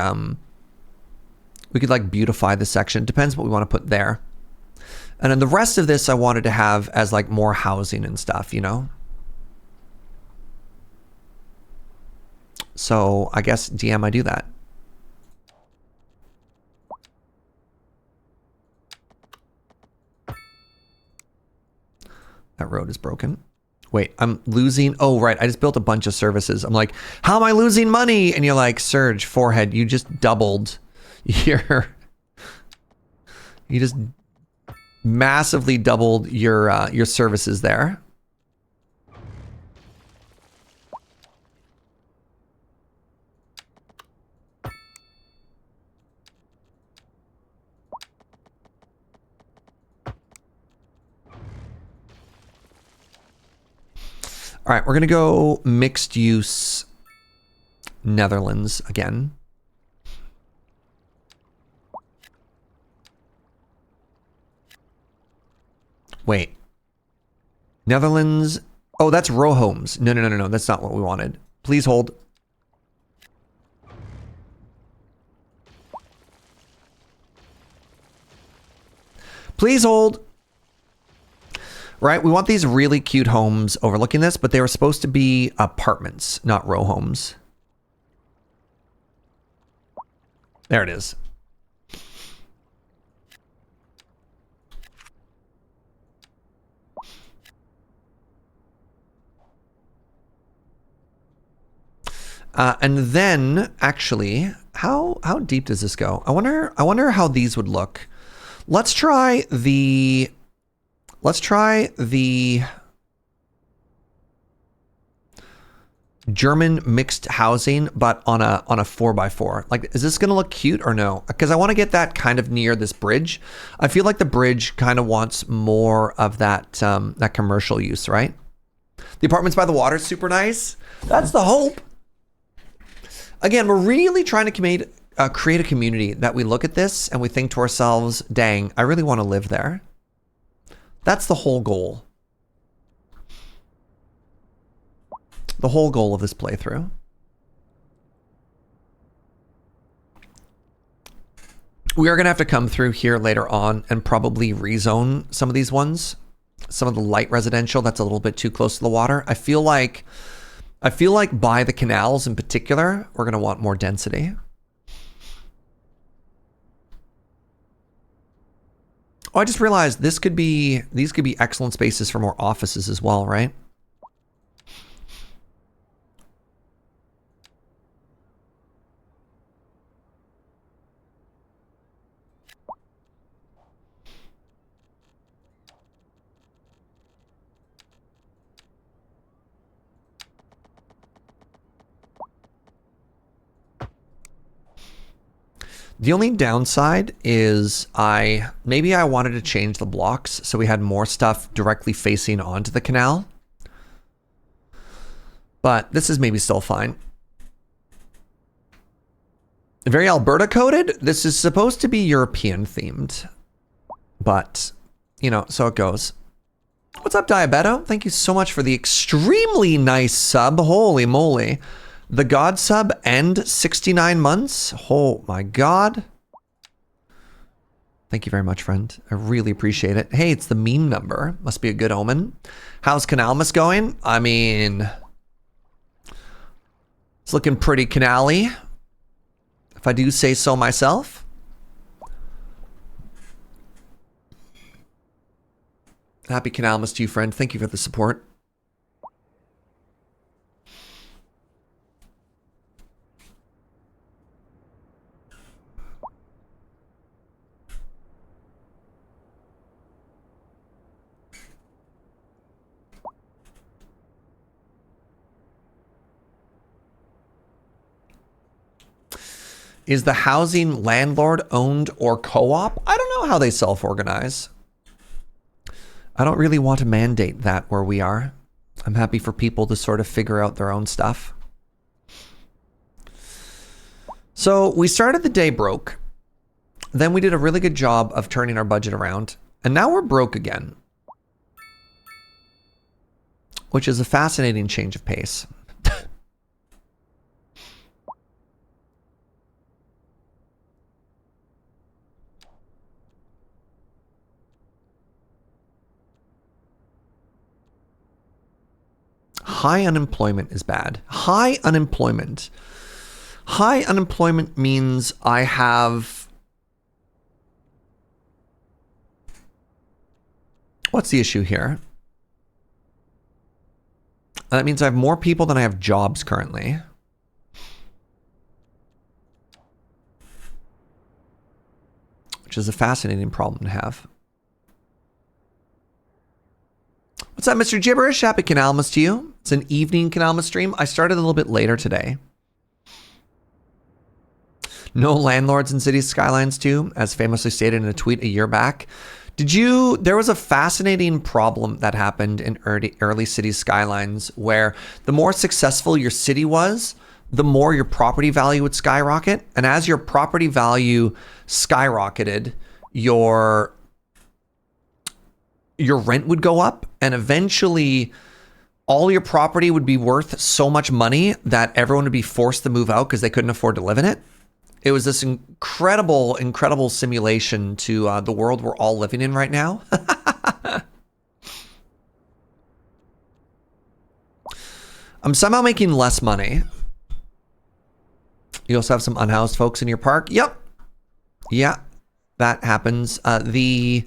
Speaker 1: we could like beautify this section. Depends what we want to put there. And then the rest of this I wanted to have as like more housing and stuff, you know? So I guess DM, I do that. That road is broken. Wait, I'm losing. Oh, right. I just built a bunch of services. I'm like, how am I losing money? And you're like, Serge, forehead, you just doubled your, you just massively doubled your services there. All right, we're going to go mixed use Netherlands again. Wait. Netherlands. Oh, that's row homes. No, no, no, no, no. That's not what we wanted. Please hold. Please hold. Right, we want these really cute homes overlooking this, but they were supposed to be apartments, not row homes. There it is. And then, actually, how deep does this go? I wonder how these would look. Let's try the German mixed housing, but on a 4x4. Like, is this gonna look cute or no? Because I want to get that kind of near this bridge. I feel like the bridge kind of wants more of that that commercial use, right? The apartments by the water, super nice. That's the hope. Again, we're really trying to create a community that we look at this and we think to ourselves, dang, I really want to live there. That's the whole goal. The whole goal of this playthrough. We are going to have to come through here later on and probably rezone some of these ones. Some of the light residential that's a little bit too close to the water. I feel like by the canals in particular, we're going to want more density. Oh, I just realized these could be excellent spaces for more offices as well, right? The only downside is maybe I wanted to change the blocks so we had more stuff directly facing onto the canal. But this is maybe still fine. Very Alberta coded. This is supposed to be European themed. But, you know, so it goes. What's up, Diabeto? Thank you so much for the extremely nice sub. Holy moly. The God sub and 69 months. Oh my God. Thank you very much, friend. I really appreciate it. Hey, it's the meme number. Must be a good omen. How's Canalmas going? I mean, it's looking pretty canally, if I do say so myself. Happy Canalmas to you, friend. Thank you for the support. Is the housing landlord owned or co-op? I don't know how they self-organize. I don't really want to mandate that where we are. I'm happy for people to sort of figure out their own stuff. So we started the day broke. Then we did a really good job of turning our budget around. And now we're broke again. Which is a fascinating change of pace. High unemployment is bad. High unemployment. High unemployment means I have... What's the issue here? That means I have more people than I have jobs currently. Which is a fascinating problem to have. What's up, Mr. Gibberish? Happy Canalmas to you. It's an evening Canalmas stream. I started a little bit later today. No landlords in City Skylines too, as famously stated in a tweet a year back. There was a fascinating problem that happened in early City Skylines where the more successful your city was, the more your property value would skyrocket. And as your property value skyrocketed, your rent would go up, and eventually all your property would be worth so much money that everyone would be forced to move out because they couldn't afford to live in it. It was this incredible, incredible simulation to the world we're all living in right now. I'm somehow making less money. You also have some unhoused folks in your park. Yep. Yeah, that happens. The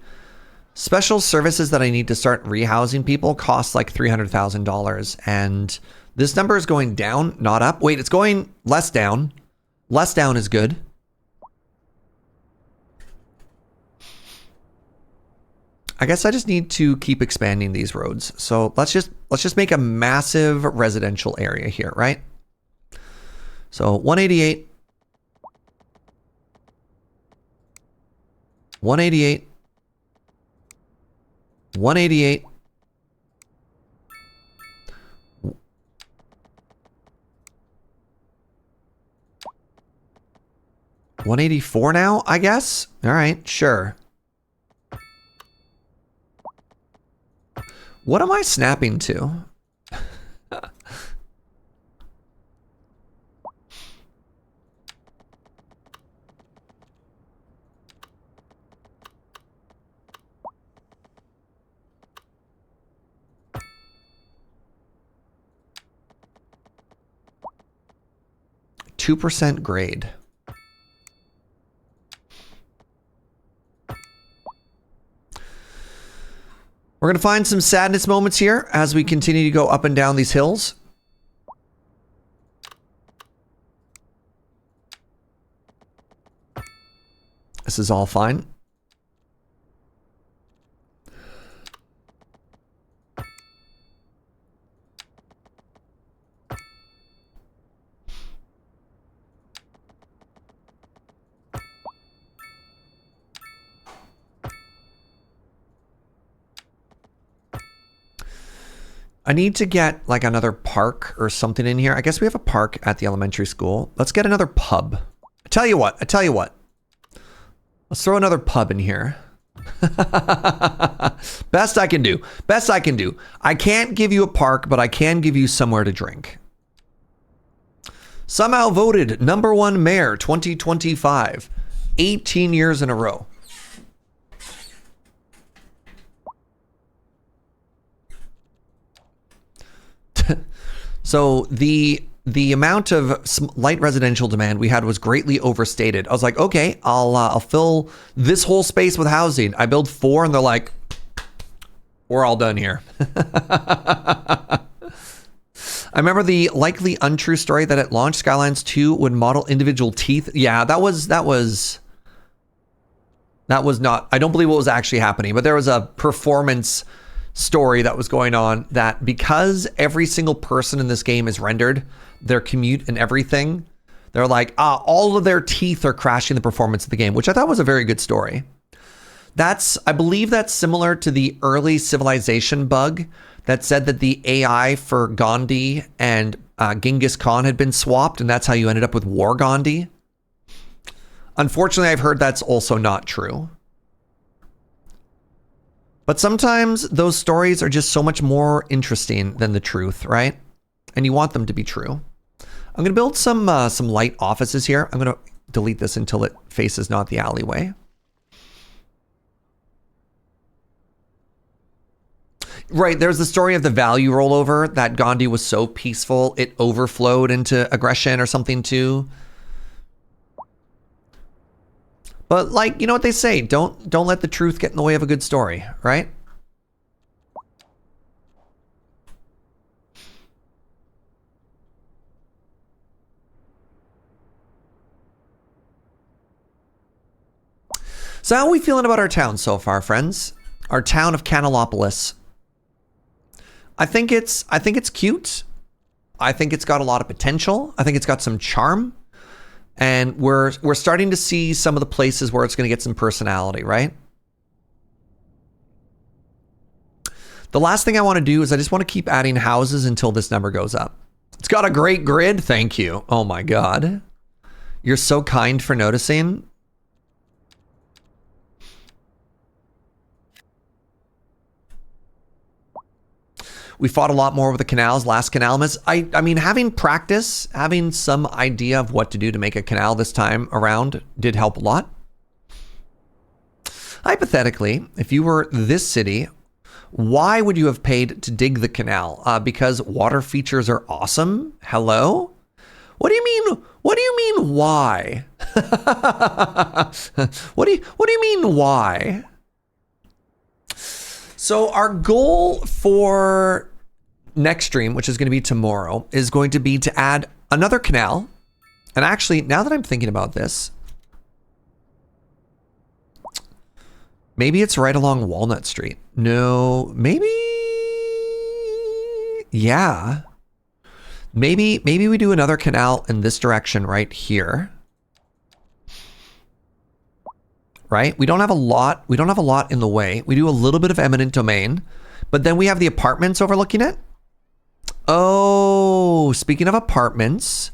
Speaker 1: special services that I need to start rehousing people cost like $300,000. And this number is going down, not up. Wait, it's going less down. Less down is good. I guess I just need to keep expanding these roads. So let's just make a massive residential area here, right? So 188. 188. 188. 184 now, I guess? All right, sure. What am I snapping to? %2 grade. We're going to find some sadness moments here as we continue to go up and down these hills. This is all fine. I need to get like another park or something in here. I guess we have a park at the elementary school. Let's get another pub. I tell you what. Let's throw another pub in here. Best I can do. Best I can do. I can't give you a park, but I can give you somewhere to drink. Somehow voted #1 mayor 2025. 18 years in a row. So the amount of light residential demand we had was greatly overstated. I was like, okay, I'll fill this whole space with housing. I build 4 and they're like, we're all done here. I remember the likely untrue story that at launch Skylines 2 would model individual teeth. Yeah, that was not, I don't believe what was actually happening, but there was a performance story that was going on that because every single person in this game is rendered, their commute and everything, They're like, all of their teeth are crashing the performance of the game, which I thought was a very good story. I believe that's similar to the early Civilization bug that said that the AI for Gandhi and Genghis Khan had been swapped, and that's how you ended up with War Gandhi. Unfortunately, I've heard that's also not true. But sometimes those stories are just so much more interesting than the truth, right? And you want them to be true. I'm going to build some light offices here. I'm going to delete this until it faces not the alleyway. Right, there's the story of the value rollover, that Gandhi was so peaceful, it overflowed into aggression or something too. But like, you know what they say, don't let the truth get in the way of a good story, right? So how are we feeling about our town so far, friends? Our town of Canalopolis. I think it's cute. I think it's got a lot of potential. I think it's got some charm. And we're starting to see some of the places where it's going to get some personality, right? The last thing I want to do is I just want to keep adding houses until this number goes up. It's got a great grid. Thank you. Oh my God. You're so kind for noticing. We fought a lot more with the canals last Canalmas. I mean, having practice, having some idea of what to do to make a canal this time around did help a lot. Hypothetically, if you were this city, why would you have paid to dig the canal? Because water features are awesome? Hello? What do you mean? What do you mean why? What do you mean why? So our goal for next stream, which is going to be tomorrow, is going to be to add another canal. And actually, now that I'm thinking about this, maybe it's right along Walnut Street. No, maybe, yeah. Maybe we do another canal in this direction right here. Right? We don't have a lot. We don't have a lot in the way. We do a little bit of eminent domain, but then we have the apartments overlooking it. Oh, speaking of apartments,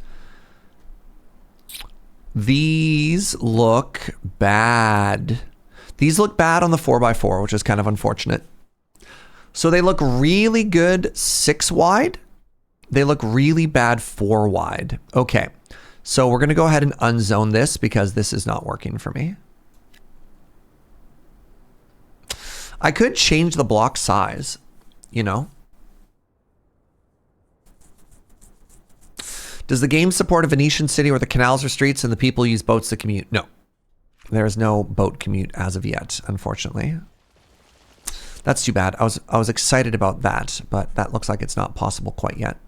Speaker 1: these look bad. These look bad on the 4x4, which is kind of unfortunate. So they look really good 6 wide. They look really bad 4 wide. Okay. So we're going to go ahead and unzone this because this is not working for me. I could change the block size, you know. Does the game support a Venetian city where the canals are streets and the people use boats to commute? No. There is no boat commute as of yet, unfortunately. That's too bad. I was excited about that, but that looks like it's not possible quite yet.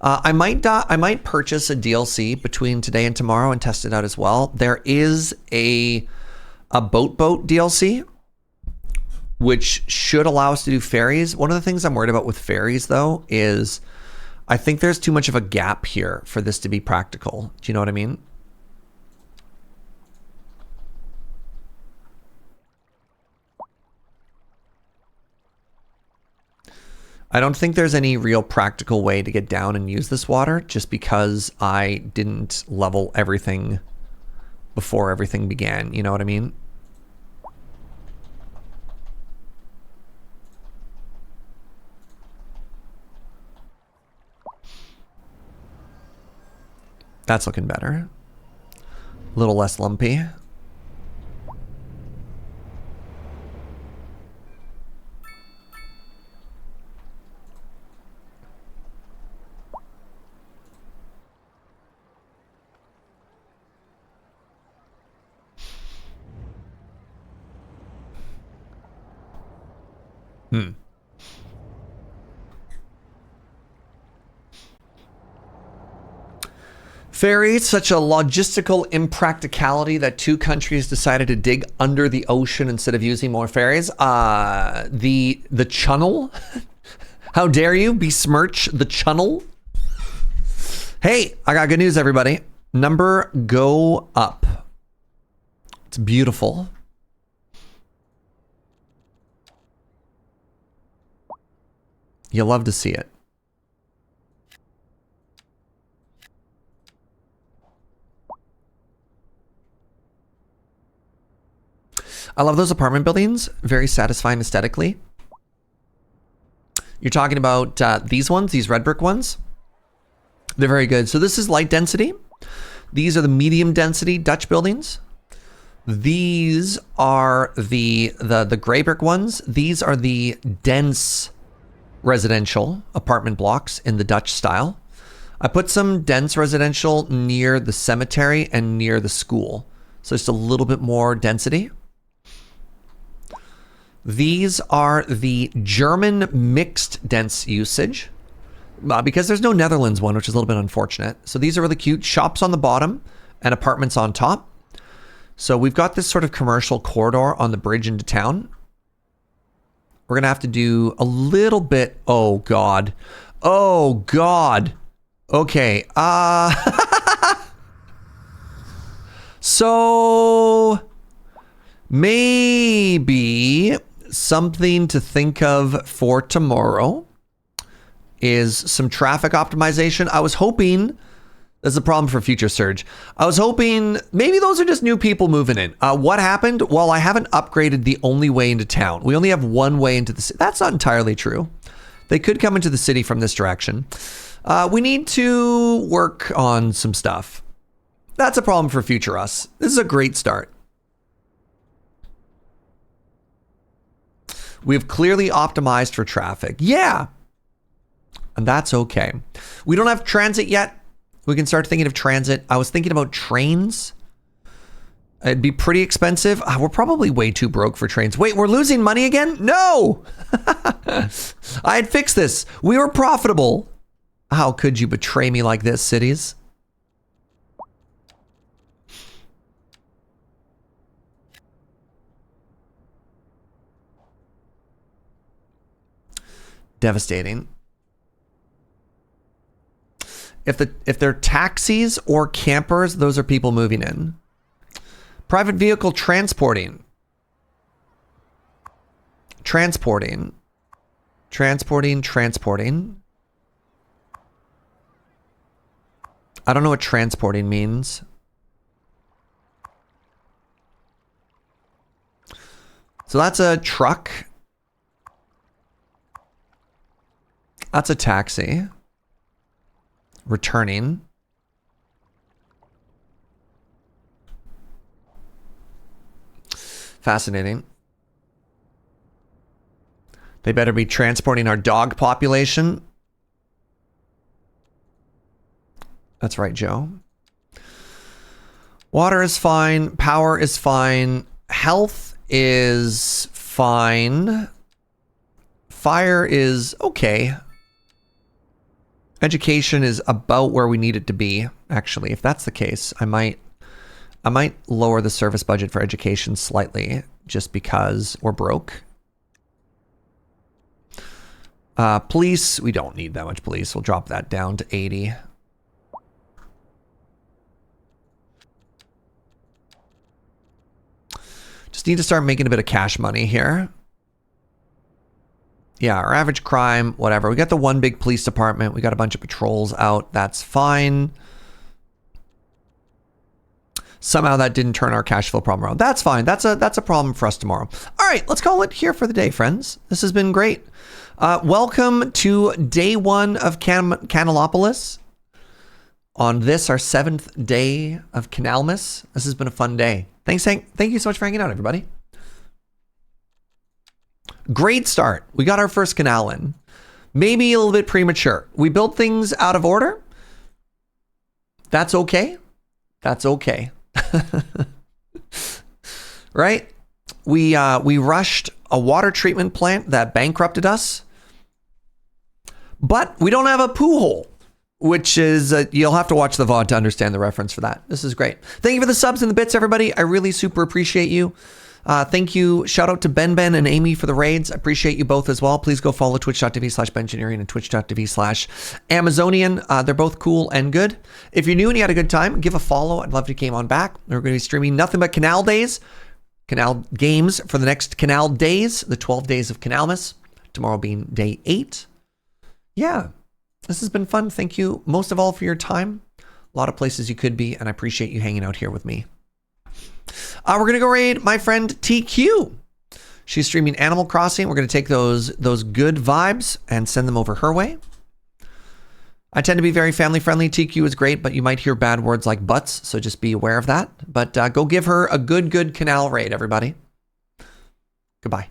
Speaker 1: I might purchase a DLC between today and tomorrow and test it out as well. There is a boat DLC, which should allow us to do ferries. One of the things I'm worried about with ferries, though, is I think there's too much of a gap here for this to be practical. Do you know what I mean? I don't think there's any real practical way to get down and use this water just because I didn't level everything before everything began. You know what I mean? That's looking better. A little less lumpy. Ferry, such a logistical impracticality that 2 countries decided to dig under the ocean instead of using more ferries. The channel. How dare you besmirch the channel? Hey, I got good news, everybody. Number go up. It's beautiful. You'll love to see it. I love those apartment buildings. Very satisfying aesthetically. You're talking about these ones, these red brick ones. They're very good. So this is light density. These are the medium density Dutch buildings. These are the gray brick ones. These are the dense residential apartment blocks in the Dutch style. I put some dense residential near the cemetery and near the school. So just a little bit more density. These are the German mixed dense usage because there's no Netherlands one, which is a little bit unfortunate. So these are really cute. Shops on the bottom and apartments on top. So we've got this sort of commercial corridor on the bridge into town. We're going to have to do a little bit. Oh, God. Oh, God. Okay. So maybe something to think of for tomorrow is some traffic optimization. I was hoping, there's a problem for future Serge. I was hoping maybe those are just new people moving in. What happened? Well, I haven't upgraded the only way into town. We only have one way into the city. That's not entirely true. They could come into the city from this direction. We need to work on some stuff. That's a problem for future us. This is a great start. We've clearly optimized for traffic. Yeah. And that's okay. We don't have transit yet. We can start thinking of transit. I was thinking about trains. It'd be pretty expensive. We're probably way too broke for trains. Wait, we're losing money again? No! I had fixed this. We were profitable. How could you betray me like this, cities? Devastating. If they're taxis or campers, those are people moving in. Private vehicle transporting. Transporting. I don't know what transporting means. So that's a truck. That's a taxi. Returning. Fascinating. They better be transporting our dog population. That's right, Joe. Water is fine. Power is fine. Health is fine. Fire is okay. Education is about where we need it to be. Actually, if that's the case, I might lower the service budget for education slightly just because we're broke. Police, we don't need that much police. We'll drop that down to 80. Just need to start making a bit of cash money here. Yeah, our average crime, whatever. We got the one big police department. We got a bunch of patrols out. That's fine. Somehow that didn't turn our cash flow problem around. That's fine. That's a problem for us tomorrow. All right, let's call it here for the day, friends. This has been great. Welcome to day one of Canalopolis. On this, our 7th day of Canalmas. This has been a fun day. Thanks, Hank. Thank you so much for hanging out, everybody. Great start. We got our first canal in. Maybe a little bit premature. We built things out of order. That's okay. That's okay. Right? We rushed a water treatment plant that bankrupted us. But we don't have a poo hole, which is, you'll have to watch the VOD to understand the reference for that. This is great. Thank you for the subs and the bits, everybody. I really super appreciate you. Thank you. Shout out to Ben and Amy for the raids. I appreciate you both as well. Please go follow twitch.tv/Bengineering and twitch.tv/Amazonian. They're both cool and good. If you're new and you had a good time, give a follow. I'd love to come on back. We're going to be streaming nothing but Canal Days, Canal games for the next Canal days, the 12 days of Canalmas. Tomorrow being day 8. Yeah, this has been fun. Thank you most of all for your time. A lot of places you could be, and I appreciate you hanging out here with me. We're going to go raid my friend TQ. She's streaming Animal Crossing. We're going to take those good vibes and send them over her way. I tend to be very family friendly. TQ is great, but you might hear bad words like butts, so just be aware of that. But go give her a good canal raid, everybody. Goodbye.